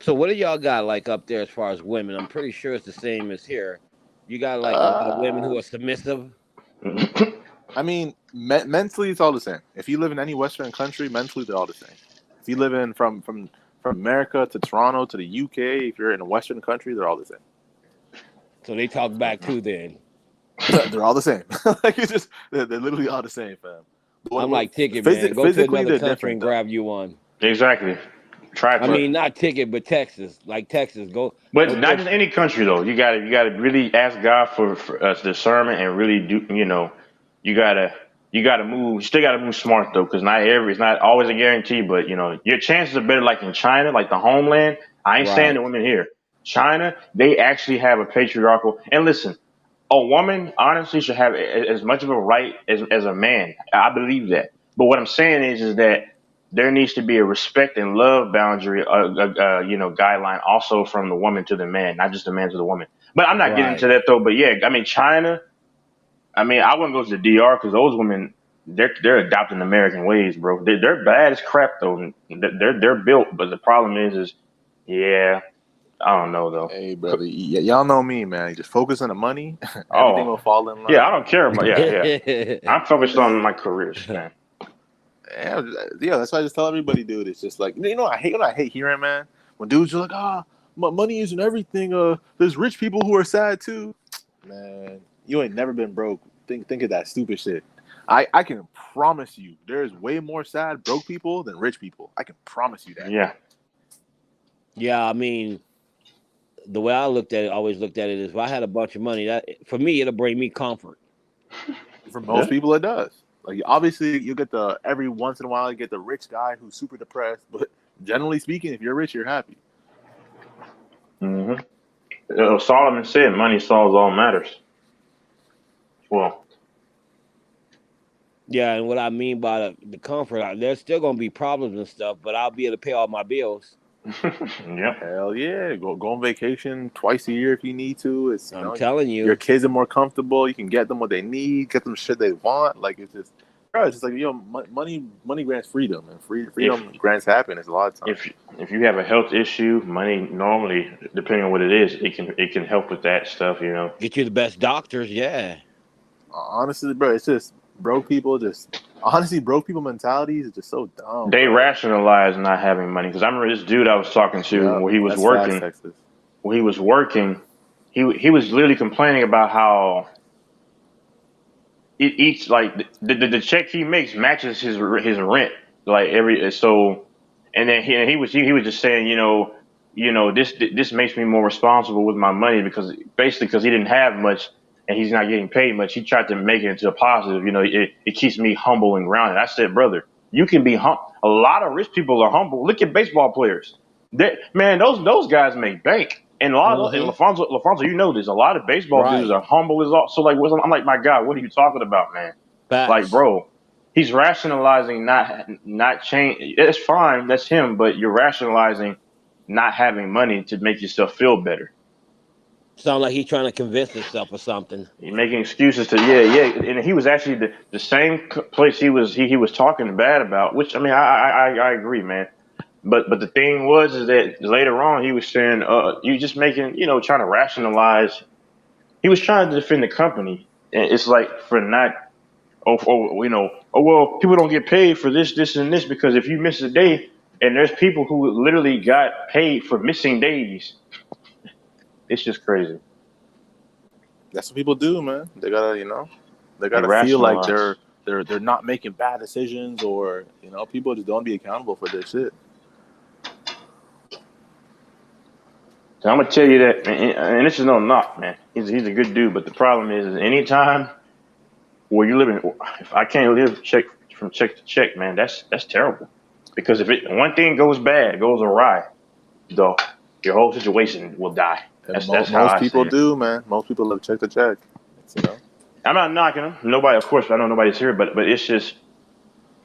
So what do y'all got up there as far as women? I'm pretty sure it's the same as here. You got a lot of women who are submissive. I mean, mentally it's all the same. If you live in any Western country, mentally they're all the same. If you live in from America to Toronto to the UK, if you're in a Western country, they're all the same. So they talk back too then. They're all the same. Like it's just they're literally all the same, fam. I'm like Ticket, man. Go to another country and grab you one. Exactly. I mean, not Ticket, but Texas. Like Texas, go. But not just any country though. You gotta really ask God for discernment and really do. You gotta move. You still gotta move smart though, because it's not always a guarantee. But your chances are better. Like in China, like the homeland. I ain't saying the women here. China, they actually have a patriarchal. And listen, a woman honestly should have as much of a right as a man. I believe that. But what I'm saying is that there needs to be a respect and love boundary, guideline also from the woman to the man, not just the man to the woman. But I'm not getting into that though. But yeah, I mean China. I mean I wouldn't go to the DR because those women they're adopting American ways, bro. They're bad as crap though. They're built, but the problem is yeah. I don't know though. Hey, brother, y'all know me, man. Just focus on the money. Everything will fall in line. Yeah, I don't care about. Yeah. I'm focused on my careers, man. Yeah, that's why I just tell everybody, dude. It's just like I hate hearing, man. When dudes are like, money isn't everything. There's rich people who are sad too. Man, you ain't never been broke. Think of that stupid shit. I can promise you, there's way more sad broke people than rich people. I can promise you that. Yeah. Yeah, I mean. The way I always looked at it is if I had a bunch of money, that for me it'll bring me comfort. For most people, it does. Like obviously, you get every once in a while you get the rich guy who's super depressed, but generally speaking, if you're rich, you're happy. Mm-hmm. Solomon said, "Money solves all matters." Well, yeah, and what I mean by the comfort, there's still gonna be problems and stuff, but I'll be able to pay all my bills. Yeah, hell yeah. Go on vacation twice a year if you need to. I'm telling you, your kids are more comfortable. You can get them what they need, get them shit they want. Like it's just like money grants freedom, and freedom grants happiness a lot of times. If you have a health issue, money normally, depending on what it is, it can help with that stuff. Get you the best doctors. Yeah. Honestly, bro, it's just broke people. Broke people mentalities is just so dumb. They rationalize not having money because I remember this dude I was talking to where he was working. Where he was working, he was literally complaining about how it eats like the check he makes matches his rent like and then he was just saying this makes me more responsible with my money because he didn't have much. And he's not getting paid much. He tried to make it into a positive. It keeps me humble and grounded. I said, brother, you can be humble. A lot of rich people are humble. Look at baseball players. Those guys make bank. And a lot of LaFonso, you know this. A lot of baseball dudes are humble as all. So I'm like, my God, what are you talking about, man? Facts. Like, bro, he's rationalizing not change. It's fine, that's him. But you're rationalizing not having money to make yourself feel better. Sound like he's trying to convince himself or something. He's making excuses to and he was actually the same place he was talking bad about. Which I mean, I agree, man. But the thing is that later on he was saying, you just making trying to rationalize. He was trying to defend the company, and it's like for not well people don't get paid for this and this because if you miss a day and there's people who literally got paid for missing days. It's just crazy. That's what people do, man. They gotta feel like they're not making bad decisions, or people just don't be accountable for their shit. So I'm gonna tell you that, and this is no knock, man. He's a good dude, but the problem is anytime where you live if I can't live from check to check, man, that's terrible. Because if one thing goes awry, though, your whole situation will die. That's most people do, man. Most people live check to check. I'm not knocking them. Nobody, of course, I know nobody's here, but it's just,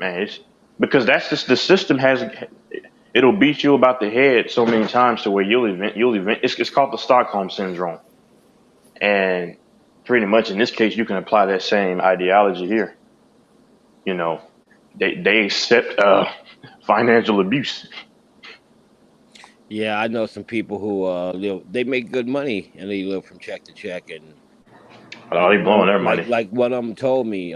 man, it's because that's just the system it'll beat you about the head so many times to where you'll event. It's called the Stockholm syndrome, and pretty much in this case, you can apply that same ideology here. They accept financial abuse. Yeah, I know some people who they make good money and they live from check to check, and they blowing their money. Like one of them told me,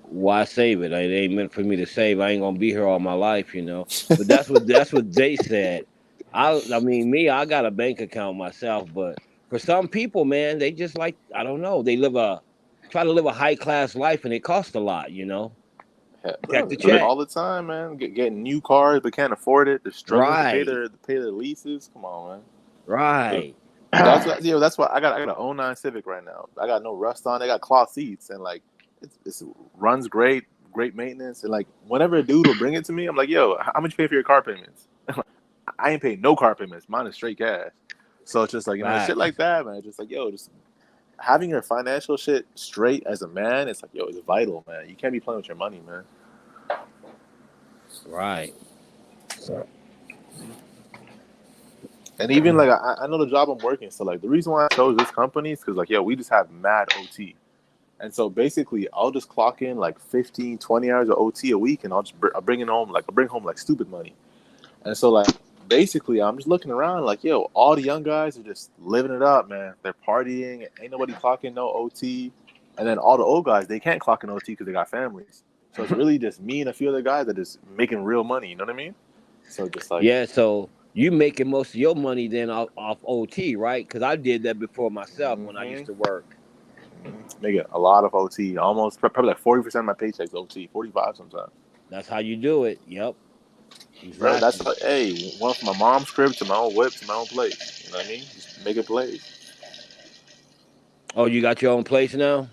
why save it? It ain't meant for me to save. I ain't gonna be here all my life, But that's what they said. I mean, me, I got a bank account myself, but For some people, man, they just like, I don't know, they try to live a high class life, and it costs a lot, you know. Yeah, Check bro, the they do it check. all the time, man. Getting new cars but can't afford it. They're struggling Right. to pay their leases. Come on, man. Right. That's why I got a 09 Civic right now. I got no rust on it. I got cloth seats, and like it runs great maintenance. And like whenever a dude will bring it to me, I'm like, yo, how much you pay for your car payments? I ain't paying no car payments. Mine is straight cash. So it's just like, you know, shit like that, man. Just like, yo, just having your financial shit straight as a man, it's like, yo, it's vital, man. You can't be playing with your money, man. Right. And even like I know the job I'm working, so like the reason why I chose this company is because like, yo, we just have mad OT. And so basically I'll just clock in like 15, 20 hours of OT a week, and I'll bring home like stupid money. And so like basically I'm just looking around like, yo, all the young guys are just living it up, man. They're partying, ain't nobody clocking no OT. And then all the old guys, they can't clock in OT because they got families. So it's really just me and a few other guys that is making real money, you know what I mean? So just like, yeah, so you making most of your money then off OT, right? Because I did that before myself when I used to work. Making a lot of OT, almost probably like 40% of my paycheck's OT, 45 sometimes. That's how you do it. Yep. Exactly. Bro, that's like, hey, one from my mom's crib to my own whip to my own place. You know what I mean? Just make it plays. Oh, you got your own place now?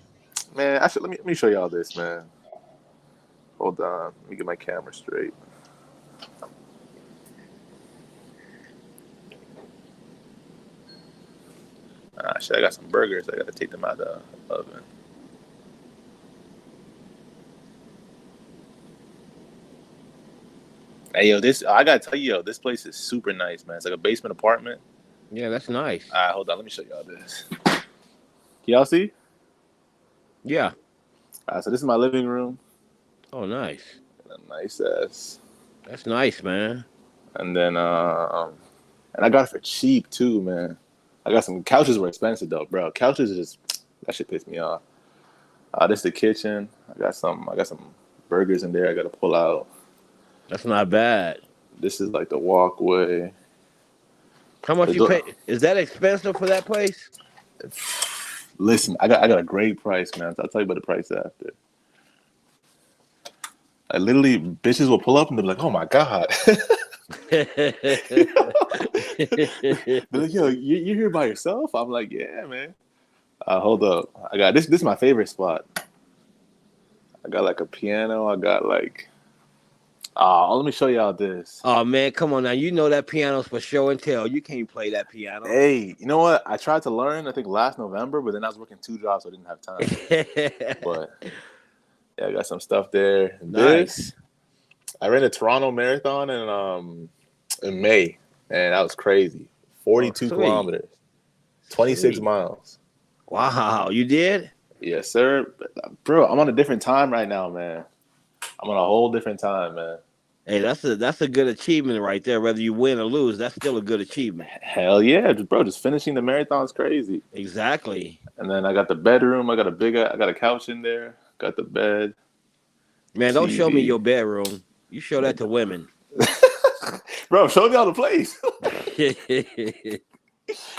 Man, actually, let me show y'all this, man. Hold on, let me get my camera straight. Shit, I got some burgers. I gotta take them out of the oven. Hey, yo, I gotta tell you, yo, this place is super nice, man. It's like a basement apartment. Yeah, that's nice. All right, hold on. Let me show y'all this. Can y'all see? Yeah. All right, so this is my living room. Oh, nice. A nice ass. That's nice, man. And then, and I got it for cheap too, man. I got some couches were expensive though, bro. Couches is just that shit pissed me off. This is the kitchen. I got some burgers in there. I gotta pull out. That's not bad. This is like the walkway. How much you pay? Is that expensive for that place? Listen, I got a great price, man. So I'll tell you about the price after. I literally, bitches will pull up and they'll be like, "Oh my god." They're like, "Yo, you're here by yourself?" I'm like, "Yeah, man." Hold up, I got this. This is my favorite spot. I got like a piano. I got like. Let me show y'all this. Oh man, come on now! You know that piano's for show and tell. You can't play that piano. Hey, you know what? I tried to learn. I think last November, but then I was working 2 jobs, so I didn't have time. But yeah, I got some stuff there. Nice. This, I ran a Toronto Marathon in May, and that was crazy. 42 kilometers, 26 miles. Wow, you did? Yes, sir. Bro, I'm on a different time right now, man. I'm on a whole different time, man. Hey, that's a good achievement right there. Whether you win or lose, that's still a good achievement. Hell yeah, bro! Just finishing the marathon is crazy. Exactly. And then I got the bedroom. I got a couch in there. Got the bed. Man, don't show me your bedroom. You show that to women. Bro, show me all the place.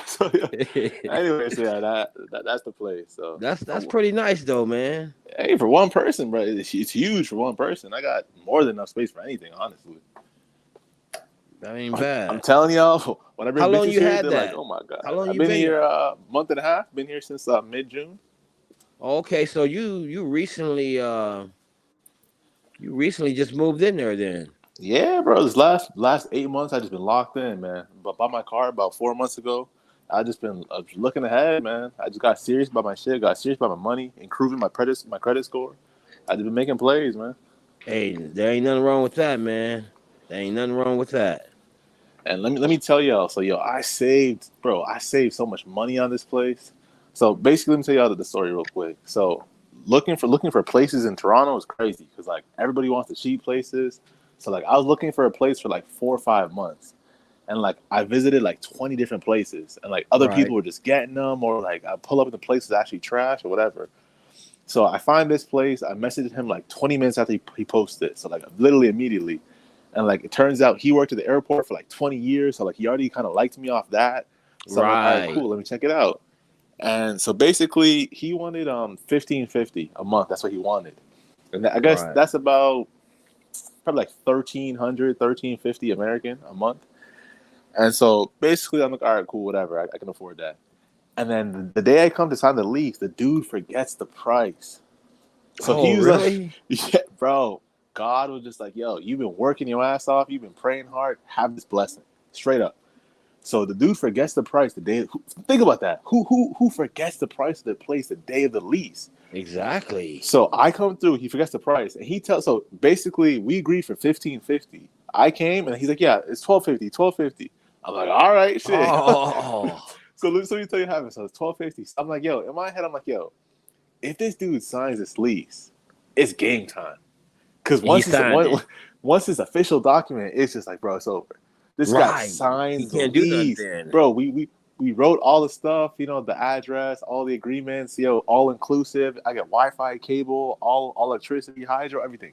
So, anyways, yeah, that's the place. So that's pretty nice though, man. Hey, for one person, bro, it's huge for one person. I got more than enough space for anything, honestly. That ain't bad. I'm telling y'all, when I bring bitches here, they're that? like, "Oh my god!" How long I've you been been here a month and a half. Been here since mid-June. Okay, so you recently just moved in there then? Yeah, bro. This last 8 months, I just been locked in, man. But bought my car about 4 months ago. I just been looking ahead, man. I just got serious about my shit. Got serious about my money, improving my credit score. I just been making plays, man. Hey, there ain't nothing wrong with that, man. There ain't nothing wrong with that. And let me tell y'all. So I saved so much money on this place. So basically, let me tell y'all the story real quick. So looking for places in Toronto is crazy because like everybody wants the cheap places. So like I was looking for a place for like 4 or 5 months, and like I visited like 20 different places, and like other people were just getting them, or like I pull up in the place that's actually trash or whatever. So I find this place. I messaged him like 20 minutes after he posted it. So like literally immediately, and like it turns out he worked at the airport for like 20 years. So like he already kind of liked me off that. So I'm like, all right, cool. Let me check it out. And so basically, he wanted $1,550 a month. That's what he wanted, and I guess that's about probably like $1,350 American a month. And so basically, I'm like, all right, cool, whatever. I can afford that. And then the day I come to sign the lease, the dude forgets the price. So he was like, yeah, bro. God was just like, yo, you've been working your ass off. You've been praying hard. Have this blessing. Straight up. So the dude forgets the price the day. Think about that. Who forgets the price of the place the day of the lease? Exactly. So I come through. He forgets the price, and he tells. So basically, we agreed for $1,550. I came, and he's like, yeah, it's $1,250. I'm like, all right, shit. Oh. So let me tell you what happened. So it's $1,250. I'm like, yo, in my head, I'm like, yo, if this dude signs this lease, it's game time. Because once it's official document, it's just like, bro, it's over. This guy signs the lease. Bro, we wrote all the stuff, the address, all the agreements, all inclusive. I got Wi-Fi, cable, all electricity, hydro, everything.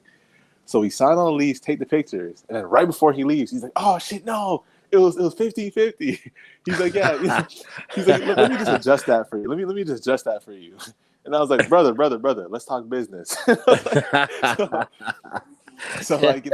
So we signed on the lease, take the pictures, and then right before he leaves, he's like, oh shit, no. It was $1,550. He's like, yeah. He's like, let me just adjust that for you. Let me just adjust that for you. And I was like, brother, let's talk business. so like,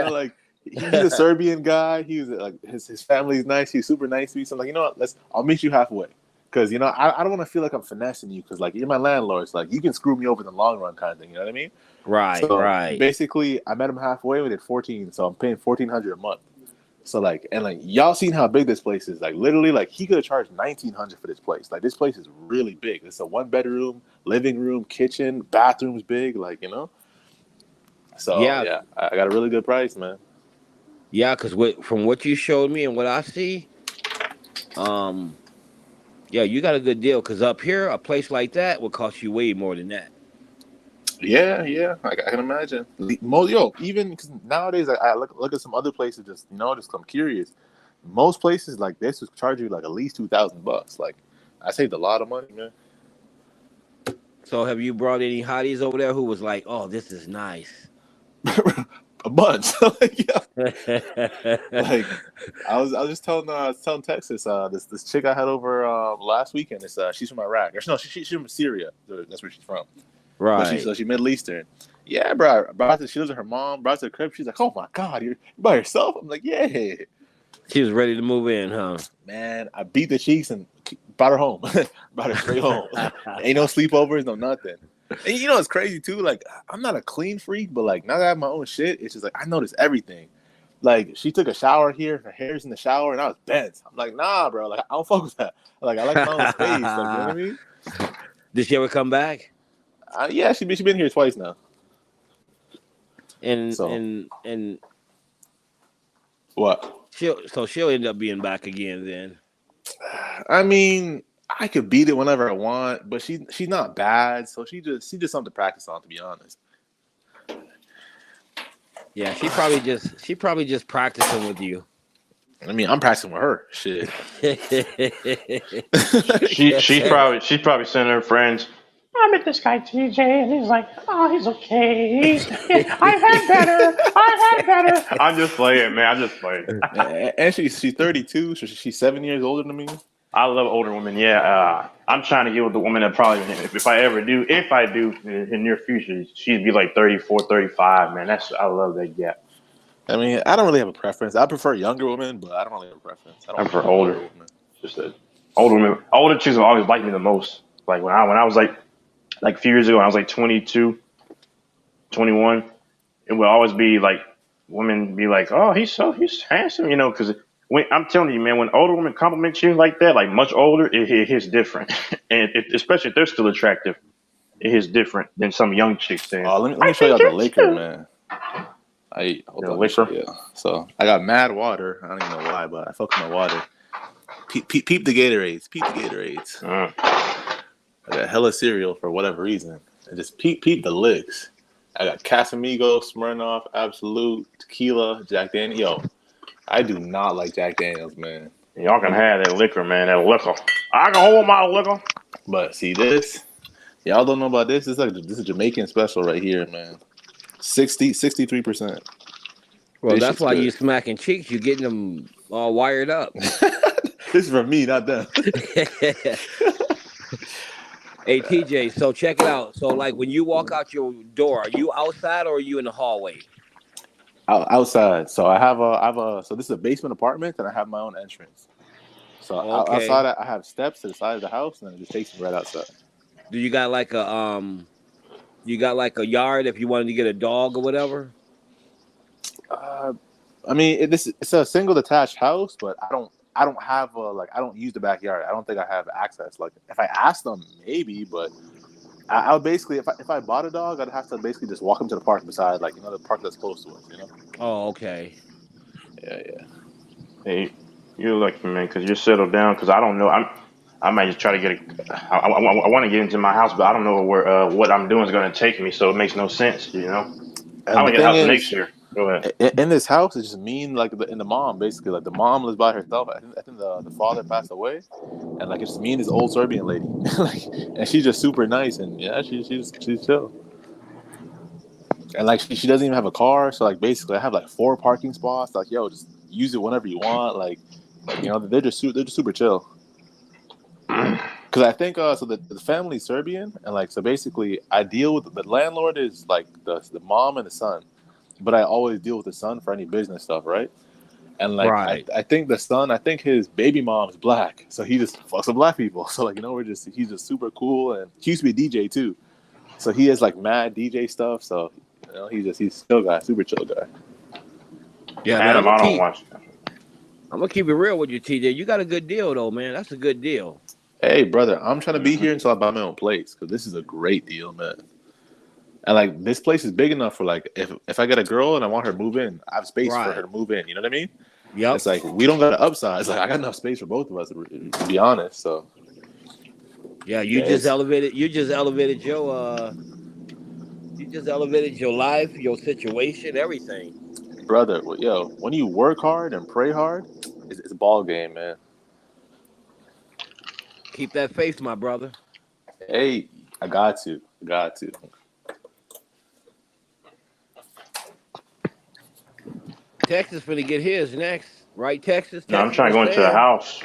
he's a Serbian guy. He was like, his family's nice. He's super nice to me. So I'm like, you know what? I'll meet you halfway. Because I don't want to feel like I'm finessing you. Because like you're my landlord. So like you can screw me over in the long run, kind of thing. You know what I mean? Right. Basically, I met him halfway. We did 14. So I'm paying $1,400 a month. So like, and like y'all seen how big this place is. Like literally, like he could have charged $1,900 for this place. Like this place is really big. It's a 1-bedroom, living room, kitchen, bathrooms big. Like So yeah, I got a really good price, man. Yeah, because from what you showed me and what I see, yeah, you got a good deal. Because up here, a place like that would cost you way more than that. Yeah, I can imagine. Even because nowadays I look at some other places, just I'm curious. Most places like this would charge you like at least $2,000. Like I saved a lot of money, man. So have you brought any hotties over there who was like, "Oh, this is nice"? A bunch. Like I was just telling Texas this chick I had over last weekend. She's from Iraq. No, she's from Syria. That's where she's from. Right. So she's Middle Eastern. Yeah, bro. She lives with her mom. Brought to the crib. She's like, "Oh my God, you're by yourself?" I'm like, "Yeah." She was ready to move in, huh? Man, I beat the cheeks and brought her home. Brought her straight home. Ain't no sleepovers, no nothing. And it's crazy too. Like I'm not a clean freak, but like now that I have my own shit, it's just like I notice everything. Like she took a shower here, her hair's in the shower, and I was bent. I'm like, nah, bro. Like I don't fuck with that. Like I like my own space. Like, you know what I mean? Did she ever come back? Yeah, she been here twice now. And what? She'll end up being back again then. I mean, I could beat it whenever I want, but she's not bad, so she just something to practice on, to be honest. Yeah, she probably just practicing with you. I mean, I'm practicing with her. Shit. she's probably sending her friends. I met this guy TJ, and he's like, "Oh, he's okay. I've had better. I'm just playing, man. I'm just playing. And she's 32, so she's 7 years older than me. I love older women. Yeah, I'm trying to get with the woman that probably, if I do in near future, she'd be like 34, 35. Man, I love that gap. I mean, I don't really have a preference. I prefer younger women, but I don't really have a preference. I prefer older women. Just that older women. Older chicks have always liked me the most. Like when I was like a few years ago, I was like 22, 21. It would always be like women be like, "Oh, he's handsome," because I'm telling you, man, when older women compliment you like that, like much older, it hits different, and especially if they're still attractive, it hits different than some young chicks saying. Oh, let me show y'all the liquor, man. Liquor. Yeah. So I got mad water. I don't even know why, but I fuck with my water. Peep the Gatorades. I got hella cereal for whatever reason. And just peep the licks. I got Casamigos, Smirnoff, Absolute, Tequila, Jack Daniels. Yo, I do not like Jack Daniels, man. Y'all can have that liquor, man. That liquor. I can hold my liquor. But see this? Y'all don't know about this? This is a Jamaican special right here, man. 63%. Well, that's why you smacking cheeks. You're getting them all wired up. This is for me, not them. Hey TJ, so check it out. So like when you walk out your door, are you outside or are you in the hallway? Outside. So I have a. So this is a basement apartment, and I have my own entrance. So outside, I have steps to the side of the house, and then it just takes me right outside. Do you got like a yard if you wanted to get a dog or whatever? I mean, it's a single detached house, but I don't have I don't use the backyard. I don't think I have access. Like if I asked them, maybe, but I would basically if I bought a dog, I'd have to basically just walk him to the park beside, like the park that's close to us. Oh, okay. Yeah. Hey, you're lucky, man, because you're settled down. Because I don't know, I might just try to get I want to get into my house, but I don't know where what I'm doing is going to take me, so it makes no sense, I'll get a house next year. Go ahead. In this house, it's just me and the mom, basically. Like the mom lives by herself. I think the father passed away, and like it's just me and this old Serbian lady. And she's just super nice, and yeah, she's chill. And like she doesn't even have a car, so like basically I have like 4 parking spots. Like yo, just use it whenever you want. Like they're just super chill. Because I think so the family's Serbian, and like so basically I deal with the landlord is like the mom and the son. But I always deal with the son for any business stuff, right? And like, right. I think the son, his baby mom's black, so he just fucks with black people. So like, he's just super cool, and he used to be a DJ too, so he has like mad DJ stuff. So he's chill guy, super chill guy. Yeah, Adam, I don't watch that. I'm gonna keep it real with you, TJ. You got a good deal though, man. That's a good deal. Hey, brother, I'm trying to be here until I buy my own place because this is a great deal, man. And like this place is big enough for like if I get a girl and I want her to move in, I have space for her to move in. You know what I mean? Yeah. It's like we don't got to upsize. Like I got enough space for both of us to be honest. So yeah, you just elevated your life, your situation, everything. Brother, when you work hard and pray hard, it's a ball game, man. Keep that faith, my brother. Hey, I got to. Texas finna get his next, right? Texas. No, I'm trying to go into the house.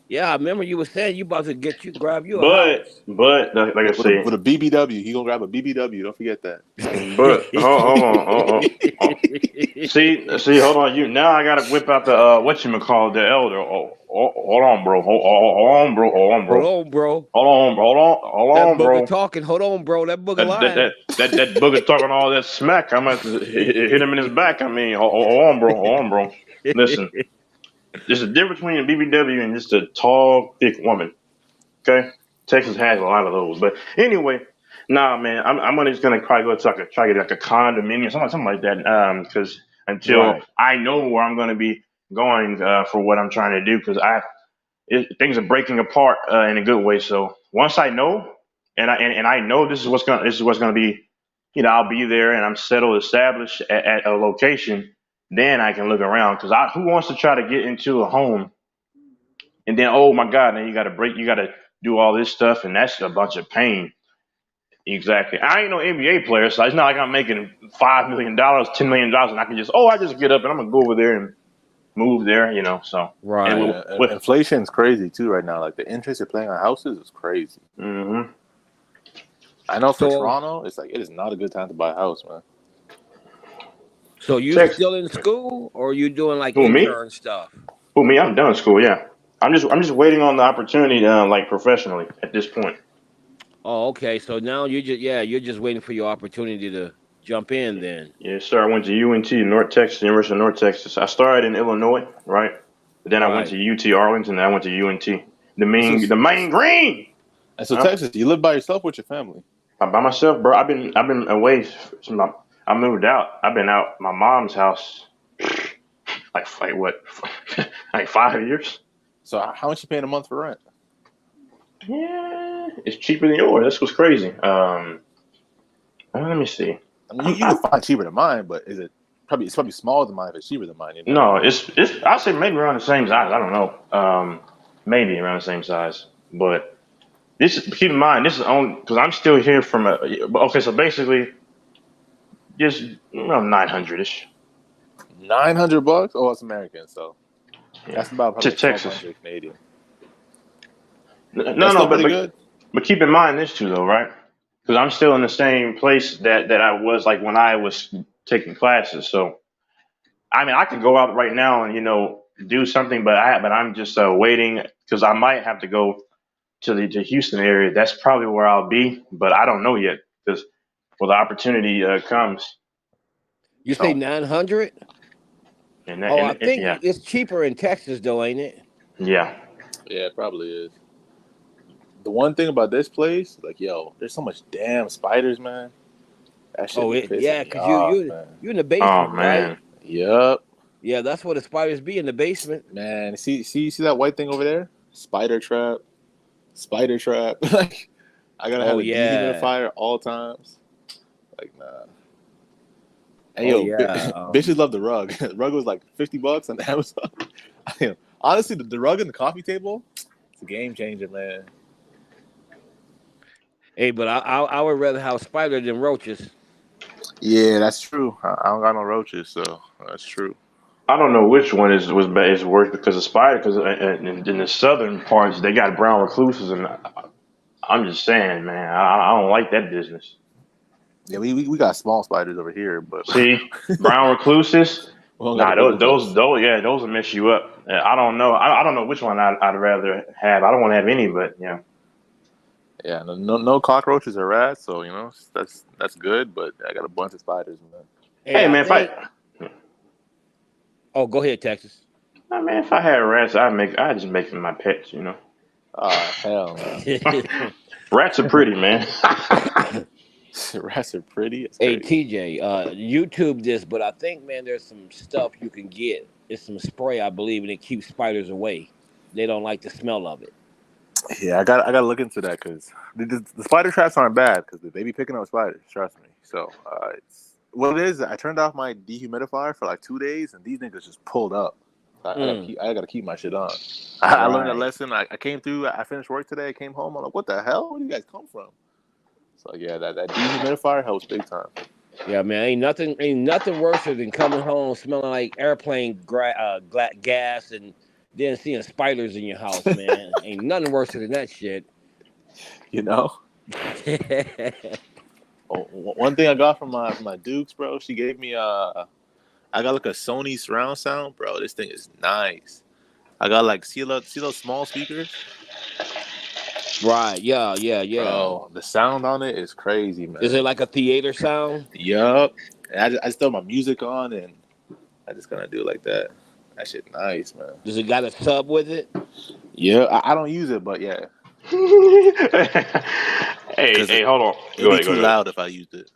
Yeah, I remember you were saying you about to grab you a house. But like I said, with a BBW, he gonna grab a BBW. Don't forget that. But hold on. See, hold on. Now I gotta whip out the whatchamacallit, the elder. Hold on, bro. Hold on, bro. Hold on, bro. Booger talking. Hold on, bro. That booger lying. That booger talking all that smack. I'm gonna hit him in his back. I mean, hold on, bro. Listen, there's a difference between a BBW and just a tall, thick woman. Okay, Texas has a lot of those. But anyway, nah, man, I'm just gonna probably go to try to get like a condominium, something like that. Because until I know where I'm gonna be going for what I'm trying to do, because things are breaking apart in a good way. So once I know, and I know this is what's gonna be, I'll be there and I'm settled, established at a location. Then I can look around, because who wants to try to get into a home and then, oh my God, then you got to do all this stuff, and that's a bunch of pain. Exactly. I ain't no NBA player, so it's not like I'm making $5 million, $10 million, and I can just get up and I'm gonna go over there and move there, So right. And inflation's crazy too right now. Like the interest you're paying on houses is crazy. Mm-hmm. I know for Toronto, it's like it is not a good time to buy a house, man. So you still in school, or are you doing like intern stuff? Who, me? I'm done school. Yeah, I'm just waiting on the opportunity, like professionally at this point. Oh, okay. So now you're just waiting for your opportunity to jump in then. Yes, sir. I went to UNT, University of North Texas. I started in Illinois, right? But then I went to UT Arlington, and I went to UNT, the main green. And so Texas, you live by yourself with your family? I'm by myself, bro. I've been away. I moved out. I've been out my mom's house like what, like 5 years. So how much you paying a month for rent? Yeah, it's cheaper than yours. That's what's crazy. Let me see. I mean, you can find cheaper than mine, but it's probably smaller than mine if it's cheaper than mine. No, it's I'd say maybe around the same size. I don't know. Maybe around the same size. But keep in mind, this is only because I'm still here from okay, so basically just around 900-ish. $900? Oh, it's American, so. That's about to probably Texas. 1,200 Canadian. But keep in mind this too, though, right? Because I'm still in the same place that I was like when I was taking classes. So I mean, I could go out right now and do something, but I'm just waiting because I might have to go to the Houston area. That's probably where I'll be, but I don't know yet because the opportunity comes. You say 900? I think yeah. it's cheaper in Texas, though, ain't it? Yeah. Yeah, it probably is. The one thing about this place, like, yo, there's so much damn spiders, man. That shit because you're in the basement, right? Yup. Yeah, that's where the spiders be, in the basement. Man, see that white thing over there? Spider trap. Like, I gotta have a dehumidifier all times. Like, nah. Hey, bitches love the rug. The rug was like $50 on Amazon. Honestly, the rug and the coffee table, it's a game changer, man. Hey, but I would rather have spiders than roaches. Yeah, that's true. I don't got no roaches, so that's true. I don't know which one is worse because of spider. Because in the southern parts they got brown recluses, and I'm just saying, man, I don't like that business. Yeah, we got small spiders over here, but see, brown recluses. Nah, those will mess you up. I don't know. I don't know which one I'd rather have. I don't want to have any, but yeah. Yeah, no cockroaches or rats, so that's good. But I got a bunch of spiders, man. Hey man, Oh, go ahead, Texas. I mean, if I had rats, I'd just make them my pets, Oh, hell no. Rats are pretty, man. Rats are pretty. Hey, TJ, YouTube this, but I think, man, there's some stuff you can get. It's some spray, I believe, and it keeps spiders away. They don't like the smell of it. Yeah, I gotta look into that because the spider traps aren't bad because they be picking up spiders. Trust me. So what it is, I turned off my dehumidifier for like 2 days, and these niggas just pulled up. I gotta keep my shit on. I learned a lesson. I came through. I finished work today. I came home. I'm like, what the hell? Where do you guys come from? So yeah, that dehumidifier helps big time. Yeah, man, ain't nothing worse than coming home smelling like airplane gas and then seeing spiders in your house, man. Ain't nothing worse than that shit. One thing I got from my Dukes, bro, she gave me I got like a Sony surround sound, bro. This thing is nice. I got like see those small speakers. Right, yeah. Bro, the sound on it is crazy, man. Is it like a theater sound? Yup. I just throw my music on and I just kind of do it like that. That shit nice, man. Does it got a sub with it? Yeah, I don't use it, but yeah. Hey, hold on. It'd be too loud if I used it.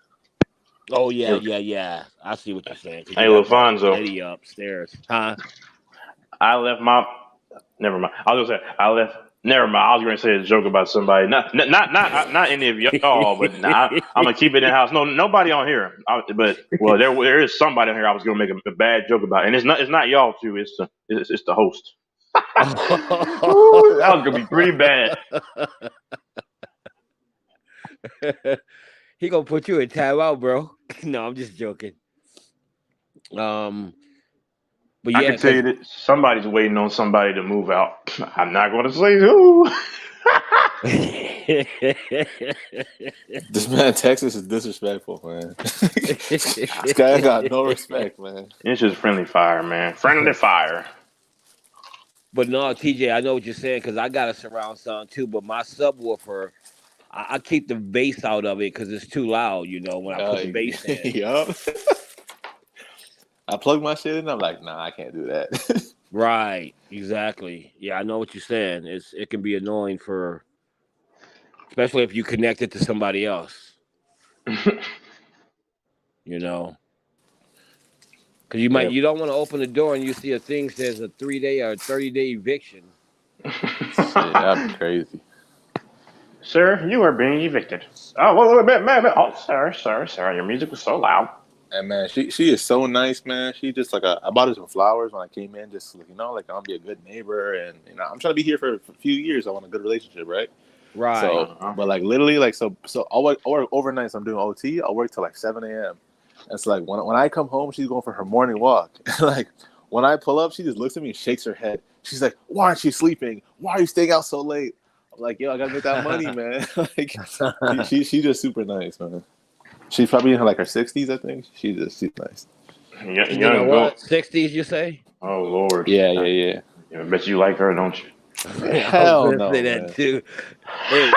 Oh yeah. I see what you're saying. Hey, LaFonso. Lady upstairs, huh? I left my. Never mind. I was gonna say I left. Never mind. I was gonna say a joke about somebody. Not any of y'all, but I'm gonna keep it in house. No, nobody on here. But there is somebody on here. I was gonna make a bad joke about, and it's not y'all too. It's the host. Ooh, that was gonna be pretty bad. He gonna put you in timeout, bro. No, I'm just joking. But yeah, I can tell you that somebody's waiting on somebody to move out. I'm not going to say who. This man Texas is disrespectful, man. This guy got no respect, man. It's just friendly fire, man. Friendly fire. But no, TJ, I know what you're saying because I got a surround sound too. But my subwoofer, I keep the bass out of it because it's too loud. When I put the bass in. Yup. I plug my shit in. I'm like, nah, I can't do that. Right. Exactly. Yeah, I know what you're saying. It can be annoying especially if you connect it to somebody else. Because you don't want to open the door and you see a thing says a 3-day or 30-day eviction. Shit, that'd be crazy. Sir, you are being evicted. Oh, wait, man. Oh, sir, your music was so loud. And man, she is so nice, man. She just like I bought her some flowers when I came in, just like I want to be a good neighbor, and I'm trying to be here for a few years. I want a good relationship, right? Right. So, but like literally, like so I'll work overnight. So I'm doing OT. I'll work till like 7 a.m. And it's like when I come home, she's going for her morning walk. Like when I pull up, she just looks at me and shakes her head. She's like, "Why aren't you sleeping? Why are you staying out so late?" I'm like, "Yo, I gotta make that money, man." Like, she's just super nice, man. She's probably in her 60s, I think. She's nice. You know what? 60s, you say? Oh Lord. Yeah. I bet you like her, don't you? Hell I was no, gonna say man. that too. Hey,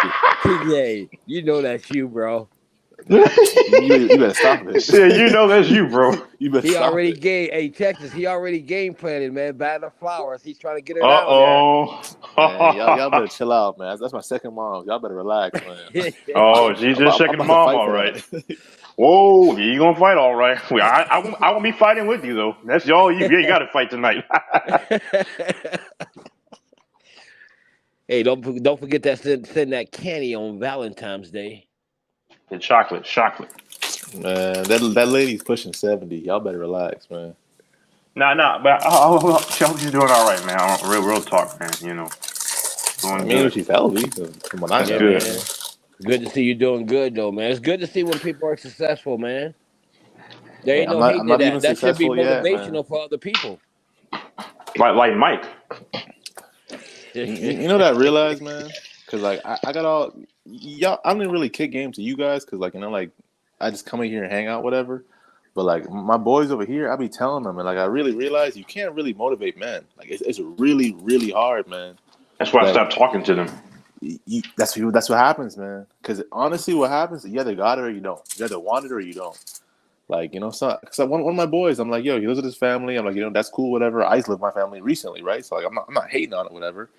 TJ, you know that's you, bro. You better stop it. Yeah, you know that's you, bro. You better He stop already it. Hey, Texas, he already game planning, man. Buying the flowers. He's trying to get her Uh-oh. Man, y'all better chill out, man. That's my second mom. Y'all better relax, man. Oh, she's just checking I'm mom, about to fight all for right. that. Whoa, you gonna fight, all right? I won't be fighting with you though. That's all you. Yeah, you got to fight tonight. Hey, don't forget that send that candy on Valentine's Day. And chocolate. Man, that lady's pushing 70. Y'all better relax, man. Nah, but I hope she's doing all right, man. Real talk, man. You know, doing good. She's healthy. From what I know. Good. Man. Good to see you doing good, though, man. It's good to see when people are successful, man. There ain't no hate to that. That should be motivational for other people. Like Mike. You know that I realized, man? Because I got all y'all. I didn't really kick games to you guys because I just come in here and hang out, whatever. But my boys over here, I be telling them, and I really realize you can't really motivate men. It's really, really hard, man. That's why I stopped talking to them. That's what happens, man. Because honestly, what happens is you either got it or you don't. You either want it or you don't. So one of my boys, I'm like, yo, he lives with his family. I'm like, that's cool, whatever. I used to live with my family recently, right? So I'm not hating on it, whatever.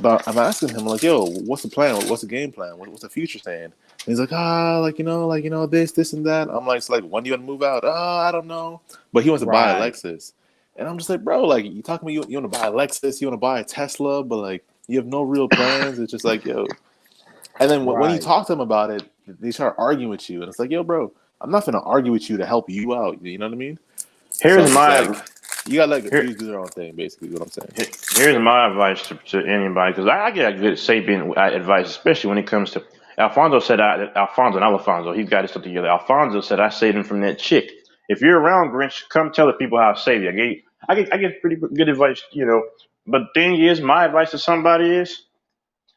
But I'm asking him, like, yo, what's the plan? What's the game plan? What's the future saying? And he's like, this and that. I'm like, when do you want to move out? I don't know. But he wants to buy a Lexus. And I'm just like, bro, you talking about you want to buy a Lexus, you want to buy a Tesla, but you have no real plans. It's just yo. And then when you talk to them about it, they start arguing with you. And it's like, yo, bro, I'm not going to argue with you to help you out. You know what I mean? Here's you got to let dudes do their own thing, basically, what I'm saying. Here's my advice to anybody, because I get good sapient advice, especially when it comes to Alfonso said, Alfonso, he's got his stuff together. Alfonso said, I saved him from that chick. If you're around Grinch, come tell the people how I saved you. I get pretty good advice, But the thing is, my advice to somebody is,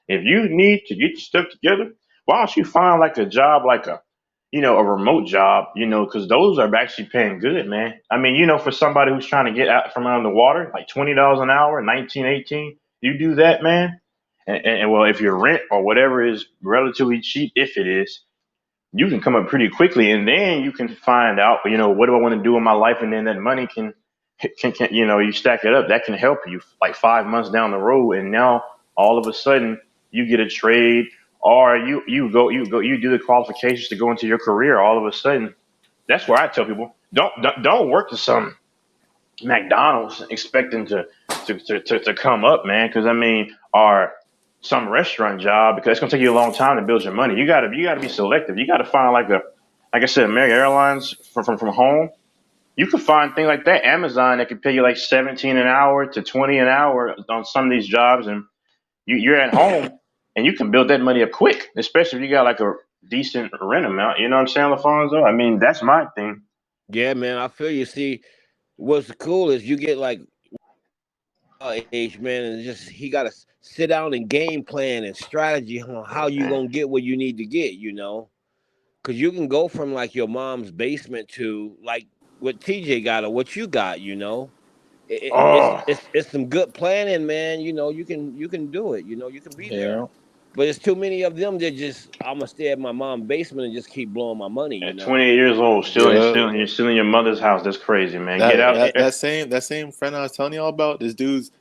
if you need to get your stuff together, why don't you find a job, a remote job, because those are actually paying good, man. I mean, for somebody who's trying to get out from under the water, $20 an hour, 19, 18, you do that, man. And well, if your rent or whatever is relatively cheap, if it is, you can come up pretty quickly, and then you can find out, what do I want to do in my life, and then that money can you stack it up. That can help you 5 months down the road, and now all of a sudden you get a trade, or you do the qualifications to go into your career. All of a sudden, that's where I tell people, don't work to some McDonald's expecting to come up, man. Because or some restaurant job, because it's gonna take you a long time to build your money. You gotta be selective. You gotta find like I said, American Airlines from home. You could find things like that. Amazon that could pay you 17 an hour to 20 an hour on some of these jobs, and you're at home and you can build that money up quick, especially if you got a decent rent amount. You know what I'm saying, Alfonso? That's my thing. Yeah, man, I feel you. See, what's cool is you get age, man, and he got to sit down and game plan and strategy on how you gonna get what you need to get, because you can go from your mom's basement to what TJ got or what you got, It's some good planning, man. You can do it. You can be there. But it's too many of them that I'm gonna stay at my mom's basement and just keep blowing my money. At 28 years old, you're still in your mother's house. That's crazy, man. Get out. That same friend I was telling y'all about, this dude's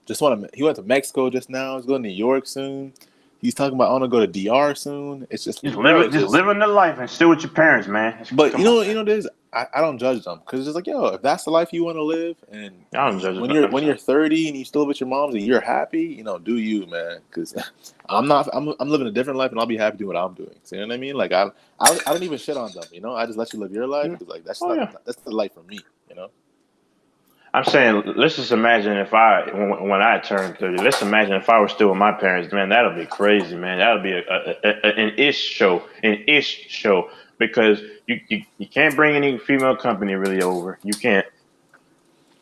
he went to Mexico just now. He's going to New York soon. He's talking about I want to go to DR soon. It's just living the life and still with your parents, man. But this. I don't judge them, because it's just if that's the life you want to live, and I don't judge when you're 30 and you still live with your moms and you're happy, do you, man? Because I'm living a different life, and I'll be happy doing what I'm doing. So, you know what I mean? I don't even shit on them. I just let you live your life, because that's the life for me. I'm saying, let's just imagine when I turned 30, let's imagine if I were still with my parents, man. That'll be crazy, man. That'll be an ish show, because you can't bring any female company really over. You can't.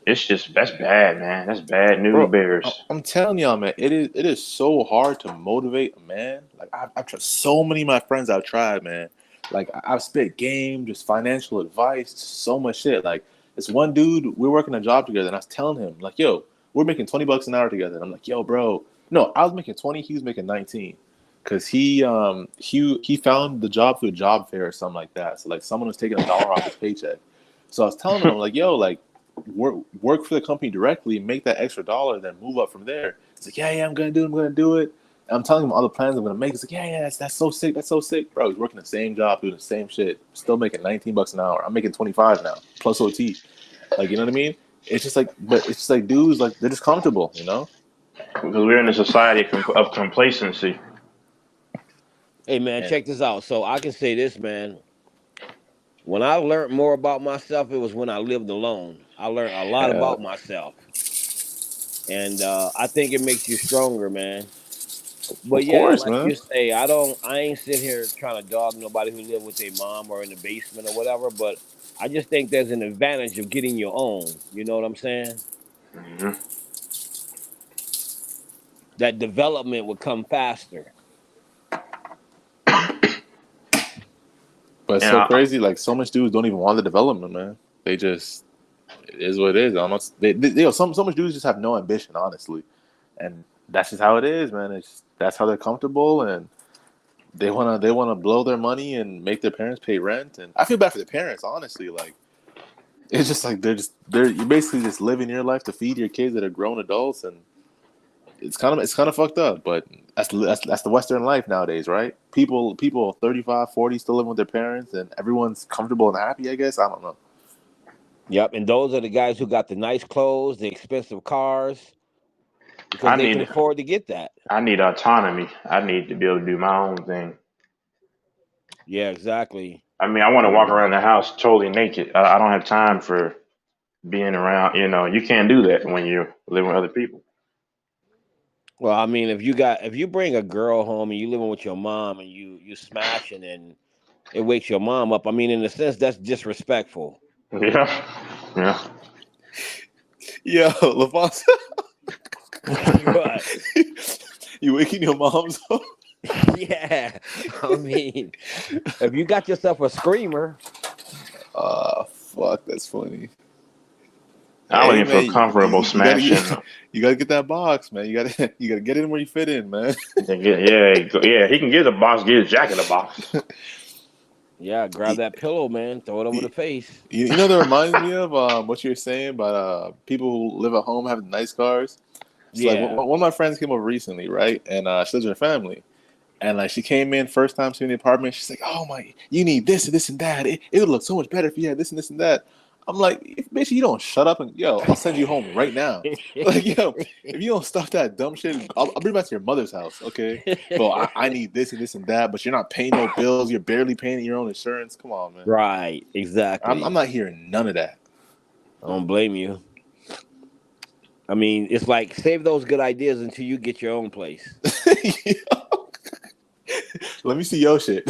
that's bad, man. That's bad news Bro, bears. I'm telling y'all, man, it is so hard to motivate a man. Like I've tried so many of my friends I've tried, man. Like I've spit game, just financial advice, so much shit. Like this one dude, we're working a job together, and I was telling him, like, yo, we're making $20 an hour together. And I'm like, yo, bro. No, I was making 20, he was making 19. Cause he found the job through a job fair or something like that. So like someone was taking $1 off his paycheck. So I was telling him, like, yo, like work for the company directly, make that extra $1, then move up from there. He's like, yeah, I'm gonna do it. And I'm telling him all the plans I'm gonna make. He's like, yeah, that's so sick, bro. He's working the same job, doing the same shit, still making $19 an hour. I'm making 25 now, plus OT. Like, you know what I mean? It's just like, but it's just like dudes, like they're just comfortable, you know? Because we're in a society of complacency. Hey, man, check this out. So I can say this, man. When I learned more about myself, it was when I lived alone. I learned a lot about myself. And I think it makes you stronger, man. But of course, like man. you say, I ain't sitting here trying to dog nobody who live with their mom or in the basement or whatever, but I just think there's an advantage of getting your own. You know what I'm saying? Mm-hmm. That development would come faster. But it's so crazy. Like so much dudes don't even want the development, man. They just it is what it is. Almost so much dudes just have no ambition, honestly, and that's just how it is, man. That's how they're comfortable, and they wanna blow their money and make their parents pay rent. And I feel bad for the parents, honestly. Like it's just like you're basically just living your life to feed your kids that are grown adults, and it's kind of fucked up. But that's the Western life nowadays, right? People 35, 40 still living with their parents, and everyone's comfortable and happy, I guess. I don't know. Yep, and those are the guys who got the nice clothes, the expensive cars, because they can afford to get that. I need autonomy. I need to be able to do my own thing. Yeah, exactly. I mean, I want to walk around the house totally naked. I don't have time for being around. You know, you can't do that when you're living with other people. Well, I mean, if you bring a girl home and you living with your mom and you smashing and it wakes your mom up, I mean, in a sense, that's disrespectful. Yeah. Yo, LaFonso. What? You waking your mom's up? Yeah. I mean, if you got yourself a screamer. Fuck, that's funny. I wouldn't feel comfortable smashing. You gotta get that box, man. You gotta get in where you fit in, man. Yeah. He can get a box, get his jacket a box. Yeah, grab that pillow, man. Throw it over the face. You know that reminds me of what you were saying about people who live at home having nice cars. It's like one of my friends came over recently, right? And she lives with her family. And like she came in first time seeing the apartment. She's like, "Oh my, you need this and this and that. It would look so much better if you had this and this and that." I'm like, bitch, you don't shut up and I'll send you home right now. Like, if you don't stop that dumb shit, I'll bring back to your mother's house, okay? Well, I need this and this and that, but you're not paying no bills. You're barely paying your own insurance. Come on, man. Right, exactly. I'm not hearing none of that. I don't blame you. I mean, it's like save those good ideas until you get your own place. Let me see your shit.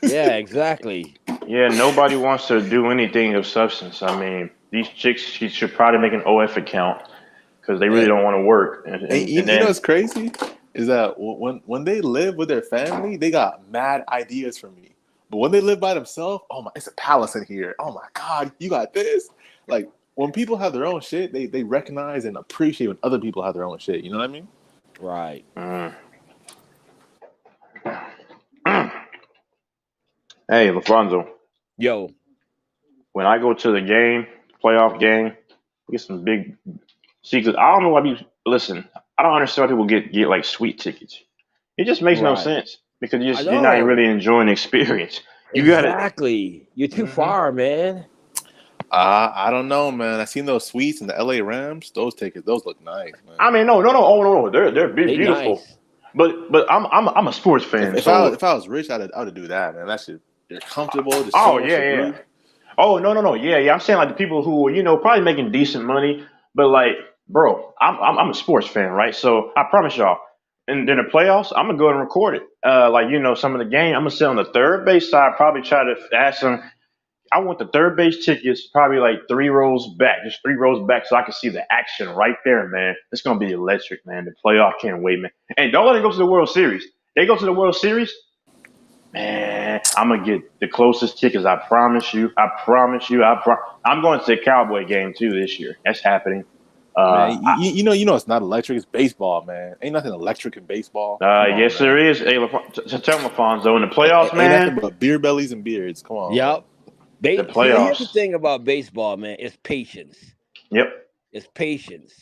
Yeah, exactly. Yeah, nobody wants to do anything of substance. I mean, these chicks should probably make an OF account because they really don't want to work. And you know what's crazy is that when they live with their family, they got mad ideas for me. But when they live by themselves, oh my, it's a palace in here. Oh my God, you got this. Like when people have their own shit, they recognize and appreciate when other people have their own shit. You know what I mean? Right. Hey, LaFonso. Yo. When I go to the game, playoff game, get some big secrets. I don't know why people listen. I don't understand why people get like sweet tickets. It just makes no sense because you're not really enjoying the experience. Exactly. You're too far, man. I don't know, man. I seen those suites in the LA Rams. Those tickets, those look nice, man. I mean, no. Oh no, they're beautiful. Nice. But I'm a sports fan. If I was rich, I'd do that, man. That shit. They're comfortable. Yeah. Oh no. Yeah. I'm saying like the people who are, probably making decent money, but like, bro, I'm a sports fan, right? So I promise y'all, in the playoffs, I'm gonna go and record it. Some of the game, I'm gonna sit on the third base side, probably try to ask them. I want the third base tickets probably like 3 rows back, just 3 rows back, so I can see the action right there, man. It's gonna be electric, man. The playoff can't wait, man. And don't let it go to the World Series. They go to the World Series, man. I'm gonna get the closest tickets. I promise you. I promise you. I'm going to the Cowboy game too this year. That's happening. Man, you know it's not electric. It's baseball, man. Ain't nothing electric in baseball. Yes, there is. Hey, tell them, Alfonso, in the playoffs, man. Ain't nothing but beer bellies and beards. Come on. Yep. The Here's playoffs. the thing about baseball, man. It's patience. Yep. It's patience.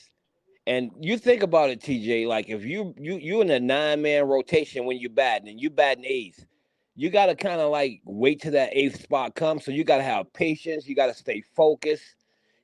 And you think about it, TJ. Like if you in a 9-man rotation when you batting and you batting eighth, you got to kind of like wait till that eighth spot comes. So you got to have patience. You got to stay focused.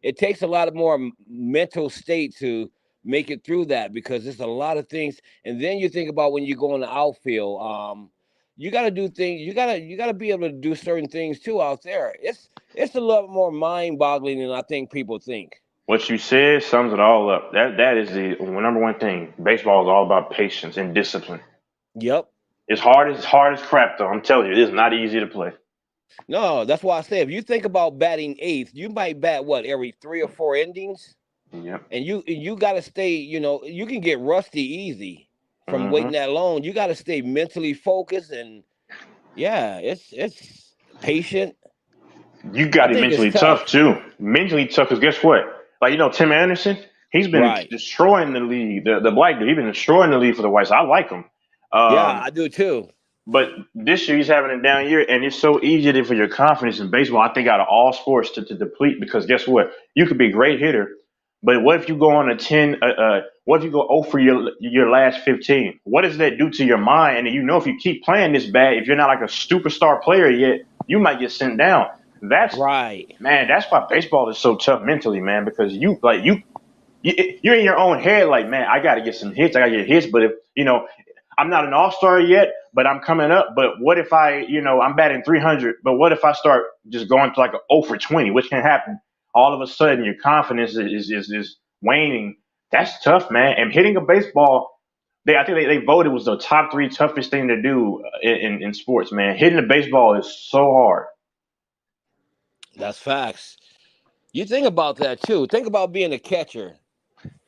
It takes a lot of more mental state to make it through that because there's a lot of things. And then you think about when you go in the outfield, you got to do things. You got to be able to do certain things too out there. It's a lot more mind-boggling than I think people think. What you said sums it all up. That is the number one thing. Baseball is all about patience and discipline. Yep. It's hard as crap, though. I'm telling you, it is not easy to play. No, that's why I say if you think about batting eighth, you might bat every 3 or 4 innings. Yep. And you got to stay. You can get rusty easy from waiting that long. You got to stay mentally focused, and yeah, it's patient. You got to be mentally tough too. Mentally tough, because guess what? Like Tim Anderson, he's been destroying the league. The black dude, he's been destroying the league for the Whites. I like him. Yeah, I do too. But this year he's having a down year, and it's so easy for your confidence in baseball. I think out of all sports to deplete, because guess what? You could be a great hitter, but what if you go on a 10? What if you go 0 for your last 15? What does that do to your mind? And if you keep playing this bad, if you're not like a superstar player yet, you might get sent down. That's right, man. That's why baseball is so tough mentally, man. Because you're in your own head, like, man, I got to get some hits. I got to get hits. But if I'm not an all-star yet, but I'm coming up. But what if I'm batting 300? But what if I start just going to like a 0 for 20, which can happen? All of a sudden, your confidence is waning. That's tough, man. And hitting a baseball, I think they voted was the top 3 toughest thing to do in sports, man. Hitting a baseball is so hard. That's facts. You think about that too. Think about being a catcher.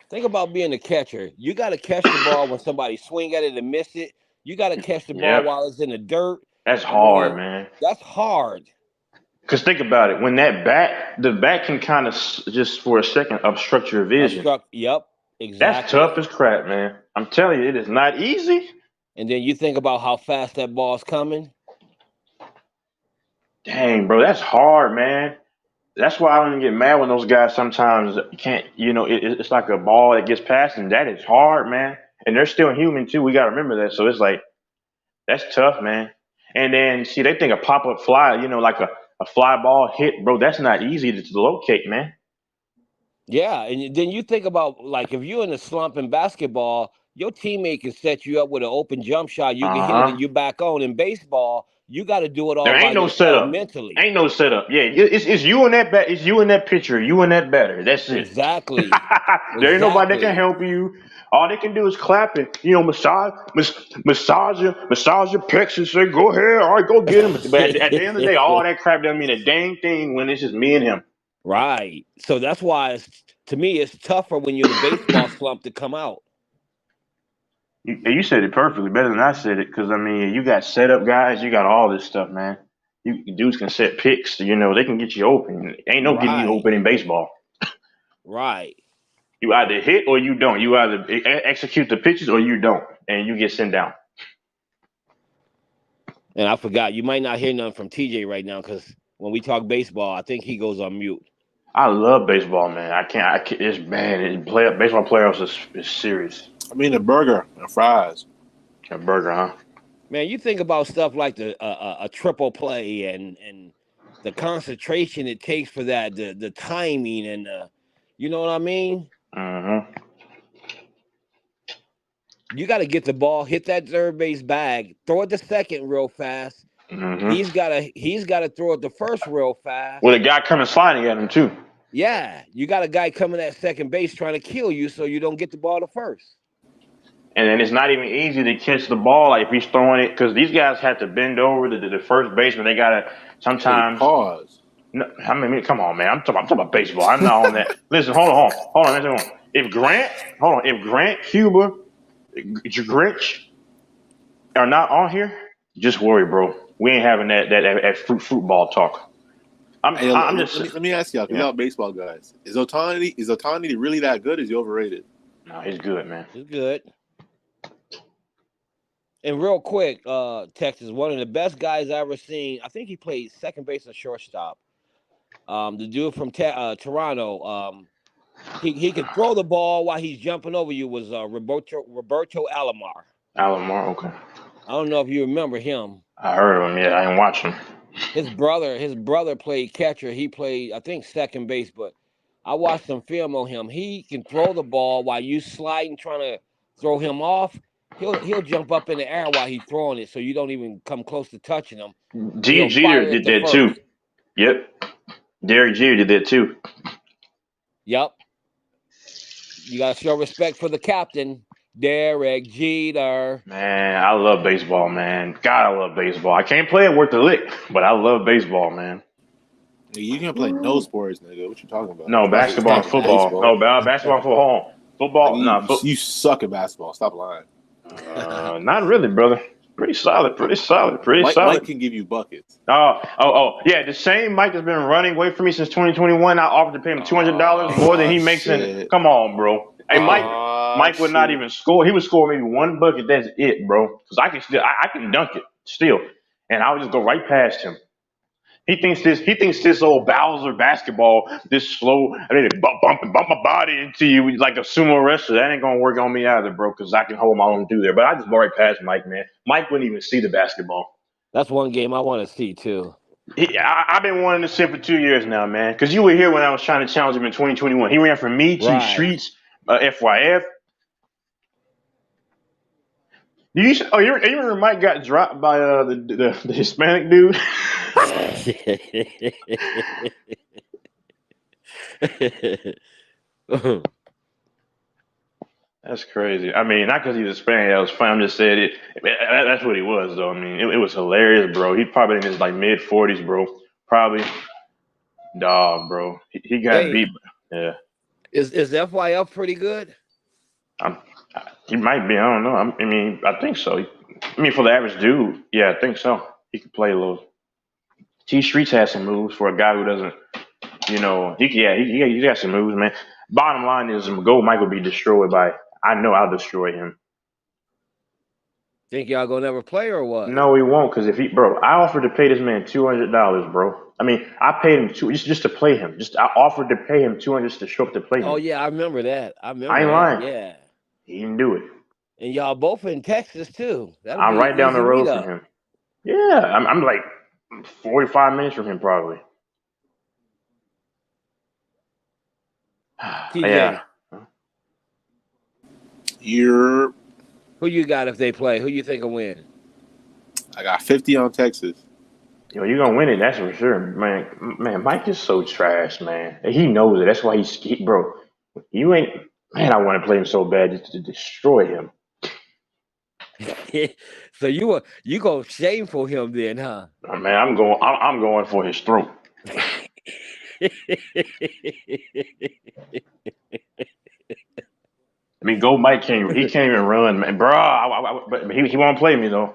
You got to catch the ball when somebody swing at it and miss it. You got to catch the ball while it's in the dirt. That's hard, man. That's hard. Because think about it. When the bat can kind of just for a second obstruct your vision. Yep, exactly. That's tough as crap, man. I'm telling you, it is not easy. And then you think about how fast that ball's coming. Dang, bro, that's hard, man. That's why I don't even get mad when those guys sometimes can't, it's like a ball that gets past them. That is hard, man. And they're still human, too. We got to remember that. So it's like, that's tough, man. And then, see, they think a pop-up fly, like a fly ball hit, bro, that's not easy to locate, man. Yeah, and then you think about, like, if you're in a slump in basketball, your teammate can set you up with an open jump shot. You can hit it and you back on. In baseball, you got to do it all there ain't by no yourself setup. Mentally. Ain't no setup. Yeah, it's you and that bat. It's you and that pitcher. You and that batter. That's it. Exactly. There ain't nobody that can help you. All they can do is clap and massage your pecs and say, "Go ahead, all right, go get him." But at the end of the day, all that crap doesn't mean a dang thing when it's just me and him. Right. So that's why to me it's tougher when you're in a baseball slump to come out. You said it perfectly, better than I said it, because, you got setup guys, you got all this stuff, man. Dudes can set picks, they can get you open. Ain't no getting you open in baseball. Right. You either hit or you don't. You either execute the pitches or you don't, and you get sent down. And I forgot, you might not hear nothing from TJ right now, because when we talk baseball, I think he goes on mute. I love baseball, man. I can't. It's bad. Baseball playoffs is serious. A burger and fries. A burger, huh? Man, you think about stuff like a triple play and the concentration it takes for that, the timing and you know what I mean? Mm-hmm. You got to get the ball, hit that third base bag, throw it to second real fast. Mm-hmm. He's got to throw it to first real fast. With a guy coming sliding at him too. Yeah, you got a guy coming at second base trying to kill you, so you don't get the ball to first. And then it's not even easy to catch the ball, like if he's throwing it, because these guys have to bend over the first baseman. They gotta sometimes pause. No, I mean, come on, man. I'm talking about baseball. I'm not on that. Listen, hold on. If Grant, Cuba, Grinch are not on here, just worry, bro. We ain't having that football talk. Let me ask y'all, because y'all baseball guys. Is Ohtani really that good? Is he overrated? No, he's good, man. He's good. And real quick, Texas, one of the best guys I ever seen. I think he played second base or shortstop. The dude from Toronto. He could throw the ball while he's jumping over you. Was Roberto Alomar. Alomar, okay. I don't know if you remember him. I heard of him. Yeah, I didn't watch him. His brother played catcher. He played, I think, second base. But I watched some film on him. He can throw the ball while you sliding, trying to throw him off. He'll jump up in the air while he's throwing it, so you don't even come close to touching him. Jeter did that too. Yep. Derek Jeter did that too. Yep. You gotta show respect for the captain, Derek Jeter. Man, I love baseball, man. God, I love baseball. I can't play it worth a lick, but I love baseball, man. You can't play no sports, nigga. What you talking about? No, basketball and football. Baseball. No, basketball and football. Football. You suck at basketball. Stop lying. Not really, brother. Pretty solid. Mike can give you buckets. Oh, yeah. The same Mike has been running away from me since 2021. I offered to pay him $200 more than he makes in. Come on, bro. Hey, Mike would not even score. He would score maybe one bucket. That's it, bro. Because I can dunk it still, and I would just go right past him. He thinks this old Bowser basketball, this slow, I mean, bump my body into you like a sumo wrestler. That ain't gonna work on me either, bro, because I can hold my own through there. But I just go right past Mike, man. Mike wouldn't even see the basketball. That's one game I want to see too. I've been wanting to see it for 2 years now, man. Because you were here when I was trying to challenge him in 2021. He ran from me to Streets, FYF. You remember Mike got dropped by the Hispanic dude? That's crazy. I mean, not because he was Hispanic. That was fine. I'm just saying it. That's what he was, though. I mean, it was hilarious, bro. He's probably in his like mid-40s, bro. Probably. Dog, bro. He got beat. Yeah. Is FYF pretty good? He might be. I don't know. I mean, I think so. I mean, for the average dude, yeah, I think so. He could play a little. T Streets has some moves for a guy who doesn't, he got some moves, man. Bottom line is, Gold Mike will be destroyed by. I know I'll destroy him. Think y'all gonna never play or what? No, he won't. Because I offered to pay this man $200, bro. I mean, I paid him just to play him. I offered to pay him $200 just to show up to play him. Oh yeah, I remember that. I ain't lying. Yeah. He didn't do it. And y'all both in Texas too. I'm right down the road from him. Yeah, I'm like 45 minutes from him probably. TJ. You're. Who you got if they play? Who you think will win? I got 50 on Texas. Yo, you're gonna win it, that's for sure, man. Mike is so trash, man. He knows it. That's why bro. You ain't. Man, I want to play him so bad just to destroy him. So you go shameful him then, huh? Oh, man, I'm going for his throat. I mean, Gold Mike can't even run, man, bro. But he won't play me though.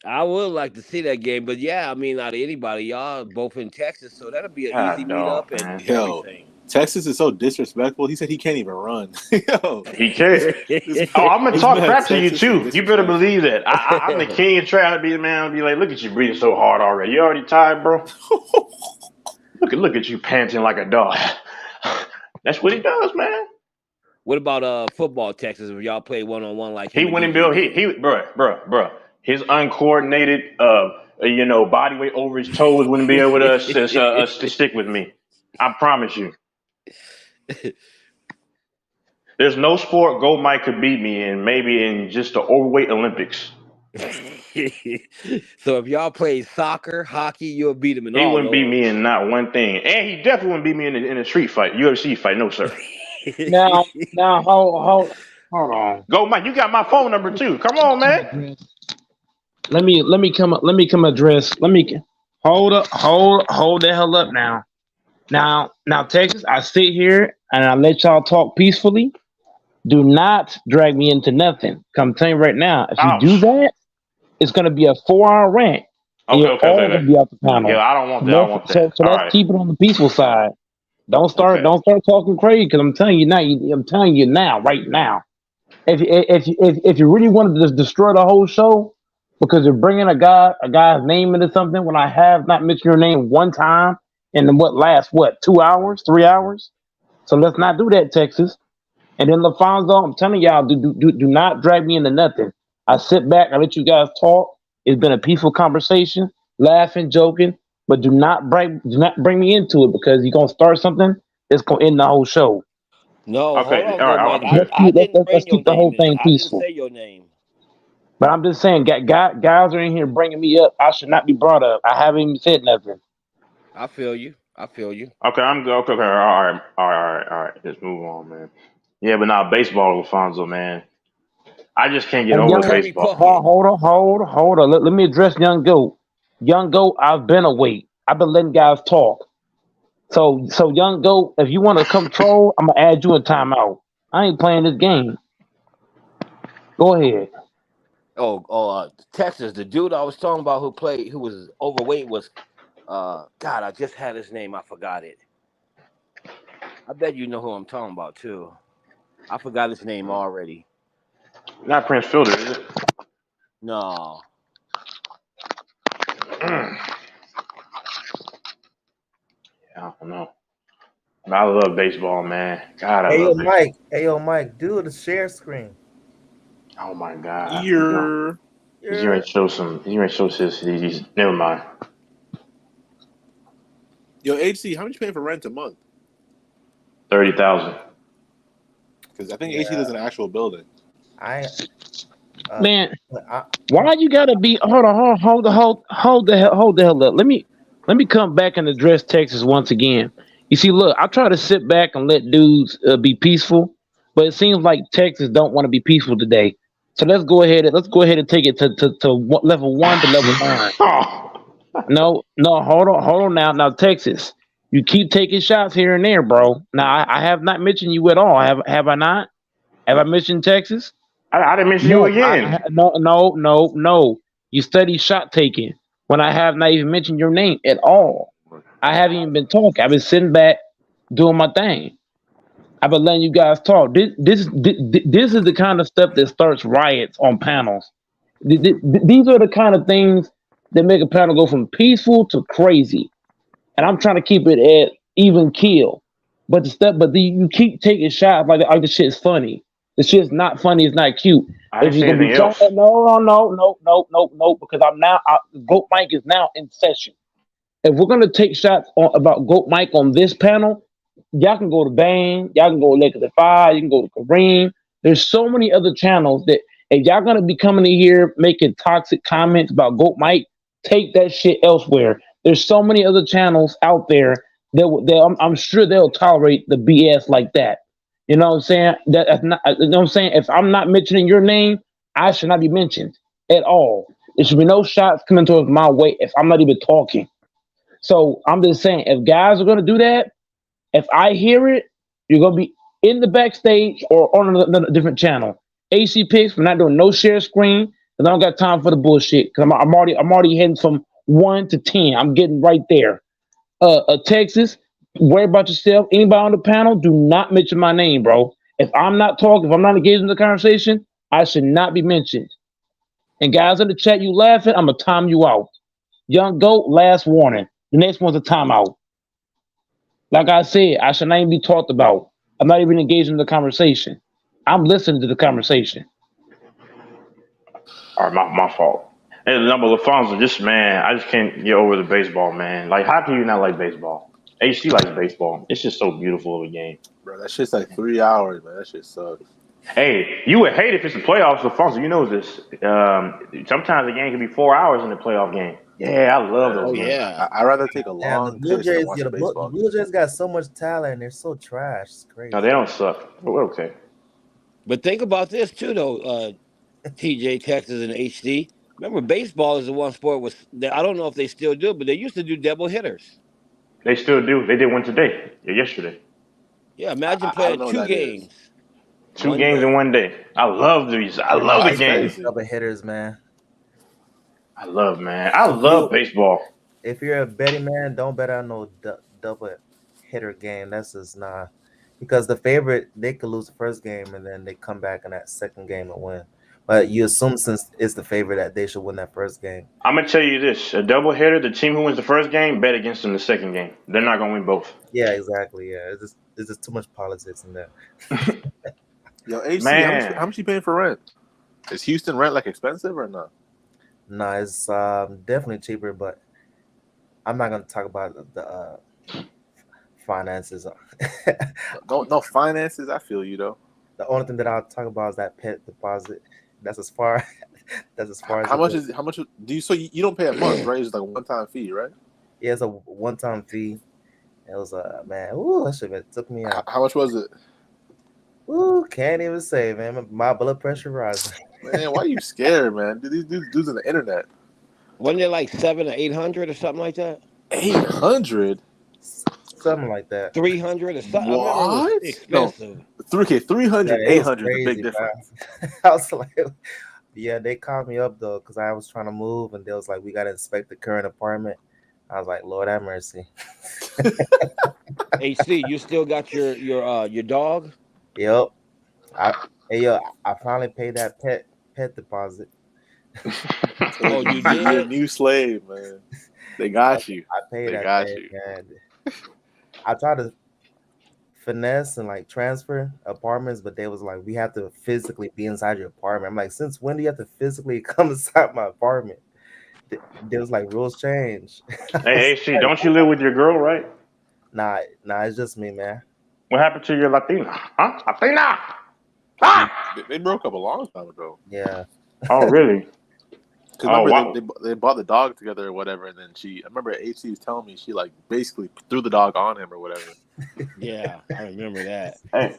I would like to see that game, but yeah, I mean, out of anybody, y'all both in Texas, so that'll be an easy meet up and everything. Texas is so disrespectful. He said he can't even run. Yo, he can't. I'm gonna talk crap to you too. You better believe that. I'm the king of trying to be the man. And be like, look at you breathing so hard already. You already tired, bro. Look at you panting like a dog. That's what he does, man. What about football, Texas? If y'all play 1-on-1 like he wouldn't build. Bro. His uncoordinated, body weight over his toes wouldn't be able to stick with me. I promise you. There's no sport Gold Mike could beat me in, maybe in just the overweight Olympics. So if y'all play soccer, hockey, you'll beat him in all. He wouldn't beat me in not one thing, and he definitely wouldn't beat me in a street fight, UFC fight. No, sir. Now, hold on. Gold Mike, you got my phone number too. Come on, man. Let me come address. hold the hell up now. Now, Texas, I sit here and I let y'all talk peacefully. Do not drag me into nothing. I'm telling you right now, if you do that, it's gonna be a 4-hour rant. And you're all gonna be out the panel. Yeah, I don't want that. I want that. So let's keep it on the peaceful side. Don't start talking crazy because I'm telling you now. I'm telling you now, right now. If you really want to just destroy the whole show because you're bringing a guy's name into something when I have not mentioned your name one time in the 2 hours, 3 hours. So let's not do that, Texas. And then LaFonso, I'm telling y'all, do not drag me into nothing. I sit back, I let you guys talk. It's been a peaceful conversation, laughing, joking, but do not bring me into it because you're gonna start something that's gonna end the whole show. No, okay, hold on, all right. Let's keep the whole thing peaceful. I didn't say your name. But I'm just saying, guys are in here bringing me up. I should not be brought up. I haven't even said nothing. I feel you. Okay, I'm good. Okay, all right. Let's move on, man. Yeah, but now baseball, Alfonso, man. I just can't get over baseball. Hold on. Let me address Young Goat. Young Goat, I've been awake. I've been letting guys talk. So Young Goat, if you want to come troll, I'm gonna add you a timeout. I ain't playing this game. Go ahead. Texas, the dude I was talking about who was overweight was God, I just had his name, I forgot it. I bet you know who I'm talking about too. I forgot his name already. Not Prince Fielder, is it? No. I don't know. I love baseball, man. God, I Hey, love Mike. Hey, Mike. Do the share screen. Oh my God. You're He's going to show his. Never mind. Yo, HC, how much you paying for rent a month? 30,000. Because I think HC lives in an actual building. Man, why you gotta be? Hold the hell up. Let me come back and address Texas once again. You see, look, I try to sit back and let dudes be peaceful, but it seems like Texas don't want to be peaceful today. So let's go ahead and take it to level 1 to level 9. No, hold on now, Texas. You keep taking shots here and there, bro. Now I have not mentioned you at all. Have I not? Have I mentioned Texas? I didn't mention you again. No. You study shot taking when I have not even mentioned your name at all. I haven't even been talking. I've been sitting back doing my thing. I've been letting you guys talk. This is the kind of stuff that starts riots on panels. These are the kind of things that make a panel go from peaceful to crazy. And I'm trying to keep it at even keel. But you keep taking shots like the shit's funny. The shit's not funny. It's not cute. I didn't say anything else. No, because Goat Mike is now in session. If we're gonna take shots about Goat Mike on this panel, y'all can go to Bang, y'all can go to Lakers at 5, you can go to Kareem. There's so many other channels that if y'all gonna be coming in here making toxic comments about Goat Mike, take that shit elsewhere. There's so many other channels out there that I'm sure they'll tolerate the BS like that. You know what I'm saying? That's not. You know what I'm saying? If I'm not mentioning your name, I should not be mentioned at all. There should be no shots coming towards my way if I'm not even talking. So I'm just saying, if guys are gonna do that, if I hear it, you're gonna be in the backstage or on a different channel. AC Picks, we're not doing no share screen because I don't got time for the bullshit. Because I'm already heading from 1 to 10. I'm getting right there. Texas, worry about yourself. Anybody on the panel, do not mention my name, bro. If I'm not talking, if I'm not engaged in the conversation, I should not be mentioned. And guys in the chat, you laughing, I'm gonna time you out. Young Goat, last warning. The next one's a timeout. Like I said, I should not even be talked about. I'm not even engaged in the conversation. I'm listening to the conversation. All right, my fault. Hey, number Alfonso, I just can't get over the baseball, man. Like, how can you not like baseball? HC likes baseball. It's just so beautiful of a game. Bro, that shit's like 3 hours, man. That shit sucks. Hey, you would hate if it's the playoffs, Alfonso. You know this. Sometimes the game can be 4 hours in the playoff game. Yeah, I love those games. Yeah, I'd rather take a long piss than watch a baseball game. Blue Jays got so much talent and they're so trash. It's crazy. No, they don't suck. We're okay. But think about this too, though, TJ, Texas, and HD. Remember, baseball is the one sport I don't know if they still do, but they used to do double hitters. They still do. They did one today. Yeah, yesterday. Yeah, imagine I don't playing know what two that is. games. Two games in one day. I love these. I love the game. Double hitters, man. I love baseball. If you're a betting man, don't bet on no double hitter game. That's just nah. Because the favorite, they could lose the first game and then they come back in that second game and win. But you assume since it's the favorite that they should win that first game. I'm gonna tell you this: a double hitter, the team who wins the first game, bet against them the second game. They're not gonna win both. Yeah, exactly. Yeah, it's just too much politics in there. Yo, AC, Man. how much you paying for rent? Is Houston rent like expensive or not? No, it's definitely cheaper, but I'm not gonna talk about the finances. No finances. I feel you though. The only thing that I'll talk about is that pet deposit. That's as far. That's as far as. How much do you? So you don't pay a month, right? It's like a one-time fee, right? Yeah, it's a one-time fee. It was man. Ooh, that shit took me out. How much was it? Ooh, can't even say, man. My blood pressure rising. Man, why are you scared, man? These dudes on the internet. Wasn't it like 700 or 800 or something like that? 800. Something like that. 300 or something. What? Expensive. No. 300, Yeah, it was 800 is a big crazy, difference. man. I was like, yeah, they called me up though because I was trying to move, and they was like, we gotta inspect the current apartment. I was like, Lord have mercy. AC, you still got your dog? Yep. I finally paid that pet deposit. Oh, you You're a did? new slave, man. They got you. I paid They that got thing, you. man. I tried to finesse and like transfer apartments, but they was like, we have to physically be inside your apartment. I'm like, since when do you have to physically come inside my apartment? There was like rules change. Hey, AC, don't you live with your girl, right? Nah, it's just me, man. What happened to your Latina? Huh? Latina? They broke up a long time ago. Yeah. Oh, really? Because Oh, remember wow. they bought the dog together or whatever, and then I remember HC was telling me she like basically threw the dog on him or whatever. Yeah, I remember that. Hey,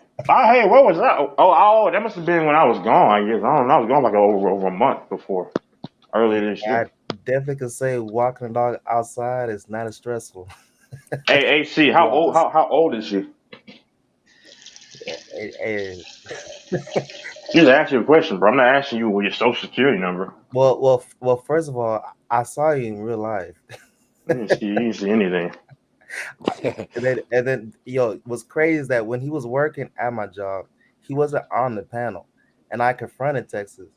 what was that? Oh, that must have been when I was gone. I guess I don't know. I was gone like over a month before, earlier this year. I definitely could say walking a dog outside is not as stressful. Hey, AC, how old is she? Hey. Just ask you a question, bro. I'm not asking you your social security number. Well. First of all, I saw you in real life. You didn't see anything. and then, what's crazy is that when he was working at my job, he wasn't on the panel, and I confronted Texas.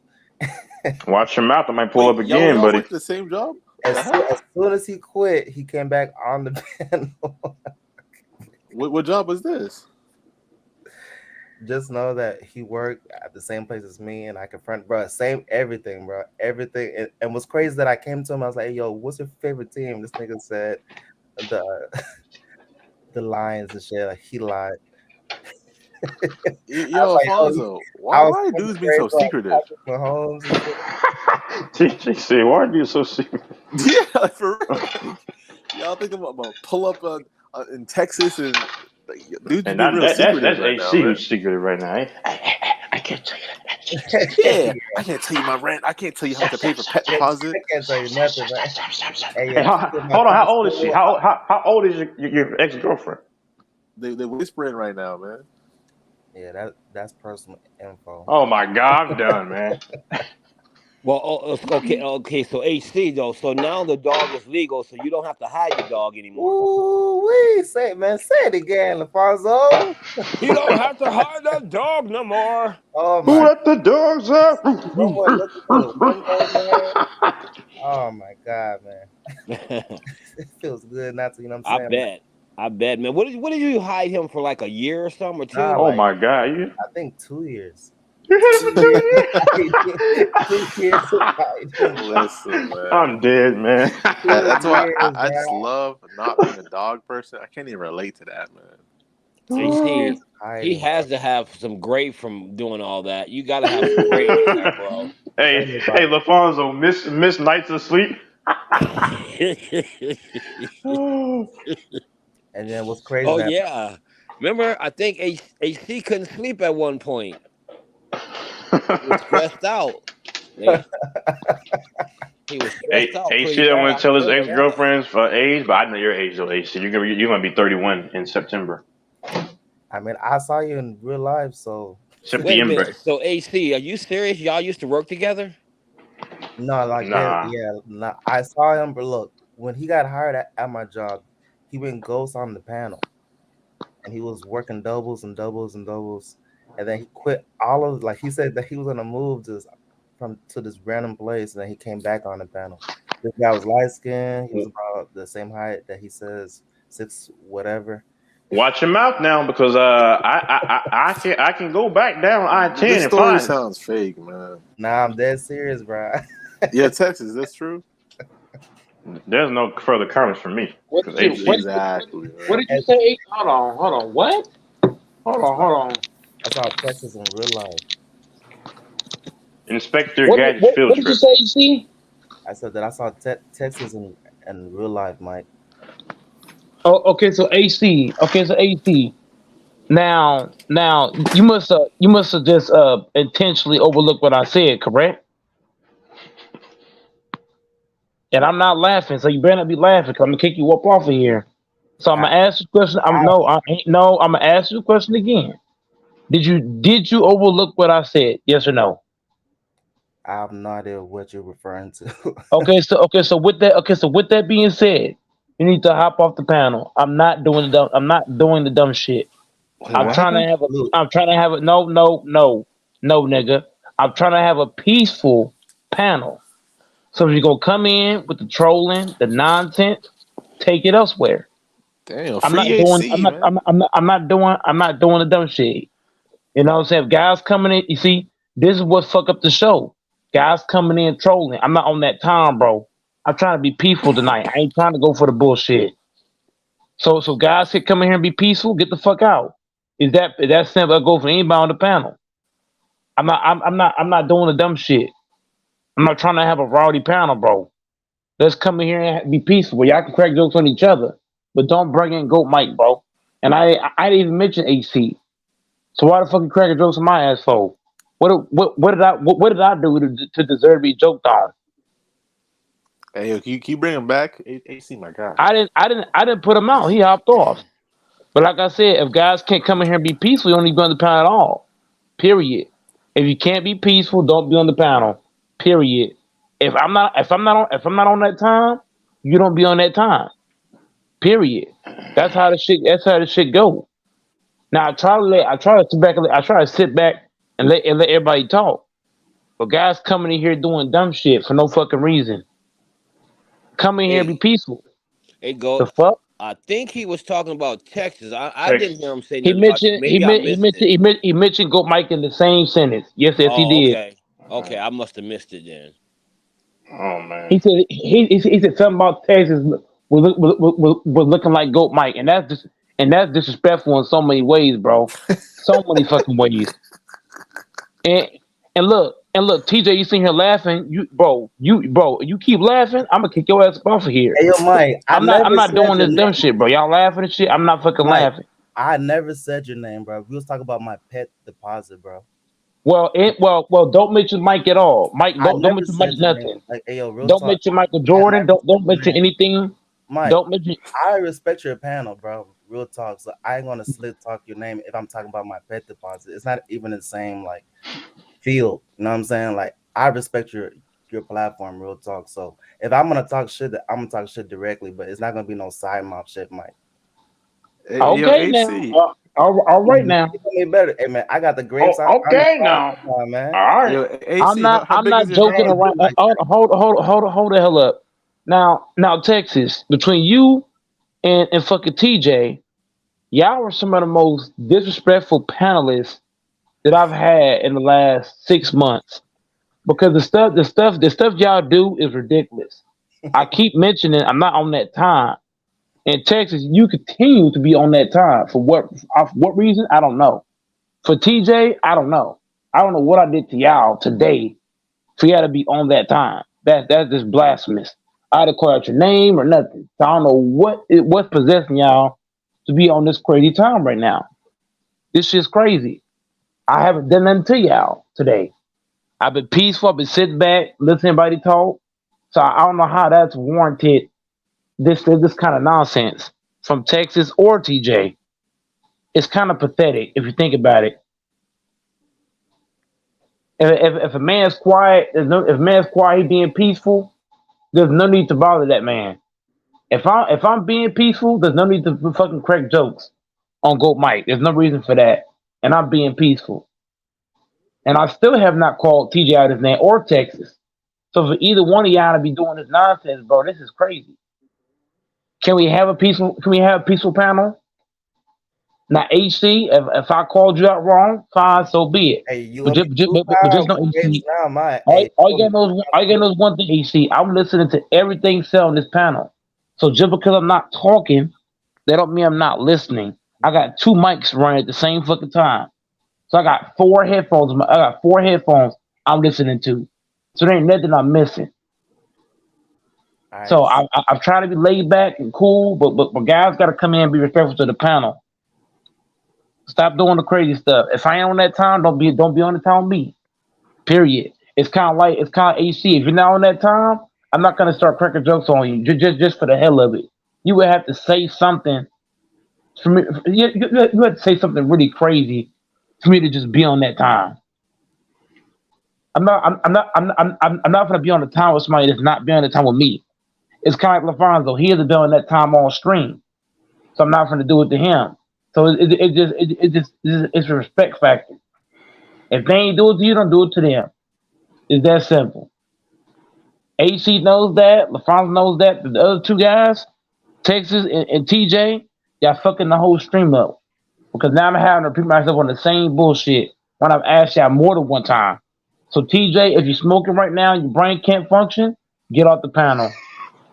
Watch your mouth. I might pull up again, y'all buddy. work the same job? As soon as he quit, he came back on the panel. What job was this? Just know that he worked at the same place as me, and I confront, bro. Same everything, bro. Everything. And what's crazy is that I came to him. I was like, hey, "Yo, what's your favorite team?" This nigga said the Lions and shit. Like, he lied. Yo, Alfonso, why dudes being so secretive? Mahomes and shit. TJ said, "Why are you so secret?" Yeah, like, for real. Y'all think about pull up in Texas and like, dudes And being real secretive that's right AC now, who's secretive right now. Eh? I can't tell you that. Yeah, I can't tell you my rent. I can't tell you how much I pay for pet deposit. I can't tell you nothing, man. Hey, hold on. How old is she? How old is your ex girlfriend? They're whispering right now, man. Yeah, that's personal info. Oh my God, I'm done, man. Well, okay. So AC though. So now the dog is legal, so you don't have to hide your dog anymore. Ooh, say it again, LaFonso. You don't have to hide the dog no more. Oh Who my! let the dogs out? Someone looking for the window, man. Oh my God, man. It feels good not to, you know what I'm saying? I bet, man. What did you hide him for, like a year or something, or two? Nah, Oh my God! I think 2 years. You hit him for 2 years. Listen, man. I'm dead, man. That's why I just love not being a dog person. I can't even relate to that, man. He has to have some grade from doing all that. You gotta have some grade from that, bro. Hey, LaFonso, miss nights of sleep. And then what's crazy? Oh yeah, remember? I think AC couldn't sleep at one point. He was stressed out. He was stressed out. AC pretty don't bad. want to tell his I ex know that. girlfriends for age, but I know your age though, AC. You're gonna be 31 in September. I mean, I saw you in real life, so Wait a September. minute. So AC, are you serious? Y'all used to work together? no, like that. Nah. Yeah, nah, I saw him, but look, when he got hired at my job, he went ghost on the panel, and he was working doubles and doubles and doubles, and then he quit all of like he said that he was gonna move to this random place, and then he came back on the panel. This guy was light skinned. He was about the same height that he says, 6 whatever. Watch your mouth now, because I can go back down I-10 This and story find. sounds fake, man. Nah, I'm dead serious, bro. Yeah, Texas, that's true. There's no further comments from me. What Because did AC. you, Exactly. what did you say? Hold on. What? Hold on. I saw Texas in real life. Inspector What Gadget's field did you trip. say, AC? I said that I saw Texas in real life, Mike. Oh, okay. So AC. Now, you must have just intentionally overlooked what I said, correct? And I'm not laughing, so you better not be laughing, because I'm gonna kick you up off of here. So I'm gonna ask you a question. I'm gonna ask you a question again. Did you overlook what I said? Yes or no? I have no idea what you're referring to. So with that being said, you need to hop off the panel. I'm not doing the dumb shit. I'm what trying to happened? have a no, nigga. I'm trying to have a peaceful panel. So if you're gonna come in with the trolling, the nonsense, take it elsewhere. Damn, I'm not free doing AC, man. I'm not doing the dumb shit. You know what I'm saying? If guys coming in, you see, this is what fuck up the show. Guys coming in trolling. I'm not on that time, bro. I'm trying to be peaceful tonight. I ain't trying to go for the bullshit. So guys can come in here and be peaceful, get the fuck out. Is that simple? I go for anybody on the panel. I'm not doing the dumb shit. I'm not trying to have a rowdy panel, bro. Let's come in here and be peaceful. Y'all can crack jokes on each other, but don't bring in Goat Mike, bro. And I didn't even mention AC. So why the fuck you cracking jokes on my ass for? What did I do to deserve to be joked on? Hey, yo, can you bring him back? AC, my God. I didn't put him out. He hopped off. But like I said, if guys can't come in here and be peaceful, you don't need to be on the panel at all. Period. If you can't be peaceful, don't be on the panel. Period. If I'm not on that time, you don't be on that time. Period. That's how the shit go. Now I try to sit back and let everybody talk. But guys coming in here doing dumb shit for no fucking reason. Come in here and be peaceful. Hey, go. The fuck? I think he was talking about Texas. I didn't hear him say He nothing about it. Maybe I missed it. he mentioned Goat Mike in the same sentence. Yes, he did. Okay, I must have missed it then. Oh man. He said something about Texas was looking like Goat Mike, and that's disrespectful in so many ways, bro. So many fucking ways. And look, TJ, you sitting here laughing. You keep laughing, I'm gonna kick your ass up off of here. Hey, yo, Mike, I'm not doing this dumb shit, bro. Y'all laughing and shit. I'm not fucking laughing. I never said your name, bro. We was talking about my pet deposit, bro. Well, don't mention Mike at all. Mike, don't mention Mike nothing. Like, hey, yo, real don't talk. mention Michael Jordan. Don't mention anything. Mike, don't mention. I respect your panel, bro. Real talk. So I ain't gonna slit talk your name if I'm talking about my pet deposit. It's not even the same like field. You know what I'm saying? Like I respect your platform, real talk. So if I'm gonna talk shit, I'm gonna talk shit directly, but it's not gonna be no side mouth shit, Mike. Hey, okay, now. All right now. Better. Hey man, I got the grapes. Okay now. Man. All right. Yo, AC, I'm not joking around. Hold the hell up. Now Texas, between you and fucking TJ, y'all were some of the most disrespectful panelists that I've had in the last 6 months. Because the stuff y'all do is ridiculous. I keep mentioning I'm not on that time. In Texas, you continue to be on that time. For what reason? I don't know. For TJ, I don't know. I don't know what I did to y'all today for y'all to be on that time. That's just blasphemous. I didn't call out your name or nothing. So I don't know what's possessing y'all to be on this crazy time right now. This shit's crazy. I haven't done nothing to y'all today. I've been peaceful. I've been sitting back, listening to everybody talk. So I don't know how that's warranted. This kind of nonsense from Texas or TJ. It's kind of pathetic if you think about it. If a man's quiet, if a man's quiet, he being peaceful. There's no need to bother that man. If I'm being peaceful, there's no need to fucking crack jokes on Goat Mike. There's no reason for that, and I'm being peaceful. And I still have not called TJ out his name or Texas. So for either one of y'all to be doing this nonsense, bro, this is crazy. Can we have a peaceful panel? Now, HC, if I called you out wrong, fine, so be it. Hey, you But want just me know, HC, now, my all you gotta know is one thing, HC. I'm listening to everything said on this panel. So just because I'm not talking, that don't mean I'm not listening. I got 2 mics running at the same fucking time. So I got 4 headphones. I'm listening to. So there ain't nothing I'm missing. So I'm trying to be laid back and cool, but guys got to come in and be respectful to the panel. Stop doing the crazy stuff. If I ain't on that time, don't be on the time with me. Period. It's kind of AC. If you're not on that time, I'm not gonna start cracking jokes on you just for the hell of it. You would have to say something for me. You have to say something really crazy for me to just be on that time. I'm not gonna be on the time with somebody that's not being on the time with me. It's kind of like LaFonso. He hasn't been on that time on stream, so I'm not gonna do it to him. So it's a respect factor. If they ain't do it to you, don't do it to them. It's that simple. AC knows that. LaFonso knows that. The other 2 guys, Texas and TJ, y'all fucking the whole stream up. Because now I'm having to repeat myself on the same bullshit when I've asked y'all more than one time. So TJ, if you're smoking right now and your brain can't function, get off the panel.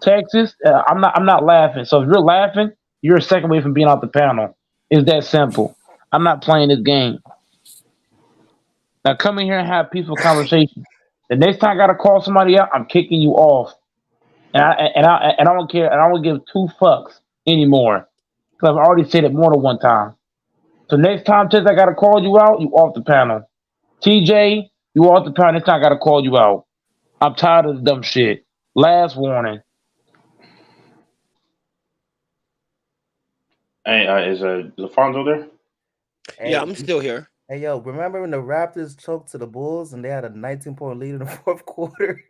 Texas, I'm not laughing. So if you're laughing, you're a second away from being off the panel. It's that simple. I'm not playing this game. Now come in here and have peaceful conversation. The next time I gotta call somebody out, I'm kicking you off. And I don't care, and I don't give 2 fucks anymore. Because I've already said it more than one time. So next time, Tess, I gotta call you out, you off the panel. TJ, you off the panel. Next time I gotta call you out. I'm tired of the dumb shit. Last warning. Hey, is LaFonso there? Yeah, I'm still here. Hey, yo, remember when the Raptors choked to the Bulls and they had a 19-point lead in the 4th quarter?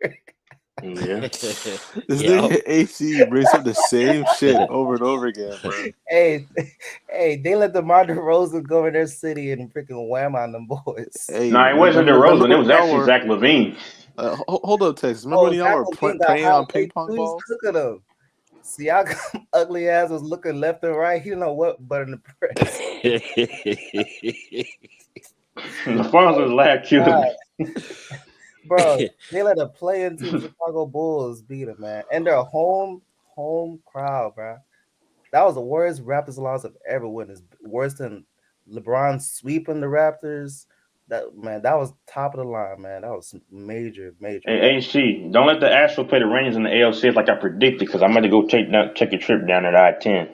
Yeah. This nigga AC brings up the same shit over and over again, bro. Hey, they let DeMar DeRozan go in their city and freaking wham on them boys. Hey, No, it wasn't DeRozan. It was actually Zach LaVine. Hold up, Texas. Remember when y'all were playing on ping pong balls? Cooking them. Siakam ugly ass was looking left and right. He didn't know what button to press. LaFonso's laugh killed me. Bro, they let a play-in team Chicago Bulls beat them, man. And their home crowd, bro. That was the worst Raptors loss I've ever witnessed. Worse than LeBron sweeping the Raptors. That was top of the line, man. That was major. Hey, HC, don't let the Astros play the Rangers in the ALCS like I predicted, because I'm going to go take a trip down at I-10.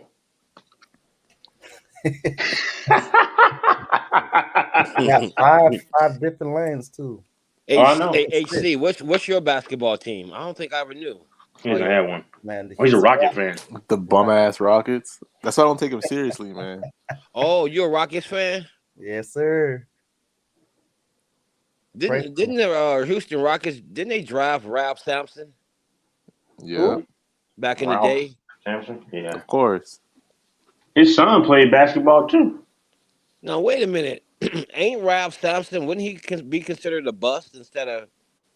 Yeah, five different lanes too. HC, what's your basketball team? I don't think I ever knew. He doesn't have one. Man, he's a Rocket fan. The bum ass Rockets. That's why I don't take him seriously, man. Oh, you're a Rockets fan? Yes, sir. Didn't the Houston Rockets, didn't they draft Ralph Sampson? Yeah. Back in the day? Sampson? Yeah. Of course. His son played basketball too. Now, wait a minute. Ain't Ralph Sampson, wouldn't he be considered a bust instead of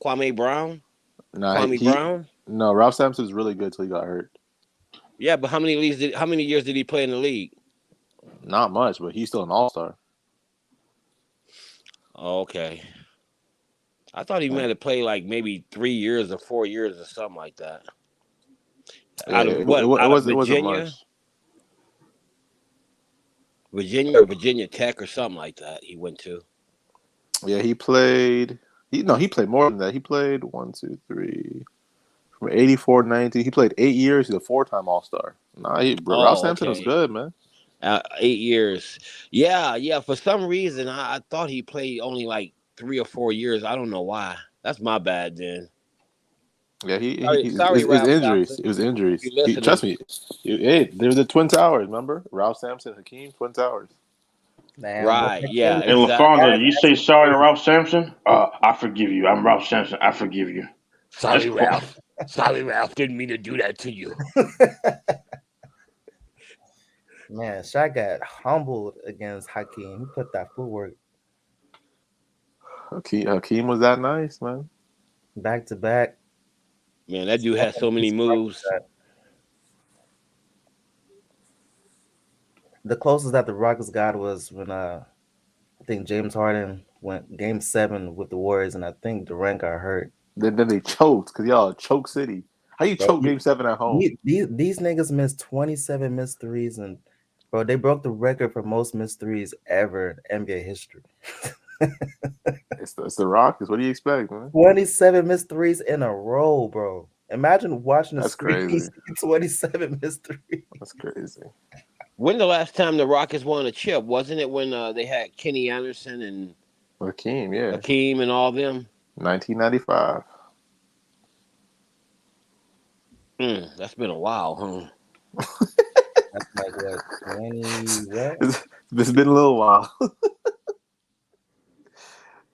Kwame Brown? Brown? No, Ralph Sampson is really good till he got hurt. Yeah, but how many years did he play in the league? Not much, but he's still an all-star. Okay. I thought he might have played like maybe 3 years or 4 years or something like that. It wasn't Virginia? much. Virginia or Virginia Tech or something like that he went to. Yeah, he played more than that. He played from 84 to 90. He played 8 years. He's a 4-time all-star. Ralph Sampson is good, man. 8 years. Yeah. For some reason, I thought he played only like 3 or 4 years. I don't know why. That's my bad then. Yeah, Sorry, it was Ralph injuries. Sampson. It was injuries. You listening? Trust me. Hey, they were the Twin Towers. Remember Ralph Sampson, Hakeem, Twin Towers. Damn, Right. boy, Yeah. And Exactly. LaFonda, you say sorry to Ralph Sampson? I forgive you. I'm Ralph Sampson. I forgive you. Sorry, Ralph. Sorry, Ralph. Didn't mean to do that to you. Man, Shaq got humbled against Hakeem. He put that footwork Hakeem was that nice, man. back to back. Man, that dude had so many moves. The closest that the Rockets got was when I think James Harden went Game 7 with the Warriors, and I think Durant got hurt. Then they choked because y'all choke city. How you choke Game 7 at home? These niggas missed 27 missed threes, and bro, they broke the record for most missed threes ever in NBA history. It's the Rockets. What do you expect, man? 27 missed threes in a row, bro. Imagine watching That's crazy. 27 missed threes. That's crazy. When the last time the Rockets won a chip? Wasn't it when they had Kenny Anderson and Hakeem, yeah. Hakeem and all them? 1995. That's been a while, huh? That's like what, 20 what? It's been a little while.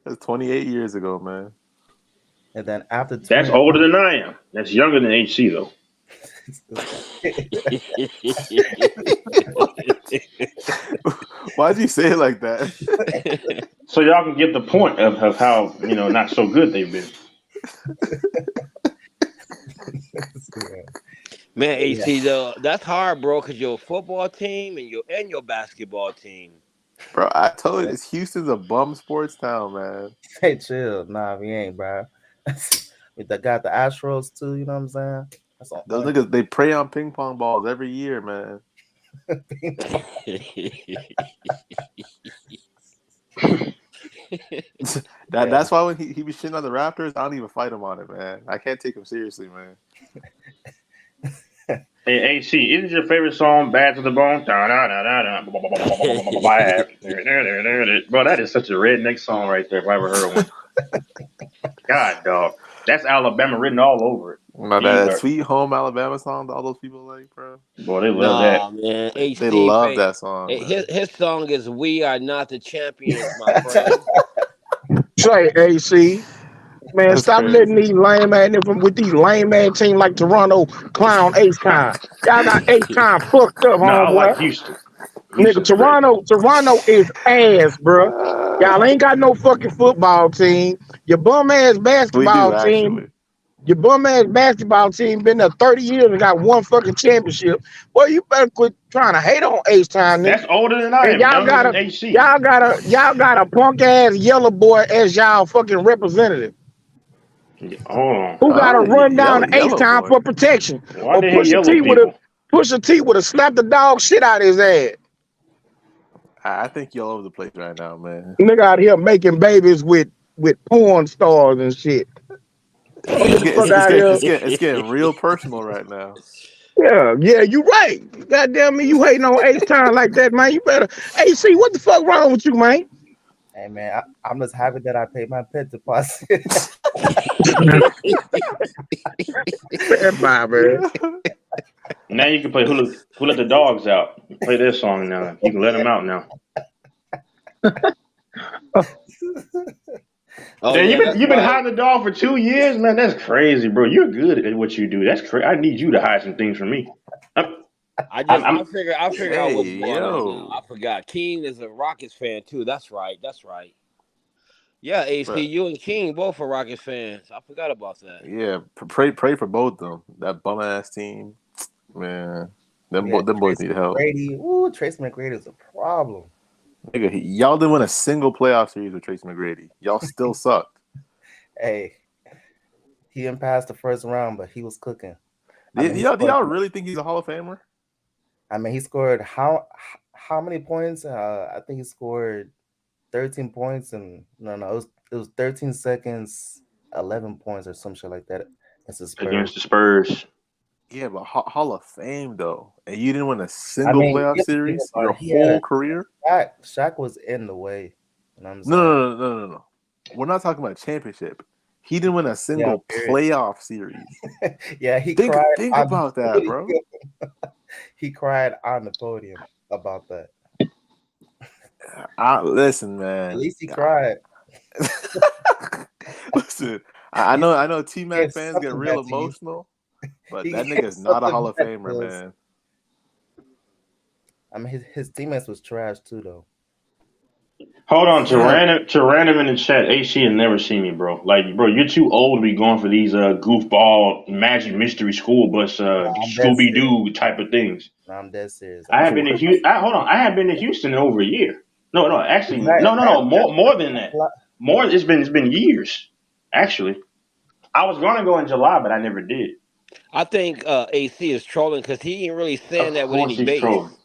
That's 28 years ago, man. And then after That's older than I am. That's younger than HC though. Why'd you say it like that? So y'all can get the point of how not so good they've been. Man, AC though, that's hard, bro, because your football team and your basketball team. Bro, I told you, Houston's a bum sports town, man. Hey, chill. Nah, we ain't, bro. They got the Astros too, you know what I'm saying? That's all. Those niggas, they prey on ping pong balls every year, man. That's why when he was shitting on the Raptors, I don't even fight him on it, man. I can't take him seriously, man. Hey, AC, isn't your favorite song "Bad to the Bone"? Bro, that is such a redneck song right there. If I ever heard one. God, dog, that's Alabama written all over it. That Sweet Home Alabama song that all those people like, bro. Boy, they love that. Man, they love that song. His song is "We Are Not the Champions," my friend. Say, AC. Man, That's stop crazy. letting these lame ass niggas with these lame ass teams like Toronto clown H-Time. Y'all got H-Time fucked up, No, I homeboy. like Houston. Nigga, Toronto is ass, bro. Y'all ain't got no fucking football team. Your bum ass basketball team. Actually. Your bum ass basketball team been there 30 years and got one fucking championship. Boy, you better quit trying to hate on H-Time, nigga. That's older than I am. And y'all got a punk ass yellow boy as y'all fucking representative. Hold on. Who got to run down H-Time for protection? Why Or they hate yellow Pusha T would have slapped the dog shit out of his ass. I think you're all over the place right now, man. Nigga out here making babies with porn stars and shit. It's getting real personal right now. Yeah, you right. Goddamn me, you hating on H-Time like that, man. You better. AC, what the fuck wrong with you, man? Hey, man, I'm just happy that I paid my pet deposit. Bye, man. Now you can play Who Let the Dogs Out. Play their song now. You can let them out now. You've been hiding the dog for 2 years, man. That's crazy, bro. You're good at what you do. That's crazy. I need you to hide some things from me. I figure out what's going on now. I forgot. King is a Rockets fan too. That's right. Yeah, AC, you and King both are Rockets fans. I forgot about that. Yeah, pray for both of them. That bum ass team, man. Them boys need help. Tracy McGrady is a problem. Nigga, y'all didn't win a single playoff series with Tracy McGrady. Y'all still sucked. Hey, he didn't pass the first round, but he was cooking. Do y'all really think he's a Hall of Famer? I mean, he scored how many points? I think he scored 13 points, and it was 13 seconds, 11 points, or some shit like that against the Spurs. Yeah, but Hall of Fame though, and you didn't win a single playoff series your whole career. Shaq was in the way. You know what I'm saying? No. we're not talking about championship. He didn't win a single period. playoff series. Yeah, he Think cried. on about the that, bro. podium. He cried on the podium about that. Listen, man. At least he cried. Listen, I know T Mac Get fans get something real back to you. emotional, but He that gave nigga's not a something Hall of back Famer, to us. man. I mean, his teammates was trash too, though. Hold on, to random in the chat, AC has never seen me, bro. Like, bro, you're too old to be going for these goofball magic mystery school bus I'm dead Scooby Doo type of things. No, I'm dead serious. I have been to Houston. Hold on, I have been to Houston in over a year. No, actually, Matt- no, more than that. More, it's been years. Actually, I was gonna go in July, but I never did. I think AC is trolling because he ain't really saying that Of with course, any he's base. trolling.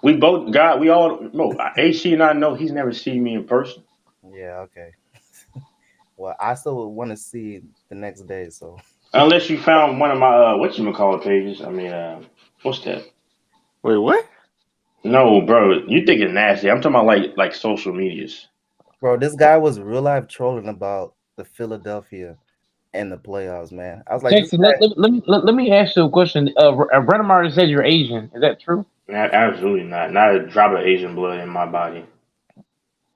We both got. We all no. AC and I know he's never seen me in person. Yeah, okay. Well, I still would want to see the next day, so. Unless you found one of my whatchamacallit pages. I mean, what's that? Wait, what? No, bro, you thinking nasty. I'm talking about like social medias. Bro, this guy was real life trolling about the Philadelphia and the playoffs, man. I was like, Jackson, let me ask you a question. Brennan Martin said you're Asian. Is that true? Absolutely not. Not a drop of Asian blood in my body.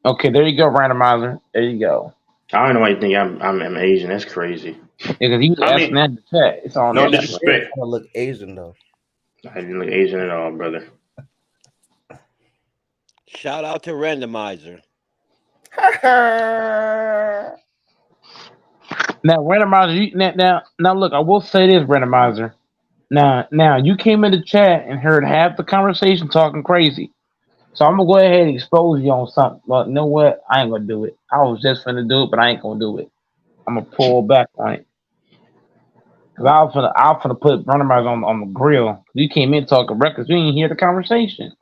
Okay, there you go, randomizer. There you go. I don't know why you think I'm Asian. That's crazy. Because he was asking that in the chat. It's on No there. disrespect. I look Asian though. I didn't look Asian at all, brother. Shout out to Randomizer. Now, randomizer. Now, look. I will say this, randomizer. Now, you came in the chat and heard half the conversation talking crazy. So I'm gonna go ahead and expose you on something. But you know what? I ain't gonna do it. I was just gonna do it, but I ain't gonna do it. I'm gonna pull back on it. Cause I was gonna put randomizer on the grill. You came in talking records. You didn't hear the conversation.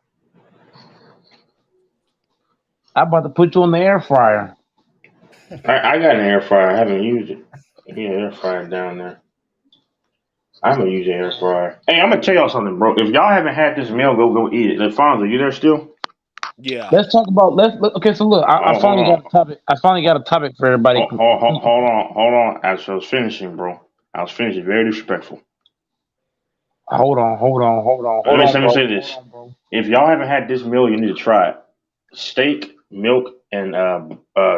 I'm about to put you on the air fryer. I got an air fryer. I haven't used it. Yeah, air fryer down there. I'm gonna use the air fryer. Hey, I'm gonna tell y'all something, bro. If y'all haven't had this meal, go eat it. Alfonso, you there still? Yeah. Let's talk about okay. So look, I finally got a topic. I finally got a topic for everybody. Hold on. As I was finishing, bro. I was finishing. Very disrespectful. Hold on. Let me say this. If y'all haven't had this meal, you need to try it. Steak, milk, and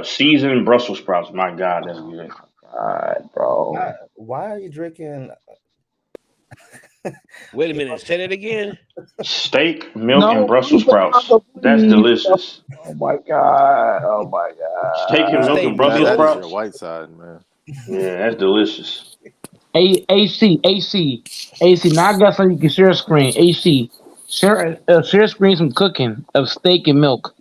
seasoned Brussels sprouts. My God, that's good. God, bro. Why are you drinking? Wait a minute. Say that again. Steak, milk, and Brussels sprouts. That's delicious. Oh my God. Steak and milk and Brussels sprouts. Your white side, man. Yeah, that's delicious. AC. Now I got something you can share screen. AC. Share screen some cooking of steak and milk.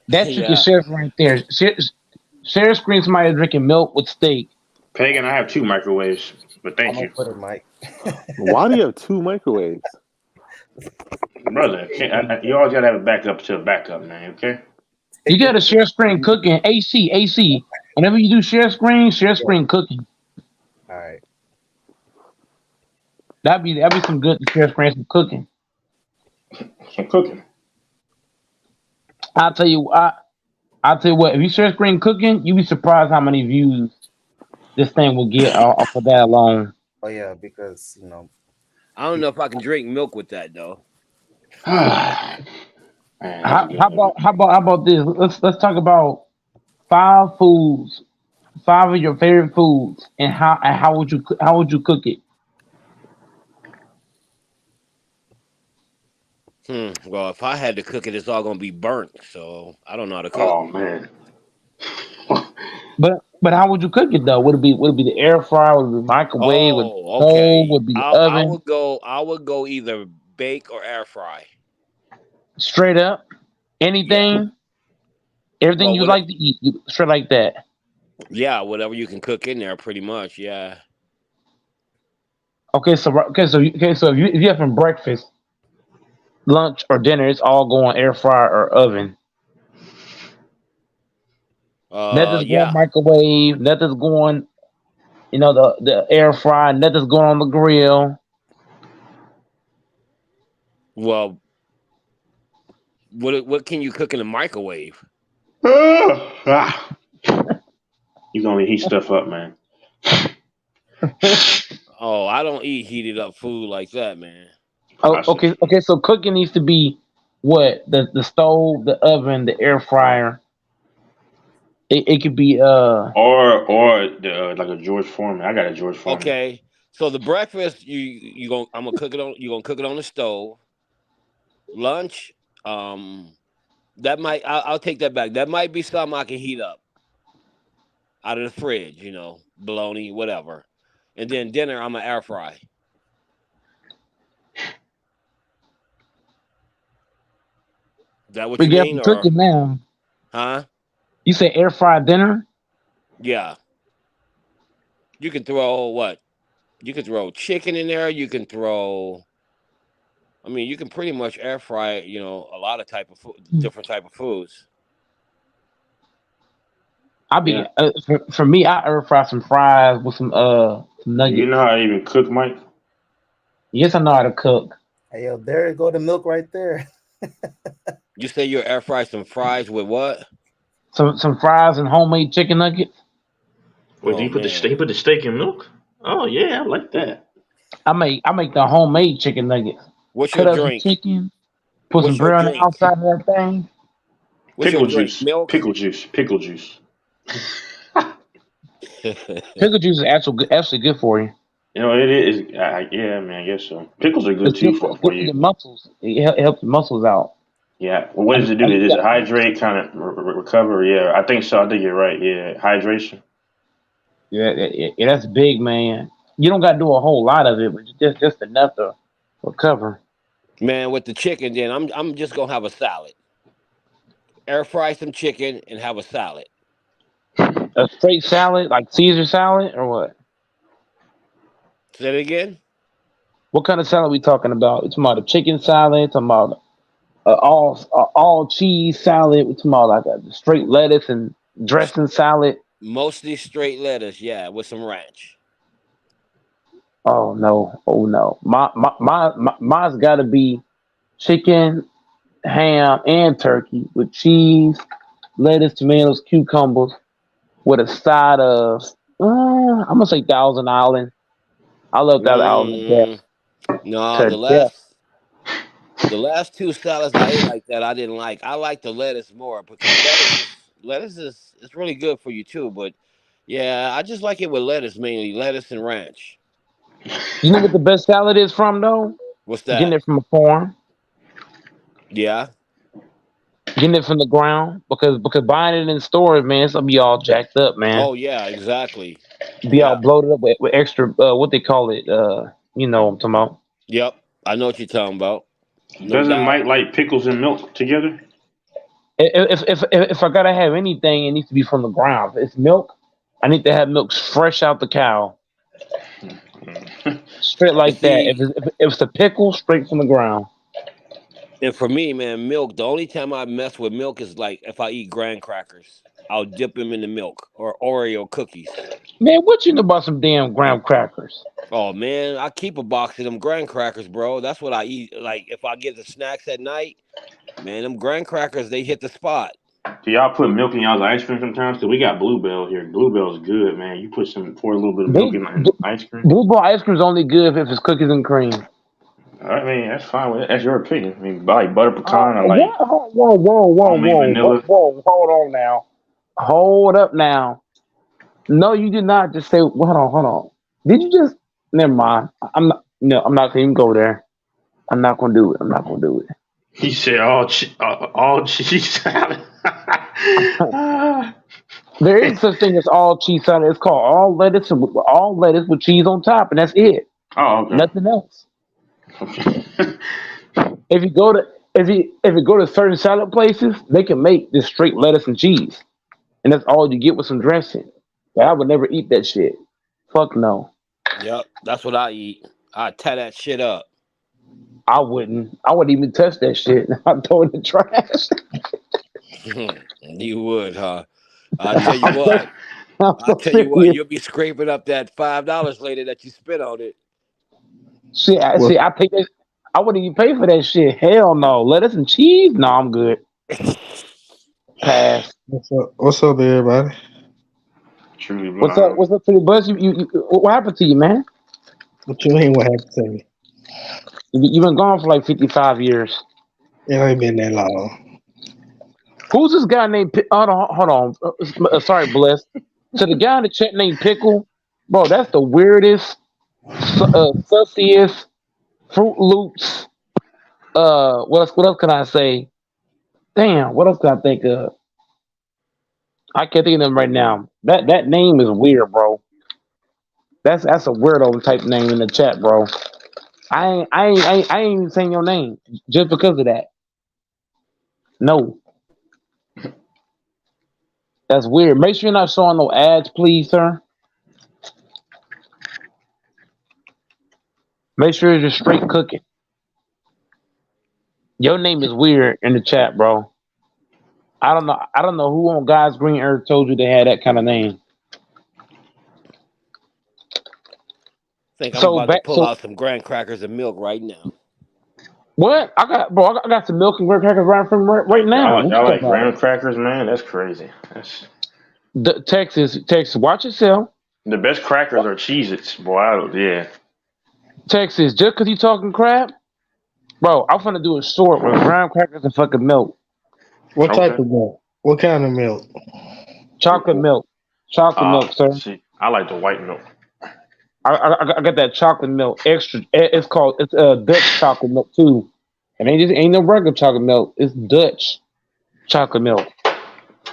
That you can share right there. Share screen somebody drinking milk with steak. Pagan, I have 2 microwaves, but thank you. Put it, Mike. Why do you have 2 microwaves? Brother, you always gotta have a backup to a backup, man, okay? You gotta share screen cooking. AC. Whenever you do share screen cooking. All right. That'd be some good to share screen some cooking. Some cooking. I'll tell you what, if you share screen cooking, you'd be surprised how many views this thing will get off of that alone. Oh yeah, because I don't know if I can drink milk with that though. How about this? Let's talk about 5 foods, 5 of your favorite foods, and how would you cook it? Well, if I had to cook it, it's all gonna be burnt. So I don't know how to cook. Oh man. But how would you cook it though? Would it be the air fryer? Would it be microwave? Okay. Would it be the oven? I would go either bake or air fry. Straight up, anything, everything you like to eat, you straight like that. Yeah, whatever you can cook in there, pretty much. Yeah. Okay, so if you having breakfast, lunch, or dinner, it's all going air fryer or oven. Nothing's going microwave. Nothing's going, the air fry. Nothing's going on the grill. Well, what can you cook in the microwave? You gonna heat stuff up, man. Oh, I don't eat heated up food like that, man. Oh, okay. So cooking needs to be what the stove, the oven, the air fryer. It could be or the, like a George Foreman. I got a George Foreman. Okay, so the breakfast I'm gonna cook it on. You gonna cook it on the stove. Lunch, that might I'll take that back. That might be something I can heat up out of the fridge. Bologna, whatever. And then dinner, I'm gonna air fry. Is that what you mean? Cooking now. Huh? You say air fry dinner? Yeah. You can throw what? You can throw chicken in there. You can throw. I mean, you can pretty much air fry, a lot of different type of foods. For me, I air fry some fries with some nuggets. You know how to even cook, Mike? Yes, I know how to cook. Hey, yo, there you go, the milk right there. You say you air fry some fries with what? Some fries and homemade chicken nuggets. Well, do you put the steak in milk? Oh yeah, I like that. I make the homemade chicken nuggets. What's Cut your up drink? Some chicken, put some bread on the outside of that thing. Pickle juice. Milk? Pickle juice. Pickle juice. Pickle juice is actually good for you. It is. Yeah, man, I guess so. Pickles are good too for you. Your muscles. It helps your muscles out. Yeah. Well, what does it do? Does it hydrate, kind of recover? Yeah, I think so. I think you're right. Yeah, hydration. Yeah, that's big, man. You don't got to do a whole lot of it, but just enough to recover. Man, with the chicken, then I'm just gonna have a salad. Air fry some chicken and have a salad. A straight salad, like Caesar salad, or what? Say it again. What kind of salad are we talking about? We're talking about a chicken salad. Talking about all cheese salad. We're talking about like a straight lettuce and dressing salad. Mostly straight lettuce, yeah, with some ranch. Oh no! Mine's got to be chicken, ham, and turkey with cheese, lettuce, tomatoes, cucumbers, with a side of I'm gonna say Thousand Island. I love Thousand Island. No, the last two salads I ate like that I didn't like. I like the lettuce more because lettuce is really good for you too. But yeah, I just like it with lettuce mainly, lettuce and ranch. You know what the best salad is from though? What's that? Getting it from a farm. Yeah. Getting it from the ground because buying it in stores, man, it's gonna be all jacked up, man. Oh yeah, exactly. Be all bloated up with extra what they call it, you know what I'm talking about. Yep, I know what you're talking about. Doesn't Mike like pickles and milk together? If I gotta have anything, it needs to be from the ground. If it's milk, I need to have milk fresh out the cow. Straight like that. If it's a pickle, straight from the ground. And for me, man, milk, the only time I mess with milk is like if I eat graham crackers. I'll dip them in the milk or Oreo cookies. Man, what you know about some damn graham crackers? Oh, man, I keep a box of them graham crackers, bro. That's what I eat. Like, if I get the snacks at night, man, them graham crackers, they hit the spot. Do y'all put milk in y'all's ice cream sometimes? Because we got Bluebell here. Bluebell's good, man. You pour a little bit of milk in ice cream. Bluebell ice cream is only good if it's cookies and cream. I mean, that's fine. That's your opinion. I mean, I like butter pecan. I like whoa, vanilla. whoa, hold on now. Hold up now. No, you did not just say. Hold on. Did you just? Never mind. I'm not going to even go there. I'm not going to do it. He said all cheese salad. There is such thing as all cheese salad. It's called all lettuce with cheese on top, and that's it. Oh, okay. Nothing else. If you go to certain salad places, they can make this straight lettuce and cheese, and that's all you get with some dressing. But I would never eat that shit. Fuck no. Yep, that's what I eat. I tie that shit up. I wouldn't even touch that shit. I'd throw it in the trash. You would, huh? I'll tell you what. You'll be scraping up that $5 later that you spent on it. Shit, I think that I wouldn't even pay for that shit. Hell no. Lettuce and cheese? No, I'm good. Pass. What's up, everybody? Truly What's up? blind. What's up to the buzz? What happened to you, man? What you mean? What happened to me? You've been gone for like 55 years. It ain't been that long. Who's this guy named? Hold on. Sorry, Bless. To the guy in the chat named Pickle, bro, that's the weirdest, sussiest, Fruit Loops. What else can I say? Damn, what else can I think of? I can't think of them right now. That name is weird, bro. That's a weirdo type name in the chat, bro. I ain't even saying your name just because of that. No, that's weird. Make sure you're not showing no ads, please, sir. Make sure you're just straight cooking. Your name is weird in the chat, bro. I don't know who on God's green earth told you they had that kind of name. I think I'm about to pull out some graham crackers and milk right now. What? I got some milk and graham crackers right now. Y'all like graham crackers, man? That's crazy. Texas, watch yourself. The best crackers are Cheez-Its, boy. Yeah. Texas, just because you talking crap, bro, I'm finna do a short with graham crackers and fucking milk. What type of milk? What kind of milk? Chocolate milk. Chocolate milk, sir. See, I like the white milk. I got that chocolate milk extra. It's Dutch chocolate milk too. And ain't no regular chocolate milk. It's Dutch chocolate milk.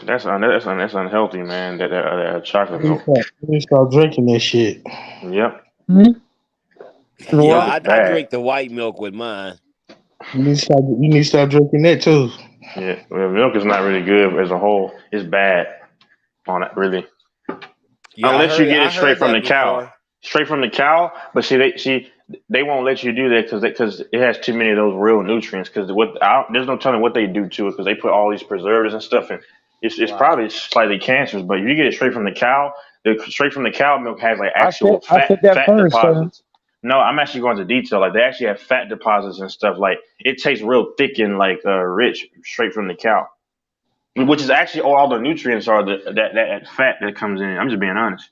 That's unhealthy, man. That chocolate milk. You need to start drinking that shit. Yep. Yeah, I drink the white milk with mine. You need to start drinking that too. Yeah, well, milk is not really good as a whole. It's bad on it, really. Yeah, Unless you get it straight from the cow. Straight from the cow, but they won't let you do that because it has too many of those real nutrients. Because there's no telling what they do to it because they put all these preservatives and stuff in. It's probably slightly cancerous, but if you get it straight from the cow, straight from the cow milk has like actual fat deposits. No, I'm actually going into detail. Like they actually have fat deposits and stuff. Like it tastes real thick and like rich straight from the cow, which is actually all the nutrients are that fat that comes in. I'm just being honest.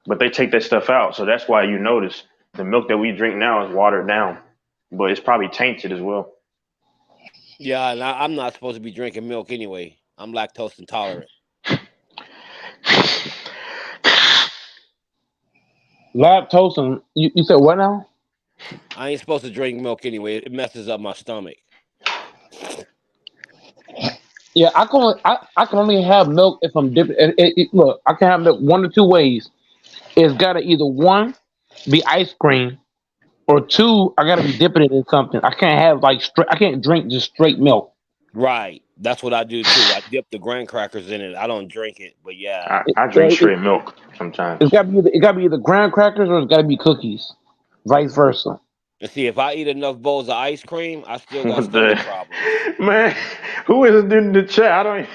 But they take that stuff out, so that's why you notice the milk that we drink now is watered down, but it's probably tainted as well. Yeah, and I'm not supposed to be drinking milk anyway. I'm lactose intolerant. Lactose, you said what now? I ain't supposed to drink milk anyway. It messes up my stomach. Yeah, I can only have milk if I'm dipping. Look, I can have milk one or two ways. It's gotta either one be ice cream, or two, I gotta be dipping it in something. I can't have I can't drink just straight milk. Right, that's what I do too. I dip the graham crackers in it. I don't drink it, but yeah, I drink straight milk sometimes. It gotta be either graham crackers or it's gotta be cookies, vice versa. And see, if I eat enough bowls of ice cream, I still got stomach problems. Man, who is it in the chat? I don't.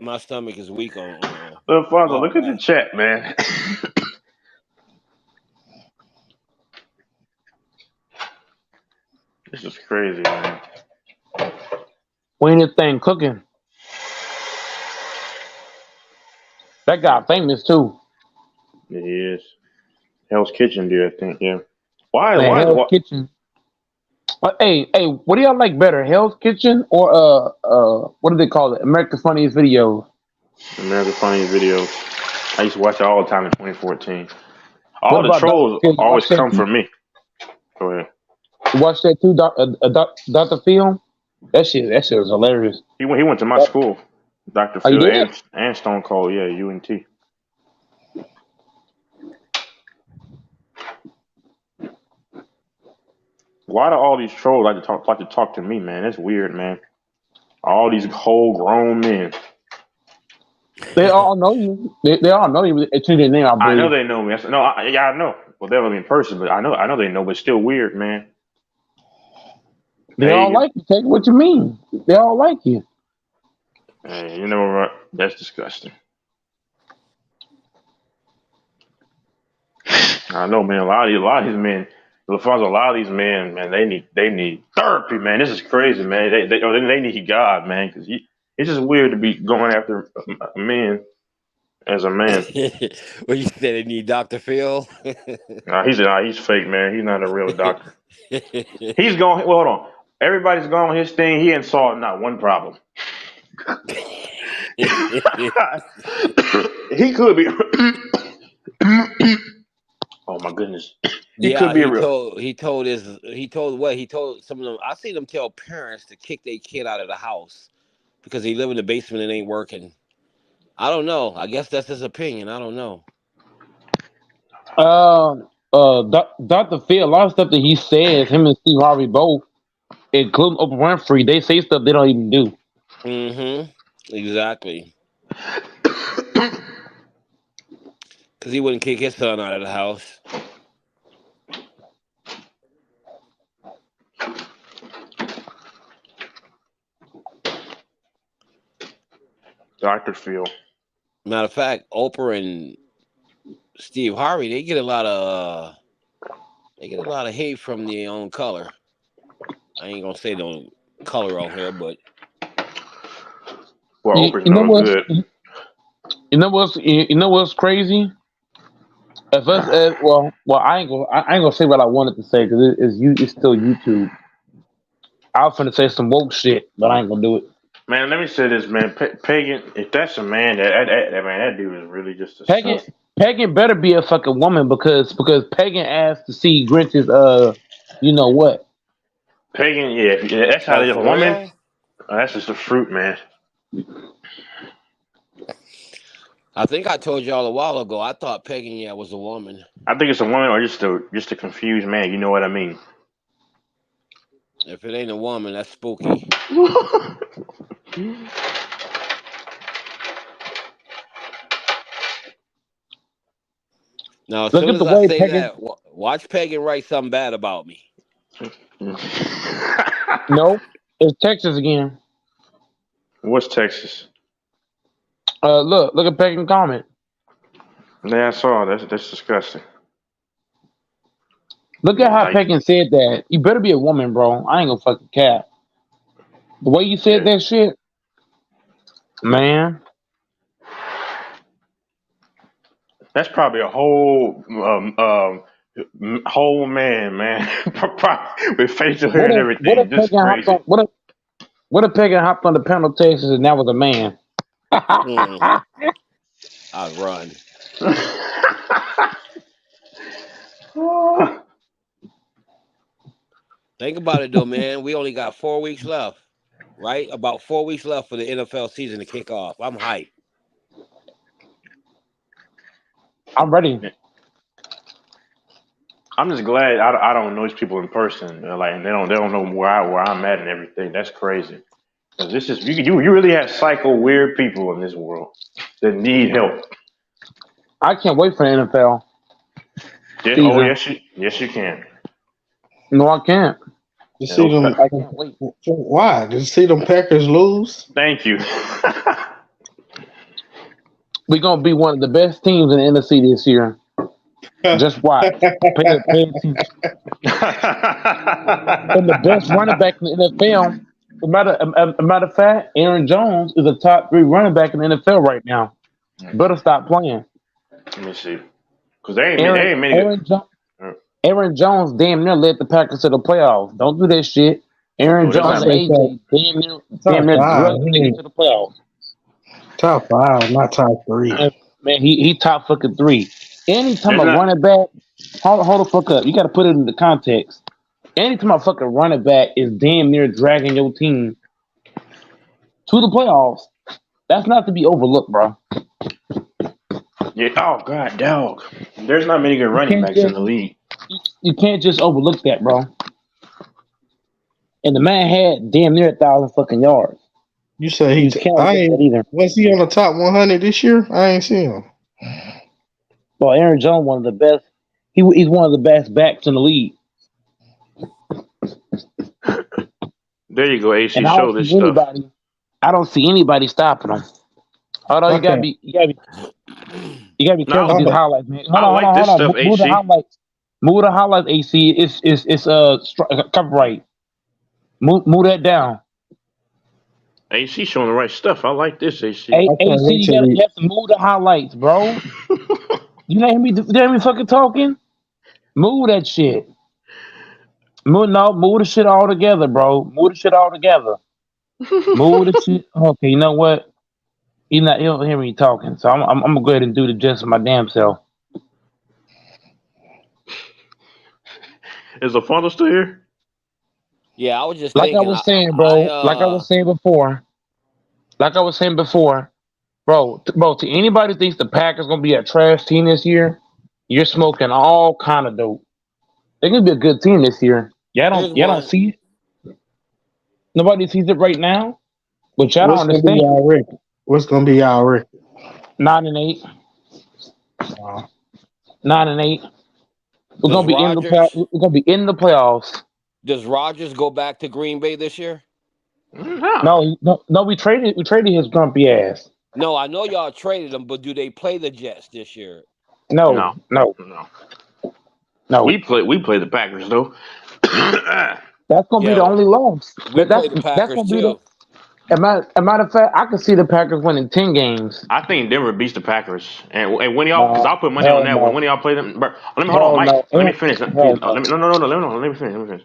My stomach is weak on. Look at the chat, man. This is crazy, man. When this thing cooking, that guy famous too. He is. Hell's Kitchen, dude. I think, yeah. Why? Hell's Kitchen. Hey, what do y'all like better, Hell's Kitchen or what do they call it? America's Funniest Videos. America's Funniest Videos. I used to watch it all the time in 2014. All the trolls always come from me. Go ahead. You watch that too, Dr. Phil? That shit was hilarious. He went to my school, Dr. Phil and Stone Cold. Yeah, UNT. Why do all these trolls like to talk to me, man? That's weird, man. All these whole grown men. They all know you. They all know you. It's your name. I know they know me. I know. Well, they don't know me in person, but I know they know. But still weird, man. They all like you. Take what you mean. They all like you. Hey, you know what? That's disgusting. I know, man. A lot of these men LaFonso, a lot of these men, man, they need therapy, man. This is crazy, man. They need God, man, because it's just weird to be going after a man as a man. What you said? They need Dr. Phil. He's fake, man. He's not a real doctor. He's going. Well, hold on. Everybody's going his thing. He ain't solved not one problem. He could be. Oh my goodness. He could be real. He told some of them. I seen them tell parents to kick their kid out of the house because he live in the basement and ain't working. I don't know. I guess that's his opinion. I don't know. Dr. Phil, a lot of stuff that he says, him and Steve Harvey both, including Oprah Winfrey, they say stuff they don't even do. Exactly. Because he wouldn't kick his son out of the house. Dr. Phil. Matter of fact, Oprah and Steve Harvey, they get a lot of hate from their own color. I ain't gonna say no color on here, but well, Oprah's no good. You know what's crazy? If us, I ain't gonna say what I wanted to say because it's still YouTube. I was finna say some woke shit, but I ain't gonna do it. Man, let me say this, man. Pagan, if that's a man, that dude is really just a Pagan better be a fucking woman because Pagan asked to see Grinch's you know what? Pagan, yeah, that's how they're a woman. That's just a fruit, man. I think I told y'all a while ago. I thought Pagan was a woman. I think it's a woman or just a confused man. You know what I mean? If it ain't a woman, that's spooky. Now, as soon as I say that, watch Pagan write something bad about me. No, it's Texas again. What's Texas? Look at Pagan comment. Yeah, I saw. That's disgusting. Look at how Pagan said that. You better be a woman, bro. I ain't gonna fucking cap. The way you said that shit, man. That's probably a whole man, with facial hair and everything. What if Pagan hopped on the panel Texas and that was a man? I'd run. Think about it though, man. We only got 4 weeks left, right? About 4 weeks left for the NFL season to kick off. I'm hyped. I'm ready. I'm just glad I don't know these people in person. And they don't know where I'm at and everything. That's crazy. Because this is you really have psycho weird people in this world that need help. I can't wait for the NFL. Yes you can. No, I can't. You see them? I can't wait. Why? Did you see them Packers lose? Thank you. We're gonna be one of the best teams in the NFC this year. Just watch. Pay attention. And the best running back in the NFL. A matter of fact, Aaron Jones is a top 3 running back in the NFL right now. Better stop playing. Let me see. Because they ain't many. Aaron Jones damn near led the Packers to the playoffs. Don't do that shit. Aaron Jones and AJ damn near drugged niggas to the playoffs. Top 5, not top 3. Man, he top fucking 3. Anytime a running back, hold the fuck up. You got to put it into context. Anytime a fucking running back is damn near dragging your team to the playoffs, that's not to be overlooked, bro. Yeah. Oh god, dog. There's not many good running backs in the league. You can't just overlook that, bro. And the man had damn near 1,000 fucking yards. You said was he on the top 100 this year? I ain't seen him. Well, Aaron Jones, one of the best. He's one of the best backs in the league. There you go, AC. Show this stuff. I don't see anybody stopping him. Hold on, you gotta be careful with these highlights, man. Hold on. Move the highlights. Move the highlights, AC. It's copyright. Move that down. AC showing the right stuff. I like this, AC. AC, you have to move the highlights, bro. You know me fucking talking? Move that shit. Move the shit all together, bro. Move the shit all together. Move the shit. Okay, you know what? He don't hear me talking, so I'm gonna go ahead and do the gist of my damn self. Is the father still here? Yeah, I was just like thinking. I was saying, bro. Like I was saying before. Bro. To anybody who thinks the Packers gonna be a trash team this year, you're smoking all kind of dope. They're gonna be a good team this year. Y'all don't see it. Nobody sees it right now, but y'all don't understand. What's gonna be y'all record? 9-8. 9-8. We're gonna be in the playoffs. Does Rodgers go back to Green Bay this year? No. We traded his grumpy ass. No, I know y'all traded him, but do they play the Jets this year? No. We play the Packers though. That's gonna be the only loss. We play the Packers too. As a matter of fact, I can see the Packers winning 10 games. I think Denver beats the Packers. And when y'all, because I'll put money on that one. When y'all play them, bro, let me hold on, Mike. Let me finish. Let me finish.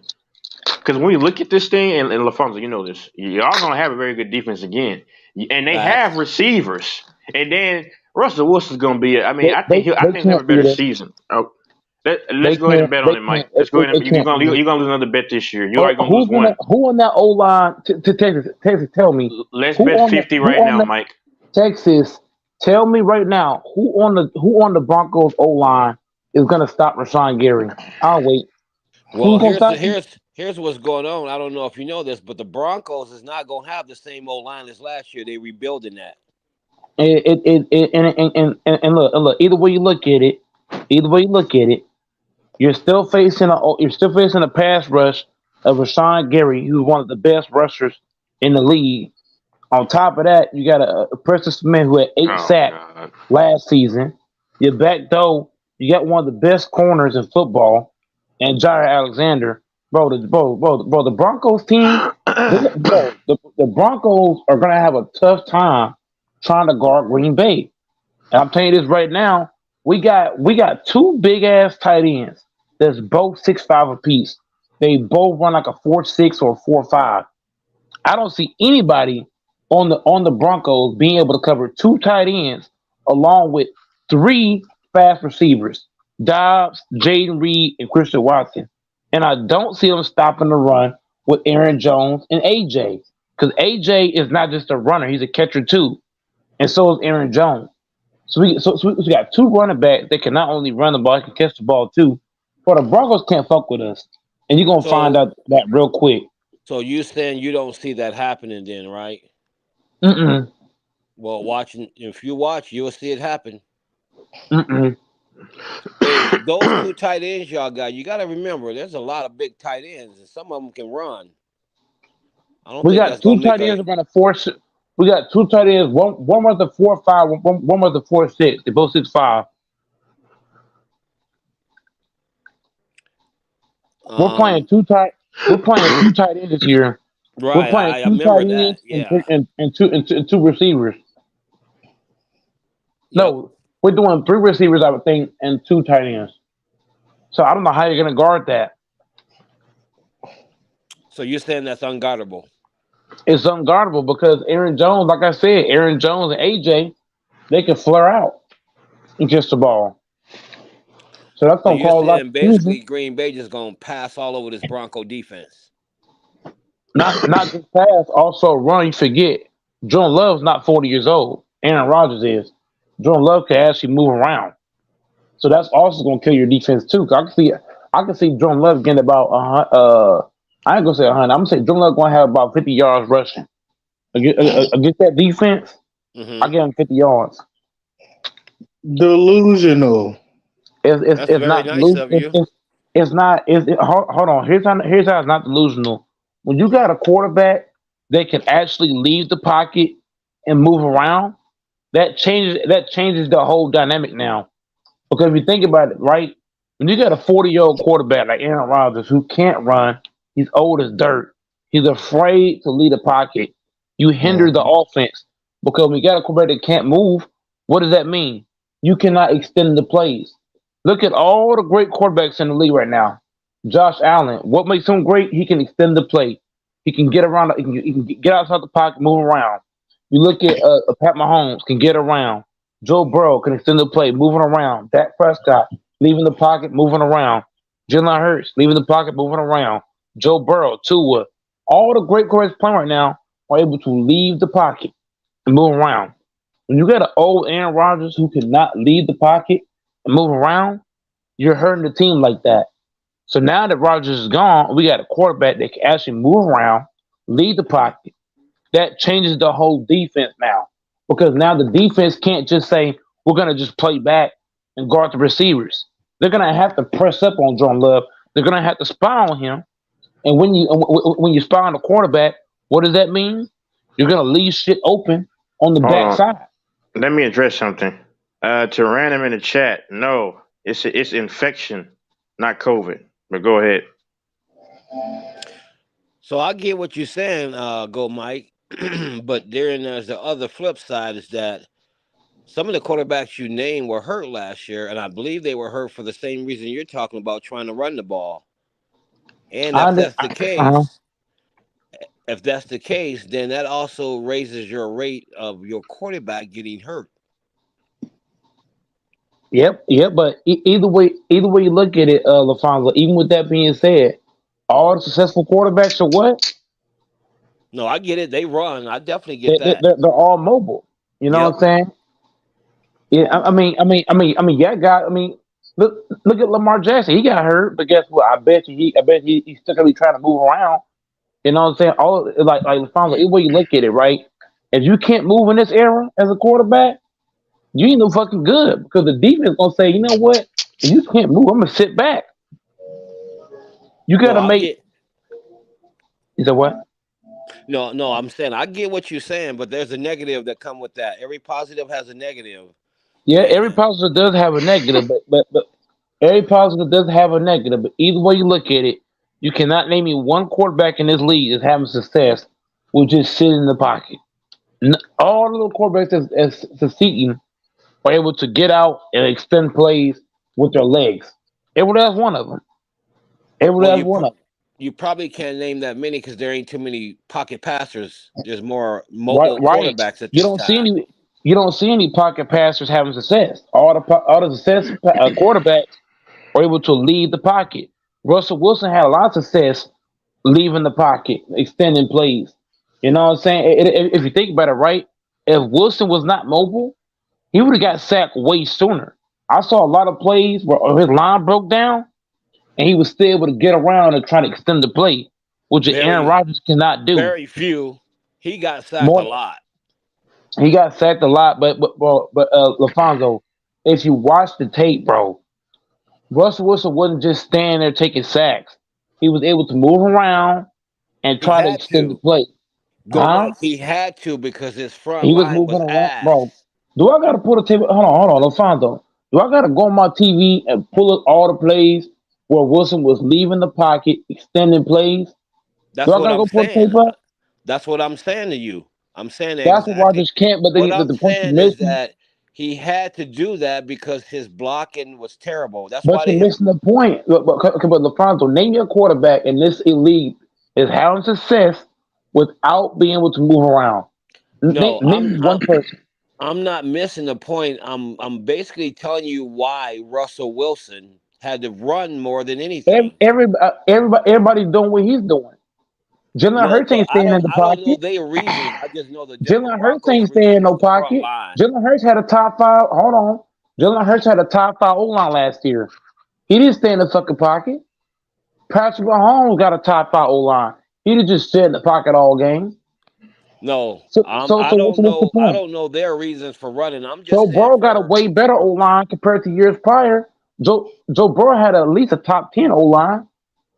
Because when we look at this thing, and LaFonso, you know this, y'all gonna have a very good defense again, and they have receivers. And then Russell Wilson's gonna be. I think they'll have a better season. Oh, let's go ahead and bet on it, Mike. Let's go ahead and you're gonna lose another bet this year. You already gonna lose one. Who on that O line? Texas, tell me. Let's bet 50 right now, Mike. Texas, tell me right now who on the Broncos O line is gonna stop Rashawn Gary? I'll wait. Well, here's what's going on. I don't know if you know this, but the Broncos is not gonna have the same O line as last year. They rebuilding that. And look. Either way you look at it, you're still facing a pass rush of Rashawn Gary, who's one of the best rushers in the league. On top of that, you got a Preston Smith who had 8 sacks last season. Your back door, you got one of the best corners in football, and Jair Alexander. Bro, the Broncos team, the Broncos are gonna have a tough time trying to guard Green Bay. And I'm telling you this right now, we got 2 big ass tight ends that's both 6'5" apiece. They both run like a 4.6 or 4.5. I don't see anybody on the Broncos being able to cover 2 tight ends along with 3 fast receivers, Dobbs, Jaden Reed, and Christian Watson. And I don't see them stopping the run with Aaron Jones and AJ. Because AJ is not just a runner, he's a catcher too. And so is Aaron Jones. So we got 2 running backs that can not only run the ball, they can catch the ball too. But the Broncos can't fuck with us. And you're going to find out that real quick. So you saying you don't see that happening then, right? Mm-mm. Well, if you watch, you'll see it happen. Mm-mm. Hey, those 2 tight ends y'all got, you got to remember, there's a lot of big tight ends, and some of them can run. We got 2 tight ends around the 4. We got 2 tight ends. One was the 4.5. One was the 4.6. They both 6'5". We're playing 2 tight ends this year. Right, We're playing I 2 remember tight ends that. and 2 receivers. No, we're doing 3 receivers, I would think, and 2 tight ends. So I don't know how you're going to guard that. So you're saying that's unguardable? It's unguardable because Aaron Jones, like I said, Aaron Jones and AJ, they can flare out and catch the ball. So that's going to call a lot. Basically, Green Bay just going to pass all over this Bronco defense. Not just pass, also run. You forget, Jordan Love's not 40 years old. Aaron Rodgers is. Jordan Love can actually move around. So that's also going to kill your defense too. I can see Jordan Love getting about I ain't gonna say 100. I'm gonna say Jordan Love gonna have about 50 yards rushing against that defense. Mm-hmm. I give him 50 yards. Delusional. It's not nice of you. It's not. Hold on. Here's how it's not delusional. When you got a quarterback that can actually leave the pocket and move around, that changes the whole dynamic now. Because if you think about it, right, When you got a 40-year-old quarterback like Aaron Rodgers who can't run, he's old as dirt. He's afraid to lead the pocket. You hinder the offense because when you got a quarterback that can't move, what does that mean? You cannot extend the plays. Look at all the great quarterbacks in the league right now. Josh Allen, what makes him great? He can extend the play. He can get around. He can get outside the pocket, move around. You look at Pat Mahomes, can get around. Joe Burrow can extend the play, moving around. Dak Prescott, leaving the pocket, moving around. Jalen Hurts, leaving the pocket, moving around. Joe Burrow, Tua. All the great quarterbacks playing right now are able to leave the pocket and move around. When you got an old Aaron Rodgers who cannot leave the pocket and move around, you're hurting the team like that. So now that Rodgers is gone, we got a quarterback that can actually move around, lead the pocket. That changes the whole defense now. Because now the defense can't just say, we're going to just play back and guard the receivers. They're going to have to press up on Jordan Love. They're going to have to spy on him. And when you spy on the quarterback, what does that mean? You're going to leave shit open on the backside. Let me address something. To random in the chat, no, it's infection, not COVID. But go ahead. So I get what you're saying, Go Mike. But there's the other flip side is that some of the quarterbacks you named were hurt last year, and I believe they were hurt for the same reason you're talking about, trying to run the ball. And if that's the case, then that also raises your rate of your quarterback getting hurt. Yep. But either way you look at it, LaFonso, even with that being said, all the successful quarterbacks are what? No, I get it. They run. I definitely get that. They're all mobile. You know what I'm saying? Yeah. I mean, look at Lamar Jackson. He got hurt, but guess what? I bet he's still gonna be trying to move around. You know what I'm saying? All like LaFonso, either way you look at it, right? If you can't move in this era as a quarterback, you ain't no fucking good because the defense gonna say, you know what? If you can't move, I'm gonna sit back. You gotta make. You said what? No, I'm saying I get what you're saying, but there's a negative that come with that. Every positive has a negative. Yeah, every positive does have a negative, but every positive does have a negative. But either way you look at it, you cannot name me one quarterback in this league that's having success with just sitting in the pocket. All the little quarterbacks that's succeeding are able to get out and extend plays with their legs. Every last one of them. You probably can't name that many because there ain't too many pocket passers. There's more mobile quarterbacks at this time. You don't see any pocket passers having success. All the success quarterbacks are able to leave the pocket. Russell Wilson had a lot of success leaving the pocket, extending plays. You know what I'm saying? If you think about it, right? If Wilson was not mobile, he would have got sacked way sooner. I saw a lot of plays where his line broke down, and he was still able to get around and try to extend the play, which Aaron Rodgers cannot do. Very few. He got sacked a lot. He got sacked a lot, but LaFonso, if you watch the tape, bro, Russell Wilson wasn't just standing there taking sacks. He was able to move around and try to extend the play. He had to because his front he was line moving was around, ass. bro. Do I gotta put a tape? Hold on, LaFonso. Do I gotta go on my TV and pull up all the plays where Wilson was leaving the pocket, extending plays? That's what I'm saying. That's what I'm saying to you. I'm saying that's what Rodgers can't. But what I'm the point saying is that he had to do that because his blocking was terrible. That's why you're missing the point. But LaFonso, name your quarterback in this elite is having success without being able to move around. No, name one person. I'm not missing the point. I'm basically telling you why Russell Wilson had to run more than anything. Everybody's doing what he's doing. Jalen Hurts ain't staying in the pocket. I don't know their reasons. I just know the Jalen Hurts ain't staying in no pocket. Jalen Hurts had a top 5. Hold on. Jalen Hurts had a top 5 O-line last year. He didn't stay in the fucking pocket. Patrick Mahomes got a top 5 O-line. He didn't just sit in the pocket all game. No, I don't know their reasons for running. I'm just Joe Burrow got a way better O-line compared to years prior. Joe Burrow had at least a top 10 O-line.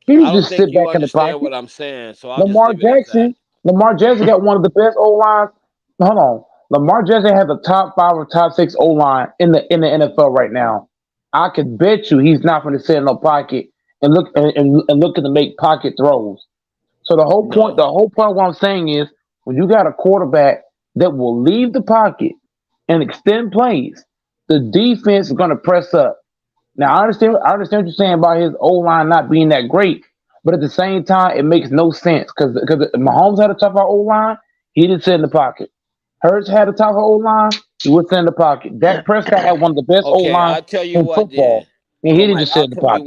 He didn't just sit back in the pocket. What I'm saying. So Lamar Jackson got one of the best O-lines. Hold on. Lamar Jackson has a top 5 or top 6 O-line in the NFL right now. I could bet you he's not going to sit in no pocket and looking to make pocket throws. So the whole point of what I'm saying is when you got a quarterback that will leave the pocket and extend plays, the defense is going to press up. Now I understand what you're saying about his O-line not being that great, but at the same time it makes no sense because Mahomes had a tougher O-line, he didn't sit in the pocket. Hurts had a tougher O-line, he would sit in the pocket. Dak Prescott had one of the best O-lines in football, and he didn't just sit in the pocket.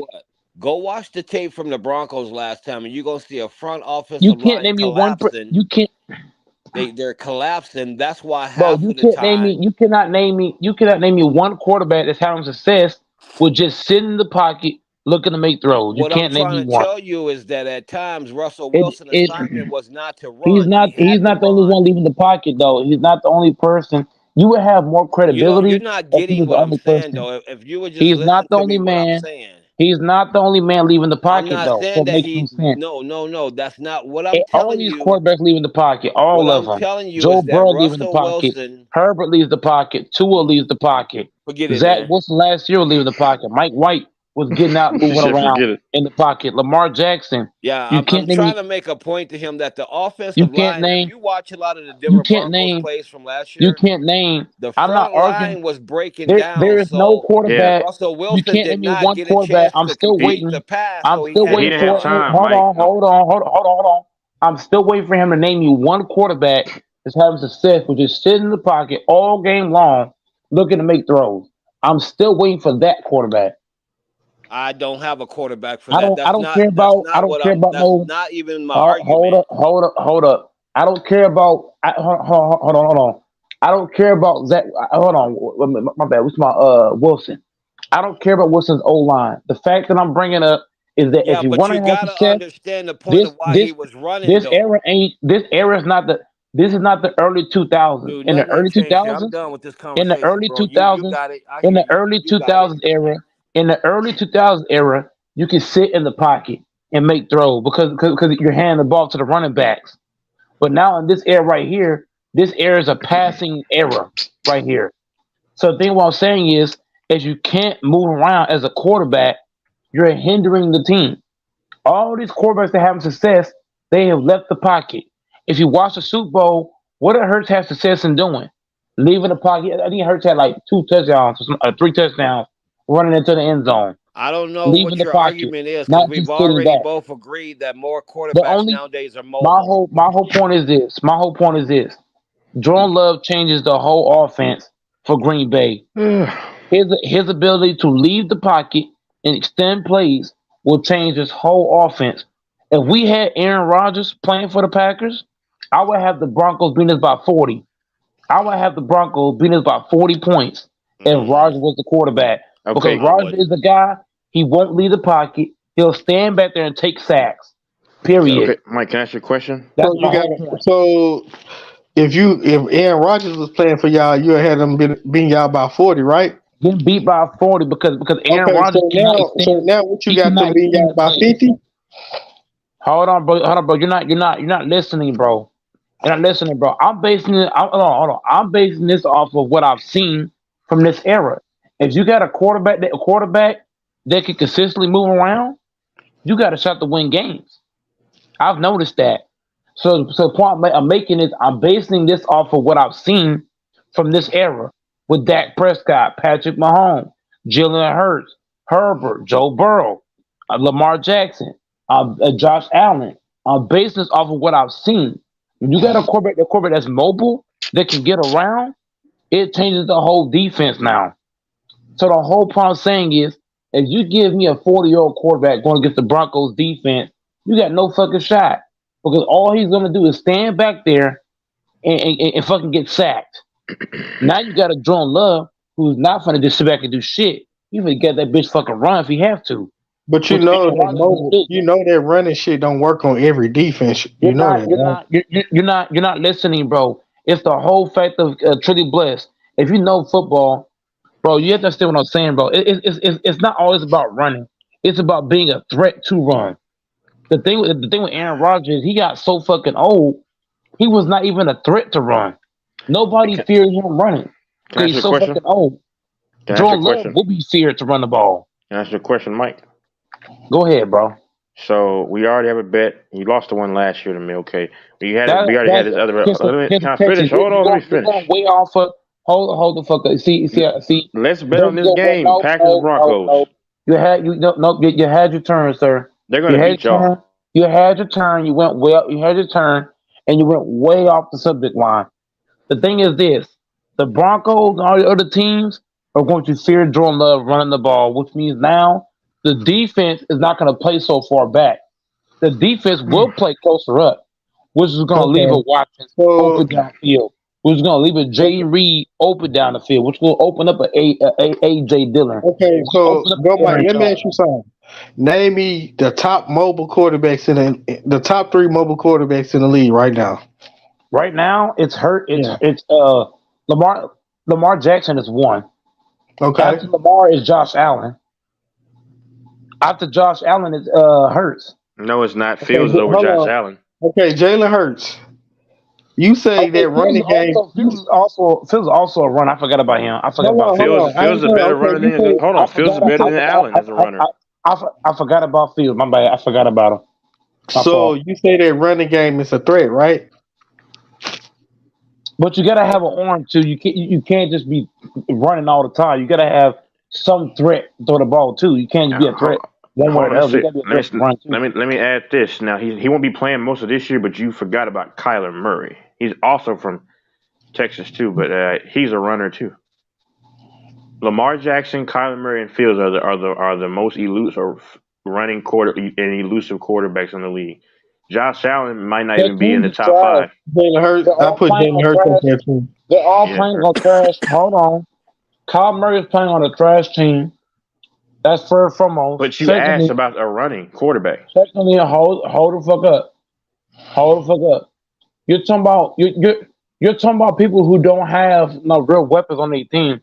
Go watch the tape from the Broncos last time, and you're gonna see a front offensive You can't line name me collapsing. you can't. They're collapsing. That's why Bro, half you of the can't time. name me. You cannot name me one quarterback that's having success with just sitting in the pocket looking to make throws. You What I'm can't name me trying to one. tell you is that at times Russell It, Wilson's it, assignment was not to run. he's not. He's not the only one leaving the pocket though. He's not the only person. You would have more You're credibility not if he getting was the what I'm only saying person. though. If you would just He's listen not the to only me, what I'm man. saying. He's not the only man leaving the I'm pocket not though. So saying it that makes no he. sense. No. That's not what I'm All telling these you. quarterbacks leaving the pocket, all What of I'm them. telling you Joe is that Burrow leaving the Russell pocket. Wilson. Herbert leaves the pocket. Tua leaves the pocket. Forget it, Zach man. Wilson last year was leaving the pocket. Mike White was getting out, She moving said, around "Forget it." in the pocket. Lamar Jackson. Yeah, You I'm can't name trying me. to make a point to him that the You offensive can't line. If name. you watch a lot of the You Denver can't Broncos name. plays from last You year, can't name. the I'm not front arguing. line was breaking There down. is no So Yeah, quarterback. Russell You Wilson can't did name me not one get a quarterback. chance I'm to still complete waiting. the pass, I'm so he still had he waiting to didn't have for. run. time, Hold Mike. on. I'm still waiting for him to name you one quarterback that's having success with just sitting in the pocket all game long, looking to make throws. I'm still waiting for that quarterback. I don't have a quarterback for I that. don't. I That's don't care not. That's about. I not don't what care I'm. about That's no. not even my Hold argument. up. Hold up. I don't care about. Hold on. I don't care about Zach. Hold on. My bad. What's my Wilson? I don't care about Wilson's O line. The fact that I'm bringing up is that if Yeah, you but want you to have gotta success, understand the point of why he was running, this though. era ain't. This era is not the. This is not the early 2000s. Dude, In the nothing early ain't changed here. I'm 2000s, done with this in the conversation, early bro. You 2000s, got it. I in hear the you. early You got it. 2000s era, in the early 2000s era, you can sit in the pocket and make throws because you're handing the ball to the running backs. But now in this era right here, this era is a passing era right here. So the thing what I'm saying is you can't move around as a quarterback, you're hindering the team. All these quarterbacks that have success, they have left the pocket. If you watch the Super Bowl, what did Hurts have success in doing? Leaving the pocket. I think Hurts had like 2 touchdowns, or 3 touchdowns, running into the end zone, I don't know leaving what the your pocket, argument is because not we've just sitting already back. both agreed that more The quarterbacks only nowadays are my mobile. whole point is this. My whole point is this. Jordan Love changes the whole offense for Green Bay. His ability to leave the pocket and extend plays will change this whole offense. If we had Aaron Rodgers playing for the Packers, I would have the Broncos beating us by 40. I would have the Broncos beating us by 40 points if Rodgers was the quarterback. Okay. Because Rodgers is the guy, he won't leave the pocket. He'll stand back there and take sacks. Period. Okay, Mike, can I ask you a question? That's So my you got whole point. so if Aaron Rodgers was playing for y'all, you had him beating y'all by 40, right? Getting beat by 40 because Aaron Okay, Rodgers cannot extend. now what you He got cannot them beating extend y'all the by play. 50? Hold on, bro. You're not listening, bro. You're not listening, bro. I'm basing it. Hold on. I'm basing this off of what I've seen from this era. If you got a quarterback that can consistently move around, you got a shot to win games. I've noticed that. So the point I'm making is I'm basing this off of what I've seen from this era with Dak Prescott, Patrick Mahomes, Jalen Hurts, Herbert, Joe Burrow, Lamar Jackson, Josh Allen. I'm basing this off of what I've seen. When you got a quarterback that's mobile, that can get around, it changes the whole defense now. So the whole point I'm saying is, if you give me a 40-year-old quarterback going against the Broncos defense, you got no fucking shot. Because all he's gonna do is stand back there and fucking get sacked. Now you got a Jordan Love who's not gonna just sit back and do shit. You even get that bitch fucking run if he have to. But you Which know Aaron Rodgers won't do. that running shit don't work on every defense. You know that, right? You're not listening, bro. It's the whole fact of truly blessed. If you know football, bro, you have to understand what I'm saying, bro. It's not always about running. It's about being a threat to run. The thing with Aaron Rodgers, he got so fucking old, he was not even a threat to run. Nobody feared him running Can I because ask he's you a so question? fucking old. Can I ask you a Jordan Love question? will be feared to run the ball. Can I ask you a question, Mike? Go ahead, bro. So we already have a bet. You lost the one last year to me, okay? We That already had this other. here's Can I the catch. finish? Hold on, let me You're going finish. way off of. Hold the fuck up. See. Let's bet on this game. Packers Broncos. No. You had your turn, sir. They're gonna beat y'all. You had your turn. You went well. You had your turn, and you went way off the subject line. The thing is this: the Broncos and all the other teams are going to fear Jordan Love running the ball, which means now the defense is not going to play so far back. The defense will play closer up, which is going to leave a Watkins open downfield, which is going to leave a Jay Reed open down the field, which will open up a AJ Dillon. Okay, so go Mike. Let me ask you something. Name me the top mobile quarterbacks in the top 3 mobile quarterbacks in the league right now. Right now, it's Lamar Jackson is 1. Okay. After Lamar is Josh Allen. After Josh Allen is Hurts. No, it's not. Fields over Josh Allen. Okay, Jalen Hurts. You say that running game. Fields is also a runner. I forgot about him. Fields is a better runner than. Hold on, Fields is better than Allen as a runner. I forgot about Fields. My bad. I forgot about him. So you say that running game is a threat, right? But you gotta have an arm too. You can't just be running all the time. You gotta have some threat to throw the ball too. You can't just be a threat one way or the other. You gotta be a threat to run too. Let me add this. Now he won't be playing most of this year, but you forgot about Kyler Murray. He's also from Texas too, but he's a runner too. Lamar Jackson, Kyler Murray, and Fields are the most elusive running elusive quarterbacks in the league. Josh Allen might not even be in the top 5. Jalen Hurts. I put Jalen Hurts up there too. They're all playing on trash. Hold on. Kyle Murray is playing on a trash team. That's first foremost. But you asked about a running quarterback. Secondly, hold the fuck up. Hold the fuck up. You're talking about people who don't have no real weapons on their team.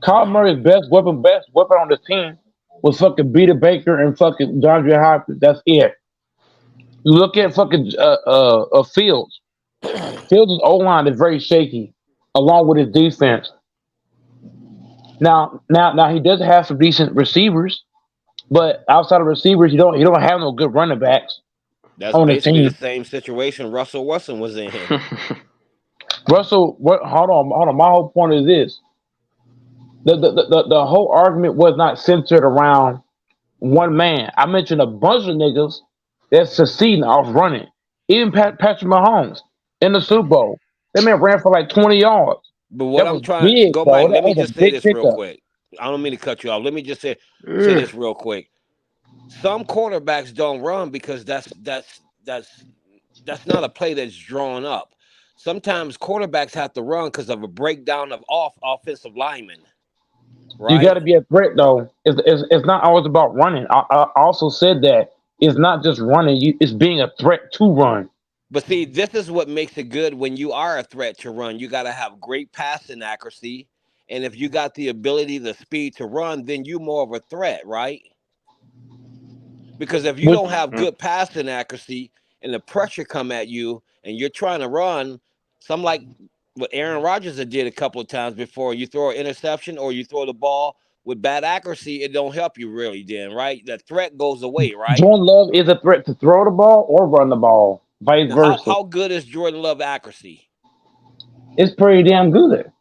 Kyle Murray's best weapon on the team was fucking Peter Baker and fucking DeAndre Hopkins. That's it. You look at fucking Fields. Fields' O-line is very shaky, along with his defense. Now he does have some decent receivers, but outside of receivers, you don't have no good running backs. That's on basically the the same situation Russell Wilson was in. Hold on. My whole point is this: the whole argument was not centered around one man. I mentioned a bunch of niggas that's succeeding off running. Even Patrick Mahomes in the Super Bowl, that man ran for like 20 yards. But what I'm trying to go back, let me just say this real quick. I don't mean to cut you off. Let me just say this real quick. Some quarterbacks don't run because that's not a play that's drawn up. Sometimes quarterbacks have to run because of a breakdown of offensive linemen. Right? You got to be a threat, though. It's not always about running. I also said that it's not just running. It's being a threat to run. But see, this is what makes it good when you are a threat to run. You got to have great passing accuracy. And if you got the ability, the speed to run, then you're more of a threat, right? Because if you don't have good passing accuracy and the pressure come at you and you're trying to run, something like what Aaron Rodgers did a couple of times before, you throw an interception or you throw the ball with bad accuracy, it don't help you really then, right? The threat goes away, right? Jordan Love is a threat to throw the ball or run the ball, vice versa. How good is Jordan Love accuracy? It's pretty damn good.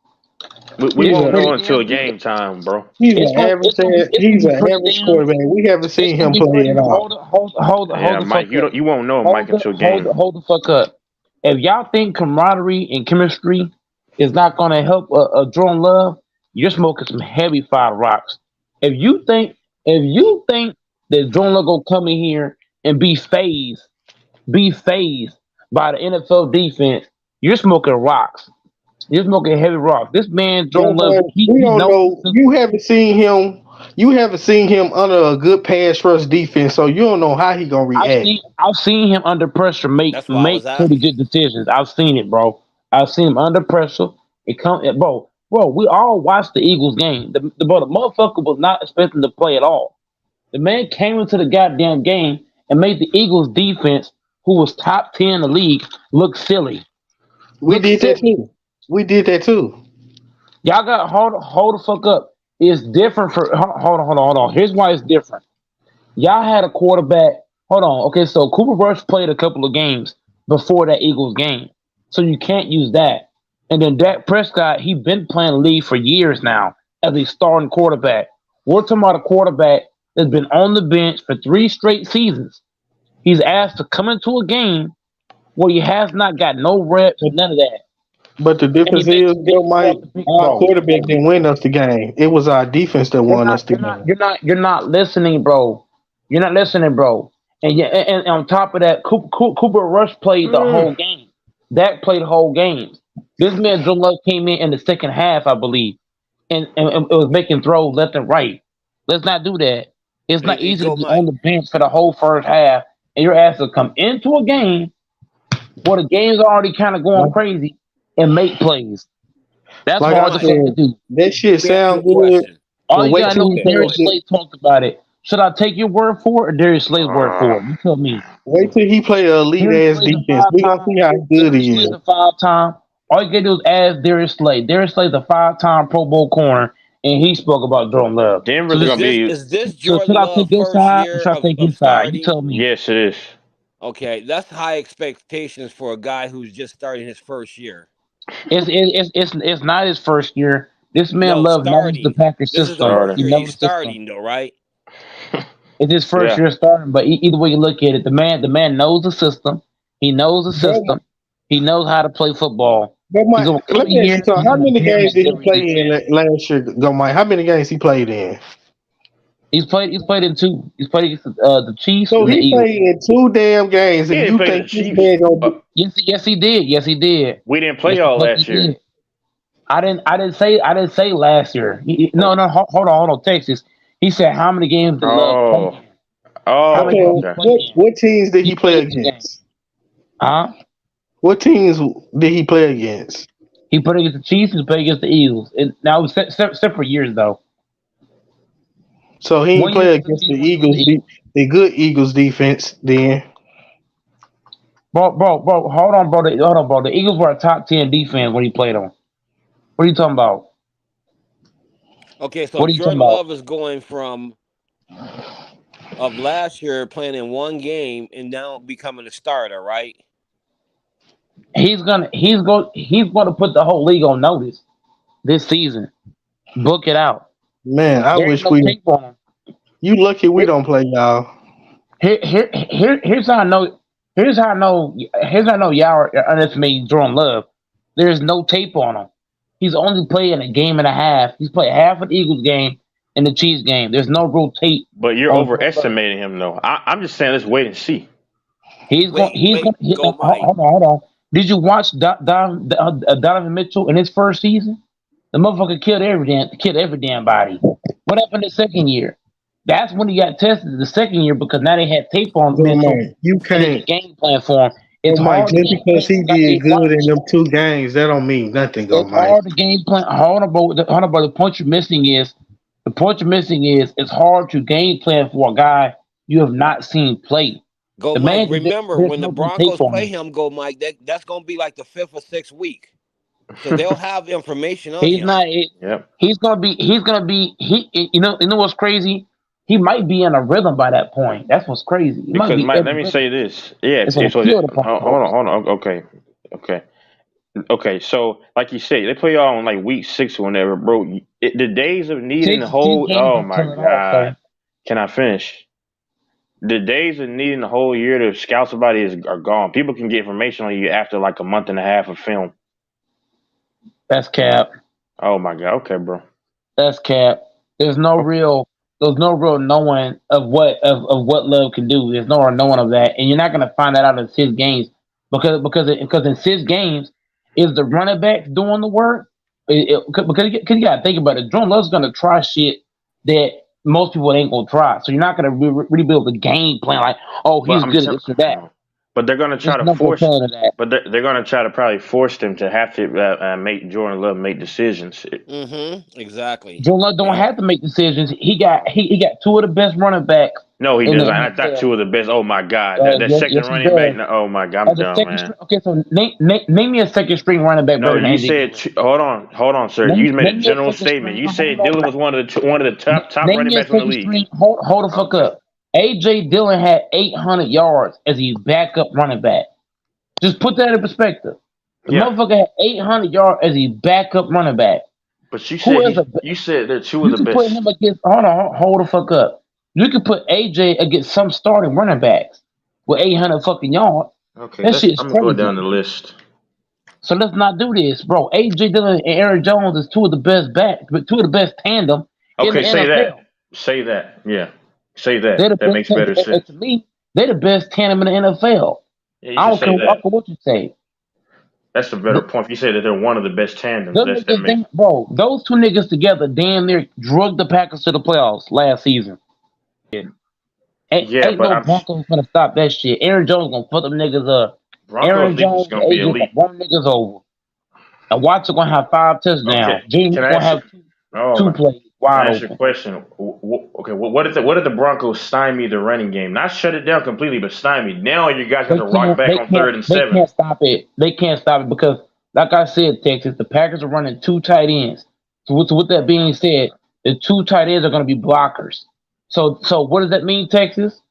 We won't know until game time, bro. He's an average quarterback. We haven't seen him play at all. Hold Mike, you won't know Mike until game. Hold the fuck up. If y'all think camaraderie and chemistry is not going to help Jordan Love, you're smoking some heavy fire rocks. If you think that Jordan Love gonna come in here and be phased by the NFL defense, you're smoking rocks. You're smoking heavy rocks. This man, Jordan Love, you haven't seen him. You haven't seen him under a good pass rush defense, so you don't know how he gonna react. I've seen him under pressure make pretty good decisions. I've seen it, bro. I've seen him under pressure. Bro, we all watched the Eagles game. The motherfucker was not expecting to play at all. The man came into the goddamn game and made the Eagles defense, who was top 10 in the league, look silly. We did that too. Y'all got hold the fuck up. It's different for hold on. Here's why it's different. Y'all had a quarterback. Hold on. Okay, so Cooper Rush played a couple of games before that Eagles game, so you can't use that. And then Dak Prescott, he's been playing the league for years now as a starting quarterback. We're talking about a quarterback that's been on the bench for 3 straight seasons. He's asked to come into a game where he has not got no reps and none of that. But the difference is, Mike, our quarterback didn't win us the game. It was our defense that won us the game. You're not listening, bro. You're not listening, bro. And on top of that, Cooper Rush played the whole game. Dak played the whole game. This man, Joe Love, came in the second half, I believe, and it was making throws left and right. Let's not do that. It's not easy to be on the bench for the whole first half, and you're asked to come into a game where the game's already kind of going crazy and make plays. That's Like hard I to said, do. that shit sound good. All but you wait gotta till know you is Darius Slay talked about it. Should I take your word for it or Darius Slay's word for it? You tell me. Wait till he play an elite ass defense. We gonna see how good he Darius is. Slay's a 5-time. All you gotta do is ask Darius Slay. Darius Slay's a 5-time Pro Bowl corner, and he spoke about Jordan Love. Denver's So gonna be. Is this so Jordan should I Love take your first side or year should I take of his side? You starting? tell me. Yes, it is. Okay, that's high expectations for a guy who's just starting his first year. It's not his first year. This man No, Love knows the starting. Packers This is the system. first He year knows he's the system. starting, though, right? It's his first Yeah. year starting, but either way you look at it, the man knows the system. He knows the system. He knows how to play football. But Mike, gonna come let me in ask here you something. and How he's many gonna games did he every play week. in last year? Go, Mike. How many games he played in? He's played in 2. He's played against the Chiefs So and the he Eagles. played in 2 damn games, He and didn't you play think the this Chiefs. man gonna do? Yes, he did. Yes, he did. We didn't play Yes, y'all he last year. did. I didn't say last year. No, hold on, Texas. He said how many games did Love play? How many games Okay, did he play in? what teams did he play played 2 games. against? Huh? What teams did he play against? He played against the Chiefs. He played against the Eagles. Now it was separate years though. So he One ain't year play was the against the Chiefs, one year was Eagles, the Eagles. the good Eagles defense. Then Bro, hold on, bro. The Eagles were a top 10 defense when he played them. What are you talking about? Okay, so What are you talking Jordan about? Love is going from of last year playing in one game and now becoming a starter, right? He's gonna put the whole league on notice this season. Book it out. man, I There's wish no we. tape on him. You lucky we don't play y'all. Here's how I know. Here's how I know y'all are underestimating Jordan Love. There's no tape on him. He's only playing a game and a half. He's played half of the Eagles game and the Chiefs game. There's no real tape. But you're on overestimating him, though. I'm just saying, let's wait and see. Hold on. Did you watch Donovan Mitchell in his first season? The motherfucker killed every damn body. What happened the second year? That's when he got tested the second year because now they had tape on Mitchell. Mike, you And there's a can't. game plan for him. It's Mike, hard to just game because plan he for a guy did that good in watch. them 2 games, that don't mean nothing. Go, It's Mike. hard to game plan. Hold on, bro. The point you're missing is it's hard to game plan for a guy you have not seen play. Go The Mike. man, Remember there's when the no Broncos tape on play him. him, go Mike. That's gonna be like the 5th or 6th week. So they'll have information on He's him. not. Yep. He's gonna be. You know what's crazy? He might be in a rhythm by that point. That's what's crazy. He might Because, be Mike, in let a me rhythm. say this. Yeah, It's gonna so kill the Broncos. hold on. Okay. So, like you said, they play y'all on like week 6 or whenever, bro. The days of needing the Six whole. games Oh to my kill it off, God. though. Can I finish? The days of needing the whole year to scout somebody are gone. People can get information on you after like a month and a half of film. That's cap. Oh my God. Okay, bro. That's cap. There's no real knowing of what Love can do. There's no real knowing of that, and you're not gonna find that out in 6 games because in 6 games is the running back doing the work. Because you gotta think about it. Jordan Love's gonna try shit that most people ain't gonna try. So you're not gonna really be able to game plan like, oh, he's good at this or that. But they're gonna try There's to no more force. plan of that. But they're gonna try to probably force them to have to make Jordan Love make decisions. Exactly. Jordan Love don't have to make decisions. He got two of the best running backs. No, he in the doesn't. I thought NFL. two of the best. Oh my God, that Yes, second yes, he running back. does. No, oh my God, I'm As a done, second man. string, okay, so name me a second string running back No, better than you AJ said Dillon. hold on, sir. Name You made a me a general second statement. string. You said Hold Dillon on. was one of the top Name running me a backs in the second league. string. Hold the fuck up. AJ Dillon had 800 yards as his backup running back. Just put that in perspective. The Yeah. motherfucker had 800 yards as his backup running back. But you Who is said a you said they're two You of the can put best. him against. Hold the fuck up. You can put AJ against some starting running backs with 800 fucking yards. Okay, That shit is I'm gonna go crazy. down the list. So let's not do this, bro. AJ Dillon and Aaron Jones is two of the best backs, but two of the best tandem in the Okay, say NFL. that. Say that. Yeah, say that. They're the That best makes tandem. better sense. To me, they're the best tandem in the NFL. Yeah, you I should don't say care. I that. don't care what you say. That's a better point. If you say that they're one of the best tandems, Them that niggas, makes. bro, those two niggas together damn near drugged the Packers to the playoffs last season. Ain't but no Broncos gonna stop that shit. Aaron Jones gonna fuck them niggas up. Aaron Broncos defense is Jones, gonna be AJ elite. gonna run niggas over. And Watson gonna have 5 touchdowns. Okay, James can I gonna ask have you? Oh, two plays can wide I ask you a open. question? Okay, what if the Broncos stymie the running game? Not shut it down completely, but stymie. Now you guys got to rock back on 3rd and 7. They can't stop it. They can't stop it because, like I said, Texas, the Packers are running 2 tight ends. So with that being said, the 2 tight ends are going to be blockers. So what does that mean, Texas?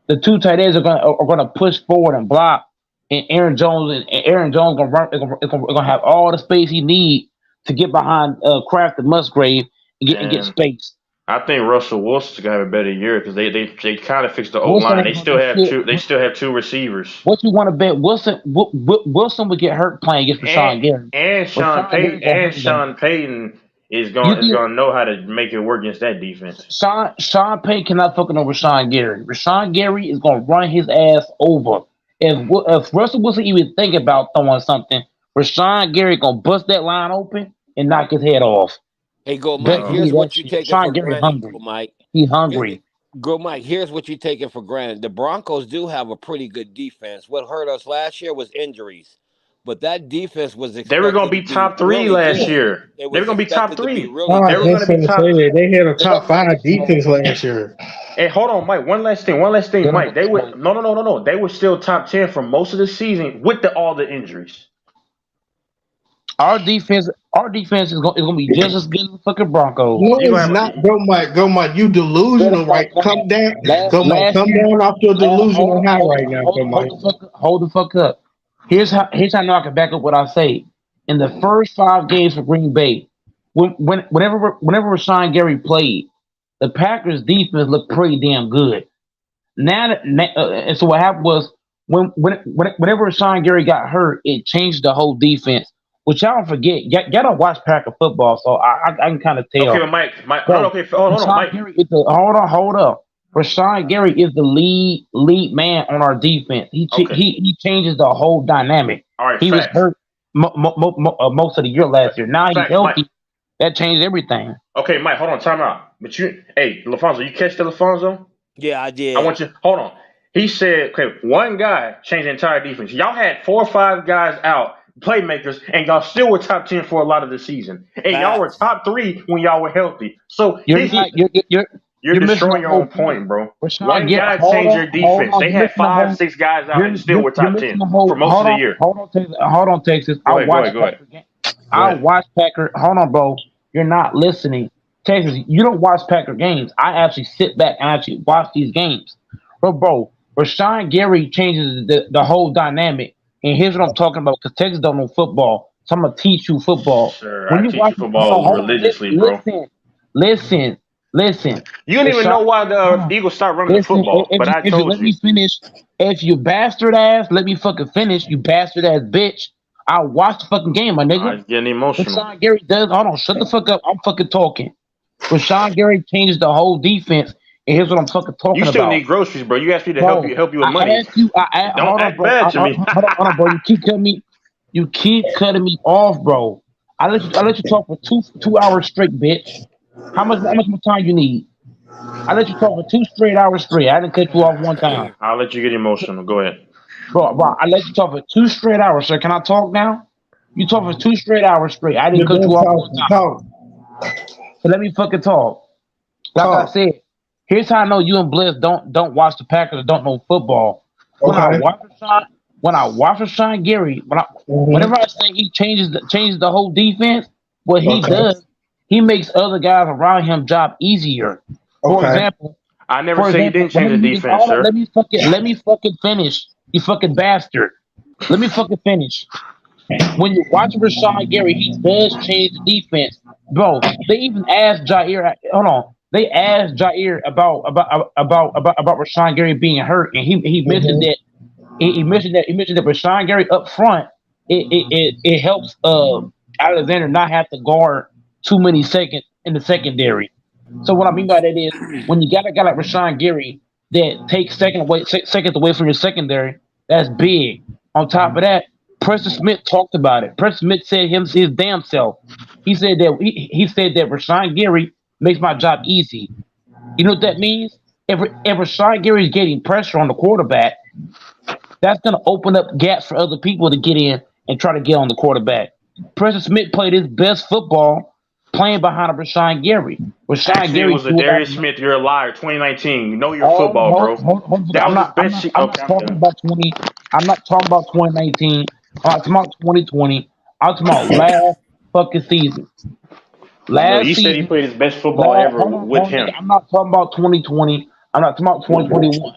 The 2 tight ends are going to push forward and block, and Aaron Jones gonna run. Is gonna have all the space he need to get behind Kraft and Musgrave and get space. I think Russell Wilson's gonna have a better year because they kind of fixed the O Wilson line. ain't They gonna still do have shit. two. They still have 2 receivers. What you want to bet? Wilson would get hurt playing against Rashawn Gary. And Sean Payton is gonna know how to make it work against that defense. Sean Payton cannot fucking over Rashawn Gary. Rashawn Gary is gonna run his ass over. If Russell Wilson even think about throwing something, Rashawn Gary gonna bust that line open and knock his head off. Hey, Go Bet Mike. me Here's that what you shit. taking Rashawn for Gary granted. hungry. Go Mike. He hungry. Go Mike. Here's what you taking for granted. The Broncos do have a pretty good defense. What hurt us last year was injuries, but that defense was expected They were gonna be to top 3 really last good. year. They were gonna be top expected to 3. be really Oh, I They were just gonna be gonna top. say that they had a top 5 defense last year. Hey, hold on, Mike. One last thing, Mike. They were no. They were still top 10 for most of the season with all the injuries. Our defense is gonna be just as good as the fucking Broncos. No, it's not. Go Mike. You delusional, right? Come down. Go Mike. Come down off your delusional high right now, go Mike. Hold the fuck up. Here's how I know I can back up what I say. In the first 5 games for Green Bay, whenever Rashawn Gary played, the Packers defense looked pretty damn good. And so what happened was whenever Rashawn Gary got hurt, it changed the whole defense. Which y'all don't forget, y'all don't watch Packer football, so I can kind of tell. Okay, but Mike. Hold on, Mike. Hold up. Rashawn Gary is the lead man on our defense. He changes the whole dynamic. All right, he facts. was hurt most of the year last year. Now he's healthy. Mike. That changed everything. Okay, Mike. Hold on, time out. But LaFonso, you catch the LaFonso? Yeah, I did. I want you. Hold on. He said, okay, one guy changed the entire defense. Y'all had 4 or 5 guys out. Playmakers, and y'all still were top 10 for a lot of the season, and y'all were top 3 when y'all were healthy. So you're destroying your own point, bro. One guy changed your defense. They had 5, 6 guys out and still were top 10 for most of the year. Hold on, Texas. Go ahead. I watch Packer. Hold on, bro. You're not listening, Texas. You don't watch Packer games. I actually sit back and actually watch these games, bro. Rashawn Gary changes the whole dynamic. And here's what I'm talking about, because Texas don't know football. So I'm going to teach you football. Sure, I teach you football religiously, bro. Listen. You don't even know why the Eagles start running the football, but I told you. Let me finish. If you bastard ass, let me fucking finish, you bastard ass bitch. I'll watch the fucking game, my nigga. I'm getting emotional. Rashawn Gary does. Hold on, shut the fuck up. I'm fucking talking. Rashawn Gary changes the whole defense. And here's what I'm fucking talking about. You still need groceries, bro. You asked me to help you with money. Don't act bad to me. Hold on, bro. You keep cutting me off, bro. I let you talk for two hours straight, bitch. How much more time you need? I let you talk for 2 straight hours straight. I didn't cut you off one time. I'll let you get emotional. Go ahead. Bro, I let you talk for 2 straight hours, sir. Can I talk now? You talk for 2 straight hours straight. I didn't cut you off one time. So let me fucking talk. Like I said, here's how I know you and Bliss don't watch the Packers or don't know football. When I watch Rashawn Gary, whenever I say he changes the whole defense, what he does, he makes other guys around him job easier. For example, I never say he didn't change the defense, sir. Let me fucking finish. You fucking bastard. Let me fucking finish. When you watch Rashawn Gary, he does change the defense, bro. They even asked Jair. Hold on. They asked Jair about Rashawn Gary being hurt, and he mentioned that he mentioned that Rashawn Gary up front it helps Alexander not have to guard too many seconds in the secondary. So what I mean by that is when you got a guy like Rashawn Gary that takes seconds away from your secondary, that's big. On top of that, Preston Smith talked about it. Preston Smith said his damn self. He said that Rashawn Gary makes my job easy. You know what that means? If Rashawn Gary is getting pressure on the quarterback, that's going to open up gaps for other people to get in and try to get on the quarterback. Preston Smith played his best football playing behind a Rashawn Gary. Rashawn Gary was a Darius Smith. You're a liar. 2019. You know your football, bro. I'm not talking about 2019. I'm talking about 2020. I'm talking about last fucking season. You said he played his best football ever with him. I'm not talking about 2020. I'm not talking about 2021.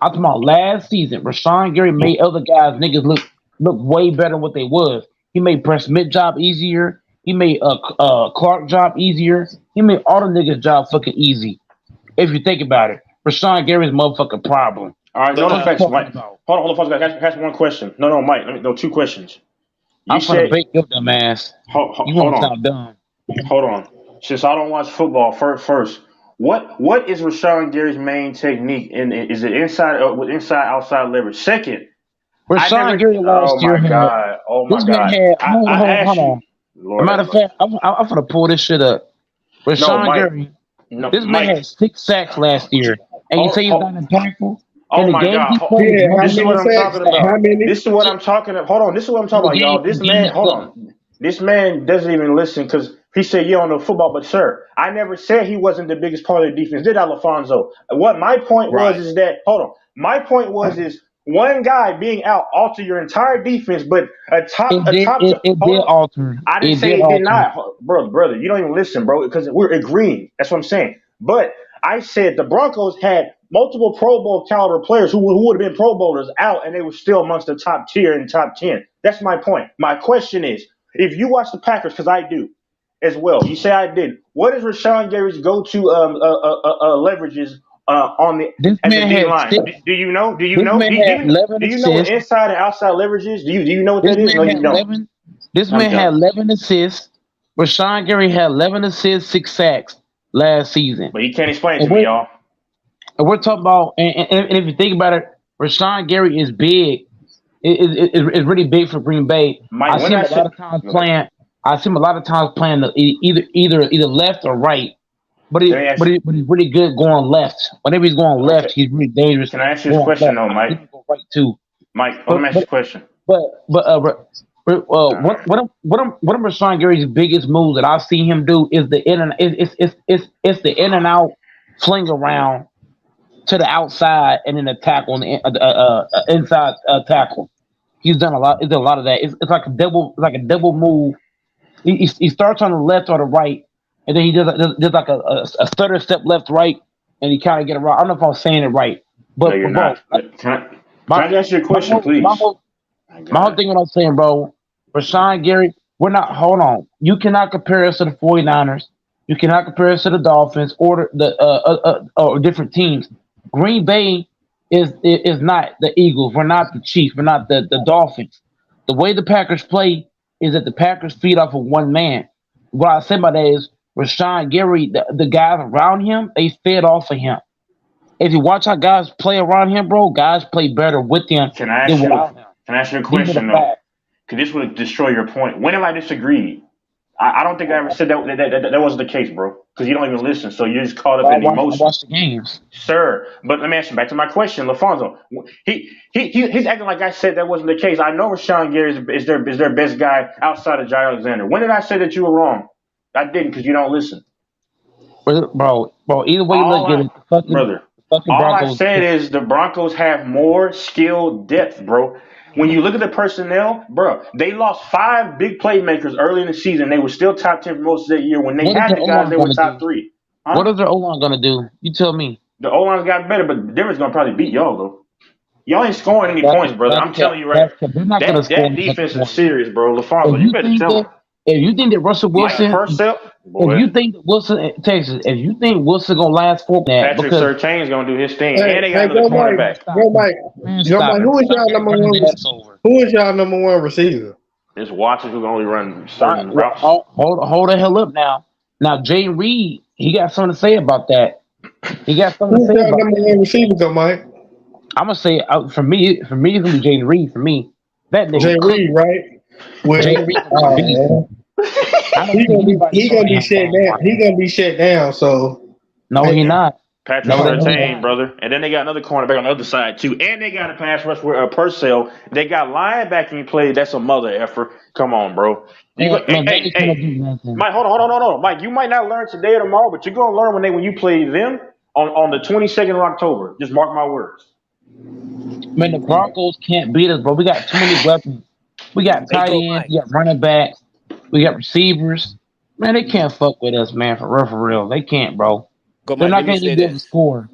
I'm talking about last season. Rashawn Gary made other guys niggas look way better than what they was. He made Preston Smith job easier. He made Clark job easier. He made all the niggas job fucking easy. If you think about it, Rashawn Gary's motherfucking problem. All right, no facts, Mike. Hold on, ask one question. No, Mike. No, 2 questions. I'm gonna bake your dumb ass. You gonna sound dumb. Hold on. Since I don't watch football, first, what is Rashawn Gary's main technique? Is it inside outside leverage? Second, Rashawn Gary last year. Oh my God! Hold on. Matter of fact, I'm gonna pull this shit up. Rashawn Gary. This man had 6 sacks last year, and you say he's not impactful. Oh my God! This is what I'm talking about. This is what I'm talking about. Hold on. This is what I'm talking about, y'all. This man, hold on. This man doesn't even listen because he said, "Yeah, on the football." But sir, I never said he wasn't the biggest part of the defense. Did Alfonso? What my point was is that my point was one guy being out alter your entire defense, but it did alter. I didn't say it did not, brother. You don't even listen, bro, because we're agreeing. That's what I'm saying. But I said the Broncos had multiple Pro Bowl caliber players who would have been Pro Bowlers out, and they were still amongst the top tier and top 10. That's my point. My question is, if you watch the Packers, because I do as well, you say I did. What is Rashawn Gary's go-to leverages on the D line? Do you know? Do you know what inside and outside leverages? Do you know what that is? No, you don't. This man had 11 assists. Rashawn Gary had 11 assists, 6 sacks last season. But you can't explain it to me, y'all. And we're talking about, and if you think about it, Rashawn Gary is big. It's really big for Green Bay. I see him a lot of times playing. I see him a lot of times playing either left or right. But he's really good going left. Whenever he's going left, he's really dangerous. Can I ask you a question though, Mike? Right too. Mike, let me ask you a question. One of Rashawn Gary's biggest moves that I've seen him do is the in and out fling around to the outside and then a tackle on the inside tackle. He's done a lot. He's done a lot of that. It's like a double move. He starts on the left or the right, and then he does like a stutter step left right, and he kind of get around. I don't know if I'm saying it right, but no, you're not. Can I ask you a question, please? My whole thing, what I'm saying, bro, Rashawn Gary, we're not. Hold on, you cannot compare us to the 49ers. You cannot compare us to the Dolphins or or different teams. Green Bay is not the Eagles. We're not the Chiefs. We're not the Dolphins. The way the Packers play is that the Packers feed off of one man. What I say by that is Rashawn Gary, the guys around him, they fed off of him. If you watch how guys play around him, bro, guys play better with him. Can I ask you a question, though? Because this would destroy your point. When have I disagreed? I don't think I ever said that wasn't the case, bro. Because you don't even listen, so you're just caught up in I emotion. watch the games, sir. But let me ask you back to my question, LaFonso. He's acting like I said that wasn't the case. I know Rashawn Gary is their best guy outside of Jai Alexander. When did I say that you were wrong? I didn't, because you don't listen, bro. Either way you look at it, fucking all Broncos. I said is the Broncos have more skill depth, bro. When you look at the personnel, bro, they lost 5 big playmakers early in the season. They were still top 10 for most of the year. When they What is had their the guys, O-line they were gonna top do? 3. Huh? What is their O-line gonna do? You tell me. The O-line's got better, but Denver's going to probably beat y'all, though. Y'all ain't scoring any points, brother. I'm telling you right now. They're not gonna score. That defense is serious, bro. LaFonso, you better tell him. If you think that Russell Wilson, if you think that Wilson, Texas, if you think Wilson gonna last for that, Patrick because Surtain's going to do his thing, Hey, and they got go another Mike. cornerback. Go Mike. Go Mike. Who is y'all number one? Who is y'all number one receiver? It's Watson who can only run certain routes. Hold the hell up now. Now Jay Reed, he got something to say about that. He got something to Who's say y'all about number one receiver, go Mike? I'm gonna say for me, it's gonna be Jay Reed. For me, that nigga Jay Reed, right? With, Jay Reed. He gonna be shut down. He gonna be shut down. So no, he not. Patrick Surtain, brother. And then they got another cornerback on the other side, too. And they got a pass rush with Purcell. They got linebacking play. That's a mother effort. Come on, bro. Hey, Mike, hold on. Mike, you might not learn today or tomorrow, but you're going to learn when you play them on the 22nd of October. Just mark my words. Man, the Broncos can't beat us, bro. We got too many weapons. We got tight ends. We got running backs. We got receivers. Man, they can't fuck with us, man. For real. They can't, bro. They're not going to be able to score.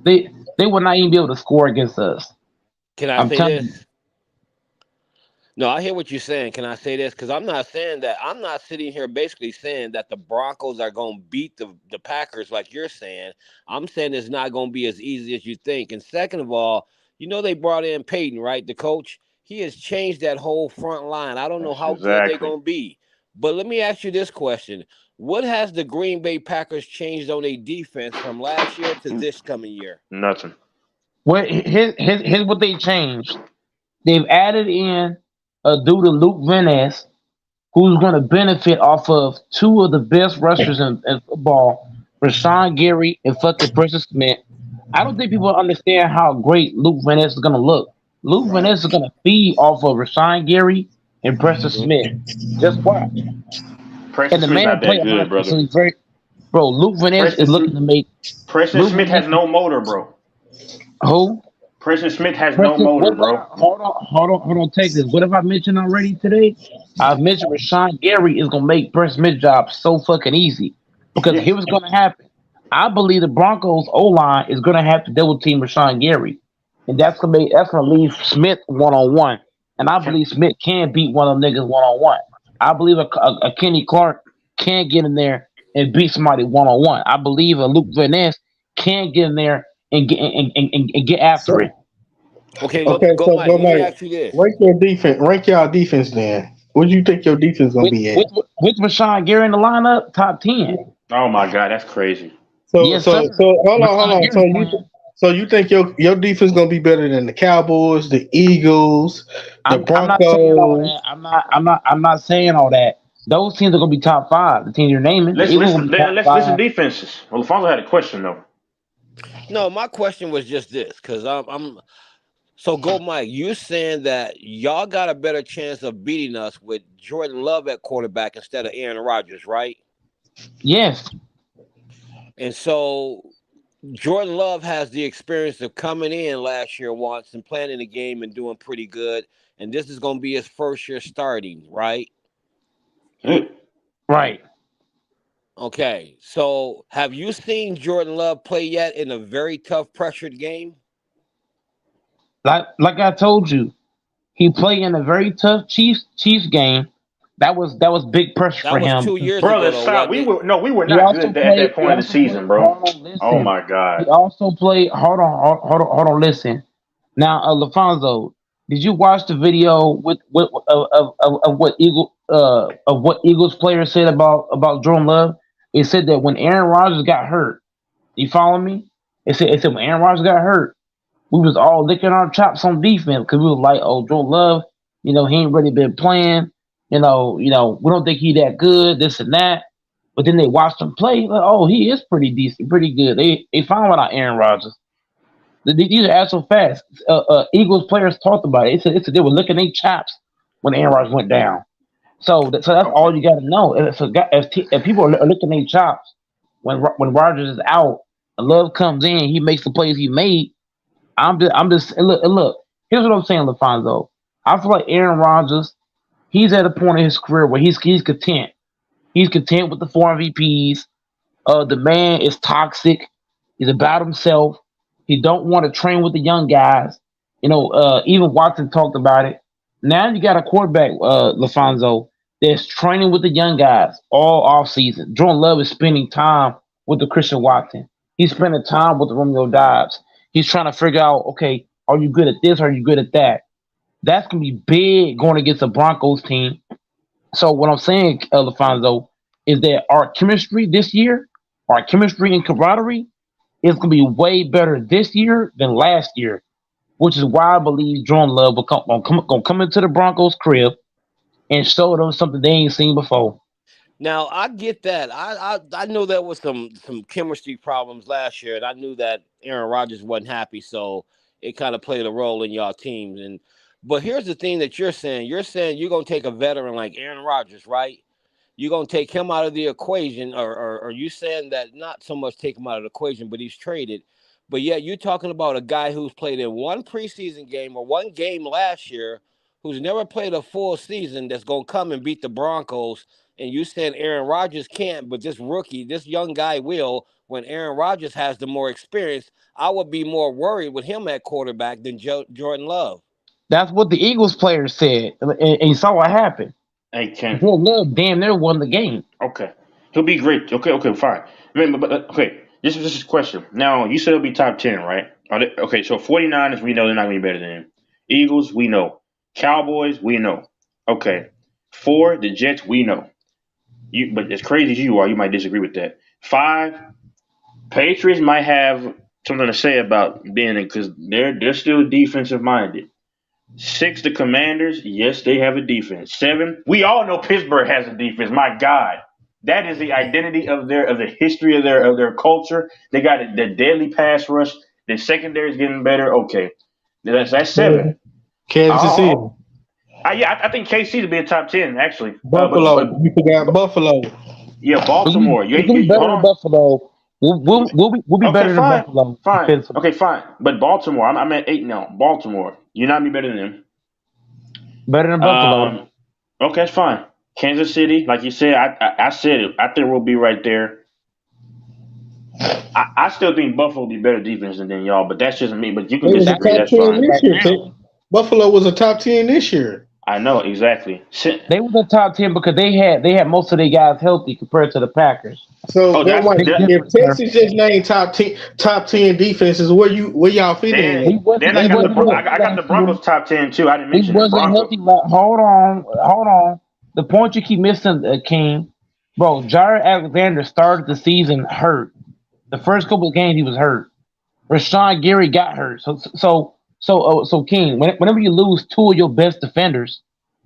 They will not even be able to score against us. Can I say this? No, I hear what you're saying. Can I say this? Because I'm not saying that. I'm not sitting here basically saying that the Broncos are going to beat the Packers like you're saying. I'm saying it's not going to be as easy as you think. And second of all, you know they brought in Peyton, right? The coach. He has changed that whole front line. I don't know how good they're going to be. But let me ask you this question. What has the Green Bay Packers changed on their defense from last year to this coming year? Nothing. Well, here's what they changed. They've added in a dude to Luke Van Ness, who's going to benefit off of 2 of the best rushers in football, Rashawn Gary and fucking Preston Smith. I don't think people understand how great Luke Van Ness is going to look. Luke Van Ness is going to feed off of Rashawn Gary and Preston Smith. Just watch. Preston Smith's not that good, brother. So he's Luke Van Ness is looking to make. Preston Smith has no motor, bro. Who? Preston Smith has no motor, bro. Hold on. Take this. What have I mentioned already today? I've mentioned Rashawn Gary is gonna make Preston Smith's job so fucking easy because here's what's gonna happen. I believe the Broncos O-line is gonna have to double team Rashawn Gary, and that's gonna leave Smith 1-on-1. And I believe Smith can beat one of them niggas 1-on-1. I believe a Kenny Clark can get in there and beat somebody 1-on-1. I believe a Luke Van Ness can get in there and get after it. Okay, Mike. Let me ask you this. Rank y'all defense then. What do you think your defense gonna be at? With Rashawn Gary in the lineup, top 10. Oh my God, that's crazy. So hold on. So you think your defense gonna be better than the Cowboys, the Eagles, the Broncos? I'm not saying all that. Those teams are gonna be top 5. The teams you're naming. Let's listen defenses. Well, Alfonso had a question though. No, my question was just this, because I'm so go Mike, you're saying that y'all got a better chance of beating us with Jordan Love at quarterback instead of Aaron Rodgers, right? Yes. And so Jordan Love has the experience of coming in last year once and playing in the game and doing pretty good. And this is going to be his first year starting, right? Right. Okay. So have you seen Jordan Love play yet in a very tough, pressured game? Like I told you, he played in a very tough Chiefs game. That was big pressure for him. That was 2 years ago. Bro, stop. We were not good at that point of the season, bro. Oh my God. He also played. Hold on. Listen. Now, LaFonso, did you watch the video of what Eagles players said about Jordan Love? It said that when Aaron Rodgers got hurt, you follow me? It said when Aaron Rodgers got hurt, we was all licking our chops on defense because we was like, oh, Jordan Love, he ain't really been playing. we don't think he that good, this and that. But then they watched him play. Like, oh, he is pretty decent, pretty good. They found out Aaron Rodgers. These are actual facts. Eagles players talked about it. They were licking their chops when Aaron Rodgers went down. So that's all you got to know. If people are licking their chops when Rodgers is out, Love comes in, he makes the plays he made. I'm just look. Here's what I'm saying, LaFonso. I feel like Aaron Rodgers, he's at a point in his career where he's content. He's content with the 4 MVPs. The man is toxic. He's about himself. He don't want to train with the young guys. Even Watson talked about it. Now you got a quarterback, LaFonso, that's training with the young guys all off season. Jordan Love is spending time with the Christian Watson. He's spending time with the Romeo Dobbs. He's trying to figure out, okay, are you good at this? Are you good at that? That's going to be big going against the Broncos team. So what I'm saying, LaFonso, is that our chemistry this year, our chemistry and camaraderie, is going to be way better this year than last year, which is why I believe Jordan Love will come into the Broncos crib and show them something they ain't seen before. Now I get that. I know there was some chemistry problems last year, and I knew that Aaron Rodgers wasn't happy, so it kind of played a role in y'all teams. But here's the thing that you're saying. You're saying you're gonna take a veteran like Aaron Rodgers, right? You're gonna take him out of the equation, or are you saying that not so much take him out of the equation, but he's traded? But yeah, you're talking about a guy who's played in one preseason game or one game last year, who's never played a full season, that's gonna come and beat the Broncos. And you said Aaron Rodgers can't, but this rookie, this young guy will. When Aaron Rodgers has the more experience, I would be more worried with him at quarterback than Jordan Love. That's what the Eagles players said, and you saw what happened. Hey, Ken. Jordan Love damn near won the game. Okay. He'll be great. Okay, fine. Okay, this is a question. Now, you said he'll be top 10, right? Okay, so 49ers, we know they're not going to be better than him. Eagles, we know. Cowboys, we know. Okay. 4, the Jets, we know. But as crazy as you are, you might disagree with that. 5, Patriots might have something to say about being in, because they're still defensive minded. 6, the Commanders, yes, they have a defense. 7, we all know Pittsburgh has a defense. My God, that is the identity of the history of their culture. They got the deadly pass rush. The secondary is getting better. Okay, that's 7. Kansas City. I think KC to be a top 10 actually. Buffalo, you forgot Buffalo. Yeah, Baltimore. We'll be better than Buffalo. We'll be better than Buffalo. Fine. Okay, fine. But Baltimore, I'm at 8 now. Baltimore, you're not be better than them. Better than Buffalo. Okay, that's fine. Kansas City, like you said, I said it. I think we'll be right there. I still think Buffalo will be better defense than y'all, but that's just me. But you can disagree. That's fine. Buffalo was a top 10 this year. I know exactly. They were the top 10 because they had most of their guys healthy compared to the Packers. So if Texas just named top 10 defenses, where y'all fit in? I got the Broncos top 10 too. I didn't mention the Broncos. Hold on. The point you keep missing, King, bro. Jair Alexander started the season hurt. The first couple of games he was hurt. Rashawn Gary got hurt. So King, whenever you lose 2 of your best defenders,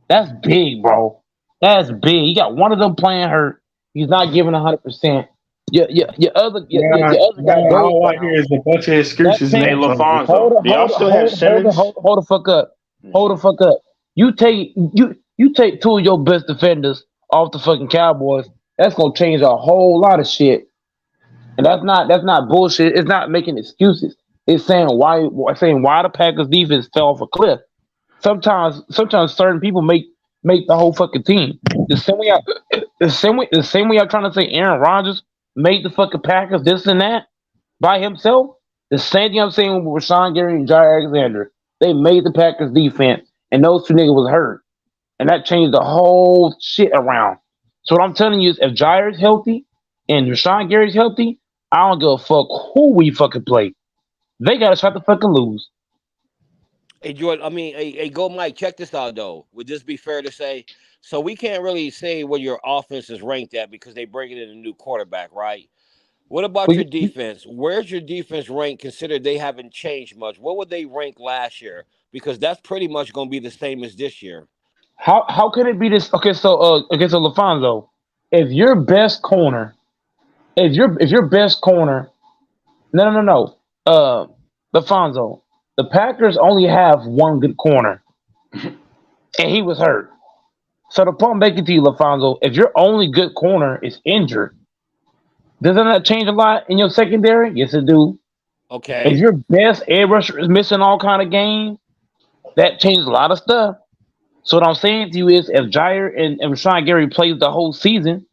that's big, bro. That's big. You got one of them playing hurt. He's not giving 100%. Your other guy. All I hear is a bunch of excuses. Hey, LaFonso, y'all still have Simmons? Hold the fuck up. Hold the fuck up. You take 2 of your best defenders off the fucking Cowboys. That's gonna change a whole lot of shit. And that's not bullshit. It's not making excuses. It's saying why the Packers defense fell off a cliff. Sometimes certain people make the whole fucking team. The same way y'all trying to say Aaron Rodgers made the fucking Packers this and that by himself. The same thing I'm saying with Rashawn Gary and Jair Alexander. They made the Packers defense, and those 2 niggas was hurt, and that changed the whole shit around. So what I'm telling you is, if Jair's healthy and Rashawn Gary's healthy, I don't give a fuck who we fucking play. They gotta try to fucking lose. Hey, Jordan, hey, Go Mike, check this out, though. Would this be fair to say? So we can't really say where your offense is ranked at because they bring in a new quarterback, right? What about your defense? Where's your defense ranked, considered they haven't changed much? What would they rank last year? Because that's pretty much going to be the same as this year. How could it be this? Okay, so LaFonso, if your best corner, if your best corner, no, LaFonso, the Packers only have one good corner, and he was hurt. So the point I'm making to you, LaFonso, if your only good corner is injured, doesn't that change a lot in your secondary? Yes, it do. Okay. If your best edge rusher is missing all kind of games, that changes a lot of stuff. So what I'm saying to you is, if Jair and Rashawn Gary plays the whole season,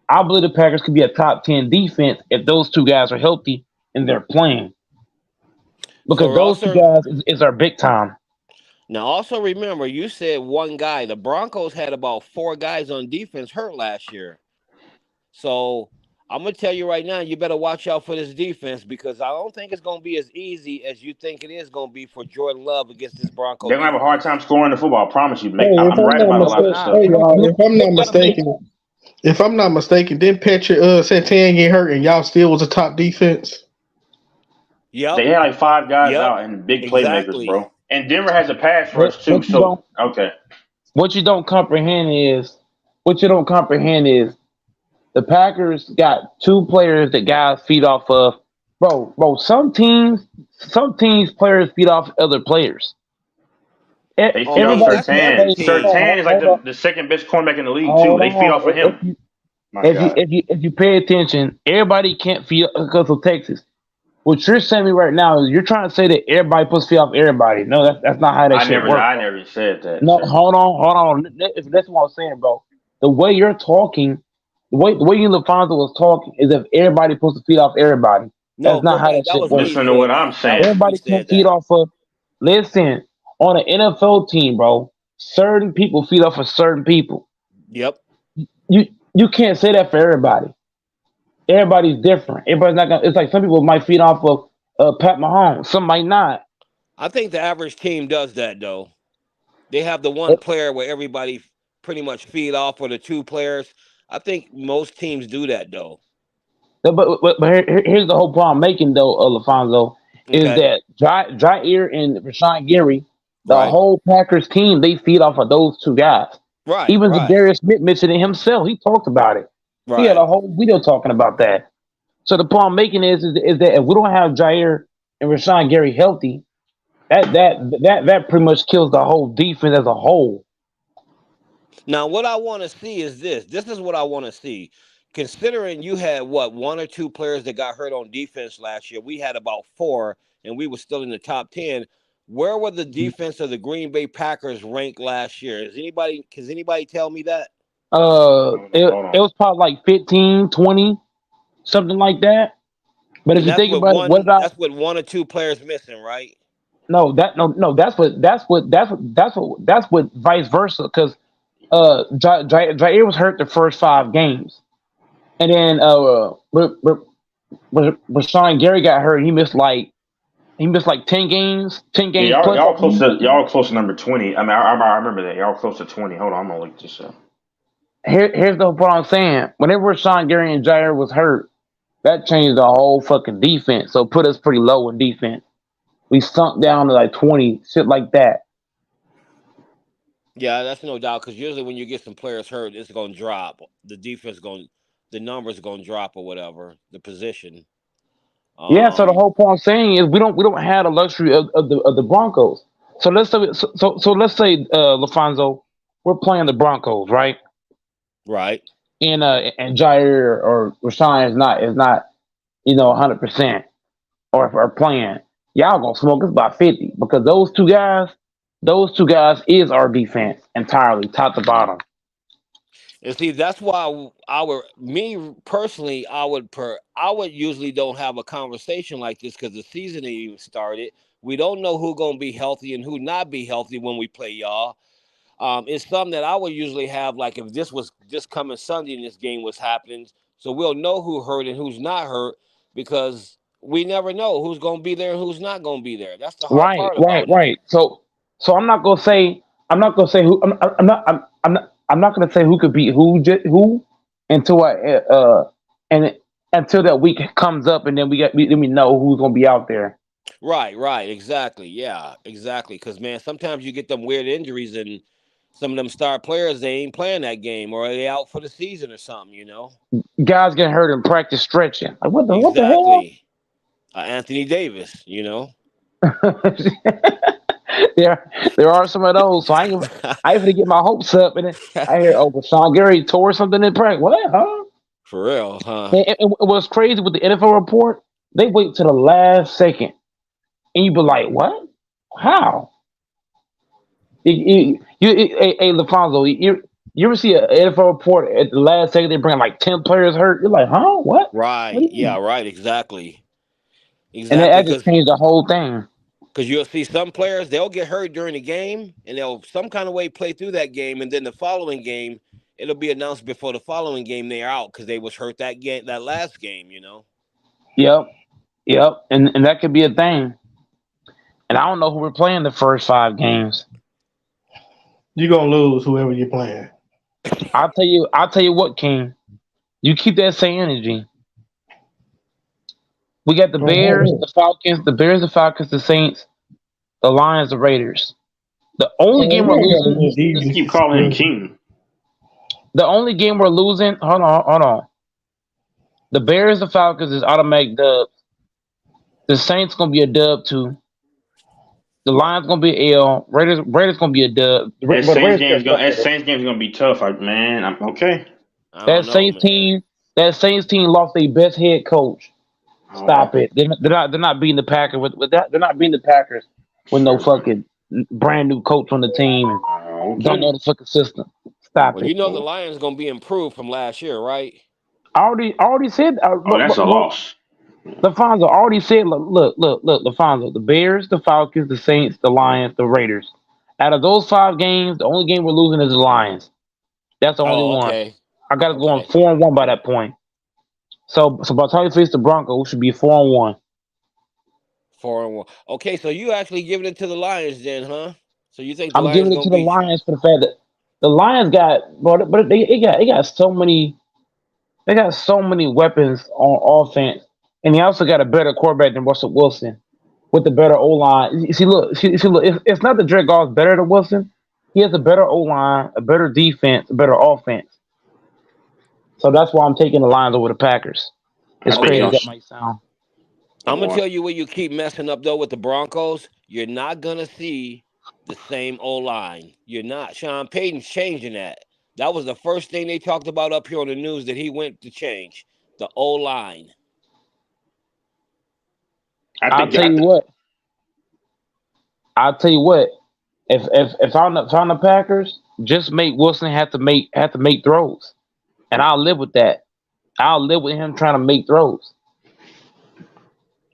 I believe the Packers could be a top 10 defense if those two guys are healthy and they're playing. Because So those two also, guys is our big time. now also remember, you said one guy. The Broncos had about 4 guys on defense hurt last year. So I'm gonna tell you right now, you better watch out for this defense because I don't think it's gonna be as easy as you think it is gonna be for Jordan Love against this Bronco They're gonna have a defense. hard time scoring the football. I promise you. Hey, if I'm right about a lot of stuff. if I'm not mistaken, didn't Patrick Surtain get hurt and y'all still was a top defense? Yep. They had like 5 guys Yep. out and big playmakers, Exactly. bro. And Denver has a pass rush too. What you So don't okay. what you don't comprehend is the Packers got 2 players that guys feed off of. Bro, some teams players feed off other players. They feed off Everybody Surtain. Surtain is like the second best cornerback in the league too. They feed off of him. My God. If you pay attention, everybody can't feed because of Texas. What you're saying me right now is you're trying to say that everybody puts feed off everybody. No, that's not how that shit works. I never said that. No, sir. hold on. That's what I'm saying, bro. The way you're talking, the way you LaFonso was talking is if everybody supposed to feed off everybody. No, That's not go how back. that That shit was works. me Listen to what saying I'm that. That saying. was me Everybody saying can't feed that. off of. Listen, on an NFL team, bro, certain people feed off of certain people. Yep. You can't say that for everybody. Everybody's different. Everybody's not gonna. It's like some people might feed off of Pat Mahomes. Some might not. I think the average team does that though. They have the one player where everybody pretty much feed off, or the 2 players. I think most teams do that though. But here's the whole problem I'm making though, LaFonso, is Okay. that Jair and Rashawn Gary, the Right. whole Packers team, they feed off of those 2 guys. Right. Even Right. Zadarius Smith mentioned it himself. He talked about it. He had Right. a whole video talking about that. So the point I'm making is that if we don't have Jair and Rashawn Gary healthy, that pretty much kills the whole defense as a whole. Now, what I want to see is this. This is what I want to see. Considering you had 1 or 2 players that got hurt on defense last year, we had about 4, and we were still in the top 10. Where were the defense of the Green Bay Packers ranked last year? Can anybody tell me that? It was probably like 15, 20, something like that. But if And you think about it, that's with 1 or 2 players missing, right? that's what vice versa, because Jair was hurt the first 5 games, and then Rashawn Gary got hurt. He missed like 10 games. 10 games Yeah, plus. y'all close to number 20. I mean, I remember that. Y'all close to 20. Hold on, I'm gonna look this up. Here's the point I'm saying. Whenever Rashawn Gary and Jair was hurt, that changed the whole fucking defense. So put us pretty low in defense. We sunk down to like 20, shit like that. Yeah, that's no doubt. Because usually when you get some players hurt, it's gonna drop. The numbers gonna drop or whatever. The position. Yeah. So the whole point I'm saying is we don't have the luxury of the Broncos. So let's say LaFonso, we're playing the Broncos, right? Right. And Jair or Rashawn is not 100% or playing. Y'all gonna smoke us by 50 because those two guys is our defense entirely, top to bottom. And see, that's why I would usually don't have a conversation like this because the season ain't even started. We don't know who gonna be healthy and who not be healthy when we play y'all. It's something that I would usually have, like if this was just coming Sunday and this game was happening, so we'll know who hurt and who's not hurt because we never know who's gonna be there and who's not gonna be there. That's the hard part about it. Right. So I'm not gonna say who. I'm not gonna say who could beat who until until that week comes up and then we know who's gonna be out there. Right, exactly. Yeah, exactly. Because man, sometimes you get them weird injuries and some of them star players, they ain't playing that game, or they out for the season or something, you know. Guys getting hurt in practice stretching. Like what the hell? Exactly. Anthony Davis, you know. There are some of those. So I ain't gonna get my hopes up, and then I hear, oh, Sean Gary tore something in practice. What? Huh? For real, huh? And what's crazy with the NFL report, they wait to the last second, and you be like, what? How? Hey, LaFonso, you ever see an NFL report at the last second they bring like 10 players hurt? You're like, huh? What? Right. What do you Yeah, mean? right, exactly. And that just changed the whole thing. Because you'll see some players, they'll get hurt during the game, and they'll some kind of way play through that game, and then the following game, it'll be announced before the following game they're out because they was hurt that last game, you know. Yep. And that could be a thing. And I don't know who we're playing the first 5 games. You're gonna lose whoever you're playing. I'll tell you what, King. You keep that same energy. We got the Bears, the Falcons, the Saints, the Lions, the Raiders. The only game we're losing. You keep calling him King. The only game we're losing. Hold on. The Bears, the Falcons is automatic dubs. The Saints gonna be a dub too. The Lions gonna be an L. Raiders gonna be a dub. That Saints game's gonna be tough, man. I'm okay. That Saints team lost their best head coach. Stop it. They're not beating the Packers with that. They're not beating the Packers with no fucking brand new coach on the team and don't know the fucking system. Stop it. You know the Lions gonna be improved from last year, right? I already said. That's a loss. LaFonso already said. Look, LaFonso. The Bears, the Falcons, the Saints, the Lions, the Raiders. Out of those 5 games, the only game we're losing is the Lions. That's the only one. I got to go on 4-1 by that point. So by the time you face the Broncos, we should be 4-1. 4-1. Okay, so you actually giving it to the Lions then, huh? So you think I'm giving it to the Lions for the fact that the Lions got, but they got so many. They got so many weapons on offense, and they also got a better quarterback than Russell Wilson with the better O line. You see, look, it's not that Jared Goff's better than Wilson. He has a better O line, a better defense, a better offense. So that's why I'm taking the Lions over the Packers. It's crazy that might sound. I'm gonna tell you where you keep messing up though with the Broncos. You're not gonna see the same O-line. You're not. Sean Payton's changing that. That was the first thing they talked about up here on the news that he went to change. The O-line. I'll tell you what. If I'm the Packers, just make Wilson have to make throws. And I'll live with that. I'll live with him trying to make throws.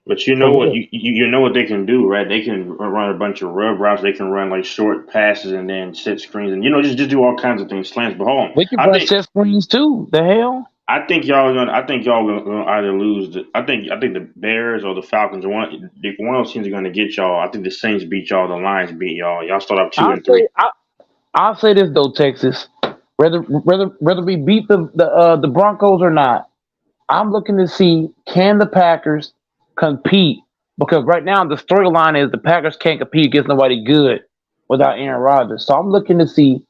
But you know what you know what they can do, right? They can run a bunch of rub routes. They can run like short passes and then set screens, and just do all kinds of things, slants. But hold on, we can run set screens too. The hell? I think y'all gonna either lose. I think the Bears or the Falcons. One of those teams are gonna get y'all. I think the Saints beat y'all. The Lions beat y'all. Y'all start up 2-3. I'll say this though, Texas. Whether we beat the Broncos or not, I'm looking to see can the Packers compete, because right now the storyline is the Packers can't compete against nobody good without Aaron Rodgers. So I'm looking to see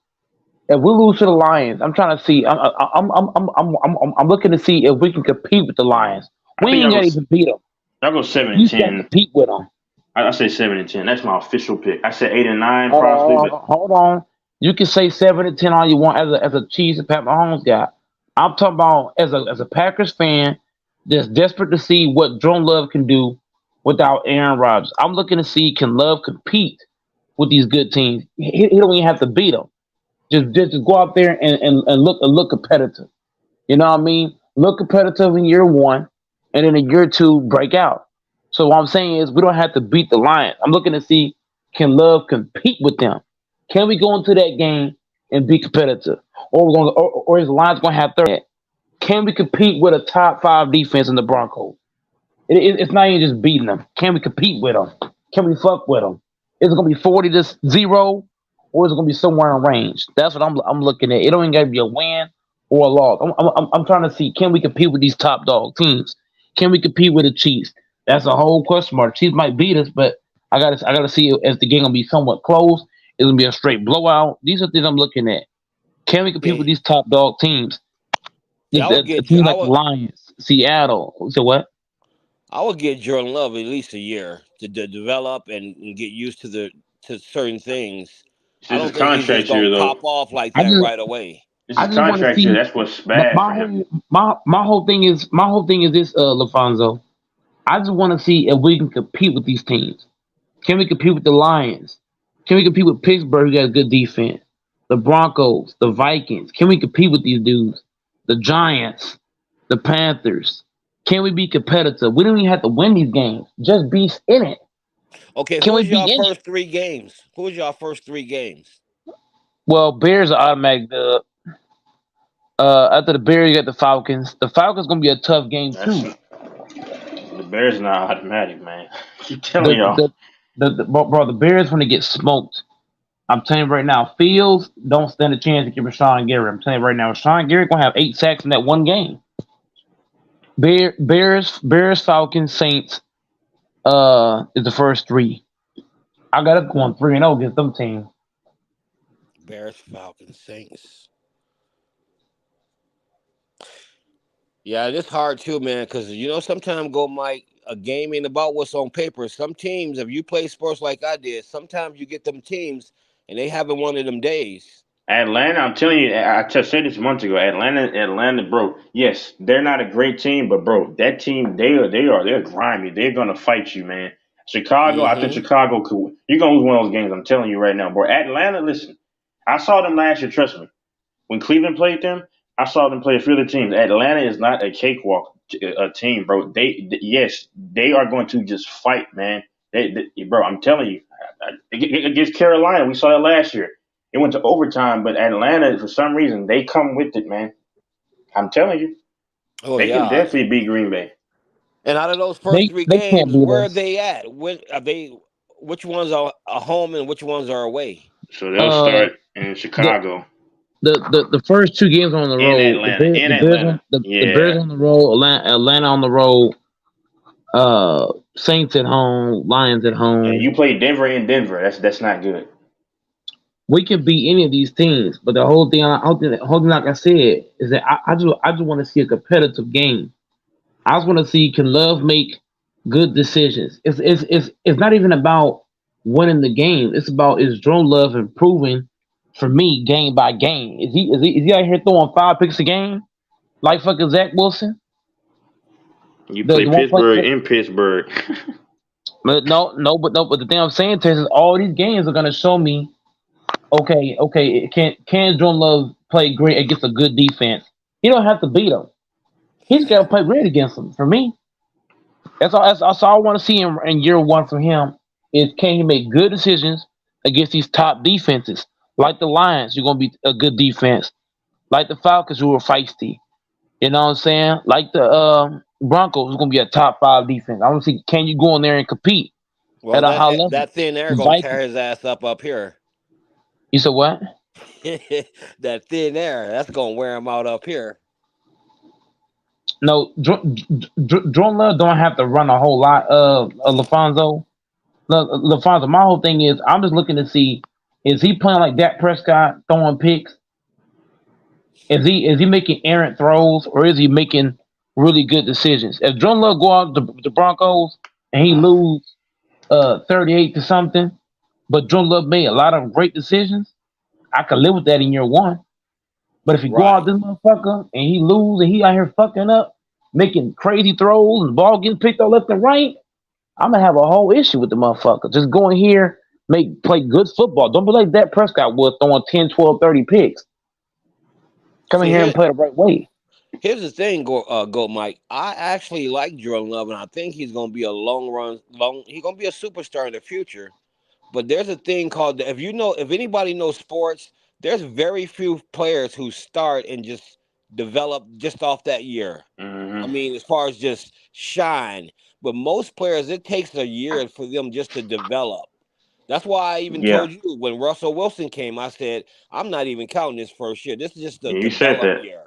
if we lose to the Lions. I'm trying to see. I'm looking to see if we can compete with the Lions. We ain't gonna even beat them. I'll go 7-10. You can't compete with them. I say 7-10. That's my official pick. I said 8-9 probably. Hold on. You can say 7-10 all you want as a Chiefs and Pat Mahomes guy. I'm talking about as a Packers fan that's desperate to see what Jordan Love can do without Aaron Rodgers. I'm looking to see can Love compete with these good teams. He don't even have to beat them. Just go out there and look competitive. You know what I mean? Look competitive in year 1, and then in year 2 break out. So what I'm saying is we don't have to beat the Lions. I'm looking to see can Love compete with them. Can we go into that game and be competitive, or is the Lions going to have 30? Can we compete with a top 5 defense in the Broncos? It's not even just beating them. Can we compete with them? Can we fuck with them? Is it going to be 40-0, or is it going to be somewhere in range? That's what I'm looking at. It don't even got to be a win or a loss. I'm trying to see, can we compete with these top dog teams? Can we compete with the Chiefs? That's a whole question mark. Chiefs might beat us, but I gotta see if the game gonna be somewhat close. It's gonna be a straight blowout. These are things I'm looking at. Can we compete with these top dog teams? Yeah, A team like the Lions, Seattle. So what? I would give Jordan Love at least a year to develop and get used to certain things. I don't think he's just gonna pop off like that right away. This is contract year. That's what's bad for him. My whole thing is this, LaFonso. I just want to see if we can compete with these teams. Can we compete with the Lions? Can we compete with Pittsburgh, who got a good defense? The Broncos, the Vikings. Can we compete with these dudes? The Giants, the Panthers. Can we be competitive? We don't even have to win these games. Just be in it. Okay, who was your first 3 games? Who was your first 3 games? Well, Bears are automatic dub. After the Bears, you got the Falcons. The Falcons going to be a tough game, too. The Bears not automatic, man. Keep telling y'all. Bro, the Bears want to get smoked. I'm telling you right now, Fields don't stand a chance against Rashawn Gary. I'm telling you right now, Rashawn Gary going to have 8 sacks in that one game. Bears, Falcons, Saints is the first 3. I got up going 3-0 against them teams. Bears, Falcons, Saints. Yeah, it's hard too, man, because sometimes Mike, a game ain't about what's on paper. Some teams, if you play sports like I did, sometimes you get them teams and they having one of them days. Atlanta, I'm telling you, I just said this months ago. Atlanta, bro. Yes, they're not a great team, but bro, that team, they're grimy. They're gonna fight you, man. Chicago, I think Chicago you're gonna lose one of those games. I'm telling you right now, bro. Atlanta, listen, I saw them last year. Trust me, when Cleveland played them, I saw them play a few other teams. Atlanta is not a cakewalk team, bro. Yes, they are going to just fight, man. Bro, I'm telling you, against Carolina, we saw that last year. It went to overtime, but Atlanta, for some reason, they come with it, man. I'm telling you, they can definitely beat Green Bay. And out of those first 3 games, where are they at? Which ones are home and which ones are away? So they'll start in Chicago. The first 2 games on the road. The Bears on the road, Atlanta on the road, Saints at home, Lions at home. And you play Denver in Denver. That's not good. We can beat any of these teams, but the whole thing, like I said, is that I just want to see a competitive game. I just want to see, can Love make good decisions? It's not even about winning the game. It's about, is Jordan Love improving for me game by game? Is he out here throwing 5 picks a game like fucking Zach Wilson? You play Pittsburgh in Pittsburgh. But the thing I'm saying to is all these games are gonna show me, okay, can Jordan Love play great against a good defense? He don't have to beat them. He's got to play great against them. For me, that's all I want to see in year 1 from him is, can he make good decisions against these top defenses? Like the Lions, you're going to be a good defense. Like the Falcons, who are feisty. You know what I'm saying? Like the Broncos, who's going to be a top 5 defense. I want to see, can you go in there and compete at a high level? That thin air going to tear his ass up here. You said what? That thin air, that's going to wear him out up here. No, Jordan Love don't have to run a whole lot of LaFonso. LaFonso, my whole thing is, I'm just looking to see, is he playing like Dak Prescott, throwing picks? Is he making errant throws, or is he making really good decisions? If Jordan Love go out the Broncos and he lose 38 to something, but Jordan Love made a lot of great decisions, I could live with that in year 1. But if he go out this motherfucker and he lose and he out here fucking up, making crazy throws and the ball getting picked up left and right, I'm gonna have a whole issue with the motherfucker. Just go in here, play good football. Don't be like Dak Prescott was throwing 10, 12, 30 picks. Come in here and play the right way. Here's the thing, go Mike. I actually like Jordan Love, and I think he's gonna be he's gonna be a superstar in the future. But there's a thing called, if anybody knows sports, there's very few players who start and just develop just off that year. Mm-hmm. I mean, as far as just shine. But most players, it takes a year for them just to develop. That's why I even told you when Russell Wilson came, I said, I'm not even counting this first year. This is just the develop year.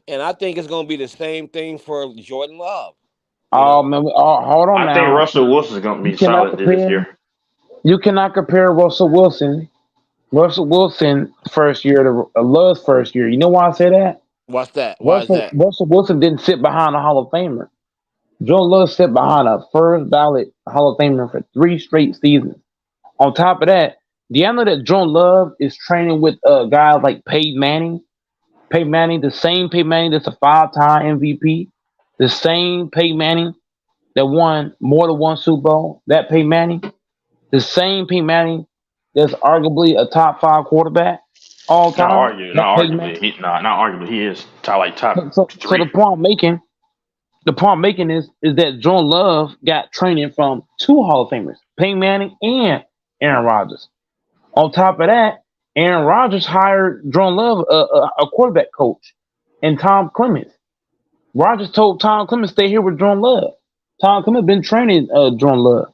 And I think it's going to be the same thing for Jordan Love. Man, hold on now. I think Russell Wilson's going to be solid this year. You cannot compare Russell Wilson first year to Love's first year. You know why I say that? What's that? Why is that? Russell Wilson didn't sit behind a Hall of Famer. Joe Love sat behind a first ballot Hall of Famer for 3 straight seasons. On top of that, do you know that Joe Love is training with guys like Peyton Manning? Peyton Manning, the same Peyton Manning that's a 5-time MVP, the same Peyton Manning that won more than one Super Bowl, that Peyton Manning, the same Peyton Manning that's arguably a top 5 quarterback all Not time. arguably. That Not Peyton arguably. Manning. Not arguably. He is top So 3. the point I'm making is that Jordan Love got training from 2 Hall of Famers, Peyton Manning and Aaron Rodgers. On top of that, Aaron Rodgers hired Jordan Love a quarterback coach and Tom Clements. Rodgers told Tom Clements stay here with Jordan Love. Tom Clements been training Jordan Love.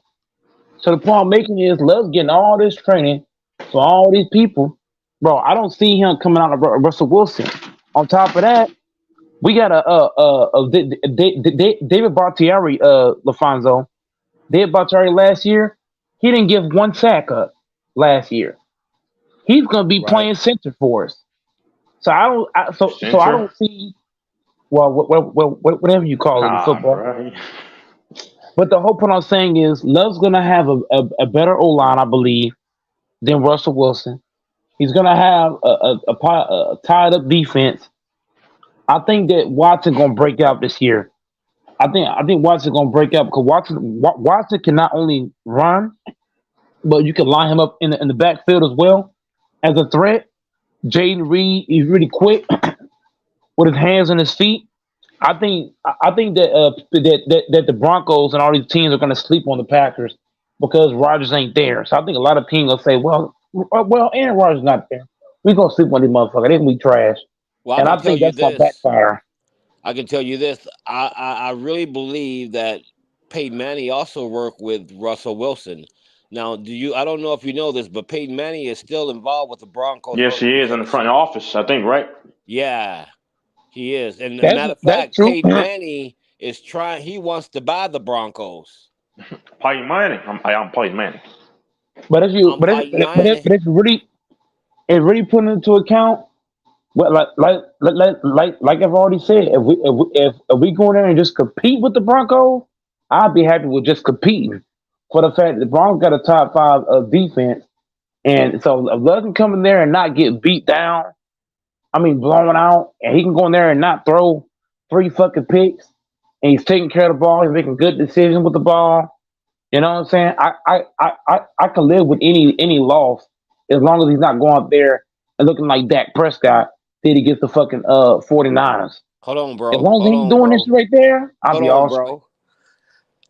So the point I'm making is Love's getting all this training for all these people. Bro, I don't see him coming out of Russell Wilson. On top of that, we got David Bakhtiari, LaFonso. David Bakhtiari last year, he didn't give 1 sack up last year. He's gonna be playing center for us. So I don't see whatever you call it in football. Bro. But the whole point I'm saying is Love's gonna have a better O line, I believe, than Russell Wilson. He's gonna have a tied up defense. I think that Watson gonna break out this year. I think Watson gonna break out because Watson can not only run, but you can line him up in the backfield as well as a threat. Jaden Reed is really quick with his hands and his feet. I think that the Broncos and all these teams are gonna sleep on the Packers because Rodgers ain't there. So I think a lot of teams will say, well, Aaron Rodgers not there. We gonna sleep on these motherfuckers. They gonna be trash. Well, And I think that's gonna backfire. I can tell you this. I really believe that Peyton Manning also worked with Russell Wilson. Now, I don't know if you know this, but Peyton Manning is still involved with the Broncos. Yes, he is in the front office, I think, right? Yeah, he is. And That's- matter of that's fact, true. Peyton Manning is trying. He wants to buy the Broncos. Peyton Manning. I'm Peyton Manning. But if it's really putting into account, well, like I've already said, if we go in there and just compete with the Broncos, I'd be happy with just competing. For the fact that the Broncos got a top 5 defense, and so if Love can come in there and not get beat down, blown out, and he can go in there and not throw 3 fucking picks, and he's taking care of the ball, he's making good decisions with the ball. You know what I'm saying? I can live with any loss as long as he's not going up there and looking like Dak Prescott till he gets the fucking 49ers. Hold on, bro. As long as he's doing this right there, I'll be awesome. Bro.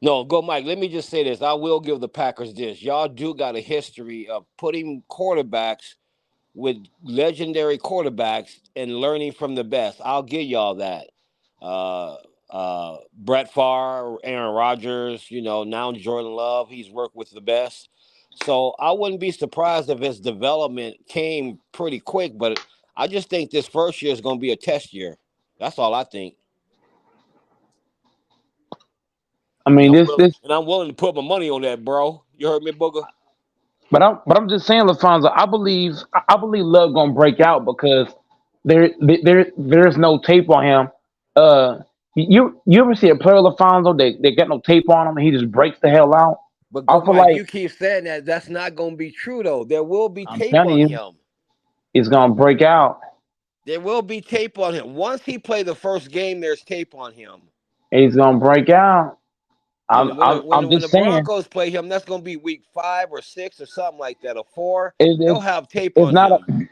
No, go, Mike. Let me just say this. I will give the Packers this. Y'all do got a history of putting quarterbacks with legendary quarterbacks and learning from the best. I'll give y'all that. Brett Favre, Aaron Rodgers, now Jordan Love, he's worked with the best. So I wouldn't be surprised if his development came pretty quick, but I just think this first year is going to be a test year. That's all I think. And I'm willing to put my money on that, bro. You heard me, Booger? But I'm just saying, LaFonso, I believe Love gonna break out because there's no tape on him. You ever see a player, LaFonso, they got no tape on him and he just breaks the hell out? But I feel like you keep saying that. That's not going to be true, though. There will be tape telling on you. him. He's gonna break out. There will be tape on him. Once he play the first game, there's tape on him. He's gonna break out. When I'm the just saying. Broncos play him, that's going to be week 5 or 6 or something like that, or 4. They'll They'll have tape on him.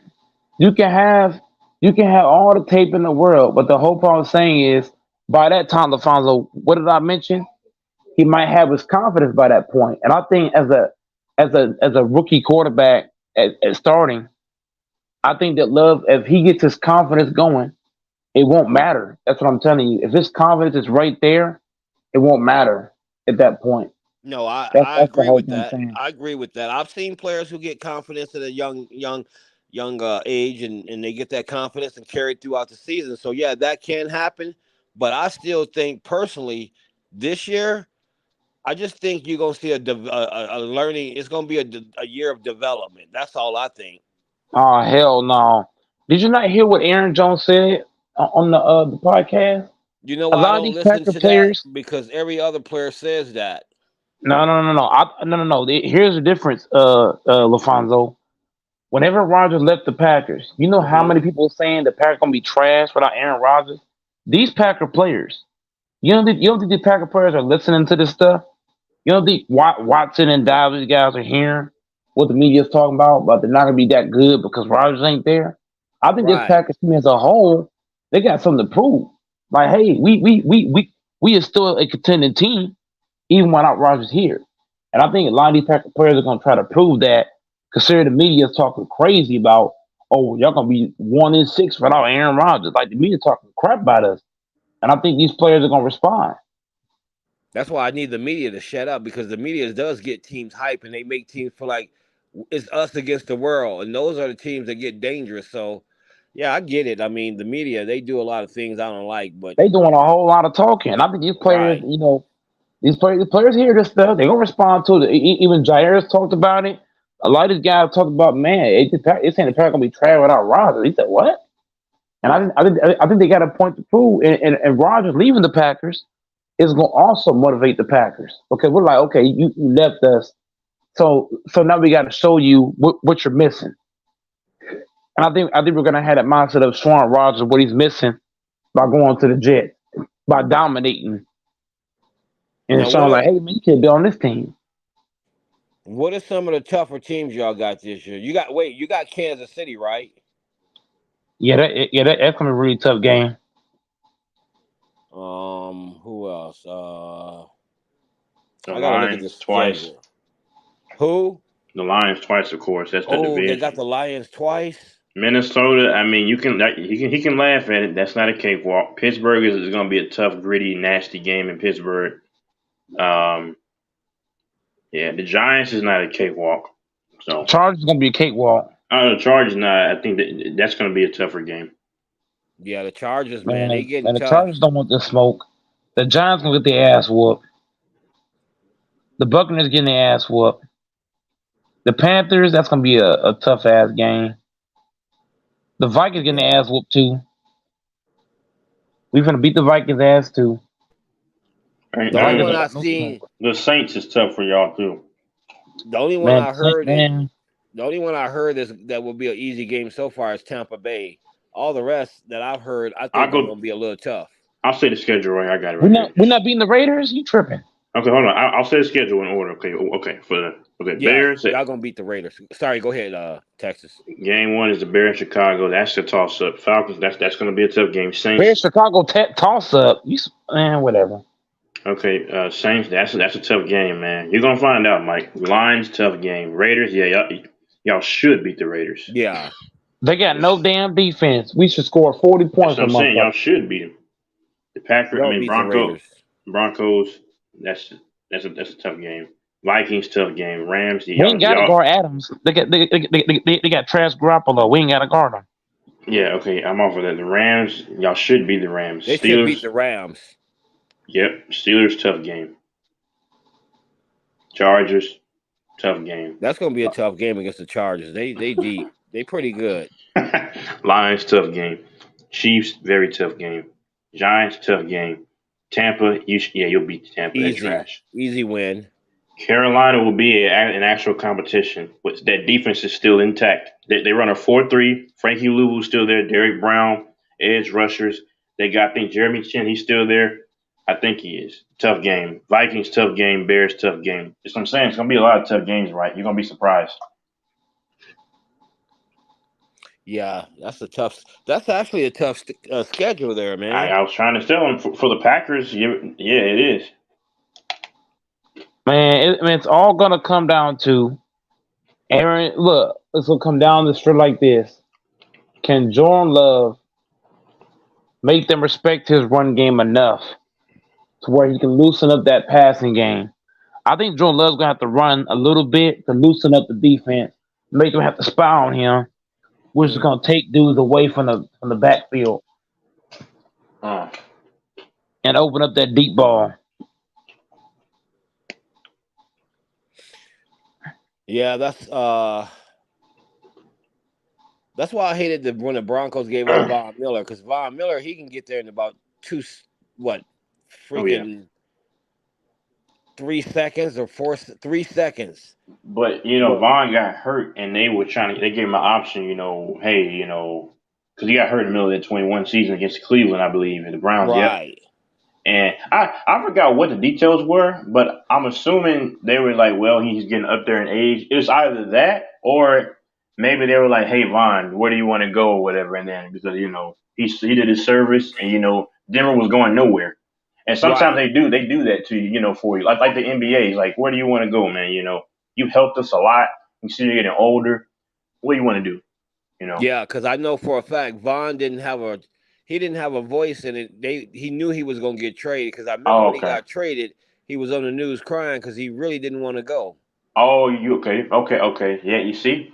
You can have all the tape in the world, but the whole point I'm saying is by that time, LaFonso, what did I mention? He might have his confidence by that point. And I think as a rookie quarterback at starting, I think that Love, if he gets his confidence going, it won't matter. That's what I'm telling you. If his confidence is right there, it won't matter at that point. No, I That's agree the whole with thing I'm that. saying. I agree with that. I've seen players who get confidence at a young age, and they get that confidence and carry it throughout the season. So yeah, that can happen. But I still think personally, this year, I just think you're gonna see a learning. It's gonna be a year of development. That's all I think. Oh hell no! Did you not hear what Aaron Jones said on the podcast? You know A why I lot of don't these listen Packer to that? players. Because every other player says that. No. No. Here's the difference, LaFonso. Whenever Rodgers left the Packers, you know how many people are saying the Packers gonna be trash without Aaron Rodgers? These Packer players, you don't think the Packer players are listening to this stuff? You don't think Watson and Dobbs, these guys are hearing what the media's talking about, but they're not gonna be that good because Rodgers ain't there? I think this Right. Packers team as a whole, they got something to prove. Like, hey, we are still a contending team, even without Rodgers here. And I think a lot of these Packer players are gonna try to prove that. Consider the media talking crazy about, oh, y'all gonna be 1-6 without Aaron Rodgers. Like the media talking crap about us, and I think these players are gonna respond. That's why I need the media to shut up, because the media does get teams hype and they make teams feel like it's us against the world, and those are the teams that get dangerous. So, yeah, I get it. I mean, the media, they do a lot of things I don't like, but They doing a whole lot of talking. I think these players, right. These players hear this stuff. They're gonna respond to it. Even Jair's talked about it. A lot of these guys talked about, man, it's saying the Packers gonna be trash without Rodgers. He said, what? And I think they got a point to prove. And Rodgers leaving the Packers is gonna also motivate the Packers, because we're like, okay, you left us, so now we got to show you what you're missing. And I think we're gonna have that mindset of showing Rodgers what he's missing by going to the Jets, by dominating. And Now, showing like, hey, man, you can't be on this team. what are some of the tougher teams y'all got this year? You got Kansas City, right? Yeah, that's gonna be a really tough game. Who else? The I gotta look at Lions this twice. schedule. Who? The Lions twice, of course. That's the Oh, they division. got the Lions twice. Minnesota. I mean, he can laugh at it. That's not a cakewalk. Pittsburgh is going to be a tough, gritty, nasty game in Pittsburgh. Yeah, the Giants is not a cakewalk. So Chargers is gonna be a cakewalk. the Chargers not. I think that's going to be a tougher game. Yeah, the Chargers, man, they getting Man, the tough. Chargers don't want the smoke. The Giants gonna get their ass whooped. The Buccaneers getting their ass whooped. The Panthers, that's gonna be a tough ass game. The Vikings getting their ass whooped too. We're gonna beat the Vikings ass too. Right, The only one I seen, the Saints is tough for y'all too. the only one Man, I heard, man. the only one I heard is that will be an easy game so far is Tampa Bay. All the rest that I've heard, I think they're gonna be a little tough. I'll say the schedule right. I got it right. We're not beating the Raiders. You tripping? Okay, hold on. I'll say the schedule in order. Okay. Yeah, Bears. y'all gonna beat the Raiders. Sorry, go ahead, Texas. Game 1 is the Bears Chicago. That's the toss up. Falcons. That's going to be a tough game. Saints. Bears Chicago toss up. Whatever. Okay, Saints. That's a tough game, man. You're gonna find out, Mike. Lions, tough game. Raiders. Yeah, y'all should beat the Raiders. Yeah. They got no damn defense. We should score 40 points. That's what I'm saying. Y'all should beat them. The Packers. Y'all beat the Broncos. That's a tough game. Vikings, tough game. Rams. We ain't got to guard Adams. They got Trash Garoppolo. We ain't got to guard them. Yeah, okay. I'm off of that. The Rams. Y'all should beat the Rams. They should beat the Rams. Yep. Steelers, tough game. Chargers, tough game. That's gonna be a tough game against the Chargers. They deep. They pretty good. Lions, tough game. Chiefs, very tough game. Giants, tough game. Tampa, you'll beat Tampa. That's trash. Easy win. Carolina will be an actual competition. But that defense is still intact. They run a 4-3. Frankie Louvu's still there. Derek Brown, edge rushers. They got, I think, Jeremy Chin. He's still there. I think he is. Tough game. Vikings, tough game. Bears, tough game. That's what I'm saying. It's going to be a lot of tough games, right? You're going to be surprised. Yeah, that's actually a tough schedule there, man. I was trying to tell him for the Packers. Yeah, it is. Man, it's all gonna come down to Aaron. Look, it's gonna come down to straight like this. Can Jordan Love make them respect his run game enough to where he can loosen up that passing game? I think Jordan Love's gonna have to run a little bit to loosen up the defense, make them have to spy on him, which is gonna take dudes away from the backfield and open up that deep ball. Yeah, that's why I hated when the Broncos gave up Von Miller, because Von Miller, he can get there in about freaking 3 seconds or 3 seconds. But Vaughn got hurt, and they gave him an option. Hey, because he got hurt in the middle of that 21 season against Cleveland, I believe, and the Browns. Right. Yep. And I forgot what the details were, but I'm assuming they were like, well, he's getting up there in age. It was either that or maybe they were like, hey, Vaughn, where do you want to go or whatever. And then because, he did his service and, Denver was going nowhere. And sometimes they do that to you, for you. Like the NBA. Like, where do you want to go, man? You helped us a lot. We see you're getting older. What do you want to do? Yeah, because I know for a fact Vaughn didn't have a voice in it. He knew he was going to get traded, because I remember when he got traded, he was on the news crying because he really didn't want to go. Oh, you okay? Yeah, you see,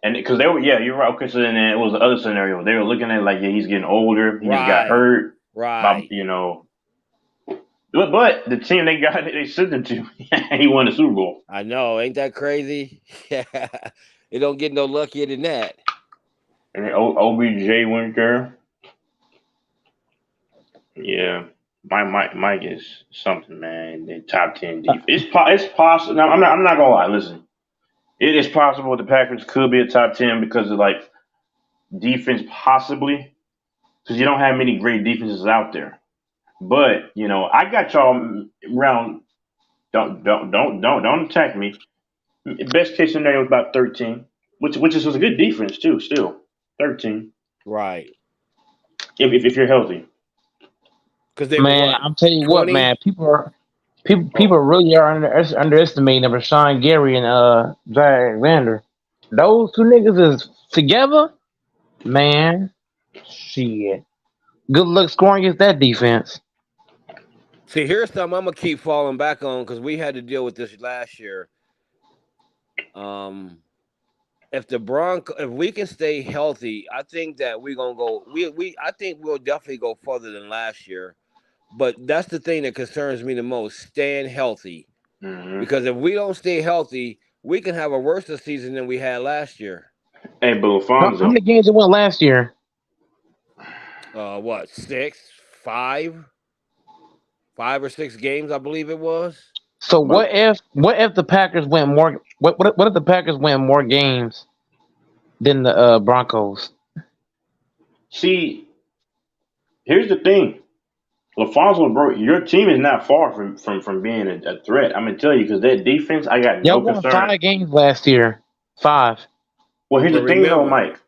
and because they were, you're right. Okay, so then it was the other scenario. They were looking at it like, he's getting older. He just got hurt. Right. But the team they sent him to, he won the Super Bowl. I know, ain't that crazy? Yeah, it don't get no luckier than that. And then OBJ went there. Yeah, Mike is something, man. The top 10 defense. It's possible. Now, I'm not gonna lie. Listen, it is possible the Packers could be a top 10 because of like defense, possibly, because you don't have many great defenses out there. But I got y'all around. Don't attack me. Best case scenario was about 13, which was a good defense too. Still 13. Right. If you're healthy. Because I'm telling you 20? What, man, people really are underestimating Rashawn Gary and Jack Alexander. Those two niggas is together, man. Shit. Good luck scoring against that defense. See, here's something I'm gonna keep falling back on, because we had to deal with this last year. If we can stay healthy, I think that we're gonna go. I think we'll definitely go further than last year. But that's the thing that concerns me the most: staying healthy. Mm-hmm. Because if we don't stay healthy, we can have a worse season than we had last year. Hey, but LaFonso, how many games it went last year? What, 6, 5 or 6 games, I believe it was. So what if the Packers win more? What if the Packers win more games than the Broncos? See, here's the thing, LaFonso, bro, your team is not far from being a threat. I'm gonna tell you, because that defense, I got no concern. Y'all won 5 games last year. 5. Well, here's the thing, though, Mike.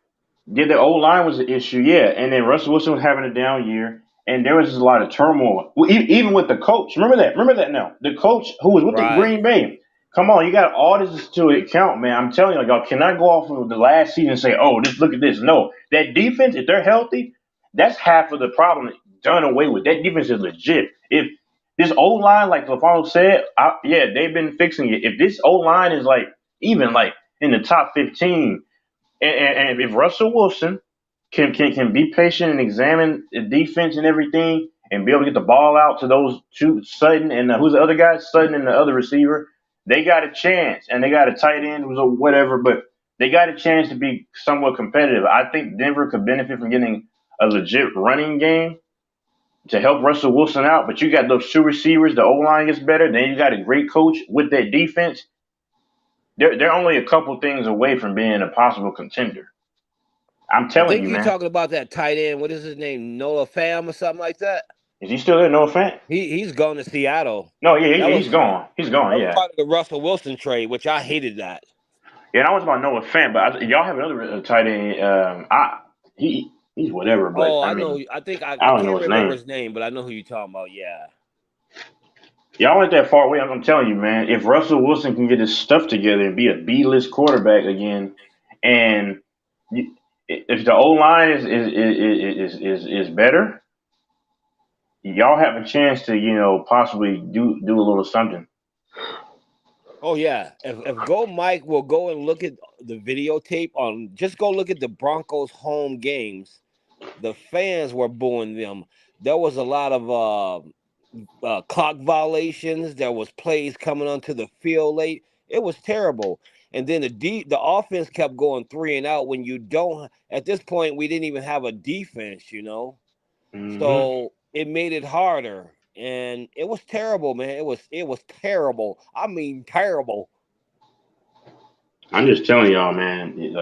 Yeah, the O-line was an issue, and then Russell Wilson was having a down year. And there was just a lot of turmoil, even with the coach. Remember that now. The coach who was with the Green Bay. Come on, you got all this to account, man. I'm telling y'all cannot go off of the last season and say, oh, look at this. No, that defense, if they're healthy, that's half of the problem done away with. That defense is legit. If this O-line, like LaFonso said, they've been fixing it. If this O-line is even in the top 15, and if Russell Wilson can be patient and examine the defense and everything, and be able to get the ball out to those two, Sutton and who's the other guy? Sutton and the other receiver. They got a chance, and they got a tight end or whatever, but they got a chance to be somewhat competitive. I think Denver could benefit from getting a legit running game to help Russell Wilson out. But you got those 2 receivers, the O-line gets better, then you got a great coach with that defense. They're only a couple things away from being a possible contender. I'm telling you, man. I think you're talking about that tight end. What is his name? Noah Fant or something like that? Is he still there, Noah Fant? He's gone to Seattle. No, he's gone. He's gone, that was part of the Russell Wilson trade, which I hated that. Yeah, that was about Noah Fant, but y'all have another tight end. He's whatever, but I know. I can't remember his name, but I know who you're talking about, yeah. Y'all ain't that far away. I'm telling you, man. If Russell Wilson can get his stuff together and be a B-list quarterback again, and if the O-line is better, y'all have a chance to possibly do a little something. Oh yeah, if Go Mike will go and look at the videotape just go look at the Broncos home games. The fans were booing them. There was a lot of clock violations. There was plays coming onto the field late. It was terrible. and then the offense kept going 3 and out. When you don't, at this point, we didn't even have a defense, you know. Mhm. So it made it harder, and it was terrible, man. It was terrible. I mean, terrible. I'm just telling y'all, man.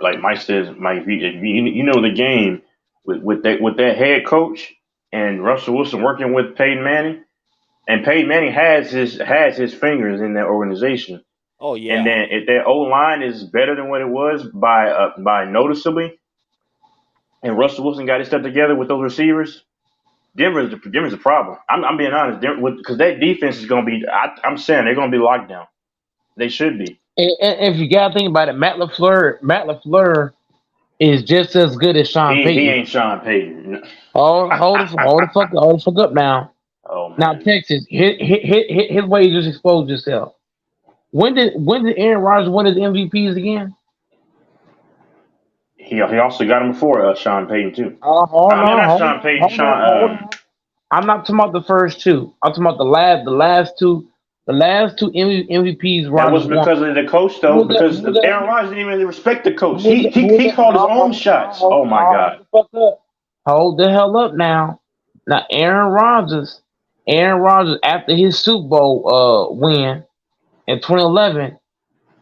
Like Mike says, Mike, if you know the game with that head coach and Russell Wilson working with Peyton Manning, and Peyton Manning has his fingers in that organization. Oh yeah. And then if their O line is better than what it was by noticeably, and Russell Wilson got his stuff together with those receivers, Denver's a problem. I'm being honest, because that defense is going to be. I'm saying they're going to be locked down. They should be. And if you gotta think about it, Matt LaFleur is just as good as Sean Payton. He ain't Sean Payton. Hold the fuck up now. Oh man. Now Texas, his way you just exposed yourself. When did Aaron Rodgers win his MVPs again? He also got him before Sean Payton too. Hold on. Sean Payton. I'm not talking about the first two. I'm talking about the last two MVPs. That was because of the coach, though. Because Aaron Rodgers didn't even respect the coach. He called his own shots. Oh my God! Hold the hell up now. Now Aaron Rodgers, after his Super Bowl win in 2011,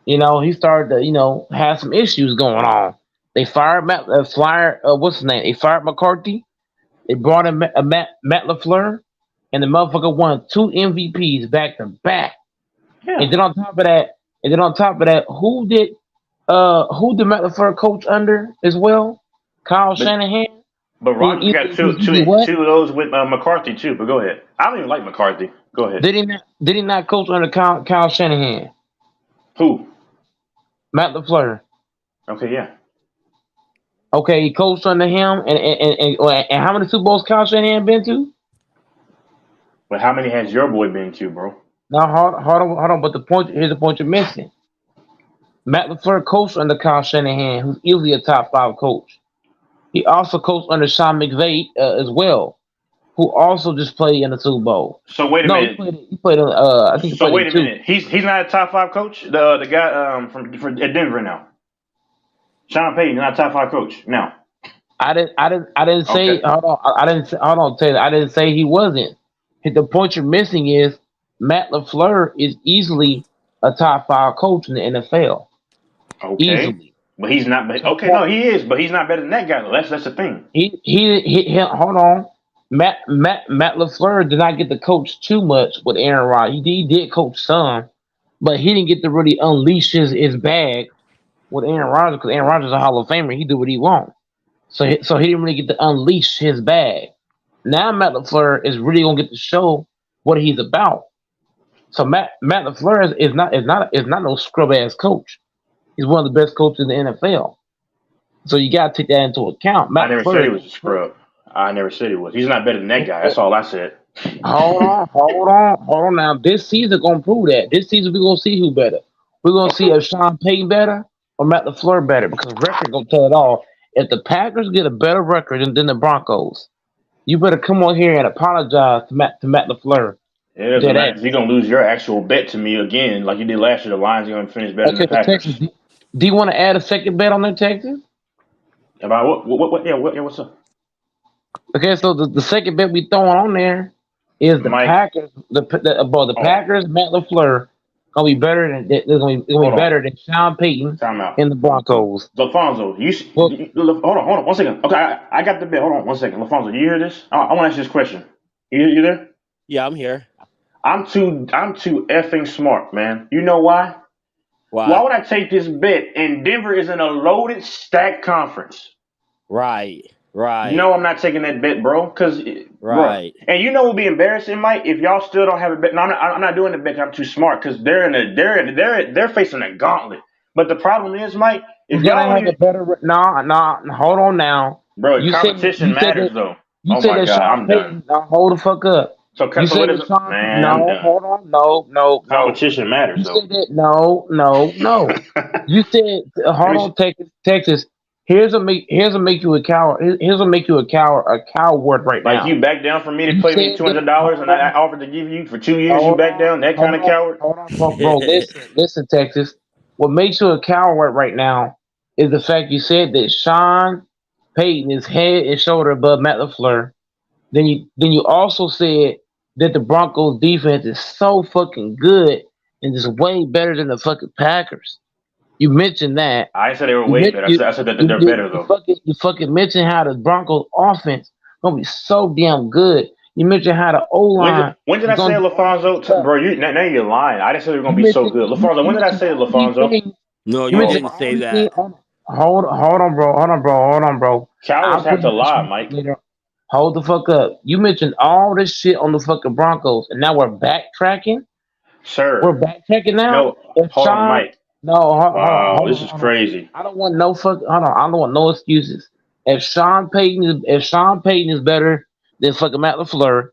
he started to have some issues going on. They fired what's his name? They fired McCarthy. They brought in Matt LaFleur, and the motherfucker won 2 MVPs back to back. Yeah. And then on top of that, who did Matt LaFleur coach under as well? Kyle Shanahan. But Rodgers got two of those with McCarthy too. But go ahead. I don't even like McCarthy. Go ahead. Did he not coach under Kyle Shanahan? Who? Matt LaFleur. Okay, yeah. Okay, he coached under him, and how many Super Bowls Kyle Shanahan been to? But how many has your boy been to, bro? Now hold on. But here's the point you're missing. Matt LaFleur coached under Kyle Shanahan, who's easily a top 5 coach. He also coached under Sean McVay as well, who also just played in the Super Bowl. So wait a minute. He played. I think. So wait a minute. He's not a top 5 coach. The guy from at Denver now. Sean Payton, not a top 5 coach. Now. I didn't say. Okay. Hold on, Taylor. I didn't say he wasn't. The point you're missing is Matt LaFleur is easily a top 5 coach in the NFL. Okay. Easily. But he's not. Okay, no, he is, but he's not better than that guy. Though. That's the thing. He hold on. Matt LaFleur did not get to coach too much with Aaron Rodgers. He did coach some, but he didn't get to really unleash his bag with Aaron Rodgers because Aaron Rodgers is a Hall of Famer. He do what he wants. So he didn't really get to unleash his bag. Now Matt LaFleur is really gonna get to show what he's about. So Matt LaFleur is not no scrub ass coach. He's one of the best coaches in the NFL. So you gotta take that into account. I never said he was a scrub. I never said he was. He's not better than that guy. That's all I said. Hold on. Now this season gonna prove that. This season we're gonna see who better. We're gonna see if Sean Payton better or Matt LaFleur better because record gonna tell it all. If the Packers get a better record than the Broncos, you better come on here and apologize to Matt LaFleur. Yeah, you're gonna lose your actual bet to me again, like you did last year. The Lions are gonna finish better than the Packers. Texas, do you want to add a second bet on there, Texas? About what? Yeah, what's up? Okay, so the second bet we throwing on there is the Packers. The Packers, Matt LaFleur gonna be better than better than Sean Payton in the Broncos. LaFonso, hold on 1 second. Okay, I got the bet. Hold on 1 second. LaFonso, you hear this? I want to ask you this question. You there? Yeah, I'm here. I'm too effing smart, man. You know why? Why would I take this bet? And Denver is in a loaded, stacked conference. Right. No, I'm not taking that bet, bro. Right. Bro. And you know what would be embarrassing, Mike? If y'all still don't have a bet. No, I'm not doing the bet. I'm too smart because they're facing a gauntlet. But the problem is, Mike, if y'all have a better. Hold on now, bro. Competition matters, though. You said that Sean Payton. Now hold the fuck up. So you said that Sean, man, no, hold on, no. Competition matters. You said that no. You said hold on, Texas. Here's a make you a coward. Here's a make you a coward right now. Like you back down for me to pay me $200 and I offered to give you for 2 years. You back down, that kind of coward. Hold on, bro. Listen, Texas. What makes you a coward right now is the fact you said that Sean Payton is head and shoulder above Matt LaFleur. Then you also said that the Broncos defense is so fucking good and is way better than the fucking Packers. You mentioned that. I said they were You way men- better. you I said that you, they're you, better you though. fucking mentioned how the Broncos offense gonna be so damn good. You mentioned how the O line When did is I say gonna do all LaFonso? this stuff. Bro, now you're lying. I didn't say they were You gonna be so mentioned good. you, LaFonso, you when did I mentioned say all these LaFonso? things. No, You you mentioned didn't all say these that. things. Hold on, bro. Hold on, bro. Cowards I'll have put to my lie, shit Mike. later. Hold the fuck up. You mentioned all this shit on the fucking Broncos, and now we're backtracking. We're Sir. backtracking now. No, If hold on, Sean, Mike. no, hold Wow, on, this is hold on. crazy. I don't want no fuck. Hold on, I don't want no excuses. If Sean Payton is better than fucking Matt LaFleur,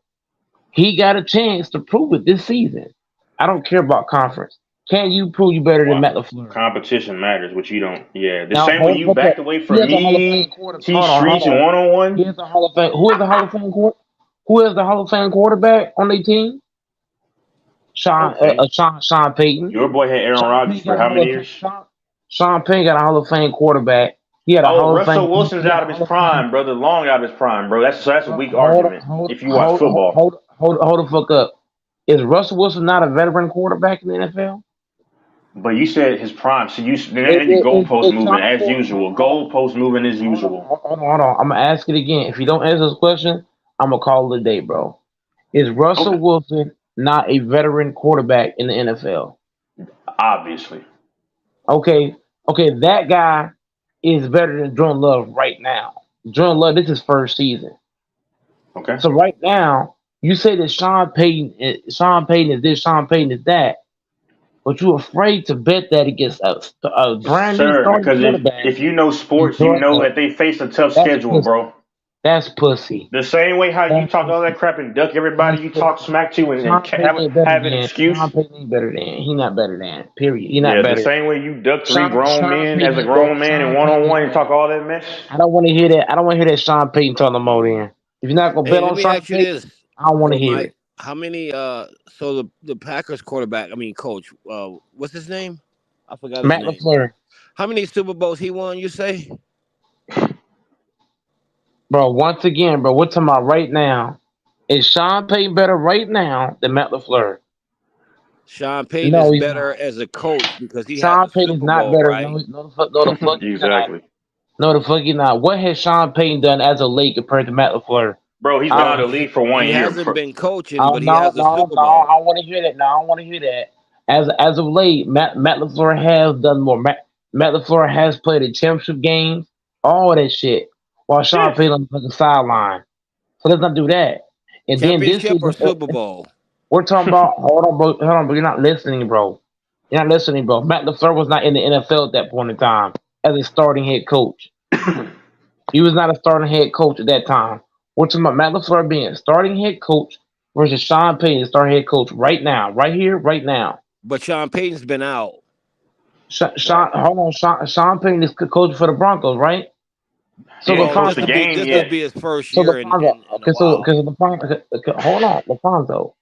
he got a chance to prove it this season. I don't care about conference. Can you prove you better than Wow. Matt LaFleur? Competition matters, which you don't. Yeah, the Now same way hold the you fuck up. backed away He from has a Hall of Fame me, quarter. T Hold on, hold Streets, and on. one on one. He has a Hall of Fame. Who is the Hall of Fame quarter? Who is the Hall of Fame quarterback on their team? Okay. Sean Payton. Your boy had Aaron Sean Rodgers Payton for got a how Hall many of Fame. years? Sean Payton got a Hall of Fame quarterback. He had a Oh, Hall of Russell Fame. Wilson's He had out a of his Hall of Fame. prime, brother. Long out of his prime, bro. That's a weak Hold argument if you watch football. hold the fuck up. Is Russell Wilson not a veteran quarterback in the NFL? But you said his prime, so you now Is, your is, goalpost is moving Sean as Payton? usual. Goalpost moving as usual. Hold on. I'm gonna ask it again. If you don't answer this question, I'm gonna call it a day, bro. Is Russell Okay. Wilson not a veteran quarterback in the NFL? Obviously. Okay, that guy is better than Jordan Love right now. Jordan Love, this is his first season. Okay. So right now, you say that Sean Payton is this, Sean Payton is that, but you're afraid to bet that against a brand new Sir, starting because quarterback. if you know And sports, you Jordan know Love. that they face a tough That's schedule, pussy. bro. That's pussy. The same way how you That's talk all pussy. that crap and duck everybody That's you talk pussy. smack to and Sean Payton ain't better have an than. excuse. Sean Payton ain't better than. He not better than. Period. He not Yeah, the better same than. way you duck three grown Sean men Payton as a ain't better. grown man in Sean one Payton on one ain't and talk better. all that mess. I don't want to hear that. I don't want to hear that Sean Payton talk no more. Then, if you're not gonna Hey, bet let on me Sean ask you Payton, this, I don't want to bro, hear Mike. it. How many? So the Packers quarterback, I mean coach. What's his name? I forgot his Matt name. LaFleur, How many Super Bowls he won? You say? bro. Once again, bro, we're talking about right now. Is Sean Payton better right now than Matt LaFleur? Sean Payton No, is he's better not. as a coach because he has Sean a Payton is Super not Bowl, better. right? No, the fuck he's not. Exactly. No, the fuck he's not. What has Sean Payton done as a late compared to Matt LaFleur? Bro, he's been out of the league for 1 He year. hasn't been coaching, Oh but he no, has a Super I Bowl. don't want to hear that. No, I don't want to hear that. As of late, Matt LaFleur has done more. Matt LaFleur has played in championship games, all that shit, while Sean Yes. Payton on the sideline. So let's not do that. And then this Championship or season, Super Bowl? we're talking about. Hold on, bro. You're not listening, bro. You're not listening, bro. Matt LaFleur was not in the NFL at that point in time as a starting head coach. He was not a starting head coach at that time. We're talking about Matt LaFleur being a starting head coach versus Sean Payton, starting head coach right now, right here, right now. But Sean Payton's been out. Sean Payton is coach for the Broncos, right? So He ain't coached This the game will yet. be his first So year in LaFonso, a while. hold on, LaFonso.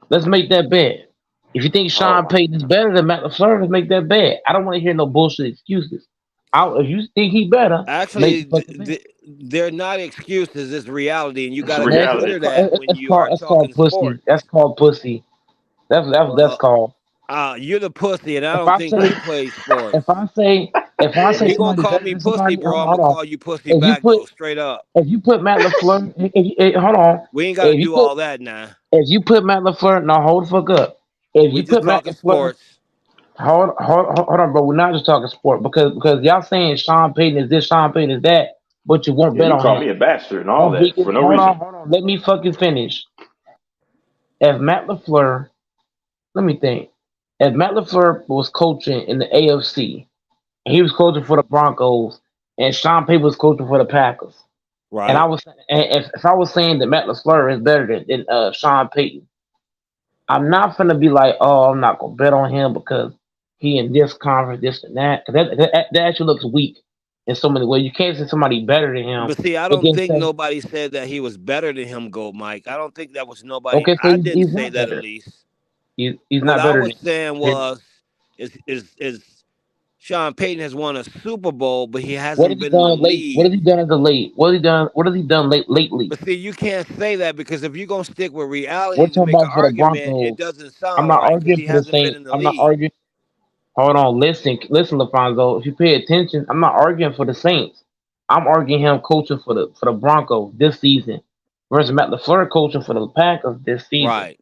Let's make that bet. If you think Sean Payton is better than Matt LaFleur, let's make that bet. I don't want to hear no bullshit excuses. If you think he better, Actually, they're not excuses. It's reality, and you got to consider that when you are talking pussy. sports. That's called pussy. That's called. You're the pussy, and I If don't I think say, you play sports. if I say You're gonna somebody call better me than pussy, somebody, bro. I'm hold gonna on. call you pussy If you back, put though, straight up. if you put Matt LaFleur, hold on. We ain't got to do all that now. If you put Matt LaFleur, no, hold the fuck up. If We you just put Matt talking LaFleur, sports. hold on, bro. We're not just talking sport because y'all saying Sean Payton is this, Sean Payton is that, but you won't Yeah, bet you on call him. me a bastard and all that for no Hold reason. on. Let me fucking finish. If Matt LaFleur, let me think. If Matt LaFleur was coaching in the AFC, and he was coaching for the Broncos, and Sean Payton was coaching for the Packers, Right. and if I was saying that Matt LaFleur is better than Sean Payton, I'm not gonna be like, oh, I'm not gonna bet on him because he in this conference, this and that. Because that actually looks weak in so many ways. You can't say somebody better than him. But see, I But don't then think say, nobody said that he was better than him, Gold Mike. I don't think that was nobody. okay, so I didn't he's say not that at better. least. He's What not I better was than. saying was, is Sean Payton has won a Super Bowl, but he What hasn't has he been in the done late? What league. has he done as a late? What has he done lately? But see, you can't say that because if you're gonna stick with reality We're to talking make an about for the argument, it Broncos. doesn't I'm sound not right because arguing he for the hasn't been Saints. in the I'm not league. arguing. Hold on, listen, LaFonso. If you pay attention, I'm not arguing for the Saints. I'm arguing him coaching for the Broncos this season versus Matt LaFleur coaching for the Packers this season. Right.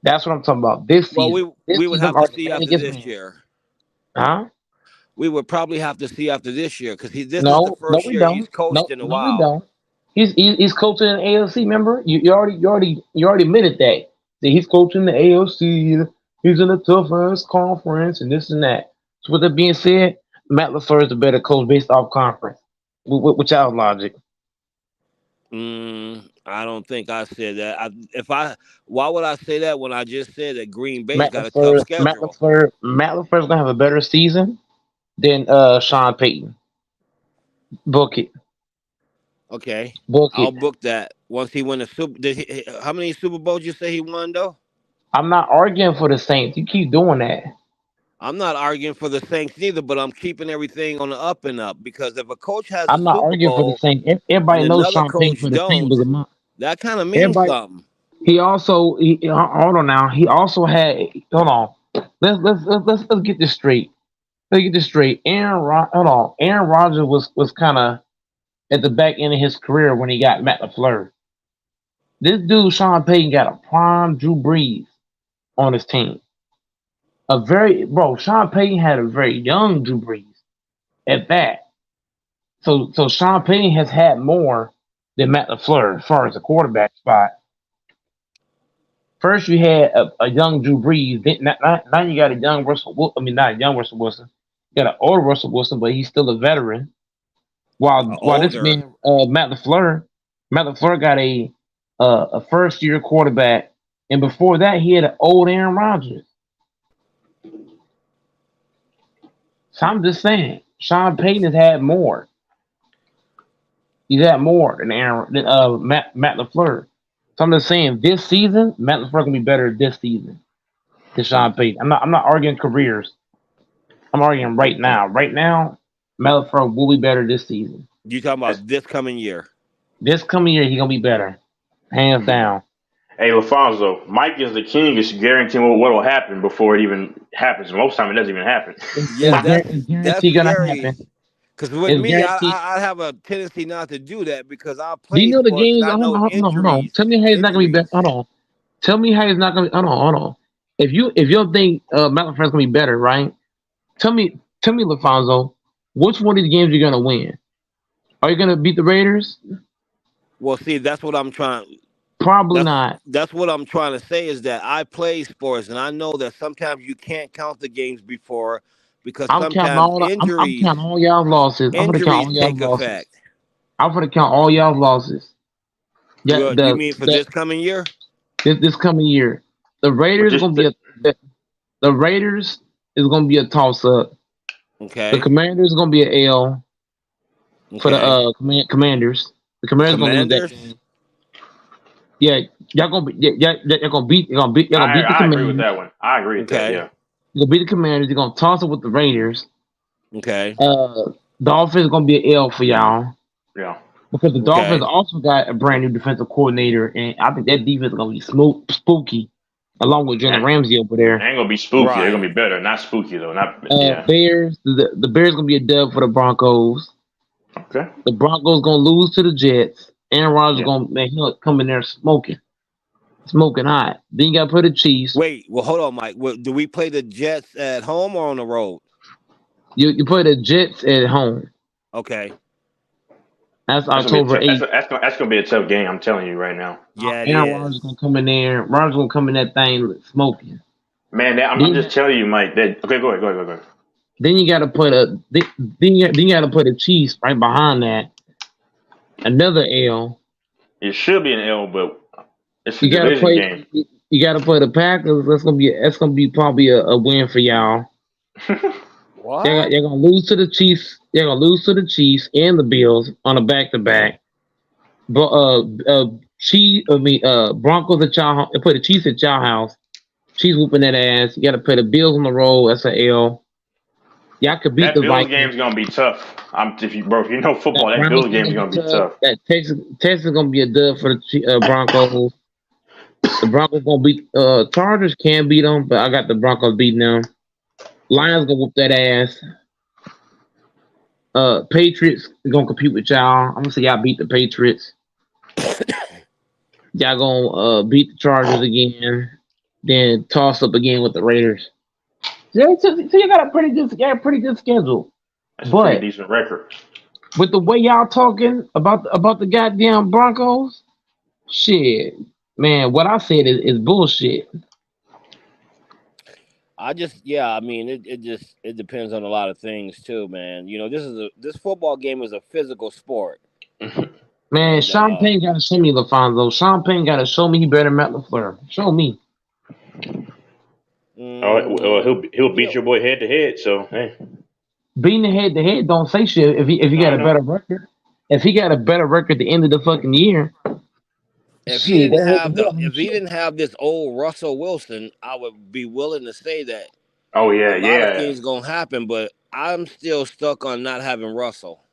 That's what I'm talking about. This Well, season. we would I'm have to arguing see man after against this man. year. Huh? We would probably have to see after this year because this is the No, first we year he's don't. coached in a No, we while. don't. He's coaching in the AFC. Remember, you already admitted that. That he's coaching the AFC. He's in the toughest conference and this and that. So with that being said, Matt LaFleur is a better coach based off conference. Which y'all logic? I don't think I said that. Why would I say that when I just said that Green Bay's Matt got a tough LaFleur's schedule? gonna have a better season than Sean Payton. Book it. Okay, Book I'll it. book that once he win the Super. How many Super Bowls you say he won though? I'm not arguing for the Saints. You keep doing that. I'm not arguing for the Saints neither, but I'm keeping everything on the up and up because if a coach has a I'm not Super arguing for the Bowl Saints. and Everybody knows another Sean Payton coach for the Saints don't, was a month. that kind of means Everybody. something. He also hold on now. He also had hold on. Let's get this straight. Let's get this straight. Hold on. Aaron Rodgers was kind of at the back end of his career when he got Matt LaFleur. This dude Sean Payton got a prime Drew Brees on his team. Sean Payton had a very young Drew Brees at that. So Sean Payton has had more than Matt LaFleur as far as the quarterback spot. First, you had a young Drew Brees. Now you got a young Russell Wilson. I mean, not a young Russell Wilson. You got an older Russell Wilson, but he's still a veteran. While this man, Matt LaFleur got a first year quarterback, and before that, he had an old Aaron Rodgers. So I'm just saying, Sean Payton has had more. He's had more than Matt LaFleur. So I'm just saying, this season, Matt LaFleur gonna be better this season than Sean Payton. I'm not arguing careers. I'm arguing right now. Right now, Matt LaFleur will be better this season. You talking about this coming year? This coming year, he's gonna be better, hands down. Hey, LaFonso, Mike is the king. Is guaranteeing what will happen before it even happens. Most time, it doesn't even happen. Yeah, that's gonna happen. Because with me, I have a tendency not to do that because I play. Do you know the sports games? and I know Hold on. Tell me how he's not gonna be better. Hold on. Tell me how he's not gonna. Hold on. If you think Matt LaFleur's gonna be better, right? Tell me, LaFonso, which one of these games you're gonna win? Are you gonna beat the Raiders? Well, see, that's what I'm trying. Probably not. That's what I'm trying to say is that I play sports and I know that sometimes you can't count the games before because sometimes injuries. I'm counting all y'all's losses. I'm gonna count all y'all's losses. Effect. I'm gonna count all y'all's losses. Yeah, you mean for this coming year? This coming year, the Raiders is gonna be a toss up. Okay. The Commanders is gonna be an L for the Commanders. The Commanders gonna lose that game. Yeah, y'all gonna beat the Commanders. I agree with that one. I agree with that. Yeah. You're gonna beat the Commanders. You're gonna toss it with the Raiders. Okay. Dolphins is gonna be an L for y'all. Yeah. Because the Dolphins also got a brand new defensive coordinator, and I think that defense is gonna be spooky, along with Jalen Ramsey over there. It ain't gonna be spooky. They're gonna be better. Not spooky though. Bears. The Bears gonna be a dub for the Broncos. Okay. The Broncos gonna lose to the Jets. Aaron Rodgers he'll come in there smoking hot. Then you got to put the Chiefs. Wait, well, hold on, Mike. Do we play the Jets at home or on the road? You play the Jets at home. Okay. That's October 8th. That's gonna be a tough game. I'm telling you right now. Yeah, Aaron Rodgers gonna come in there. Rodgers gonna come in that thing smoking. Man, I'm just telling you, Mike. Okay, go ahead. Then you got to put the Chiefs right behind that. Another L. It should be an L, but it's a you gotta division game. You got to play the Packers. That's gonna be probably a win for y'all. What? You're gonna lose to the Chiefs. You're gonna lose to the Chiefs and the Bills on a back-to-back. But Broncos at y'all. Play the Chiefs at y'all house. Chiefs whooping that ass. You got to play the Bills on the road. That's an L. Y'all could beat That the Bills Vikings. game's gonna be tough. If you know football, that Browns Bills game's gonna be tough. That Texas gonna be a dub for the Broncos. The Broncos gonna beat Chargers can beat them, but I got the Broncos beating them. Lions gonna whoop that ass. Patriots gonna compete with y'all. I'm gonna say y'all beat the Patriots. Y'all gonna beat the Chargers again. Then toss up again with the Raiders. So you got a pretty good schedule. That's a pretty decent record. With the way y'all talking about the goddamn Broncos, shit, man, what I said is bullshit. I mean, it depends on a lot of things too, man. You know, this football game is a physical sport. Man, Sean Payne got to show me LaFonso. Sean Payne got to show me he better Matt LaFleur. Show me. Well, he'll beat your boy head to head. So hey, beating the head to head don't say shit. If he got a better record, if he got a better record at the end of the fucking year. If he didn't have this old Russell Wilson, I would be willing to say that. Oh yeah, a lot of things gonna happen, but I'm still stuck on not having Russell.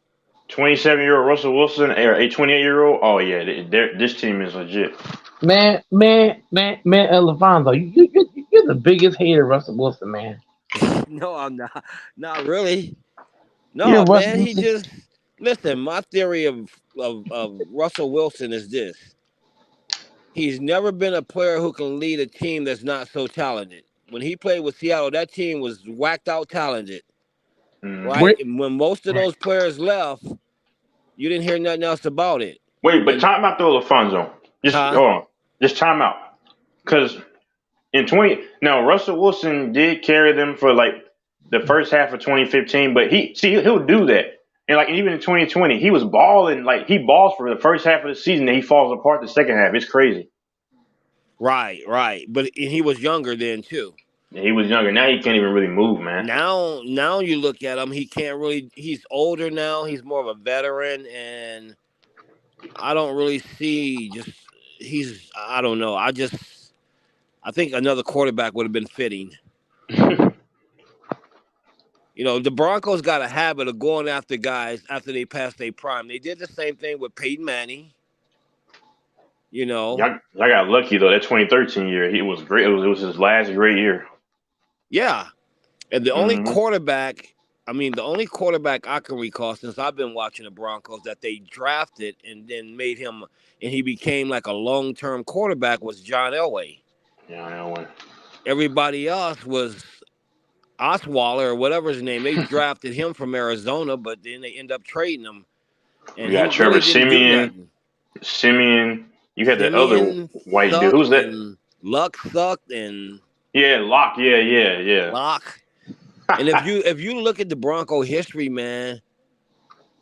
27-year-old Russell Wilson or a 28-year-old. Oh yeah, this team is legit. Man, LaFonso, you're the biggest hater of Russell Wilson, man. No, I'm not. Not really. No, man. He just listen. My theory of Russell Wilson is this: he's never been a player who can lead a team that's not so talented. When he played with Seattle, that team was whacked out talented, right? And when most of those players left, you didn't hear nothing else about it. Wait, but time out though, LaFonso. Just time out, because now Russell Wilson did carry them for like the first half of 2015, but he'll do that. And like even in 2020, he was balling, like he balls for the first half of the season, and he falls apart the second half. It's crazy. Right. But he was younger then too. Yeah, he was younger. Now he can't even really move, man. Now you look at him, he can't really. He's older now. He's more of a veteran, and I don't really see I don't know. I think another quarterback would have been fitting. You know, the Broncos got a habit of going after guys after they pass their prime. They did the same thing with Peyton Manning. You know, I got lucky though. That 2013 year, he was great. It was his last great year. Yeah, and the only quarterback I can recall since I've been watching the Broncos that they drafted and then made him and he became like a long-term quarterback was John Elway. Yeah, Elway. Everybody else was Osweiler or whatever his name. They drafted him from Arizona, but then they end up trading him. And you got Trevor Siemian. You had that other white dude. Who's that? Luck sucked and Locke. Yeah. Locke. And if you look at the Bronco history, man,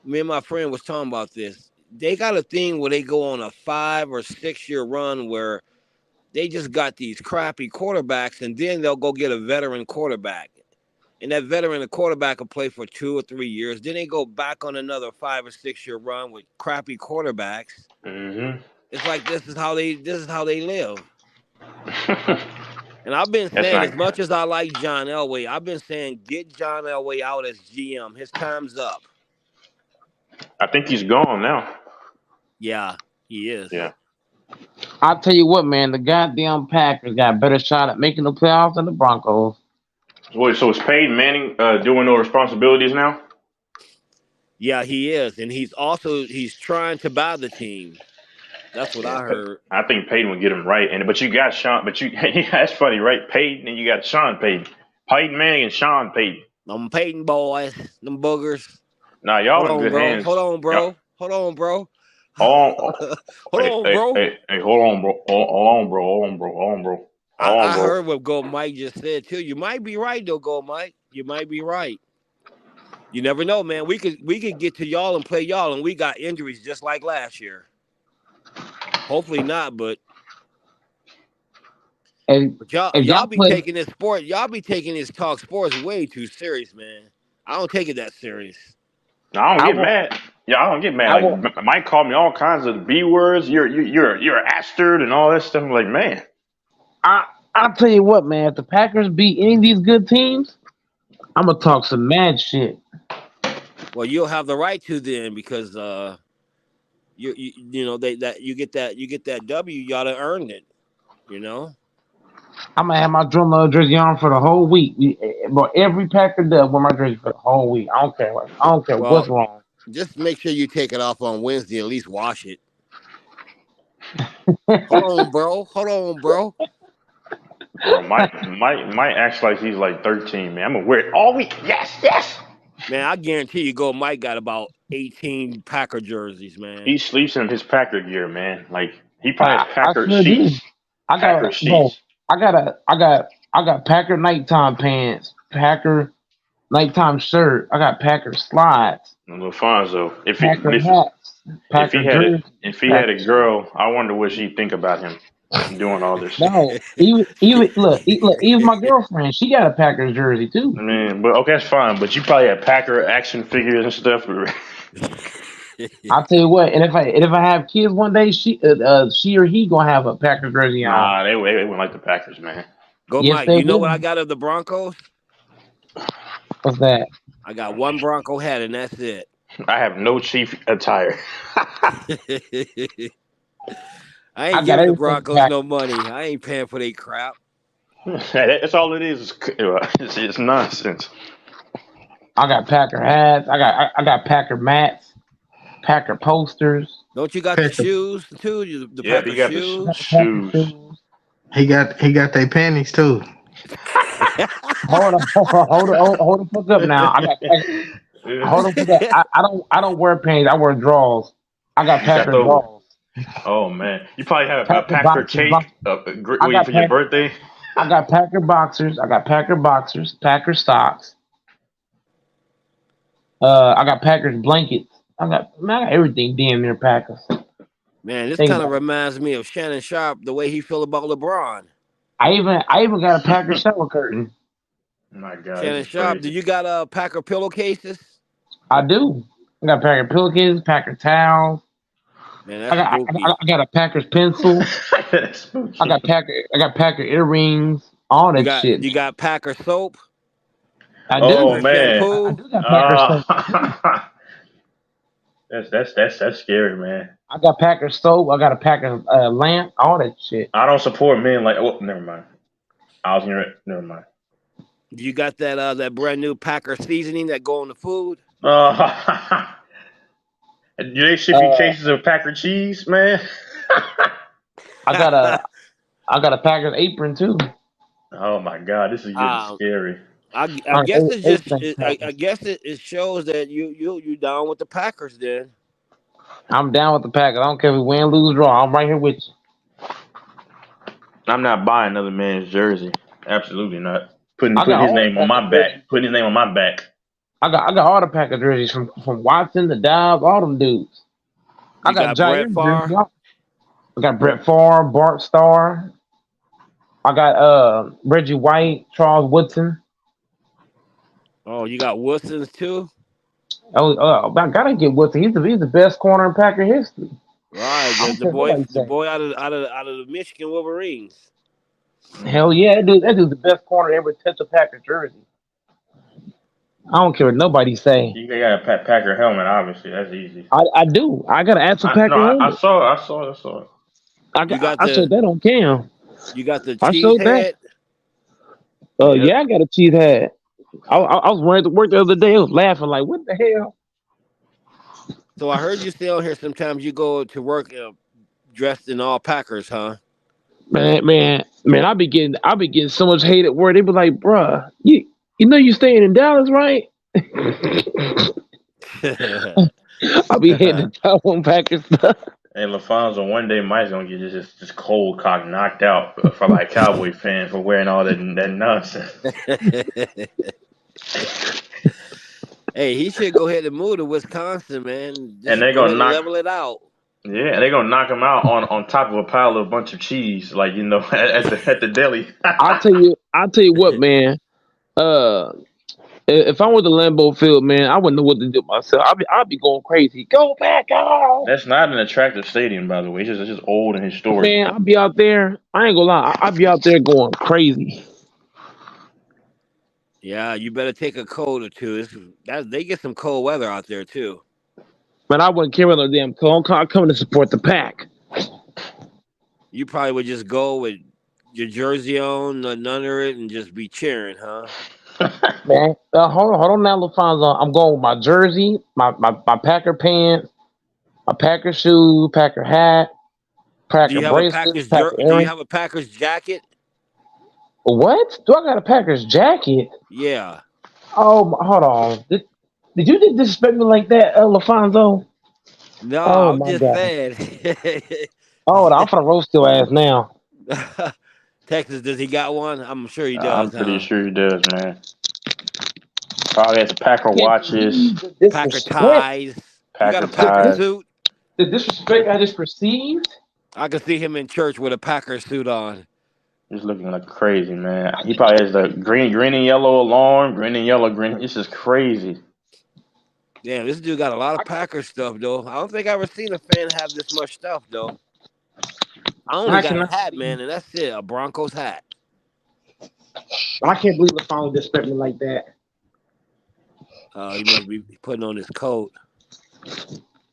me and my friend was talking about this. They got a thing where they go on a 5 or 6 year run where they just got these crappy quarterbacks, and then they'll go get a veteran quarterback. And that veteran quarterback will play for 2 or 3 years. Then they go back on another 5 or 6 year run with crappy quarterbacks. Mm-hmm. It's like this is how they live. And I've been saying, as much as I like John Elway, I've been saying get John Elway out as GM. His time's up. I think he's gone now. Yeah, he is. Yeah. I'll tell you what, man, the goddamn Packers got a better shot at making the playoffs than the Broncos. Wait, so is Peyton Manning doing no responsibilities now? Yeah, he is. And he's trying to buy the team. That's what I heard. I think Peyton would get him right. But you got Sean, that's funny, right? Peyton and you got Sean Payton. Peyton Manning and Sean Payton. Them Peyton boys, them boogers. Nah, y'all in good hands. Hold on, bro. Hold on, bro. Hey, hold on, bro. I heard what Go Mike just said too. You might be right though, Go Mike. You might be right. You never know, man. We could get to y'all and play y'all, and we got injuries just like last year. Hopefully not, but y'all be taking this sport. Y'all be taking this talk sports way too serious, man. I don't take it that serious. No, I don't get mad. Yeah, I don't get mad. Like, Mike called me all kinds of B words. You're an astard and all that stuff. I'm like, man. I'll tell you what, man. If the Packers beat any of these good teams, I'm gonna talk some mad shit. Well, you'll have the right to then because you know you get that W, you oughta earned it. You know. I'm gonna have my drummer jersey on for the whole week. But every Packer does wear my jersey for the whole week. I don't care. What's wrong. Just make sure you take it off on Wednesday. At least wash it. Hold on, bro. Bro, Mike acts like he's like 13, man. I'm gonna wear it all week. Yes. Man, I guarantee you, Mike got about 18 Packer jerseys, man. He sleeps in his Packer gear, man. Like he probably has Packer sheets. I got Packer nighttime pants, Packer nighttime shirt. I got Packer slides. LaFonso, if he had a girl, I wonder what she'd think about him doing all this. No, even my girlfriend, she got a Packers jersey too. I mean, but okay, that's fine. But you probably have Packer action figures and stuff. I'll tell you what, and if I have kids one day, she or he gonna have a Packers jersey on. Nah, they wouldn't like the Packers, man. Mike. You know what I got of the Broncos? What's that? I got one Bronco hat, and that's it. I have no Chief attire. I ain't giving the Broncos no money. I ain't paying for their crap. That's all it is. It's nonsense. I got Packer hats. I got Packer mats, Packer posters. Don't you got the shoes too? The Packer shoes. He got their panties too. Hold the fuck up now. Hold on for that. I don't wear pants. I wear drawers. I got Packer drawers. Oh man, you probably have a Packer cake for your birthday. I got Packer boxers. Packer socks. I got Packers blankets. I got everything damn near Packers. Man, this kind of reminds me of Shannon Sharp, the way he feel about LeBron. I even got a Packer shower curtain. My God, Shannon Sharp, do you got Packer pillowcases? I do. I got Packer pillowcases, Packer towels. Man, I got a Packers pencil. I got Packer earrings. All that shit. You got Packer soap. I do. Oh man, I do got Packer soap. That's scary, man. I got Packer soap. I got a Packer lamp. All that shit. I don't support men like. Oh, never mind. Never mind. You got that brand new Packer seasoning that go on the food. Do they ship you cases of Packer cheese, man? I got a Packers apron too. Oh my God, this is getting scary. I guess it's just. I guess it shows that you down with the Packers then. I'm down with the Packers. I don't care if we win, lose, draw. I'm right here with you. I'm not buying another man's jersey. Absolutely not. Putting his name on my back. I got all the Packer jerseys from Watson to Dobbs, all them dudes. I got Brett Favre. I got Brett Favre, Bart Starr. I got Reggie White, Charles Woodson. Oh, you got Woodson's too? Oh, I gotta get Woodson. He's the best corner in Packer history. Right, the boy out of the Michigan Wolverines. Hell yeah, that dude's the best corner to ever touch a Packer jersey. I don't care what nobody say. You got a Packer helmet, obviously. That's easy. I do. I got an actual Packer helmet. I saw it. I showed that on cam. You got the cheese head? Yeah, I got a cheese head. I was wearing it to work the other day. I was laughing like, what the hell? So I heard you stay on here. Sometimes you go to work dressed in all Packers, huh? Man, I be getting so much hate at work. They be like, bruh, you know you staying in Dallas, right? I'll be hitting the top on Packers stuff. Hey, LaFonso, one day Mike's gonna get just cold cock knocked out for like Cowboy fan for wearing all that nonsense. Hey, he should go ahead and move to Wisconsin, man. And they're gonna level it out. Yeah, they're gonna knock him out on top of a pile of a bunch of cheese, like at the deli. I'll tell you what, man. If I went to Lambeau Field, man, I wouldn't know what to do myself. I'd be going crazy. Go Packers! That's not an attractive stadium, by the way. It's just old and historic. Man, I'd be out there. I ain't gonna lie. I'd be out there going crazy. Yeah, you better take a coat or two. They get some cold weather out there too. But I wouldn't care whether damn cold. I'm coming to support the pack. You probably would just go with your jersey on, none under it, and just be cheering, huh? Man, hold on now, LaFonso. I'm going with my jersey, my Packer pants, my Packer shoes, Packer hat, Packer bracelets, Packer Do you earrings. have a Packers jacket? What? Do I got a Packers jacket? Yeah. Oh, hold on. Did you disrespect me like that, LaFonso? No, Oh I'm my just God. saying. Oh, I'm gonna roast your ass now. Texas, does he got one? I'm sure he does. I'm pretty sure he does, man. Probably has Packer watches, Packer ties. You got a Packer suit? The disrespect I just perceived. I can see him in church with a Packer suit on. He's looking like crazy, man. He probably has the green and yellow alarm, green and yellow, green. It's just crazy. Damn, this dude got a lot of Packer stuff, though. I don't think I've ever seen a fan have this much stuff, though. I only got a hat, man, and that's it. A Broncos hat. I can't believe LaFonso disrespect me like that. He must be putting on his coat.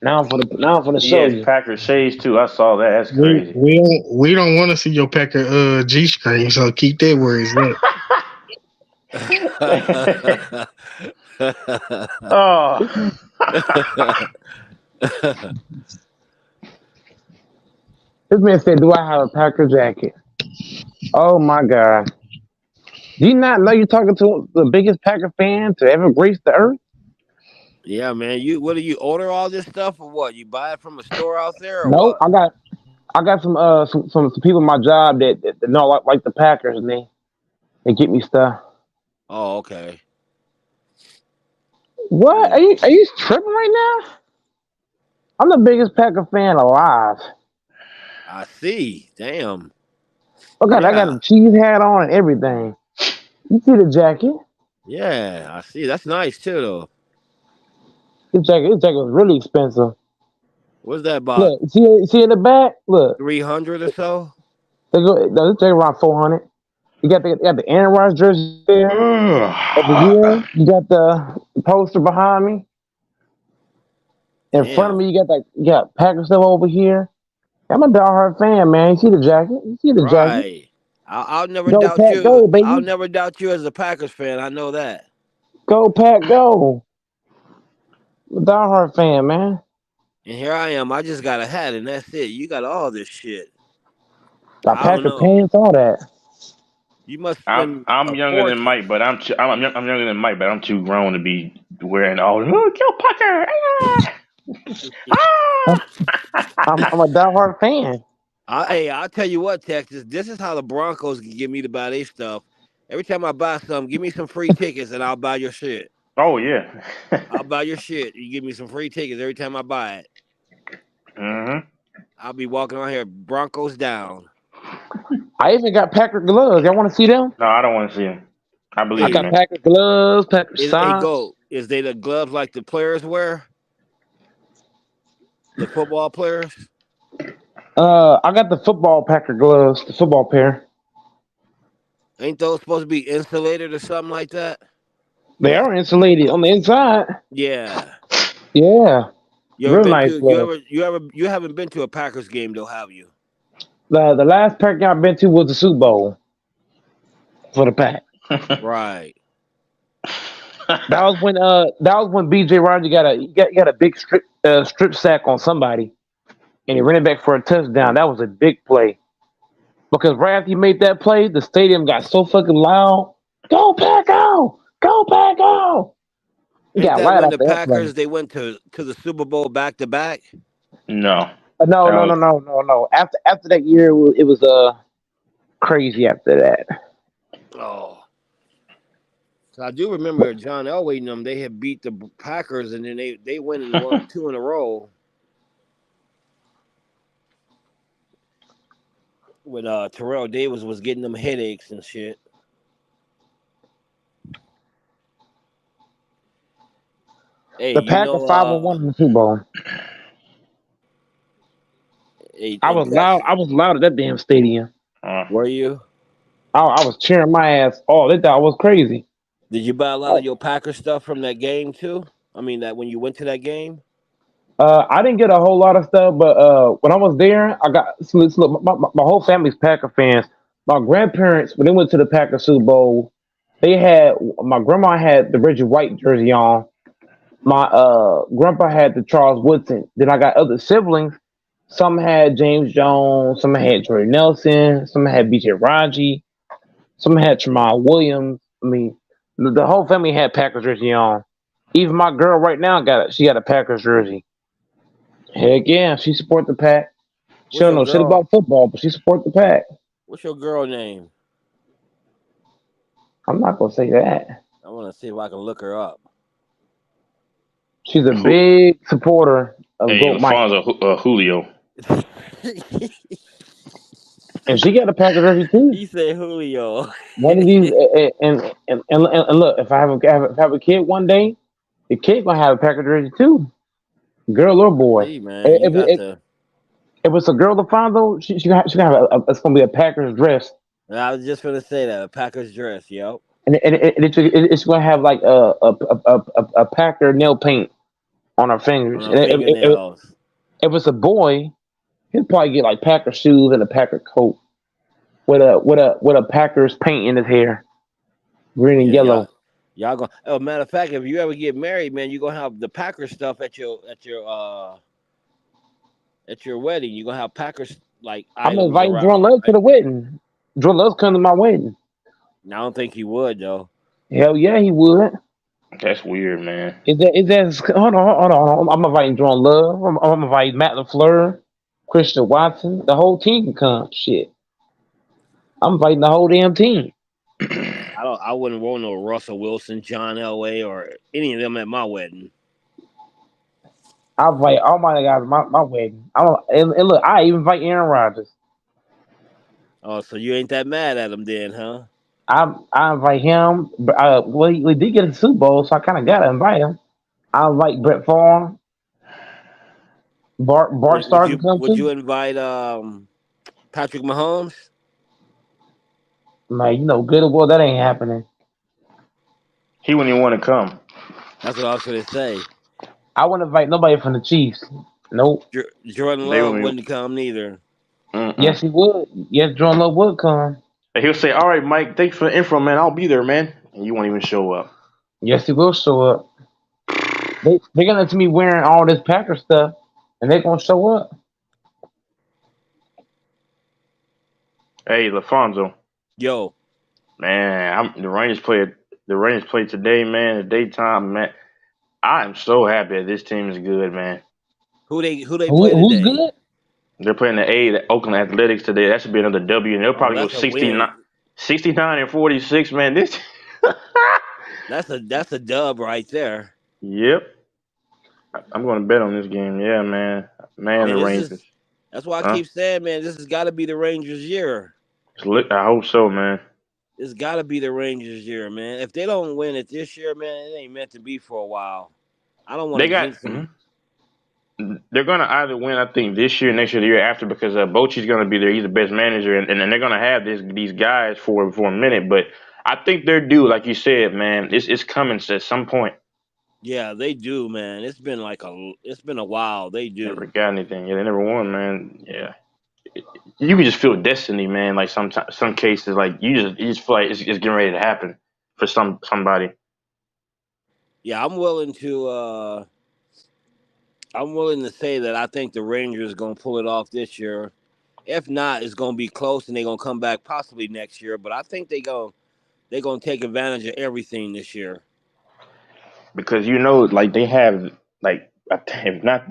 Now for the He show. has Packer shades too. I saw that. That's crazy. We don't want to see your Packer G string, so keep that where it's at. Oh. This man said, "Do I have a Packer jacket?" Oh my God! Do you not know you're talking to the biggest Packer fan to ever grace the earth? Yeah, man. What do you order all this stuff or what? You buy it from a store out there or No, what? I got some people in my job that know like the Packers, and they get me stuff. Oh, okay. What are you tripping right now? I'm the biggest Packer fan alive. I see. Damn. I got a cheese hat on and everything. You see the jacket? Yeah, I see. That's nice too, though. This jacket was really expensive. What's that about? Look, see in the back? Look, 300 or so. This jacket around 400. You got the Aaron Rodgers jersey there. Over here, you got the poster behind me. In front of me, you got Packer stuff over here. I'm a diehard fan, man. You see the jacket? You see the jacket? I'll never Go, doubt Pack, you. go, baby. I'll never doubt you as a Packers fan. I know that. Go, Pack, go. I'm a diehard fan, man. And here I am. I just got a hat, and that's it. You got all this shit. Got Packer pants, all that. You must. I'm younger than Mike, but I'm younger than Mike, but I'm too grown to be wearing all. Oh, kill Packer! I'm a diehard fan. I'll tell you what, Texas. This is how the Broncos can get me to buy their stuff. Every time I buy something, give me some free tickets, and I'll buy your shit. Oh yeah. I'll buy your shit. You give me some free tickets every time I buy it. Mm-hmm. I'll be walking around here, Broncos down. I even got Packer gloves. Y'all want to see them? No, I don't want to see them. I believe I got man. Packer gloves, Packer socks. Is they the gloves like the players wear? The football players? I got the football Packer gloves, the football pair. Ain't those supposed to be insulated or something like that? They are insulated on the inside. Yeah. Yeah. Real nice. You haven't been to a Packers game though, have you? The last Packer game I've been to was the Super Bowl for the Pack. Right. That was when BJ Rogers got a big strip sack on somebody, and he ran it back for a touchdown. That was a big play because right after he made that play, the stadium got so fucking loud. Go Pack go! Go Pack go! Ain't that when the Packers they went to the Super Bowl back to back? No. No. After that year, it was crazy. After that. Oh. So I do remember John Elway and them. They had beat the Packers, and then they went and won 2 in a row. When Terrell Davis was getting them headaches and shit. Hey, the Packers 5-1 in the Super Bowl. I was loud. I was loud at that damn stadium. Were you? I was cheering my ass off. They thought I was crazy. Did you buy a lot of your Packers stuff from that game too? I mean, that when you went to that game. I didn't get a whole lot of stuff, but when I was there, I got look, my whole family's Packer fans. My grandparents, when they went to the Packer Super Bowl, my grandma had the Reggie White jersey on. My grandpa had the Charles Woodson. Then I got other siblings. Some had James Jones, some had Jordy Nelson, some had BJ Raji, some had Jamal Williams. I mean, the whole family had Packers jersey on. Even my girl right now she got a Packers jersey. Heck yeah, she support the Pack. She don't know shit about football, but she support the Pack. What's your girl name? I'm not gonna say that. I want to see if I can look her up. She's a big supporter of Goat Mike. Alfonso Julio. And she got a Packers jersey too. He said Julio. One of these, and look, if I have a kid one day, the kid gonna have a Packers jersey too, girl or boy. Hey, man, if it's a girl, Alfonso, she gonna have it's gonna be a Packers dress. I was just gonna say that, a Packers dress, yo. And it's gonna have like a Packer nail paint on her fingers. If it's a boy, he'll probably get like Packer shoes and a Packer coat with a Packers paint in his hair, green and yellow. Y'all gonna. Oh, matter of fact, if you ever get married, man, you gonna have the Packers stuff at your wedding. You gonna have Packers like. I'm inviting Jordan Love to the wedding. Jordan Love's coming to my wedding. I don't think he would though. Hell yeah, he would. That's weird, man. Is that hold on. I'm inviting Jordan Love. I'm inviting Matt LaFleur, Christian Watson. The whole team can come. Shit. I'm inviting the whole damn team. I wouldn't want no Russell Wilson, John Elway, or any of them at my wedding. I invite all my guys at my wedding. And look, I even invite Aaron Rodgers. Oh, so you ain't that mad at him then, huh? I invite him. Well, we did get a Super Bowl, so I kind of gotta invite him. I invite Brett Favre. Bart Starr. Would you invite Patrick Mahomes? Man, you know good or well that ain't happening. He wouldn't even want to come. That's what I was gonna say. I wouldn't invite nobody from the Chiefs. Nope. Jordan Love wouldn't come neither. Yes, he would. Yes, Jordan Love would come. He'll say, "All right, Mike, thanks for the info, man. I'll be there, man." And you won't even show up. Yes, he will show up. They're gonna see me wearing all this Packer stuff, and they're gonna show up. Hey, LaFonso. Yo, man, the Rangers played today, man. The daytime, man. I am so happy that this team is good, man. Who they play today? Who's good? They're playing the Oakland Athletics today. That should be another W, and they'll probably go 69 and 46, man. This that's a dub right there. Yep. I'm going to bet on this game. Yeah, man. Man, the Rangers. That's why I keep saying, man, this has got to be the Rangers' year. I hope so, man. It's got to be the Rangers' year, man. If they don't win it this year, man, it ain't meant to be for a while. I don't want to jinx them. They're going to either win, I think, this year, next year, the year after, because Bochy's going to be there. He's the best manager, and they're going to have these guys for a minute. But I think they're due, like you said, man. It's coming at some point. Yeah, they do, man. It's been a while. They do. Never got anything. Yeah, they never won, man. Yeah. You can just feel destiny, man. Like some cases, like you just feel like it's getting ready to happen for somebody. Yeah, I'm willing to say that I think the Rangers are gonna pull it off this year. If not, it's gonna be close, and they're gonna come back possibly next year. But I think they're gonna take advantage of everything this year. Because like they have if not,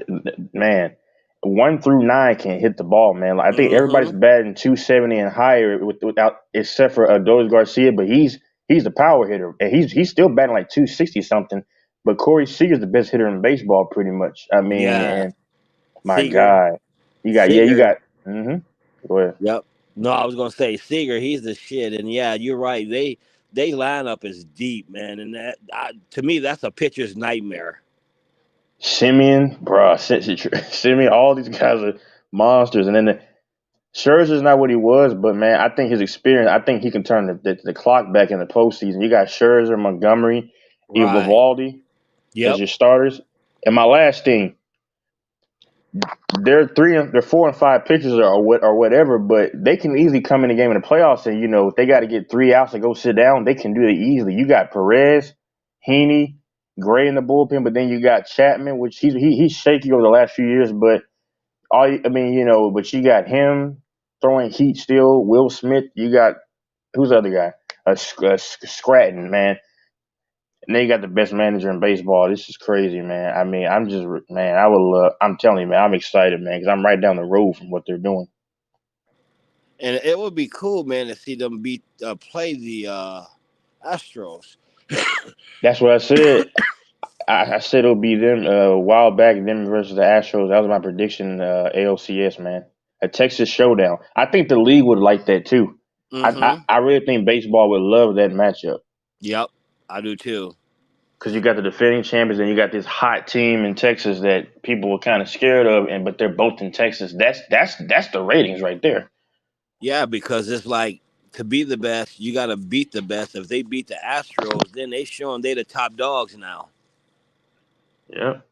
man. 1 through 9 can hit the ball, man. Like, I think everybody's batting 270 and higher without, except for Adolis Garcia, but he's the power hitter, and he's still batting like 260 something. But Corey Seager's the best hitter in baseball, pretty much. I mean, and my Seager. God, you got. Go ahead. Yep. No, I was gonna say Seager. He's the shit, and yeah, you're right. They lineup is deep, man, and that to me that's a pitcher's nightmare. Simeon, Simeon, all these guys are monsters. And then Scherzer's not what he was, but man, I think his experience. I think he can turn the clock back in the postseason. You got Scherzer, Montgomery, Right. Eovaldi as your starters. And my last thing, they're 4 and 5 pitchers or whatever, but they can easily come in the game in the playoffs and if they got to get 3 outs and go sit down, they can do it easily. You got Perez, Heaney, Gray in the bullpen, but then you got Chapman, which he's shaky over the last few years, but but you got him throwing heat still. Will Smith, you got who's the other guy? Scranton, man. And they got the best manager in baseball. This is crazy, man. I mean, I'm telling you, man, I'm excited, man, because I'm right down the road from what they're doing. And it would be cool, man, to see them play the Astros. That's what I said. I said it'll be them a while back, them versus the Astros. That was my prediction, ALCS, man. A Texas showdown. I think the league would like that, too. Mm-hmm. I really think baseball would love that matchup. Yep, I do, too. Because you got the defending champions and you got this hot team in Texas that people were kind of scared of, but they're both in Texas. That's the ratings right there. Yeah, because it's like, to be the best, you got to beat the best. If they beat the Astros, then they show them they the top dogs now. Yep.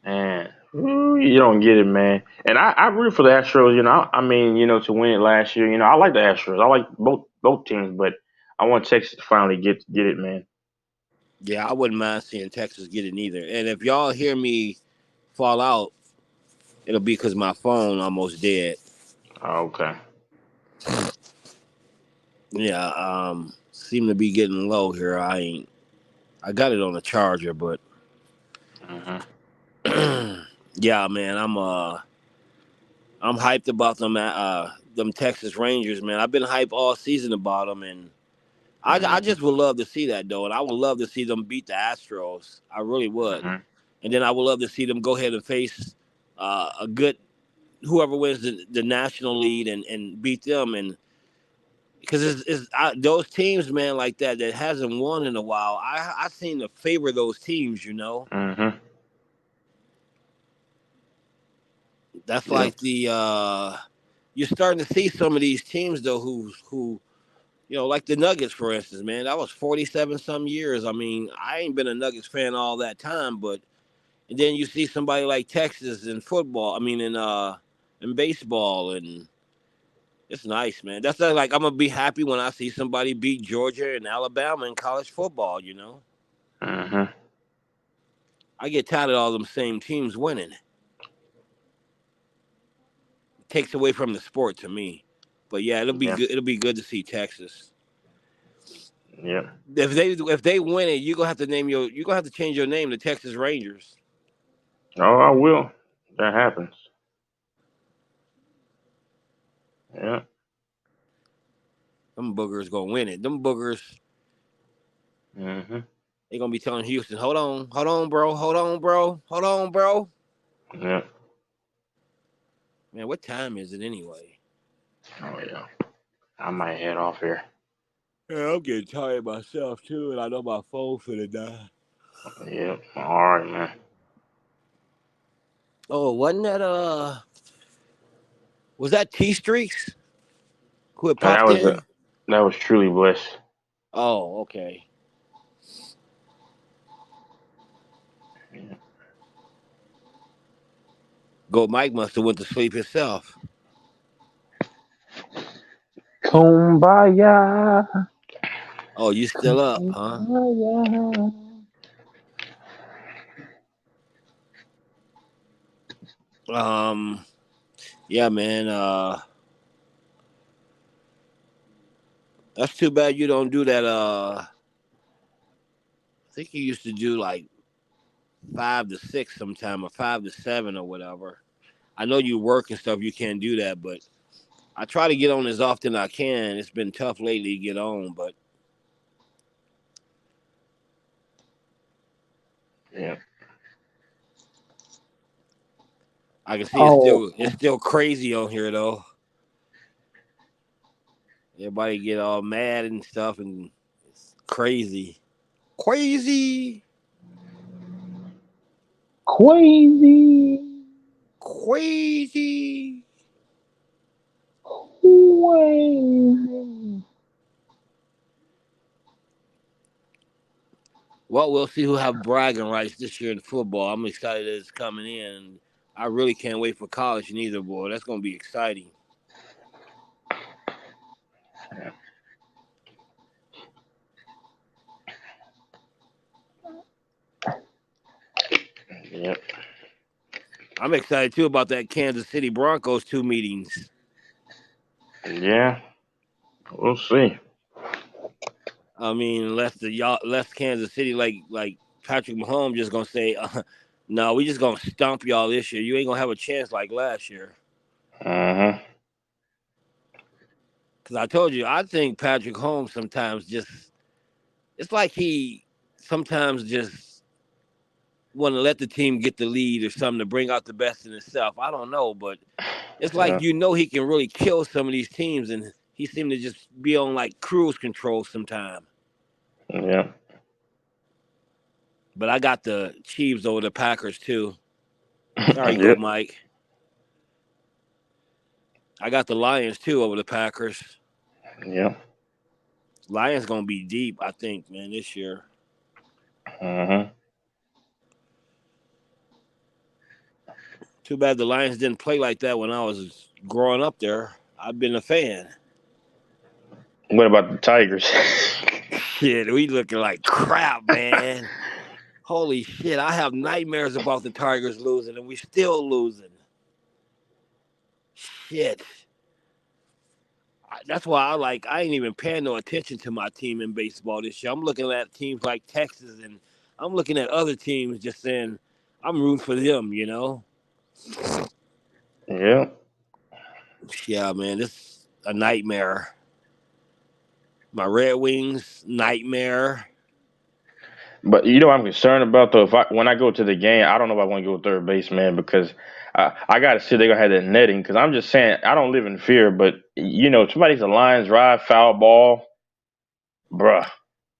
Man, you don't get it, man. And I root for the Astros. To win it last year. I like the Astros. I like both teams, but I want Texas to finally get it, man. Yeah, I wouldn't mind seeing Texas get it either. And if y'all hear me fall out, it'll be because my phone almost dead. Oh, okay. Yeah, seem to be getting low here. I got it on the charger, but yeah, man, I'm hyped about them Texas Rangers, man. I've been hyped all season about them, and I just would love to see that, though, and I would love to see them beat the Astros. I really would. And then I would love to see them go ahead and face a good whoever wins the national lead and beat them, and because those teams, man, like that hasn't won in a while. I seem to favor those teams, That's like you're starting to see some of these teams though who like the Nuggets, for instance, man. That was 47 some years. I mean, I ain't been a Nuggets fan all that time, and then you see somebody like Texas in football. I mean, in baseball, and it's nice, man. That's like I'm gonna be happy when I see somebody beat Georgia and Alabama in college football. I get tired of all them same teams winning. It takes away from the sport to me. But yeah, it'll be good. It'll be good to see Texas. Yeah. If they win it, you're gonna have to change your name to Texas Rangers. Oh, I will. That happens. Yeah. Them boogers gonna win it. Them boogers. They gonna be telling Houston, hold on, bro. Yeah. Man, what time is it anyway? Oh yeah. I might head off here. Yeah, I'm getting tired myself too, and I know my phone's finna die. Yeah. All right, man. Oh, wasn't that was that T Streaks? Who had popped in? That was Truly Bliss. Oh, okay. Yeah. Go Mike must have went to sleep himself. Kumbaya. Oh, you still up, huh? Yeah, man. That's too bad you don't do that. I think you used to do like 5 to 6 sometime, or 5 to 7 or whatever. I know you work and stuff. You can't do that, but I try to get on as often as I can. It's been tough lately to get on, but yeah. I can see it's still crazy on here though. Everybody get all mad and stuff, and it's crazy. Crazy. crazy. Well, we'll see who have bragging rights this year in football. I'm excited that it's coming in. I really can't wait for college neither, boy. That's going to be exciting. Yep. I'm excited too about that Kansas City Broncos 2 meetings. Yeah. We'll see. I mean, unless Kansas City like Patrick Mahomes just gonna say, no, we just gonna stomp y'all this year. You ain't gonna have a chance like last year. Uh-huh. Because I told you, I think Patrick Mahomes sometimes it's like he sometimes just want to let the team get the lead or something to bring out the best in himself. I don't know, but it's like he can really kill some of these teams, and he seemed to just be on like cruise control sometime. Yeah. But I got the Chiefs over the Packers too. Sorry, Yep. Go Mike. I got the Lions too over the Packers. Yeah. Lions gonna be deep, I think, man, this year. Uh-huh. Too bad the Lions didn't play like that when I was growing up there. I've been a fan. What about the Tigers? Shit, we looking like crap, man. Holy shit, I have nightmares about the Tigers losing, and we still losing. Shit. That's why I ain't even paying no attention to my team in baseball this year. I'm looking at teams like Texas, and I'm looking at other teams just saying, I'm rooting for them, you know? Yeah. Yeah, man, this is a nightmare. My Red Wings, nightmare. But I'm concerned about though. When I go to the game, I don't know if I want to go third base, man, because I got to see they're gonna have that netting. Because I'm just saying, I don't live in fear, but somebody's a line drive, foul ball, bruh.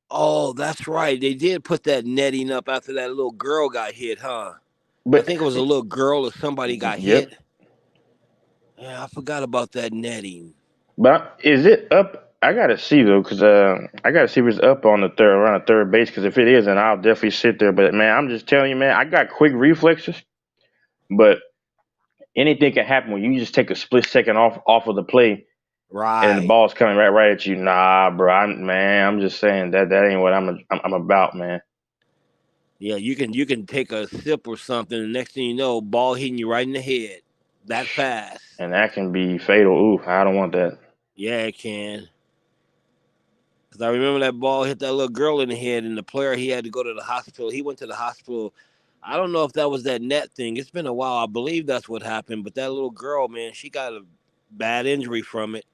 Oh, that's right. They did put that netting up after that little girl got hit, huh? But I think it was a little girl or somebody got yep. hit. Yeah, I forgot about that netting. But is it up? I gotta see though, because I gotta see if it's up on around the third base. Because if it is, then I'll definitely sit there. But man, I'm just telling you, man, I got quick reflexes, but anything can happen when you just take a split second off of the play, and the Right. ball's coming right at you. Nah, bro, I'm just saying that ain't what I'm about, man. Yeah, you can take a sip or something, and next thing you know, ball hitting you right in the head. That fast. And that can be fatal. Ooh, I don't want that. Yeah, it can. Because I remember that ball hit that little girl in the head, and the player, he had to go to the hospital. He went to the hospital. I don't know if that was that net thing. It's been a while. I believe that's what happened. But that little girl, man, she got a bad injury from it.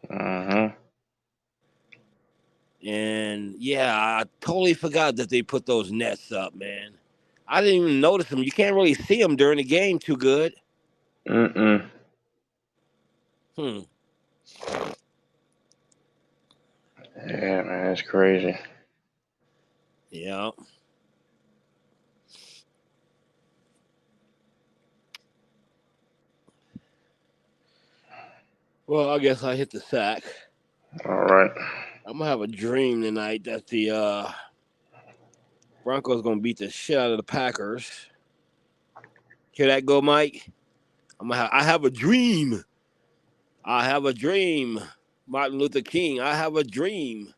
Uh-huh. And yeah, I totally forgot that they put those nets up, man. I didn't even notice them. You can't really see them during the game too good. Mm-mm. Hmm. Yeah, man, that's crazy. Yeah. Well, I guess I hit the sack. All right. I'm gonna have a dream tonight that the Broncos gonna beat the shit out of the Packers. Hear that go, Mike? I have a dream. I have a dream. Martin Luther King, I have a dream.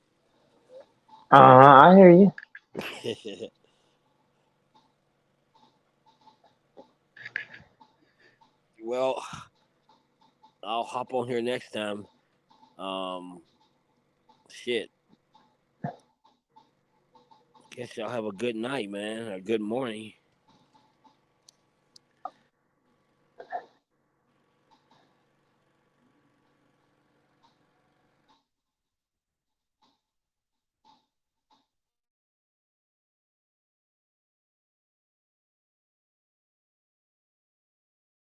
I hear you. Well, I'll hop on here next time. Shit. Guess y'all have a good night, man. A good morning.